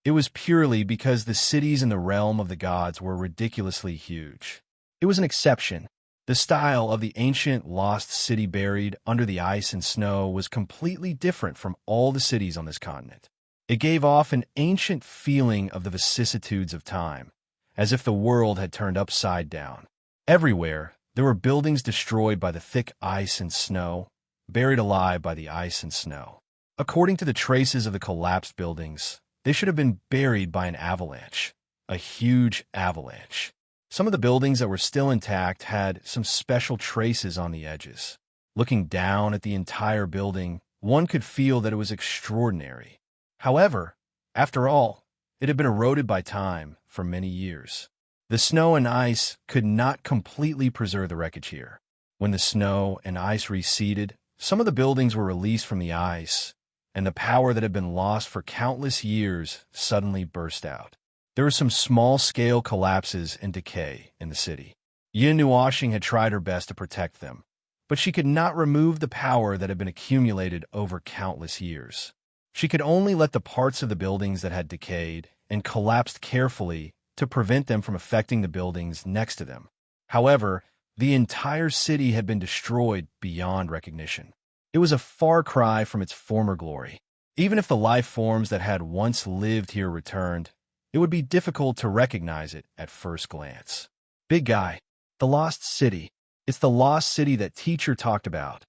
It was purely because the cities in the realm of the gods were ridiculously huge. It was an exception. The style of the ancient lost city buried under the ice and snow was completely different from all the cities on this continent. It gave off an ancient feeling of the vicissitudes of time, as if the world had turned upside down. Everywhere, there were buildings destroyed by the thick ice and snow, buried alive by the ice and snow. According to the traces of the collapsed buildings, they should have been buried by an avalanche, a huge avalanche. Some of the buildings that were still intact had some special traces on the edges. Looking down at the entire building, one could feel that it was extraordinary. However, after all, it had been eroded by time for many years. The snow and ice could not completely preserve the wreckage here. When the snow and ice receded, some of the buildings were released from the ice, and the power that had been lost for countless years suddenly burst out. There were some small-scale collapses and decay in the city. Yin Nuoxing had tried her best to protect them, but she could not remove the power that had been accumulated over countless years. She could only let the parts of the buildings that had decayed and collapsed carefully to prevent them from affecting the buildings next to them. However, the entire city had been destroyed beyond recognition. It was a far cry from its former glory. Even if the life forms that had once lived here returned, it would be difficult to recognize it at first glance. Big guy, the lost city. It's the lost city that teacher talked about.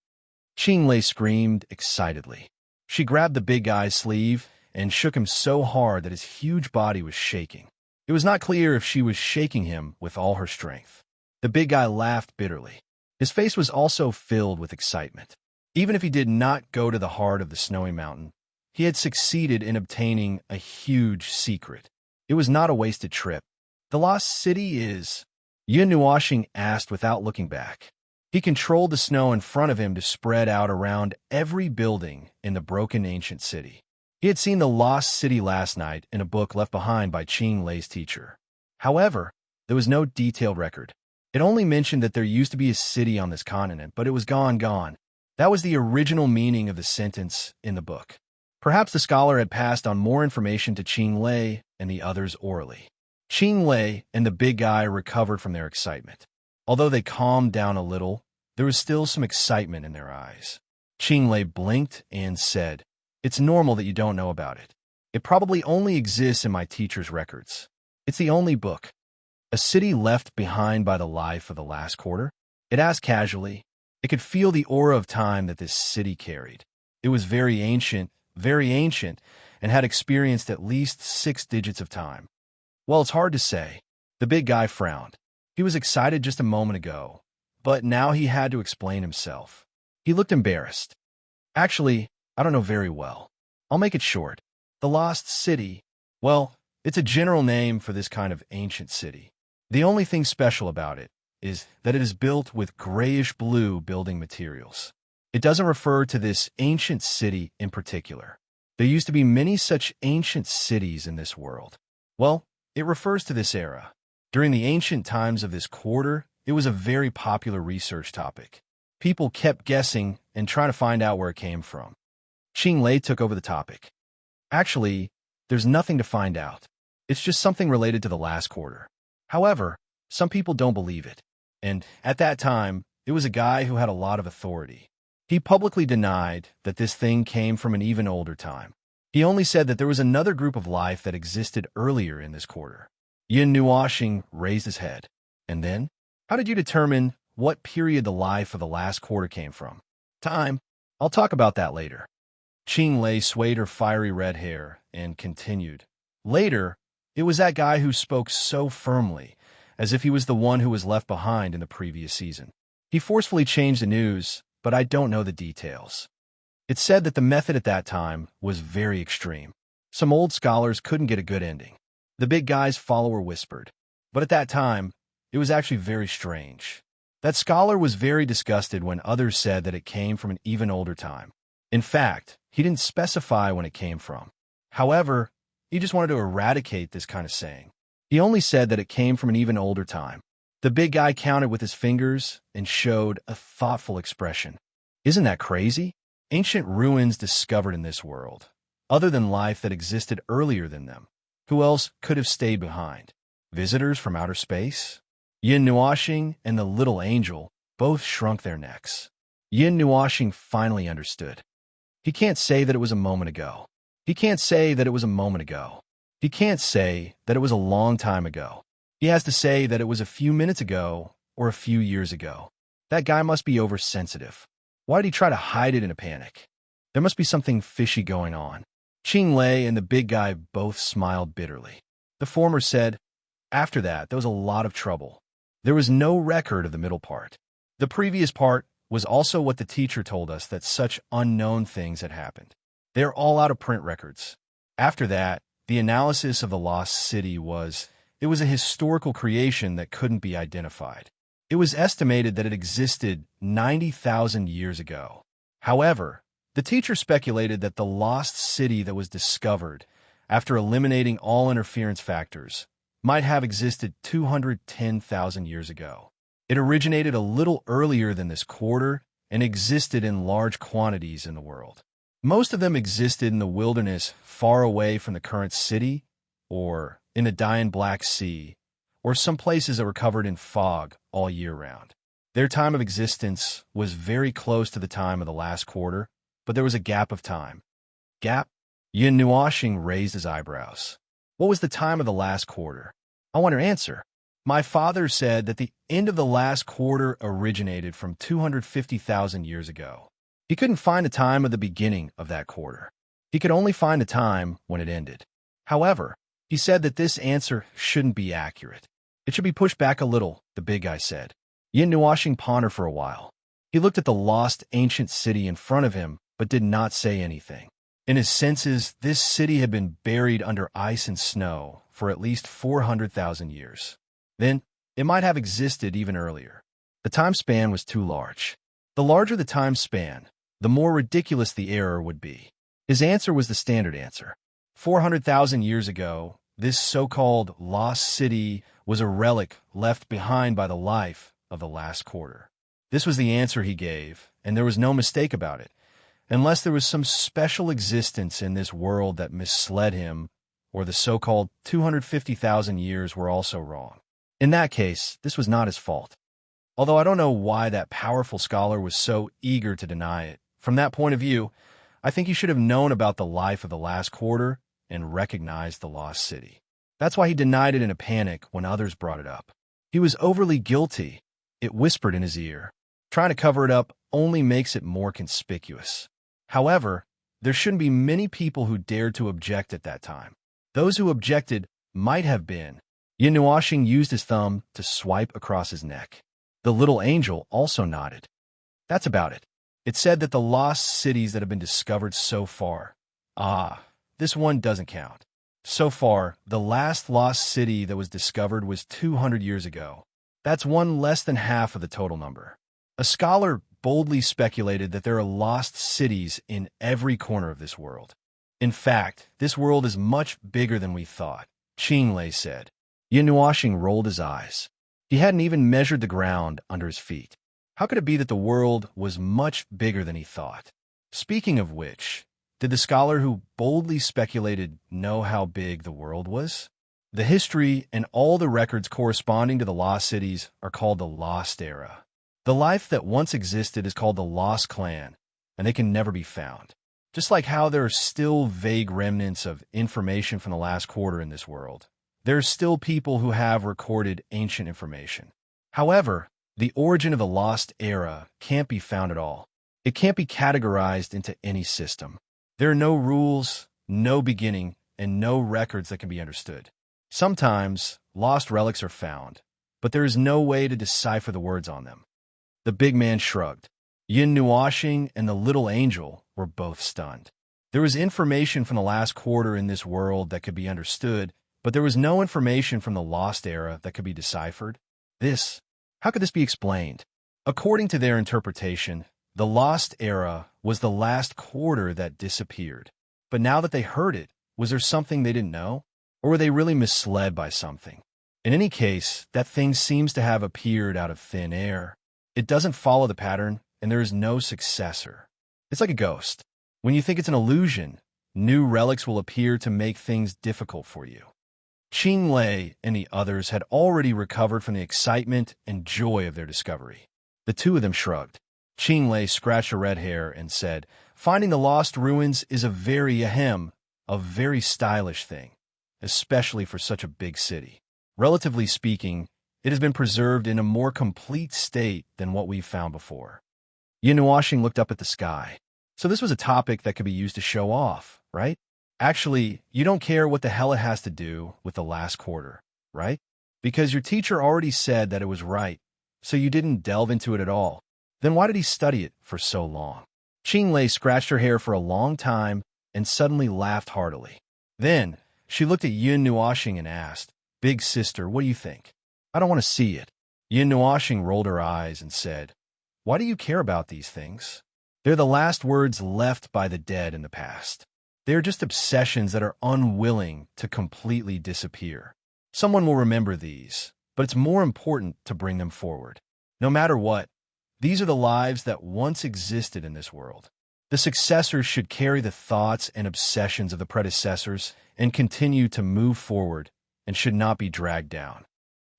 Qinglei screamed excitedly. She grabbed the big guy's sleeve and shook him so hard that his huge body was shaking. It was not clear if she was shaking him with all her strength. The big guy laughed bitterly. His face was also filled with excitement. Even if he did not go to the heart of the snowy mountain, he had succeeded in obtaining a huge secret. It was not a wasted trip. The lost city is... Yin Nuoxing asked without looking back. He controlled the snow in front of him to spread out around every building in the broken ancient city. He had seen the lost city last night in a book left behind by Qing Lei's teacher. However, there was no detailed record. It only mentioned that there used to be a city on this continent, but it was gone. That was the original meaning of the sentence in the book. Perhaps the scholar had passed on more information to Qing Lei and the others orally. Qing Lei and the big guy recovered from their excitement. Although they calmed down a little, there was still some excitement in their eyes. Qing Lei blinked and said, "It's normal that you don't know about it. It probably only exists in my teacher's records. It's the only book." A city left behind by the life of the last quarter? It asked casually. It could feel the aura of time that this city carried. It was very ancient, and had experienced at least 6 digits of time. Well, it's hard to say. The big guy frowned. He was excited just a moment ago, but now he had to explain himself. He looked embarrassed. "Actually, I don't know very well. I'll make it short. The Lost City, well, it's a general name for this kind of ancient city. The only thing special about it is that it is built with grayish-blue building materials. It doesn't refer to this ancient city in particular. There used to be many such ancient cities in this world. Well, it refers to this era. During the ancient times of this quarter, it was a very popular research topic. People kept guessing and trying to find out where it came from." Qing Lei took over the topic. "Actually, there's nothing to find out. It's just something related to the last quarter. However, some people don't believe it. And at that time, it was a guy who had a lot of authority. He publicly denied that this thing came from an even older time. He only said that there was another group of life that existed earlier in this quarter." Yin Nuoxing raised his head. "And then? How did you determine what period the life of the last quarter came from?" "Time. I'll talk about that later." Qing Lei swayed her fiery red hair and continued. "Later, it was that guy who spoke so firmly, as if he was the one who was left behind in the previous season. He forcefully changed the news, but I don't know the details. It said that the method at that time was very extreme. Some old scholars couldn't get a good ending." The big guy's follower whispered. "But at that time, it was actually very strange. That scholar was very disgusted when others said that it came from an even older time. In fact, he didn't specify when it came from. However, he just wanted to eradicate this kind of saying. He only said that it came from an even older time." The big guy counted with his fingers and showed a thoughtful expression. "Isn't that crazy? Ancient ruins discovered in this world, other than life that existed earlier than them. Who else could have stayed behind? Visitors from outer space?" Yin Nuoxing and the little angel both shrunk their necks. Yin Nuoxing finally understood. "He can't say that it was a moment ago. He can't say that it was a moment ago. He can't say that it was a long time ago. He has to say that it was a few minutes ago or a few years ago. That guy must be oversensitive. Why did he try to hide it in a panic? There must be something fishy going on." Qing Lei and the big guy both smiled bitterly. The former said, "After that, there was a lot of trouble. There was no record of the middle part. The previous part was also what the teacher told us, that such unknown things had happened. They're all out of print records. After that, the analysis of the lost city it was a historical creation that couldn't be identified. It was estimated that it existed 90,000 years ago. However, the teacher speculated that the lost city that was discovered, after eliminating all interference factors, might have existed 210,000 years ago. It originated a little earlier than this quarter and existed in large quantities in the world. Most of them existed in the wilderness far away from the current city, or in the Dian Black Sea, or some places that were covered in fog all year round. Their time of existence was very close to the time of the last quarter, but there was a gap of time." "Gap?" Yin Nuoxing raised his eyebrows. "What was the time of the last quarter? I want your answer." "My father said that the end of the last quarter originated from 250,000 years ago. He couldn't find the time of the beginning of that quarter. He could only find the time when it ended. However, he said that this answer shouldn't be accurate. It should be pushed back a little," the big guy said. Yin Nuoxing pondered for a while. He looked at the lost ancient city in front of him, but did not say anything. In his senses, this city had been buried under ice and snow for at least 400,000 years. Then, it might have existed even earlier. The time span was too large. The larger the time span, the more ridiculous the error would be. His answer was the standard answer. 400,000 years ago, this so-called lost city was a relic left behind by the life of the last quarter. This was the answer he gave, and there was no mistake about it, unless there was some special existence in this world that misled him, or the so-called 250,000 years were also wrong. In that case, this was not his fault. Although I don't know why that powerful scholar was so eager to deny it. From that point of view, I think he should have known about the life of the last quarter and recognized the lost city. That's why he denied it in a panic when others brought it up. He was overly guilty. It whispered in his ear. Trying to cover it up only makes it more conspicuous. However, there shouldn't be many people who dared to object at that time. Those who objected might have been. Yin used his thumb to swipe across his neck. The little angel also nodded. That's about it. It said that the lost cities that have been discovered so far. This one doesn't count. So far, the last lost city that was discovered was 200 years ago. That's one less than half of the total number. A scholar boldly speculated that there are lost cities in every corner of this world. In fact, this world is much bigger than we thought, Qinglei said. Yin rolled his eyes. He hadn't even measured the ground under his feet. How could it be that the world was much bigger than he thought? Speaking of which, did the scholar who boldly speculated know how big the world was? The history and all the records corresponding to the lost cities are called the Lost Era. The life that once existed is called the Lost Clan, and they can never be found. Just like how there are still vague remnants of information from the last quarter in this world, there are still people who have recorded ancient information. However, the origin of the Lost Era can't be found at all. It can't be categorized into any system. There are no rules, no beginning, and no records that can be understood. Sometimes, lost relics are found, but there is no way to decipher the words on them. The big man shrugged. Yin and the little angel were both stunned. There was information from the last quarter in this world that could be understood, but there was no information from the Lost Era that could be deciphered. How could this be explained? According to their interpretation, the Lost Era was the last quarter that disappeared. But now that they heard it, was there something they didn't know? Or were they really misled by something? In any case, that thing seems to have appeared out of thin air. It doesn't follow the pattern, and there is no successor. It's like a ghost. When you think it's an illusion, new relics will appear to make things difficult for you. Qinglei and the others had already recovered from the excitement and joy of their discovery. The two of them shrugged. Qinglei scratched her red hair and said, "Finding the lost ruins is a very stylish thing, especially for such a big city. Relatively speaking, it has been preserved in a more complete state than what we've found before." Yin looked up at the sky. So this was a topic that could be used to show off, right? Actually, you don't care what the hell it has to do with the last quarter, right? Because your teacher already said that it was right, so you didn't delve into it at all. Then why did he study it for so long? Qinglei scratched her hair for a long time and suddenly laughed heartily. Then she looked at Yin and asked, "Big sister, what do you think?" "I don't want to see it." Yin rolled her eyes and said, "Why do you care about these things? They're the last words left by the dead in the past. They are just obsessions that are unwilling to completely disappear. Someone will remember these, but it's more important to bring them forward. No matter what, these are the lives that once existed in this world. The successors should carry the thoughts and obsessions of the predecessors and continue to move forward and should not be dragged down."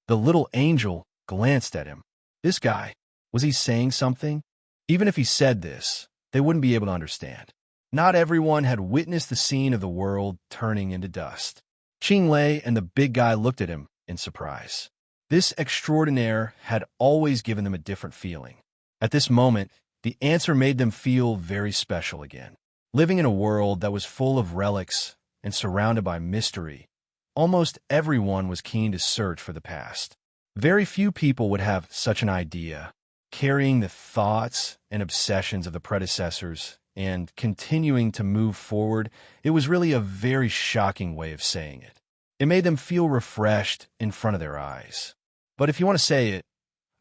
The little angel glanced at him. This guy, was he saying something? Even if he said this, they wouldn't be able to understand. Not everyone had witnessed the scene of the world turning into dust. Qinglei and the big guy looked at him in surprise. This extraordinaire had always given them a different feeling. At this moment, the answer made them feel very special again. Living in a world that was full of relics and surrounded by mystery, almost everyone was keen to search for the past. Very few people would have such an idea, carrying the thoughts and obsessions of the predecessors and continuing to move forward. It was really a very shocking way of saying it. It made them feel refreshed in front of their eyes. But if you want to say it,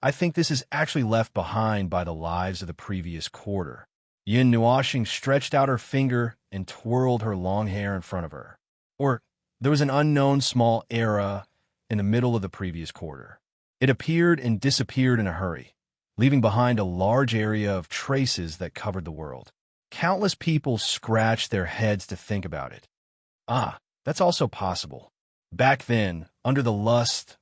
I think this is actually left behind by the lives of the previous quarter. Yin Nuashing stretched out her finger and twirled her long hair in front of her. Or, there was an unknown small era in the middle of the previous quarter. It appeared and disappeared in a hurry, leaving behind a large area of traces that covered the world. Countless people scratched their heads to think about it. Ah, that's also possible. Back then, under the lust,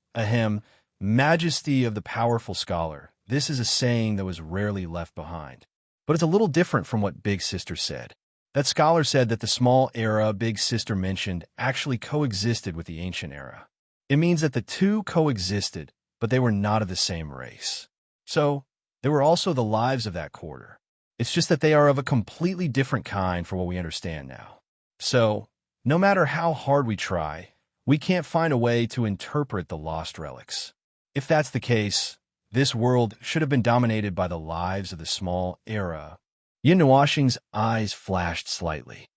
majesty of the powerful scholar, this is a saying that was rarely left behind. But it's a little different from what Big Sister said. That scholar said that the small era Big Sister mentioned actually coexisted with the ancient era. It means that the two coexisted, but they were not of the same race. So, they were also the lives of that quarter. It's just that they are of a completely different kind for what we understand now. So, no matter how hard we try, we can't find a way to interpret the lost relics. If that's the case, this world should have been dominated by the lives of the small era. Yin Nuashing's eyes flashed slightly.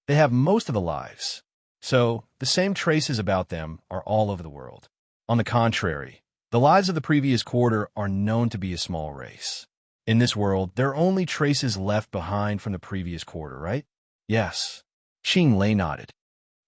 They have most of the lives, so the same traces about them are all over the world. On the contrary, the lives of the previous quarter are known to be a small race. In this world, there are only traces left behind from the previous quarter, right? Yes. Qing Lei nodded.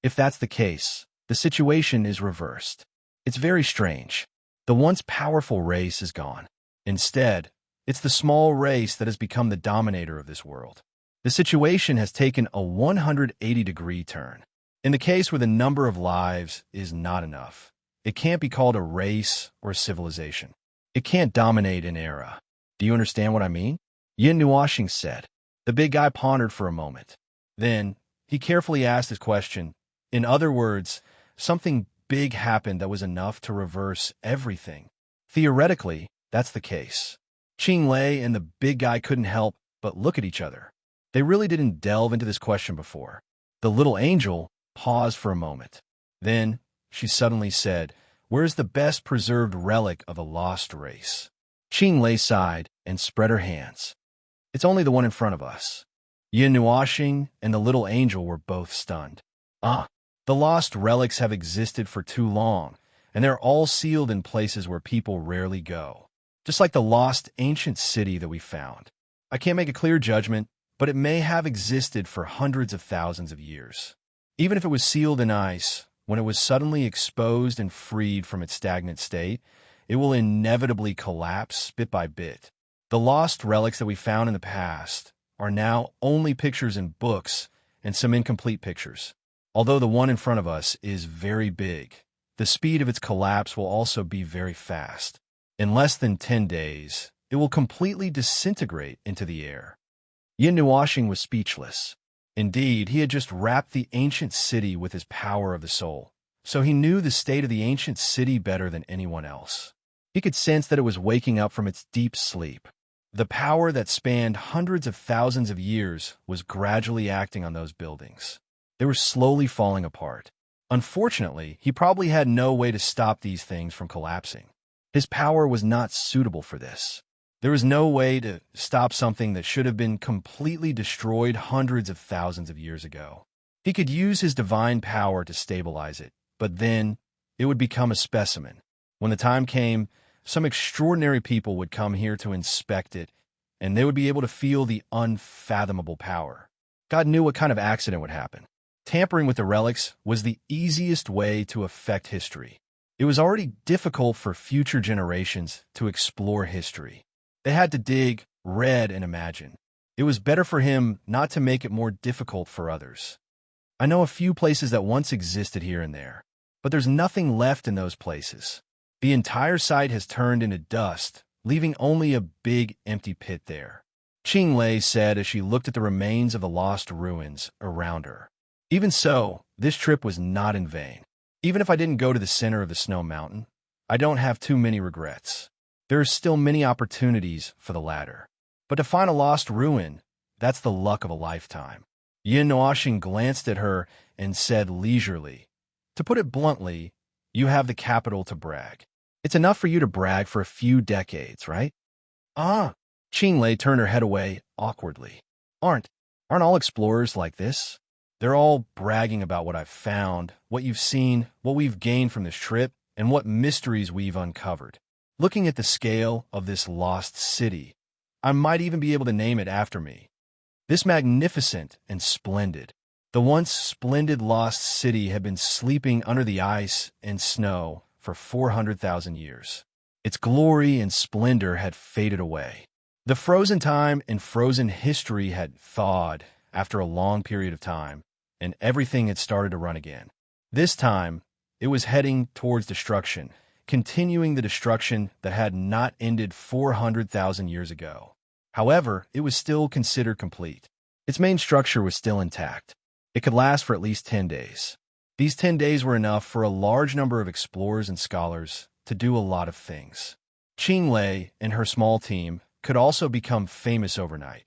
If that's the case, the situation is reversed. It's very strange. The once powerful race is gone. Instead, it's the small race that has become the dominator of this world. The situation has taken a 180-degree turn. In the case where the number of lives is not enough, it can't be called a race or a civilization. It can't dominate an era. Do you understand what I mean? Yin Nuashing said. The big guy pondered for a moment. Then, he carefully asked his question. In other words, something big happened that was enough to reverse everything. Theoretically, that's the case. Qing Lei and the big guy couldn't help but look at each other. They really didn't delve into this question before. The little angel paused for a moment. Then, she suddenly said, "Where's the best preserved relic of a lost race?" Qing Lei sighed and spread her hands. "It's only the one in front of us." Yin Nuashing and the little angel were both stunned. The lost relics have existed for too long, and they're all sealed in places where people rarely go. Just like the lost ancient city that we found. I can't make a clear judgment, but it may have existed for hundreds of thousands of years. Even if it was sealed in ice, when it was suddenly exposed and freed from its stagnant state, it will inevitably collapse bit by bit. The lost relics that we found in the past are now only pictures in books and some incomplete pictures. Although the one in front of us is very big, the speed of its collapse will also be very fast. In less than 10 days, it will completely disintegrate into the air. Yin Nuashing was speechless. Indeed, he had just wrapped the ancient city with his power of the soul, so he knew the state of the ancient city better than anyone else. He could sense that it was waking up from its deep sleep. The power that spanned hundreds of thousands of years was gradually acting on those buildings. They were slowly falling apart. Unfortunately, he probably had no way to stop these things from collapsing. His power was not suitable for this. There was no way to stop something that should have been completely destroyed hundreds of thousands of years ago. He could use his divine power to stabilize it, but then it would become a specimen. When the time came, some extraordinary people would come here to inspect it, and they would be able to feel the unfathomable power. God knew what kind of accident would happen. Tampering with the relics was the easiest way to affect history. It was already difficult for future generations to explore history. They had to dig, read, and imagine. It was better for him not to make it more difficult for others. I know a few places that once existed here and there, but there's nothing left in those places. The entire site has turned into dust, leaving only a big empty pit there. Qing Lei said as she looked at the remains of the lost ruins around her. Even so, this trip was not in vain. Even if I didn't go to the center of the snow mountain, I don't have too many regrets. There are still many opportunities for the latter. But to find a lost ruin, that's the luck of a lifetime. Yin Nuashing glanced at her and said leisurely, "To put it bluntly, you have the capital to brag. It's enough for you to brag for a few decades, right?" Qing Lei turned her head away awkwardly. Aren't all explorers like this? They're all bragging about what I've found, what you've seen, what we've gained from this trip, and what mysteries we've uncovered. Looking at the scale of this lost city, I might even be able to name it after me. This magnificent and splendid. The once splendid lost city had been sleeping under the ice and snow for 400,000 years. Its glory and splendor had faded away. The frozen time and frozen history had thawed after a long period of time, and everything had started to run again. This time, it was heading towards destruction, continuing the destruction that had not ended 400,000 years ago. However, it was still considered complete. Its main structure was still intact. It could last for at least 10 days. These 10 days were enough for a large number of explorers and scholars to do a lot of things. Qing Lei and her small team could also become famous overnight,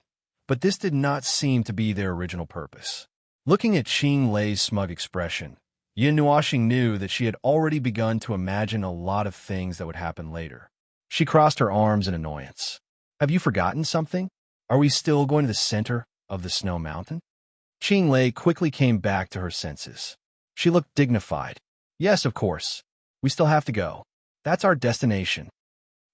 but this did not seem to be their original purpose. Looking at Qing Lei's smug expression, Yin Nuoxing knew that she had already begun to imagine a lot of things that would happen later. She crossed her arms in annoyance. Have you forgotten something? Are we still going to the center of the snow mountain? Qing Lei quickly came back to her senses. She looked dignified. Yes, of course. We still have to go. That's our destination.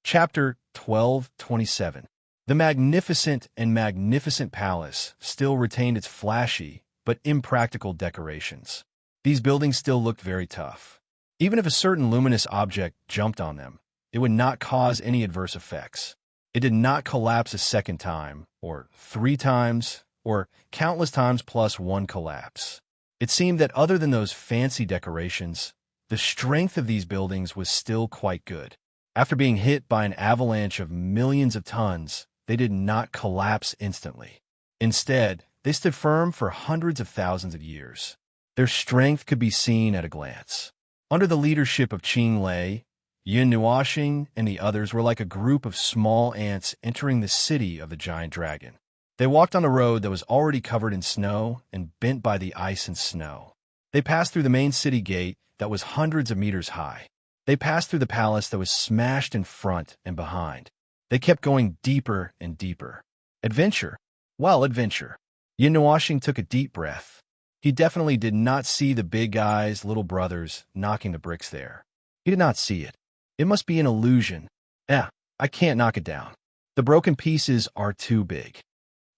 Chapter 12:27. The magnificent and magnificent palace still retained its flashy but impractical decorations. These buildings still looked very tough. Even if a certain luminous object jumped on them, it would not cause any adverse effects. It did not collapse a second time, or 3 times, or countless times plus one collapse. It seemed that other than those fancy decorations, the strength of these buildings was still quite good. After being hit by an avalanche of millions of tons, they did not collapse instantly. Instead, they stood firm for hundreds of thousands of years. Their strength could be seen at a glance. Under the leadership of Qing Lei, Yin Nuoxing and the others were like a group of small ants entering the city of the giant dragon. They walked on a road that was already covered in snow and bent by the ice and snow. They passed through the main city gate that was hundreds of meters high. They passed through the palace that was smashed in front and behind. They kept going deeper and deeper. Adventure. Well, adventure. Yin Nuoxing took a deep breath. He definitely did not see the big guy's little brothers knocking the bricks there. He did not see it. It must be an illusion. I can't knock it down. The broken pieces are too big.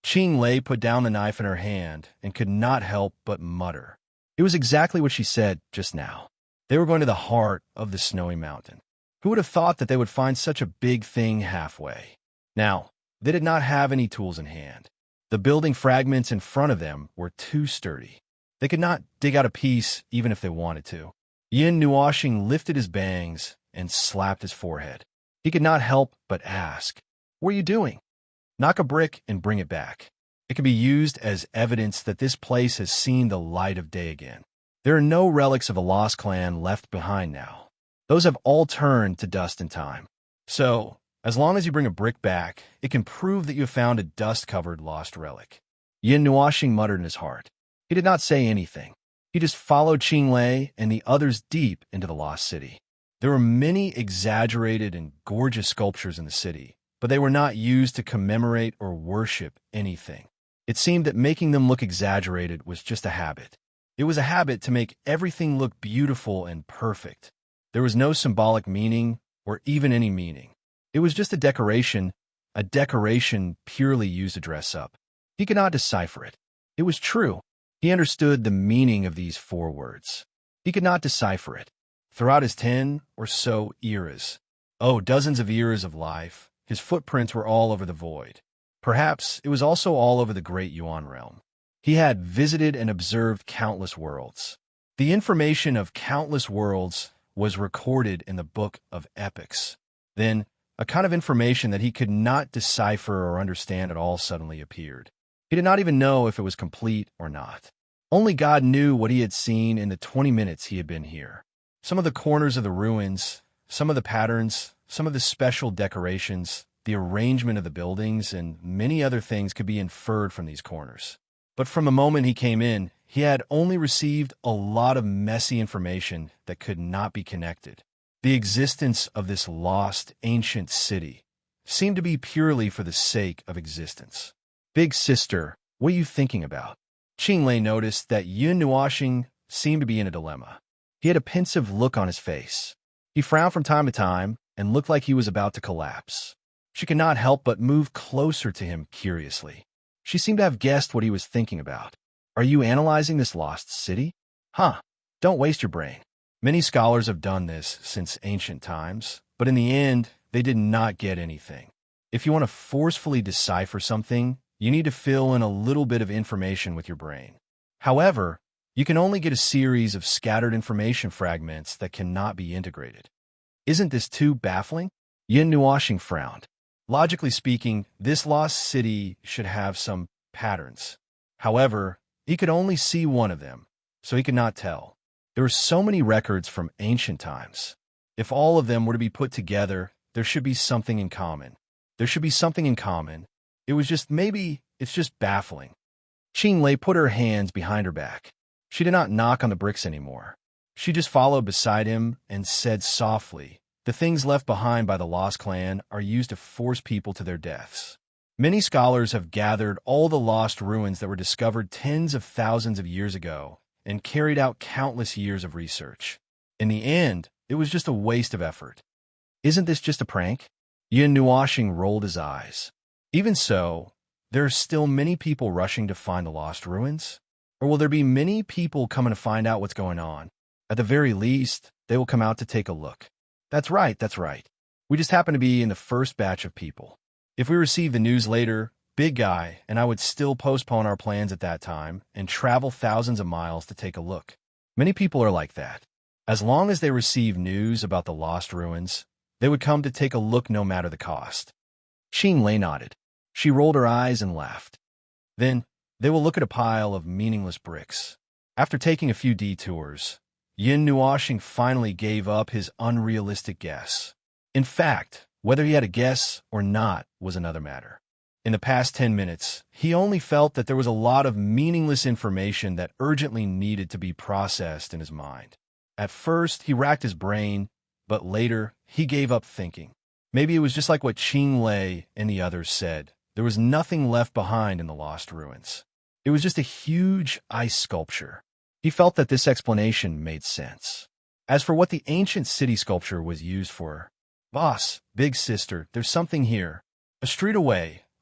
Qing Lei put down the knife in her hand and could not help but mutter. It was exactly what she said just now. They were going to the heart of the snowy mountain. Who would have thought that they would find such a big thing halfway? Now, they did not have any tools in hand. The building fragments in front of them were too sturdy. They could not dig out a piece even if they wanted to. Yin Nuoxing lifted his bangs and slapped his forehead. He could not help but ask, "What are you doing?" Knock a brick and bring it back. It can be used as evidence that this place has seen the light of day again. There are no relics of a lost clan left behind now. Those have all turned to dust in time. So, as long as you bring a brick back, it can prove that you have found a dust-covered lost relic. Yin Nuoxing muttered in his heart. He did not say anything. He just followed Qing Lei and the others deep into the lost city. There were many exaggerated and gorgeous sculptures in the city, but they were not used to commemorate or worship anything. It seemed that making them look exaggerated was just a habit. It was a habit to make everything look beautiful and perfect. There was no symbolic meaning or even any meaning. It was just a decoration purely used to dress up. He could not decipher it. It was true. He understood the meaning of these 4 words. He could not decipher it. Throughout his 10 or so eras, dozens of eras of life, his footprints were all over the void. Perhaps it was also all over the great Yuan realm. He had visited and observed countless worlds. The information of countless worlds was recorded in the Book of Epics. Then, a kind of information that he could not decipher or understand at all suddenly appeared. He did not even know if it was complete or not. Only God knew what he had seen in the 20 minutes he had been here. Some of the corners of the ruins, some of the patterns, some of the special decorations, the arrangement of the buildings, and many other things could be inferred from these corners. But from the moment he came in, he had only received a lot of messy information that could not be connected. The existence of this lost, ancient city seemed to be purely for the sake of existence. Big sister, what are you thinking about? Qing Lei noticed that Yin Nuoxing seemed to be in a dilemma. He had a pensive look on his face. He frowned from time to time and looked like he was about to collapse. She could not help but move closer to him curiously. She seemed to have guessed what he was thinking about. Are you analyzing this lost city? Huh. Don't waste your brain. Many scholars have done this since ancient times, but in the end, they did not get anything. If you want to forcefully decipher something, you need to fill in a little bit of information with your brain. However, you can only get a series of scattered information fragments that cannot be integrated. Isn't this too baffling? Yin Nuoxing frowned. Logically speaking, this lost city should have some patterns. However, he could only see one of them, so he could not tell. There were so many records from ancient times. If all of them were to be put together, there should be something in common. There should be something in common. It's just baffling. Qinglei put her hands behind her back. She did not knock on the bricks anymore. She just followed beside him and said softly, "The things left behind by the Lost Clan are used to force people to their deaths." Many scholars have gathered all the lost ruins that were discovered tens of thousands of years ago and carried out countless years of research. In the end, it was just a waste of effort. Isn't this just a prank? Yin Nuoxing rolled his eyes. Even so, there are still many people rushing to find the lost ruins? Or will there be many people coming to find out what's going on? At the very least, they will come out to take a look. That's right. We just happen to be in the first batch of people. If we receive the news later, Big Guy and I would still postpone our plans at that time and travel thousands of miles to take a look. Many people are like that. As long as they receive news about the lost ruins, they would come to take a look no matter the cost. Qinglei nodded. She rolled her eyes and laughed. Then, they will look at a pile of meaningless bricks. After taking a few detours, Yin Nuoxing finally gave up his unrealistic guess. In fact, whether he had a guess or not was another matter. In the past 10 minutes, he only felt that there was a lot of meaningless information that urgently needed to be processed in his mind. At first, he racked his brain, but later, he gave up thinking. Maybe it was just like what Qinglei and the others said. There was nothing left behind in the lost ruins. It was just a huge ice sculpture. He felt that this explanation made sense. As for what the ancient city sculpture was used for, "Boss, big sister, there's something here."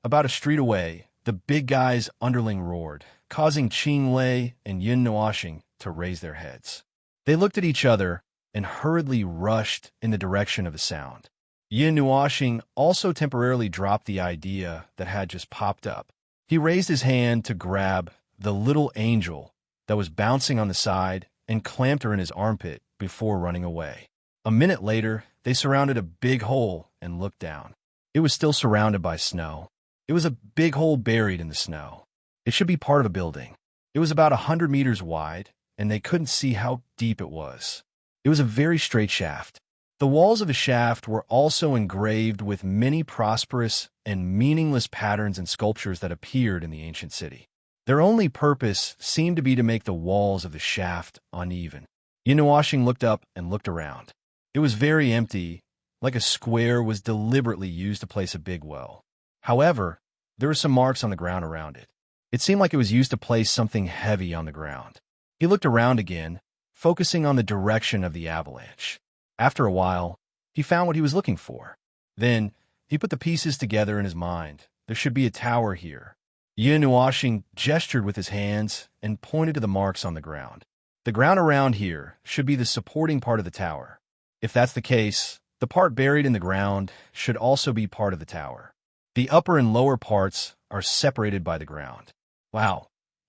About a street away, the big guy's underling roared, causing Qinglei and Yin Nuoxing to raise their heads. They looked at each other and hurriedly rushed in the direction of the sound. Yin Nuoxing also temporarily dropped the idea that had just popped up. He raised his hand to grab the little angel that was bouncing on the side and clamped her in his armpit before running away. A minute later, they surrounded a big hole and looked down. It was still surrounded by snow. It was a big hole buried in the snow. It should be part of a building. It was about 100 meters wide, and they couldn't see how deep it was. It was a very straight shaft. The walls of the shaft were also engraved with many prosperous and meaningless patterns and sculptures that appeared in the ancient city. Their only purpose seemed to be to make the walls of the shaft uneven. Yin Nuoxing looked up and looked around. It was very empty, like a square was deliberately used to place a big well. However, there were some marks on the ground around it. It seemed like it was used to place something heavy on the ground. He looked around again, focusing on the direction of the avalanche. After a while, he found what he was looking for. Then, he put the pieces together in his mind. There should be a tower here. Yin Nuoxing gestured with his hands and pointed to the marks on the ground. The ground around here should be the supporting part of the tower. If that's the case, the part buried in the ground should also be part of the tower. The upper and lower parts are separated by the ground. Wow,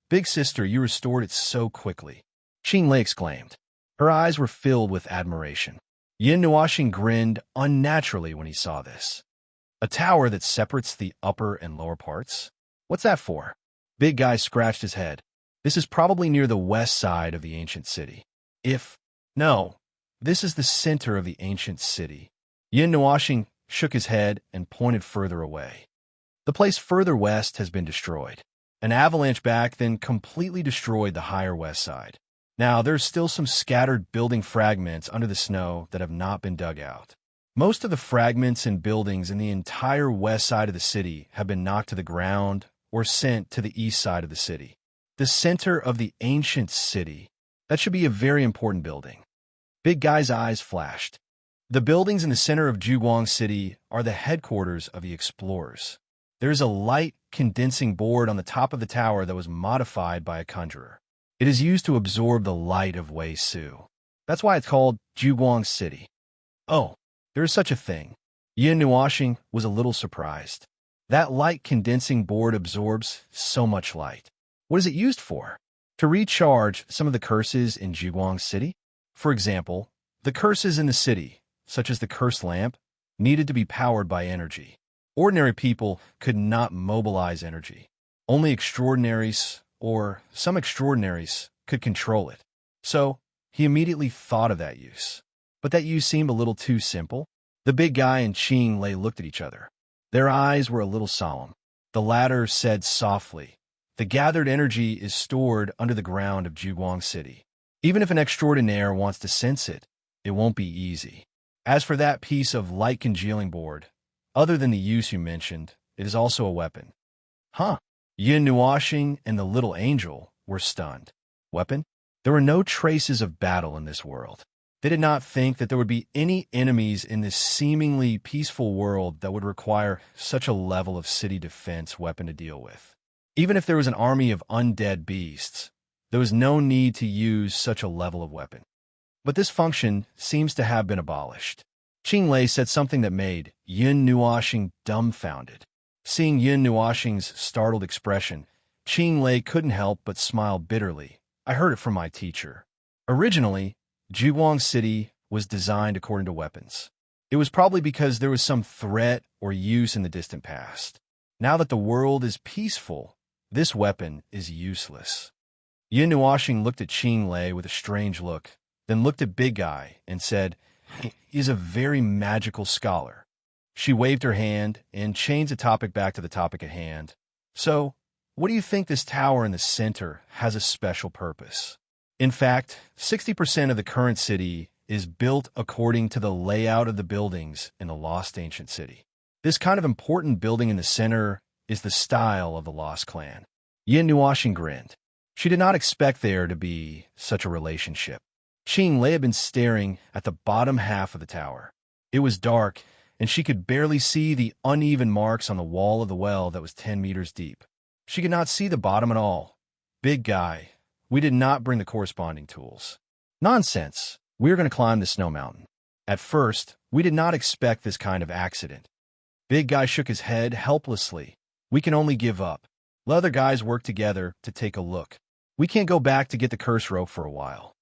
big sister, you restored it so quickly, Qinglei exclaimed. Her eyes were filled with admiration. Yin Nuoxing grinned unnaturally when he saw this. A tower that separates the upper and lower parts? What's that for? Big Guy scratched his head. This is probably near the west side of the ancient city. No, this is the center of the ancient city. Yin Nuoxing shook his head and pointed further away. The place further west has been destroyed. An avalanche back then completely destroyed the higher west side. Now, there's still some scattered building fragments under the snow that have not been dug out. Most of the fragments and buildings in the entire west side of the city have been knocked to the ground or sent to the east side of the city. The center of the ancient city. That should be a very important building. Big Guy's eyes flashed. The buildings in the center of Juguang City are the headquarters of the explorers. There's a light condensing board on the top of the tower that was modified by a conjurer. It is used to absorb the light of Wei Su. That's why it's called Juguang City. Oh, there is such a thing. Yin Nuoxing was a little surprised. That light condensing board absorbs so much light. What is it used for? To recharge some of the curses in Juguang City? For example, the curses in the city, such as the cursed lamp, needed to be powered by energy. Ordinary people could not mobilize energy. Only extraordinaries, or some extraordinaries, could control it. So, he immediately thought of that use. But that use seemed a little too simple. The big guy and Qing Lei looked at each other. Their eyes were a little solemn. The latter said softly, "The gathered energy is stored under the ground of Juguang City. Even if an extraordinaire wants to sense it, it won't be easy. As for that piece of light congealing board, other than the use you mentioned, it is also a weapon." Huh? Yin Nuoxing and the little angel were stunned. Weapon? There were no traces of battle in this world. They did not think that there would be any enemies in this seemingly peaceful world that would require such a level of city defense weapon to deal with. Even if there was an army of undead beasts, there was no need to use such a level of weapon. But this function seems to have been abolished. Qing Lei said something that made Yin Nuoxing dumbfounded. Seeing Yin Nuoxing's startled expression, Qing Lei couldn't help but smile bitterly. "I heard it from my teacher. Originally, Juguang City was designed according to weapons. It was probably because there was some threat or use in the distant past. Now that the world is peaceful, this weapon is useless." Yin Nuoxing looked at Qing Lei with a strange look, then looked at Big Guy and said, "He is a very magical scholar." She waved her hand and changed the topic back to the topic at hand. "So, what do you think this tower in the center has a special purpose?" In fact, 60% of the current city is built according to the layout of the buildings in the Lost Ancient City. This kind of important building in the center is the style of the Lost Clan. Yin Nuoxing grinned. She did not expect there to be such a relationship. Qing Lei had been staring at the bottom half of the tower. It was dark, and she could barely see the uneven marks on the wall of the well that was 10 meters deep. She could not see the bottom at all. "Big Guy, we did not bring the corresponding tools." "Nonsense. We are going to climb the snow mountain." At first, we did not expect this kind of accident. Big Guy shook his head helplessly. "We can only give up. Let other guys work together to take a look. We can't go back to get the curse rope for a while."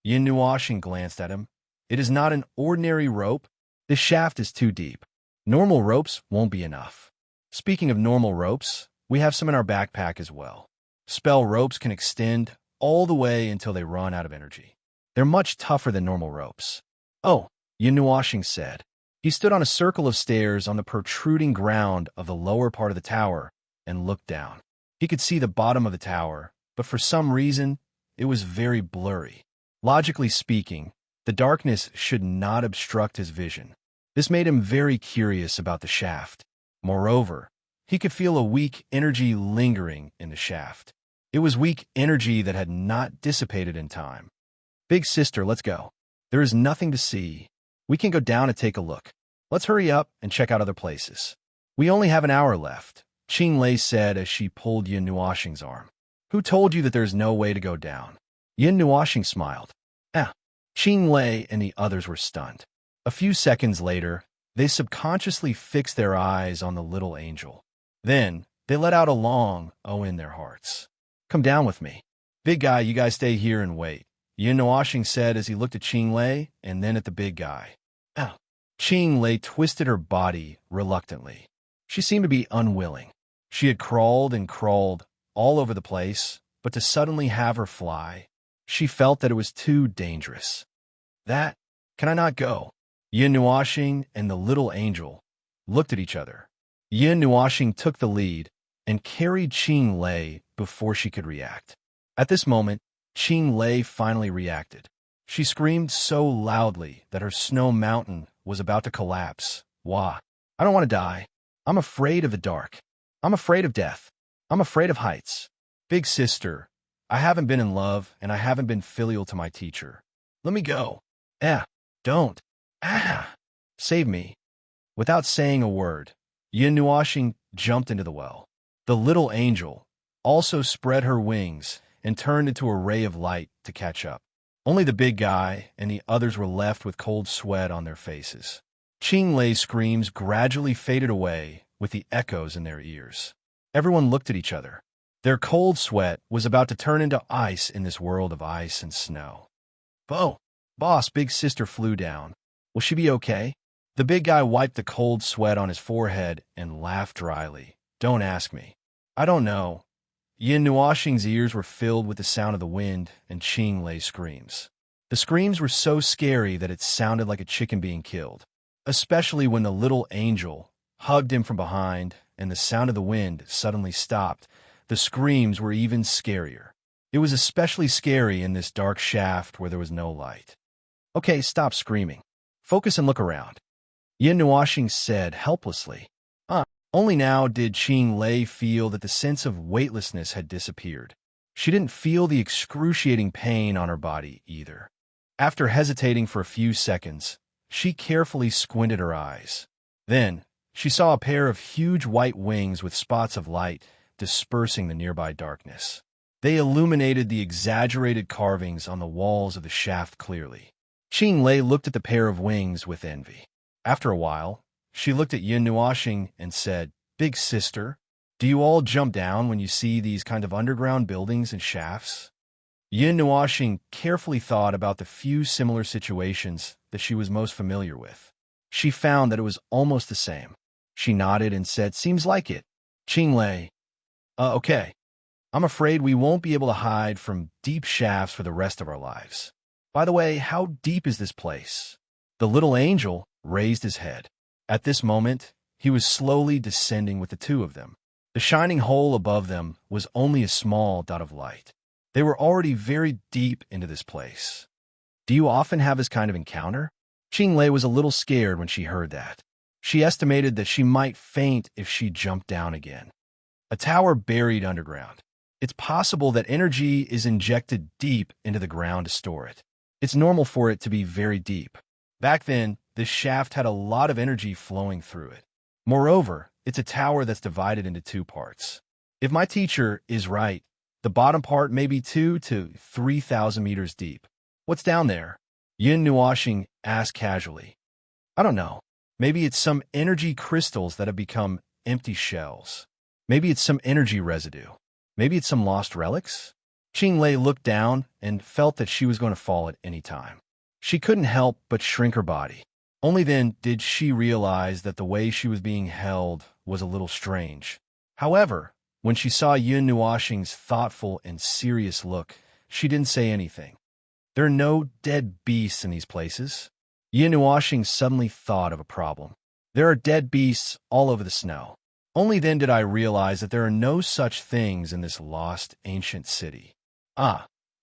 Yin Nuoxing glanced at him. "It is not an ordinary rope. This shaft is too deep. Normal ropes won't be enough. Speaking of normal ropes, we have some in our backpack as well. Spell ropes can extend all the way until they run out of energy. They're much tougher than normal ropes." "Oh," Yin Nuoxing said. He stood on a circle of stairs on the protruding ground of the lower part of the tower and looked down. He could see the bottom of the tower, but for some reason, it was very blurry. Logically speaking, the darkness should not obstruct his vision. This made him very curious about the shaft. Moreover, he could feel a weak energy lingering in the shaft. It was weak energy that had not dissipated in time. "Big sister, let's go. There is nothing to see. We can go down and take a look. Let's hurry up and check out other places." "We only have an hour left," Qing Lei said as she pulled Yin Nuoxing's arm. "Who told you that there's no way to go down?" Yin Nuoxing smiled. Qing Lei and the others were stunned. A few seconds later, they subconsciously fixed their eyes on the little angel. Then, they let out a long "oh" in their hearts. "Come down with me. Big Guy, you guys stay here and wait," Yin Nuoxing said as he looked at Qing Lei and then at the big guy. Qing Lei twisted her body reluctantly. She seemed to be unwilling. She had crawled and crawled all over the place, but to suddenly have her fly, she felt that it was too dangerous. Can I not go?" Yin Nuoxing and the little angel looked at each other. Yin Nuoxing took the lead and carried Qing Lei before she could react. At this moment, Qing Lei finally reacted. She screamed so loudly that her snow mountain was about to collapse. "Wah! I don't want to die. I'm afraid of the dark. I'm afraid of death. I'm afraid of heights. Big sister, I haven't been in love and I haven't been filial to my teacher. Let me go. Don't. Save me." Without saying a word, Yin Nuoxing jumped into the well. The little angel also spread her wings and turned into a ray of light to catch up. Only the big guy and the others were left with cold sweat on their faces. Qinglei's screams gradually faded away with the echoes in their ears. Everyone looked at each other. Their cold sweat was about to turn into ice in this world of ice and snow. Boss, big sister flew down. Will she be okay? The big guy wiped the cold sweat on his forehead and laughed dryly. Don't ask me. I don't know. Yin Nuoxing's ears were filled with the sound of the wind and Qinglei's screams. The screams were so scary that it sounded like a chicken being killed, especially when the little angel hugged him from behind and the sound of the wind suddenly stopped. The screams were even scarier. It was especially scary in this dark shaft where there was no light. Okay, stop screaming. Focus and look around, Yin Nuoxing said helplessly. Only now did Qinglei feel that the sense of weightlessness had disappeared. She didn't feel the excruciating pain on her body either. After hesitating for a few seconds, she carefully squinted her eyes. Then, she saw a pair of huge white wings with spots of light dispersing the nearby darkness. They illuminated the exaggerated carvings on the walls of the shaft clearly. Qinglei looked at the pair of wings with envy. After a while, she looked at Yin Nuoxing and said, Big sister, do you all jump down when you see these kind of underground buildings and shafts? Yin Nuoxing carefully thought about the few similar situations that she was most familiar with. She found that it was almost the same. She nodded and said, Seems like it. Qinglei, okay. I'm afraid we won't be able to hide from deep shafts for the rest of our lives. By the way, how deep is this place? The little angel raised his head. At this moment, he was slowly descending with the two of them. The shining hole above them was only a small dot of light. They were already very deep into this place. Do you often have this kind of encounter? Qinglei was a little scared when she heard that. She estimated that she might faint if she jumped down again. A tower buried underground. It's possible that energy is injected deep into the ground to store it. It's normal for it to be very deep. Back then, this shaft had a lot of energy flowing through it. Moreover, it's a tower that's divided into two parts. If my teacher is right, the bottom part may be 2,000 to 3,000 meters deep. What's down there? Yin Nuoxing asked casually. I don't know. Maybe it's some energy crystals that have become empty shells. Maybe it's some energy residue. Maybe it's some lost relics? Qinglei looked down and felt that she was going to fall at any time. She couldn't help but shrink her body. Only then did she realize that the way she was being held was a little strange. However, when she saw Yin Nuoxing's thoughtful and serious look, she didn't say anything. There are no dead beasts in these places. Yin Nuoxing suddenly thought of a problem. There are dead beasts all over the snow. Only then did I realize that there are no such things in this lost ancient city.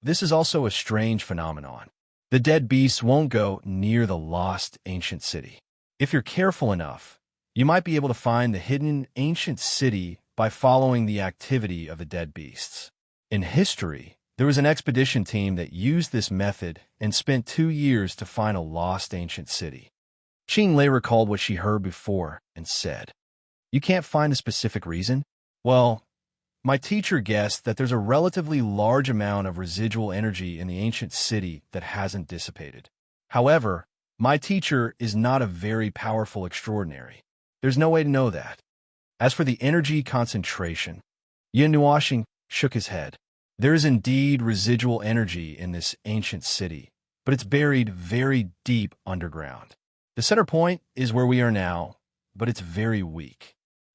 This is also a strange phenomenon. The dead beasts won't go near the lost ancient city. If you're careful enough, you might be able to find the hidden ancient city by following the activity of the dead beasts. In history, there was an expedition team that used this method and spent 2 years to find a lost ancient city. Qinglei recalled what she heard before and said, You can't find a specific reason? Well, my teacher guessed that there's a relatively large amount of residual energy in the ancient city that hasn't dissipated. However, my teacher is not a very powerful extraordinary. There's no way to know that. As for the energy concentration, Yin Nuoxing shook his head. There is indeed residual energy in this ancient city, but it's buried very deep underground. The center point is where we are now, but it's very weak.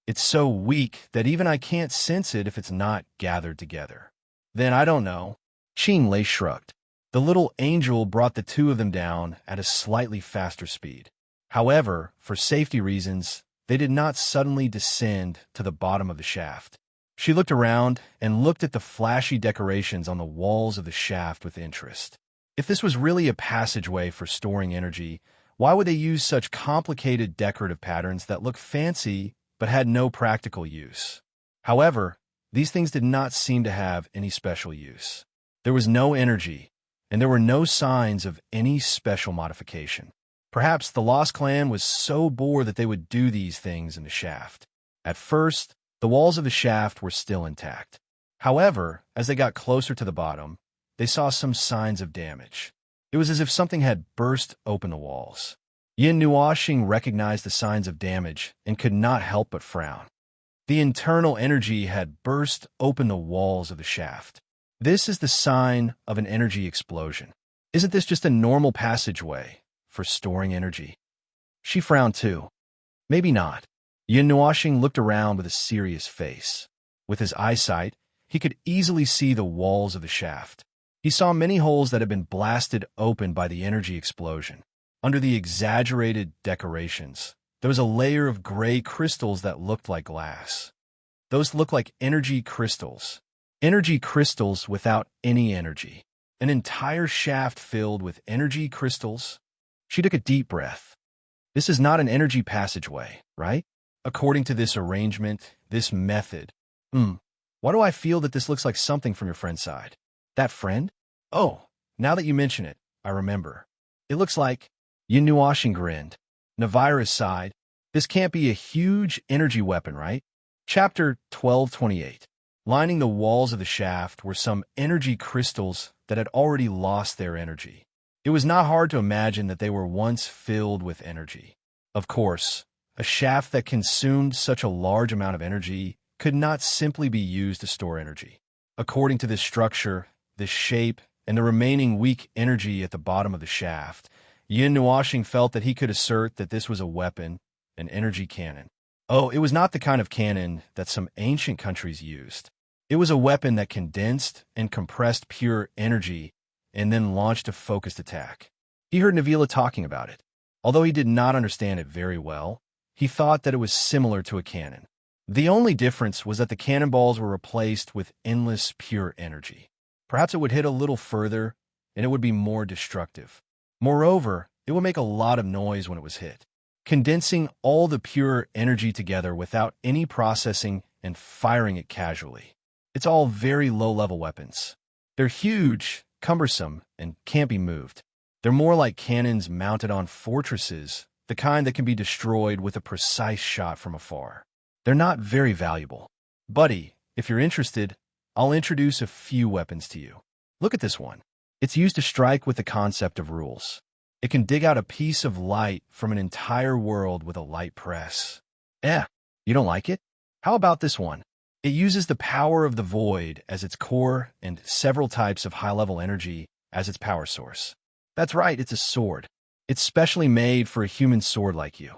It's so weak that even I can't sense it if it's not gathered together. Then I don't know. Qinglei shrugged. The little angel brought the two of them down at a slightly faster speed. However, for safety reasons, they did not suddenly descend to the bottom of the shaft. She looked around and looked at the flashy decorations on the walls of the shaft with interest. If this was really a passageway for storing energy, why would they use such complicated decorative patterns that look fancy but had no practical use? However, these things did not seem to have any special use. There was no energy, and there were no signs of any special modification. Perhaps the Lost Clan was so bored that they would do these things in the shaft. At first, the walls of the shaft were still intact. However, as they got closer to the bottom, they saw some signs of damage. It was as if something had burst open the walls. Yin Nuoxing recognized the signs of damage and could not help but frown. The internal energy had burst open the walls of the shaft. This is the sign of an energy explosion. Isn't this just a normal passageway for storing energy? She frowned too. Maybe not. Yin Nuoxing looked around with a serious face. With his eyesight, he could easily see the walls of the shaft. He saw many holes that had been blasted open by the energy explosion. Under the exaggerated decorations, there was a layer of gray crystals that looked like glass. Those looked like energy crystals. Energy crystals without any energy. An entire shaft filled with energy crystals. She took a deep breath. This is not an energy passageway, right? According to this arrangement, this method. Why do I feel that this looks like something from your friend's side? That friend? Oh, now that you mention it, I remember. It looks like... Yin Nuoxing grinned. Navira's sighed. This can't be a huge energy weapon, right? Chapter 1228. Lining the walls of the shaft were some energy crystals that had already lost their energy. It was not hard to imagine that they were once filled with energy. Of course, a shaft that consumed such a large amount of energy could not simply be used to store energy. According to this structure, this shape, and the remaining weak energy at the bottom of the shaft, Yin Nuoxing felt that he could assert that this was a weapon, an energy cannon. Oh, it was not the kind of cannon that some ancient countries used. It was a weapon that condensed and compressed pure energy and then launched a focused attack. He heard Navila talking about it. Although he did not understand it very well, he thought that it was similar to a cannon. The only difference was that the cannonballs were replaced with endless pure energy. Perhaps it would hit a little further, and it would be more destructive. Moreover, it would make a lot of noise when it was hit, condensing all the pure energy together without any processing and firing it casually. It's all very low-level weapons. They're huge, cumbersome, and can't be moved. They're more like cannons mounted on fortresses, the kind that can be destroyed with a precise shot from afar. They're not very valuable. Buddy, if you're interested, I'll introduce a few weapons to you. Look at this one. It's used to strike with the concept of rules. It can dig out a piece of light from an entire world with a light press. You don't like it? How about this one? It uses the power of the void as its core and several types of high-level energy as its power source. That's right, it's a sword. It's specially made for a human sword like you.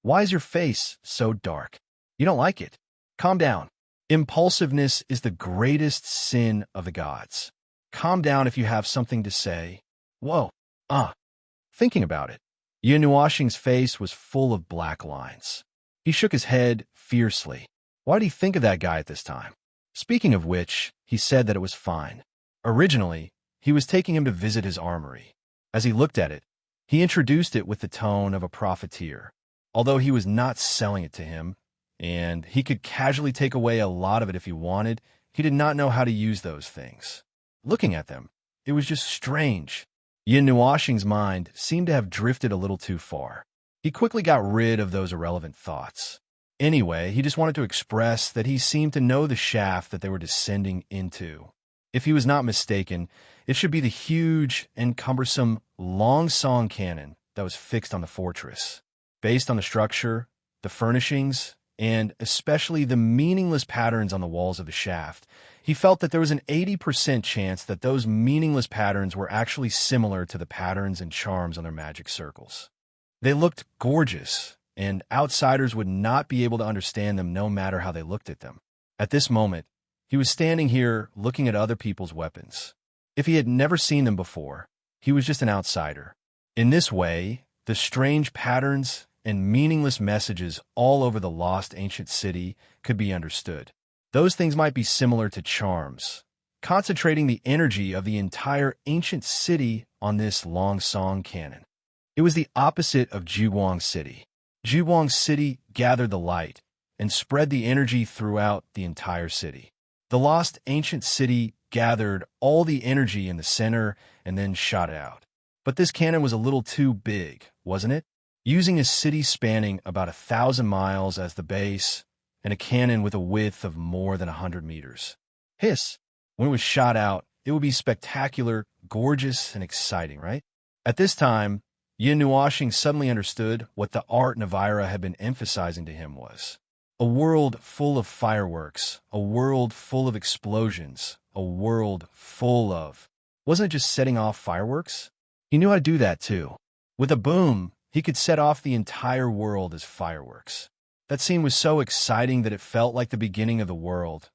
Why is your face so dark? You don't like it? Calm down. Impulsiveness is the greatest sin of the gods. Calm down if you have something to say. Whoa. Thinking about it. Yin Nuoxing's face was full of black lines. He shook his head fiercely. Why did he think of that guy at this time? Speaking of which, he said that it was fine. Originally, he was taking him to visit his armory. As he looked at it, he introduced it with the tone of a profiteer. Although he was not selling it to him, and he could casually take away a lot of it if he wanted, he did not know how to use those things. Looking at them, it was just strange. Yin Nuoxing's mind seemed to have drifted a little too far. He quickly got rid of those irrelevant thoughts. Anyway, he just wanted to express that he seemed to know the shaft that they were descending into. If he was not mistaken, it should be the huge and cumbersome long song cannon that was fixed on the fortress. Based on the structure, the furnishings, and especially the meaningless patterns on the walls of the shaft, he felt that there was an 80% chance that those meaningless patterns were actually similar to the patterns and charms on their magic circles. They looked gorgeous, and outsiders would not be able to understand them no matter how they looked at them. At this moment, he was standing here looking at other people's weapons. If he had never seen them before, he was just an outsider. In this way, the strange patterns and meaningless messages all over the lost ancient city could be understood. Those things might be similar to charms, concentrating the energy of the entire ancient city on this long song cannon. It was the opposite of Juguang City. Juguang City gathered the light and spread the energy throughout the entire city. The lost ancient city gathered all the energy in the center and then shot it out. But this cannon was a little too big, wasn't it? using a city spanning about 1,000 miles as the base and a cannon with a width of more than 100 meters. Hiss! When it was shot out, it would be spectacular, gorgeous, and exciting, right? At this time, Yin Nuashing suddenly understood what the art Navira had been emphasizing to him was. A world full of fireworks, a world full of explosions, a world full of... Wasn't it just setting off fireworks? He knew how to do that too. With a boom, he could set off the entire world as fireworks. That scene was so exciting that it felt like the beginning of the world.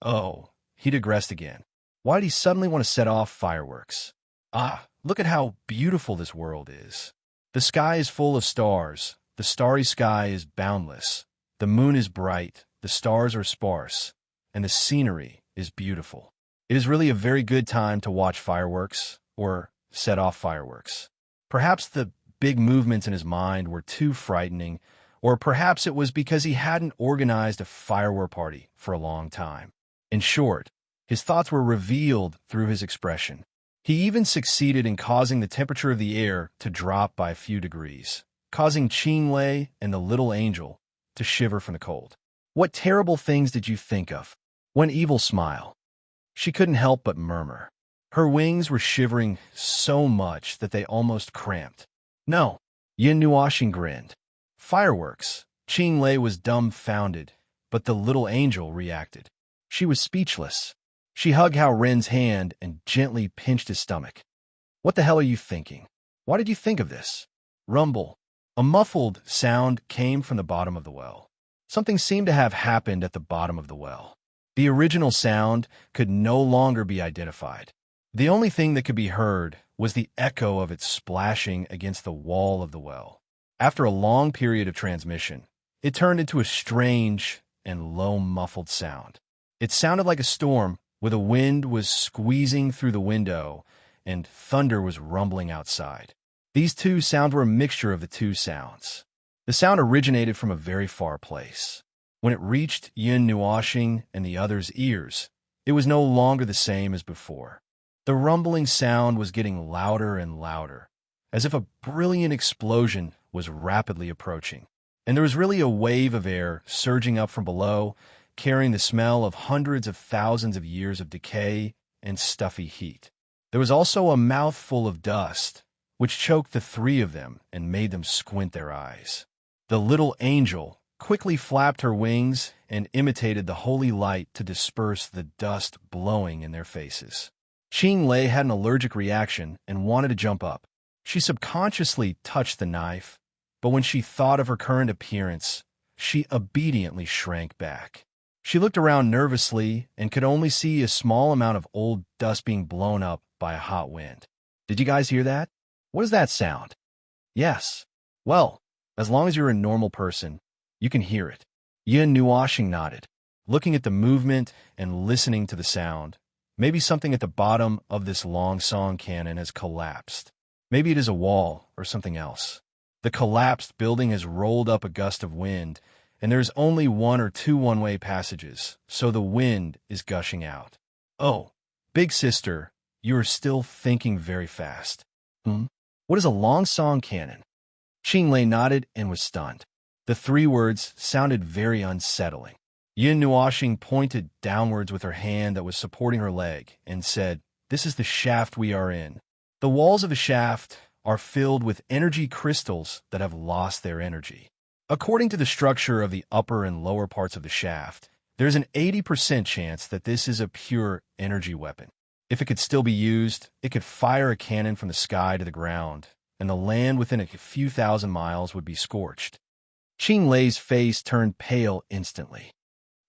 Oh, he digressed again. Why did he suddenly want to set off fireworks? Ah, look at how beautiful this world is. The sky is full of stars. The starry sky is boundless. The moon is bright. The stars are sparse. And the scenery is beautiful. It is really a very good time to watch fireworks, or set off fireworks. Perhaps the big movements in his mind were too frightening, or perhaps it was because he hadn't organized a firework party for a long time. In short, his thoughts were revealed through his expression. He even succeeded in causing the temperature of the air to drop by a few degrees, causing Qinglei and the little angel to shiver from the cold. What terrible things did you think of? One evil smile. She couldn't help but murmur. Her wings were shivering so much that they almost cramped. No, Yin Nuashing grinned. Fireworks. Qinglei was dumbfounded, but the little angel reacted. She was speechless. She hugged Hao Ren's hand and gently pinched his stomach. What the hell are you thinking? Why did you think of this? Rumble. A muffled sound came from the bottom of the well. Something seemed to have happened at the bottom of the well. The original sound could no longer be identified. The only thing that could be heard was the echo of it splashing against the wall of the well. After a long period of transmission, it turned into a strange and low muffled sound. It sounded like a storm, where the wind was squeezing through the window and thunder was rumbling outside. These two sounds were a mixture of the two sounds. The sound originated from a very far place. When it reached Yin Nuashing and the others' ears, it was no longer the same as before. The rumbling sound was getting louder and louder, as if a brilliant explosion was rapidly approaching. And there was really a wave of air surging up from below, carrying the smell of hundreds of thousands of years of decay and stuffy heat. There was also a mouthful of dust, which choked the three of them and made them squint their eyes. The little angel quickly flapped her wings and imitated the holy light to disperse the dust blowing in their faces. Qinglei had an allergic reaction and wanted to jump up. She subconsciously touched the knife, but when she thought of her current appearance, she obediently shrank back. She looked around nervously and could only see a small amount of old dust being blown up by a hot wind. Did you guys hear that? What does that sound? Yes. Well, as long as you're a normal person, you can hear it. Yin Nuashing nodded, looking at the movement and listening to the sound. Maybe something at the bottom of this long song cannon has collapsed. Maybe it is a wall or something else. The collapsed building has rolled up a gust of wind, and there's only one or two one-way passages, so the wind is gushing out. Oh, big sister, you are still thinking very fast. What is a long song cannon? Qinglei nodded and was stunned. The three words sounded very unsettling. Yin Nuashing pointed downwards with her hand that was supporting her leg and said, "This is the shaft we are in. The walls of the shaft are filled with energy crystals that have lost their energy. According to the structure of the upper and lower parts of the shaft, there's an 80% chance that this is a pure energy weapon. If it could still be used, it could fire a cannon from the sky to the ground, and the land within a few thousand miles would be scorched." Qinglei's face turned pale instantly.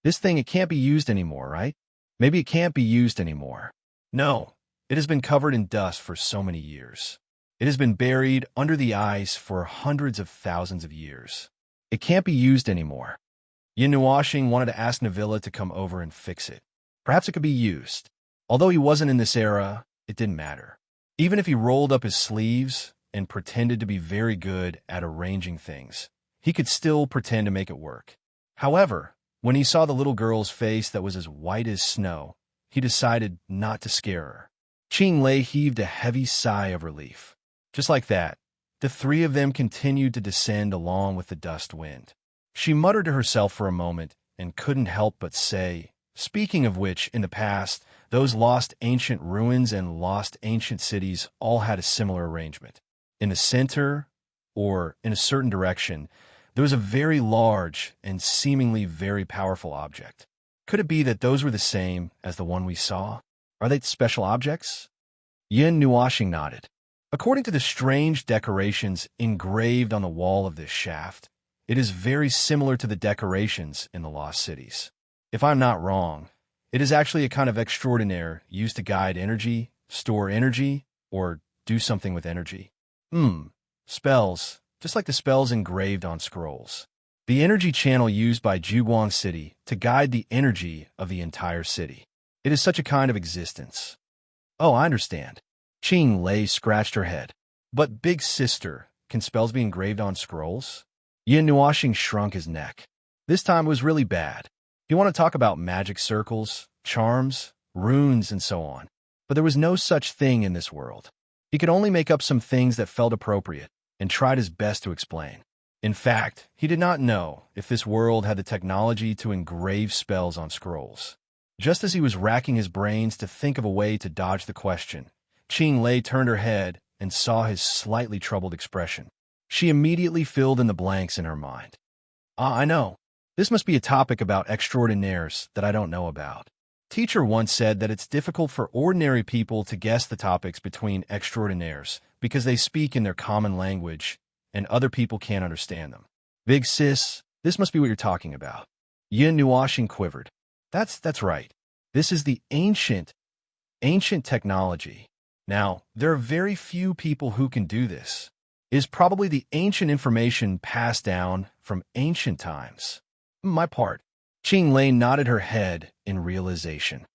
This thing, it can't be used anymore, right? Maybe it can't be used anymore. No, it has been covered in dust for so many years. It has been buried under the ice for hundreds of thousands of years. It can't be used anymore. Yin Nuashing wanted to ask Navilla to come over and fix it. Perhaps it could be used. Although he wasn't in this era, it didn't matter. Even if he rolled up his sleeves and pretended to be very good at arranging things, he could still pretend to make it work. However, when he saw the little girl's face that was as white as snow, he decided not to scare her. Qinglei heaved a heavy sigh of relief. Just like that, The three of them continued to descend along with the dust wind. She muttered to herself for a moment and couldn't help but say, "Speaking of which, in the past, those lost ancient ruins and lost ancient cities all had a similar arrangement. In the center, or in a certain direction, there was a very large and seemingly very powerful object. Could it be that those were the same as the one we saw? Are they special objects?" Yin Nuashing nodded. According to the strange decorations engraved on the wall of this shaft, it is very similar to the decorations in the lost cities. If I'm not wrong, it is actually a kind of extraordinaire used to guide energy, store energy, or do something with energy. Spells, just like the spells engraved on scrolls. The energy channel used by Juguang City to guide the energy of the entire city. It is such a kind of existence. Oh, I understand. Qing Lei scratched her head. But big sister, can spells be engraved on scrolls? Yin Nuashing shrunk his neck. This time it was really bad. You want to talk about magic circles, charms, runes, and so on. But there was no such thing in this world. He could only make up some things that felt appropriate and tried his best to explain. In fact, he did not know if this world had the technology to engrave spells on scrolls. Just as he was racking his brains to think of a way to dodge the question, Qing Lei turned her head and saw his slightly troubled expression. She immediately filled in the blanks in her mind. I know. This must be a topic about extraordinaires that I don't know about. Teacher once said that it's difficult for ordinary people to guess the topics between extraordinaires because they speak in their common language and other people can't understand them. Big sis, this must be what you're talking about. Yin Nuashing quivered. That's right. This is the ancient technology. Now, there are very few people who can do this. It is probably the ancient information passed down from ancient times. My part. Qing Lei nodded her head in realization.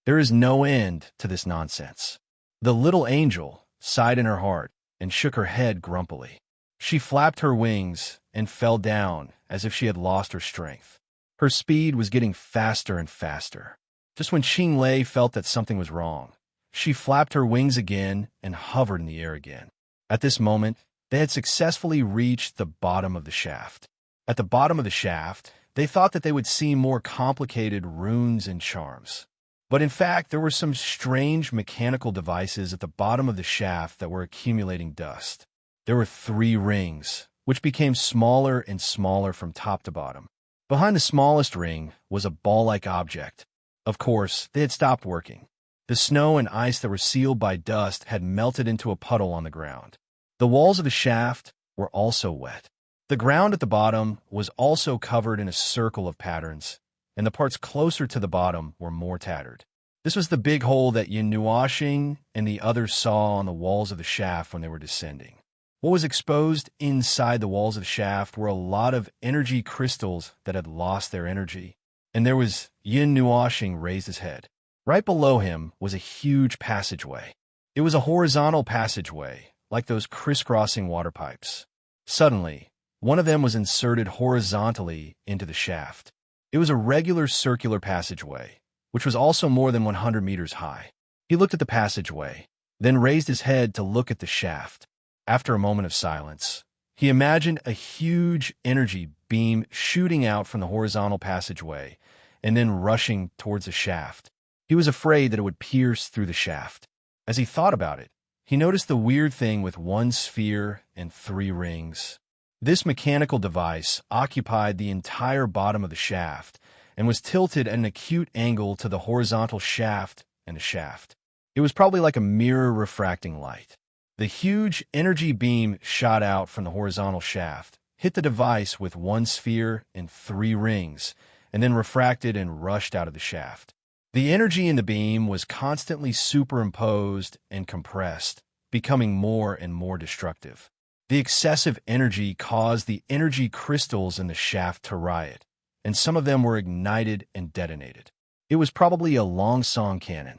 There is no end to this nonsense. The little angel sighed in her heart and shook her head grumpily. She flapped her wings and fell down as if she had lost her strength. Her speed was getting faster and faster. Just when Qing Lei felt that something was wrong, she flapped her wings again and hovered in the air again. At this moment, they had successfully reached the bottom of the shaft. At the bottom of the shaft, they thought that they would see more complicated runes and charms. But in fact, there were some strange mechanical devices at the bottom of the shaft that were accumulating dust. There were 3 rings, which became smaller and smaller from top to bottom. Behind the smallest ring was a ball-like object. Of course, they had stopped working. The snow and ice that were sealed by dust had melted into a puddle on the ground. The walls of the shaft were also wet. The ground at the bottom was also covered in a circle of patterns, and the parts closer to the bottom were more tattered. This was the big hole that Yin Nuashing and the others saw on the walls of the shaft when they were descending. What was exposed inside the walls of the shaft were a lot of energy crystals that had lost their energy. And there was Yin Nuashing raised his head. Right below him was a huge passageway. It was a horizontal passageway, like those crisscrossing water pipes. Suddenly, one of them was inserted horizontally into the shaft. It was a regular circular passageway, which was also more than 100 meters high. He looked at the passageway, then raised his head to look at the shaft. After a moment of silence, he imagined a huge energy beam shooting out from the horizontal passageway and then rushing towards the shaft. He was afraid that it would pierce through the shaft. As he thought about it, he noticed the weird thing with 1 sphere and 3 rings. This mechanical device occupied the entire bottom of the shaft and was tilted at an acute angle to the horizontal shaft and the shaft. It was probably like a mirror refracting light. The huge energy beam shot out from the horizontal shaft, hit the device with 1 sphere and 3 rings, and then refracted and rushed out of the shaft. The energy in the beam was constantly superimposed and compressed, becoming more and more destructive. The excessive energy caused the energy crystals in the shaft to riot, and some of them were ignited and detonated. It was probably a long song cannon.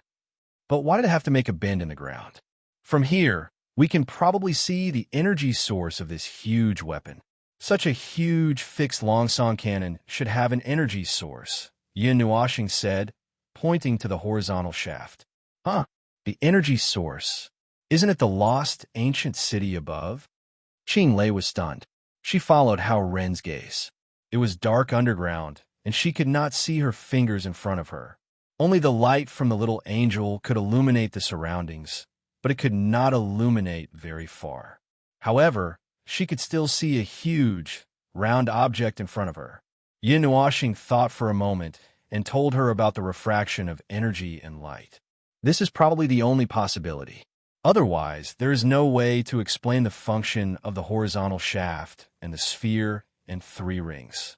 But why did it have to make a bend in the ground? From here, we can probably see the energy source of this huge weapon. Such a huge fixed long song cannon should have an energy source, Yin Nuashing said, pointing to the horizontal shaft. The energy source. Isn't it the lost ancient city above? Qing Lei was stunned. She followed Hao Ren's gaze. It was dark underground, and she could not see her fingers in front of her. Only the light from the little angel could illuminate the surroundings, but it could not illuminate very far. However, she could still see a huge, round object in front of her. Yin Wuxing thought for a moment and told her about the refraction of energy and light. This is probably the only possibility. Otherwise, there is no way to explain the function of the horizontal shaft and the sphere and 3 rings.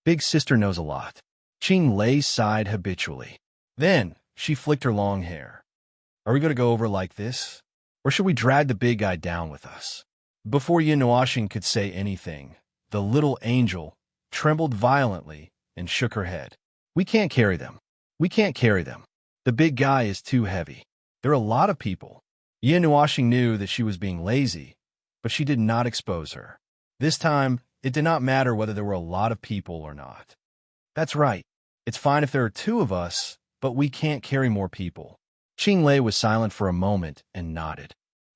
Big sister knows a lot. Qing Lei sighed habitually. Then, she flicked her long hair. Are we going to go over like this? Or should we drag the big guy down with us? Before Yin Wuxing could say anything, the little angel trembled violently and shook her head. We can't carry them. We can't carry them. The big guy is too heavy. There are a lot of people. Yin Wuxing knew that she was being lazy, but she did not expose her. This time, it did not matter whether there were a lot of people or not. That's right. It's fine if there are 2 of us, but we can't carry more people. Qing Lei was silent for a moment and nodded.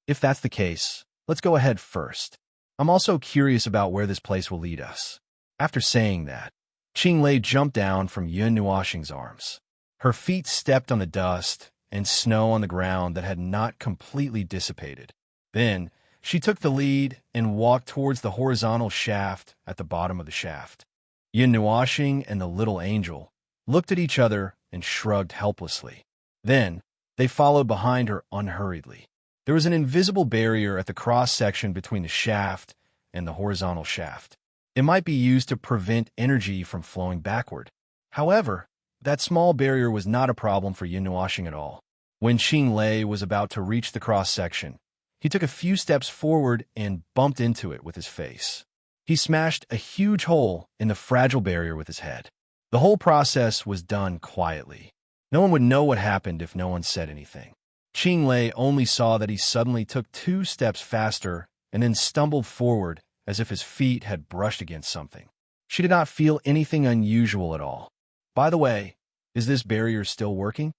If that's the case, let's go ahead first. I'm also curious about where this place will lead us. After saying that, Qing Lei jumped down from Yin Wuxing's arms. Her feet stepped on the dust and snow on the ground that had not completely dissipated. Then, she took the lead and walked towards the horizontal shaft at the bottom of the shaft. Yin Wuxing and the little angel looked at each other and shrugged helplessly. Then, they followed behind her unhurriedly. There was an invisible barrier at the cross-section between the shaft and the horizontal shaft. It might be used to prevent energy from flowing backward. However, that small barrier was not a problem for Yin Wuxing at all. When Qing Lei was about to reach the cross-section, he took a few steps forward and bumped into it with his face. He smashed a huge hole in the fragile barrier with his head. The whole process was done quietly. No one would know what happened if no one said anything. Qing Lei only saw that he suddenly took 2 steps faster and then stumbled forward as if his feet had brushed against something. She did not feel anything unusual at all. By the way, is this barrier still working?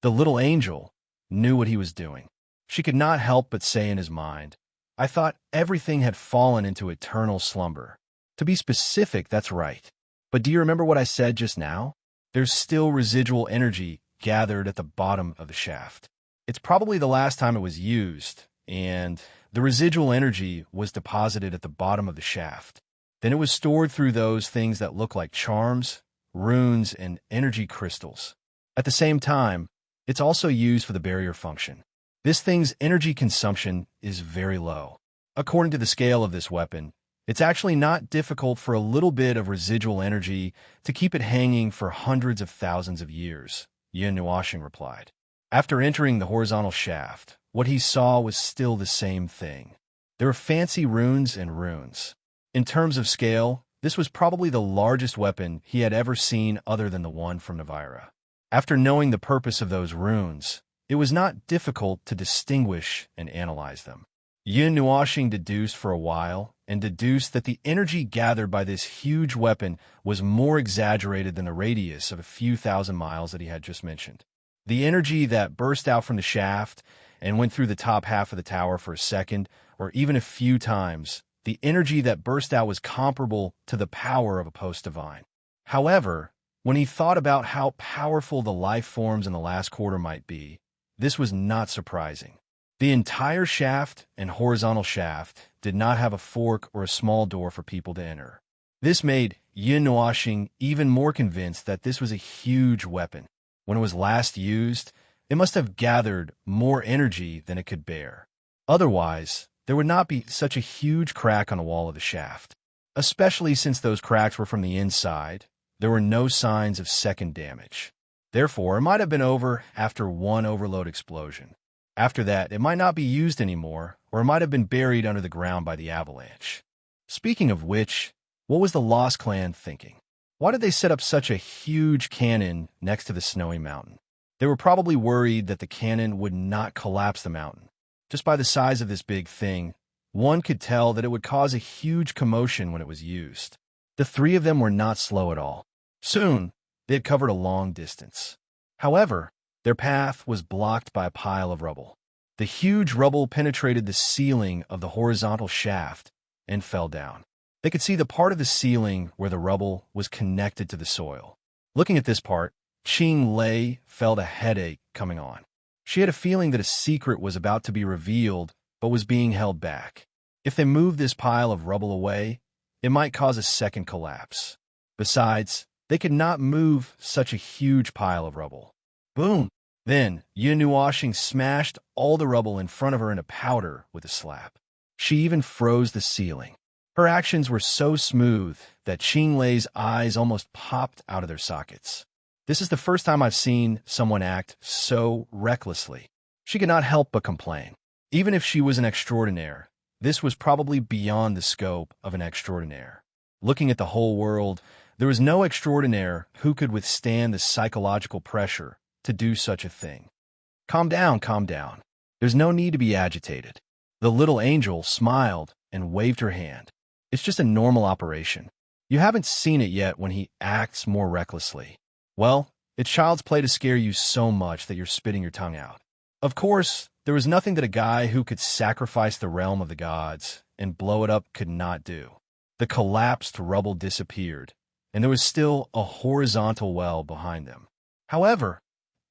The little angel knew what he was doing. She could not help but say in his mind, I thought everything had fallen into eternal slumber. To be specific, that's right. But do you remember what I said just now? There's still residual energy gathered at the bottom of the shaft. It's probably the last time it was used, and the residual energy was deposited at the bottom of the shaft. Then it was stored through those things that look like charms, runes, and energy crystals. At the same time, it's also used for the barrier function. This thing's energy consumption is very low. According to the scale of this weapon, it's actually not difficult for a little bit of residual energy to keep it hanging for hundreds of thousands of years, Yin Wuxing replied. After entering the horizontal shaft, what he saw was still the same thing. There were fancy runes and runes. In terms of scale, this was probably the largest weapon he had ever seen other than the one from Navira. After knowing the purpose of those runes, it was not difficult to distinguish and analyze them. Yin Wuxing deduced for a while and deduced that the energy gathered by this huge weapon was more exaggerated than the radius of a few thousand miles that he had just mentioned. The energy that burst out from the shaft and went through the top half of the tower for a second, or even a few times, the energy that burst out was comparable to the power of a post-divine. However, when he thought about how powerful the life forms in the last quarter might be, this was not surprising. The entire shaft and horizontal shaft did not have a fork or a small door for people to enter. This made Yin Wuxing even more convinced that this was a huge weapon. When it was last used, it must have gathered more energy than it could bear. Otherwise, there would not be such a huge crack on the wall of the shaft. Especially since those cracks were from the inside, there were no signs of second damage. Therefore, it might have been over after one overload explosion. After that, it might not be used anymore, or it might have been buried under the ground by the avalanche. Speaking of which, what was the Lost Clan thinking? Why did they set up such a huge cannon next to the snowy mountain? They were probably worried that the cannon would not collapse the mountain. Just by the size of this big thing, one could tell that it would cause a huge commotion when it was used. The 3 of them were not slow at all. Soon, they had covered a long distance. However, their path was blocked by a pile of rubble. The huge rubble penetrated the ceiling of the horizontal shaft and fell down. They could see the part of the ceiling where the rubble was connected to the soil. Looking at this part, Qing Lei felt a headache coming on. She had a feeling that a secret was about to be revealed but was being held back. If they moved this pile of rubble away, it might cause a second collapse. Besides, they could not move such a huge pile of rubble. Boom! Then, Yun Nuoxing smashed all the rubble in front of her into powder with a slap. She even froze the ceiling. Her actions were so smooth that Qing Lei's eyes almost popped out of their sockets. This is the first time I've seen someone act so recklessly. She could not help but complain. Even if she was an extraordinaire, this was probably beyond the scope of an extraordinaire. Looking at the whole world, there was no extraordinaire who could withstand the psychological pressure to do such a thing. Calm down, calm down. There's no need to be agitated. The little angel smiled and waved her hand. It's just a normal operation. You haven't seen it yet when he acts more recklessly. Well, it's child's play to scare you so much that you're spitting your tongue out. Of course, there was nothing that a guy who could sacrifice the realm of the gods and blow it up could not do. The collapsed rubble disappeared, and there was still a horizontal well behind them. However,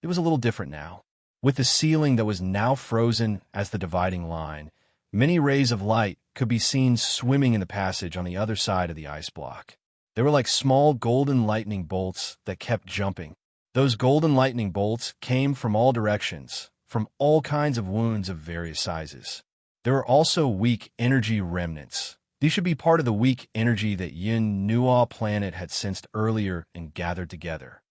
it was a little different now. With the ceiling that was now frozen as the dividing line, many rays of light could be seen swimming in the passage on the other side of the ice block. They were like small golden lightning bolts that kept jumping. Those golden lightning bolts came from all directions, from all kinds of wounds of various sizes. There were also weak energy remnants. These should be part of the weak energy that Yin Nuo planet had sensed earlier and gathered together.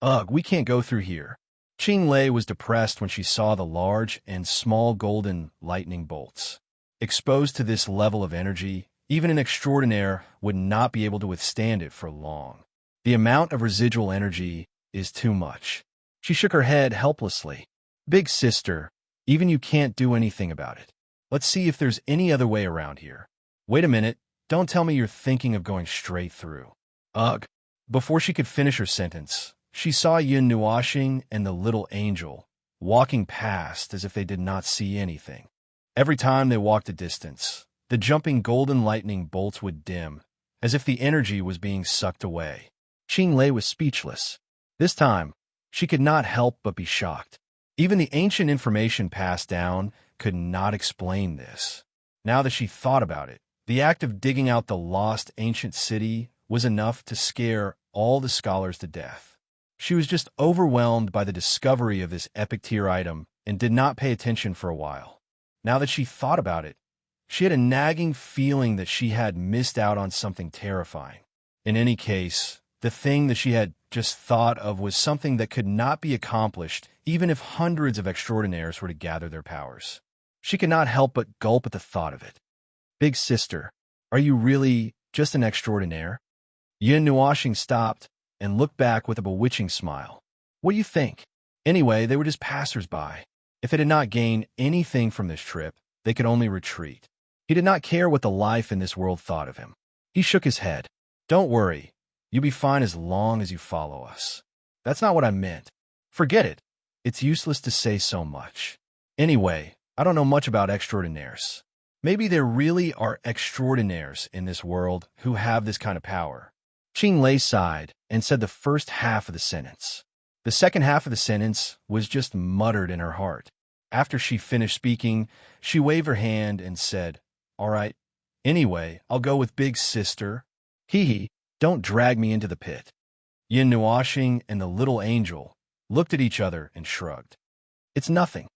Ugh, we can't go through here. Qing Lei was depressed when she saw the large and small golden lightning bolts. Exposed to this level of energy, even an extraordinaire would not be able to withstand it for long. The amount of residual energy is too much. She shook her head helplessly. Big sister, even you can't do anything about it. Let's see if there's any other way around here. Wait a minute, don't tell me you're thinking of going straight through. Ugh. Before she could finish her sentence, she saw Yun Nuoxing and the little angel walking past as if they did not see anything. Every time they walked a distance, the jumping golden lightning bolts would dim, as if the energy was being sucked away. Qing Lei was speechless. This time, she could not help but be shocked. Even the ancient information passed down could not explain this. Now that she thought about it, the act of digging out the lost ancient city was enough to scare all the scholars to death. She was just overwhelmed by the discovery of this epic tier item and did not pay attention for a while. Now that she thought about it, she had a nagging feeling that she had missed out on something terrifying. In any case, the thing that she had just thought of was something that could not be accomplished even if hundreds of extraordinaires were to gather their powers. She could not help but gulp at the thought of it. Big sister, are you really just an extraordinaire? Yun Nuoxing stopped and looked back with a bewitching smile. What do you think? Anyway, they were just passers-by. If they did not gain anything from this trip, they could only retreat. He did not care what the life in this world thought of him. He shook his head. Don't worry. You'll be fine as long as you follow us. That's not what I meant. Forget it. It's useless to say so much. Anyway, I don't know much about extraordinaires. Maybe there really are extraordinaires in this world who have this kind of power. Qing Lei sighed and said the first half of the sentence. The second half of the sentence was just muttered in her heart. After she finished speaking, she waved her hand and said, All right. Anyway, I'll go with big sister. Hee, don't drag me into the pit. Yun Nuoxing and the little angel looked at each other and shrugged. It's nothing.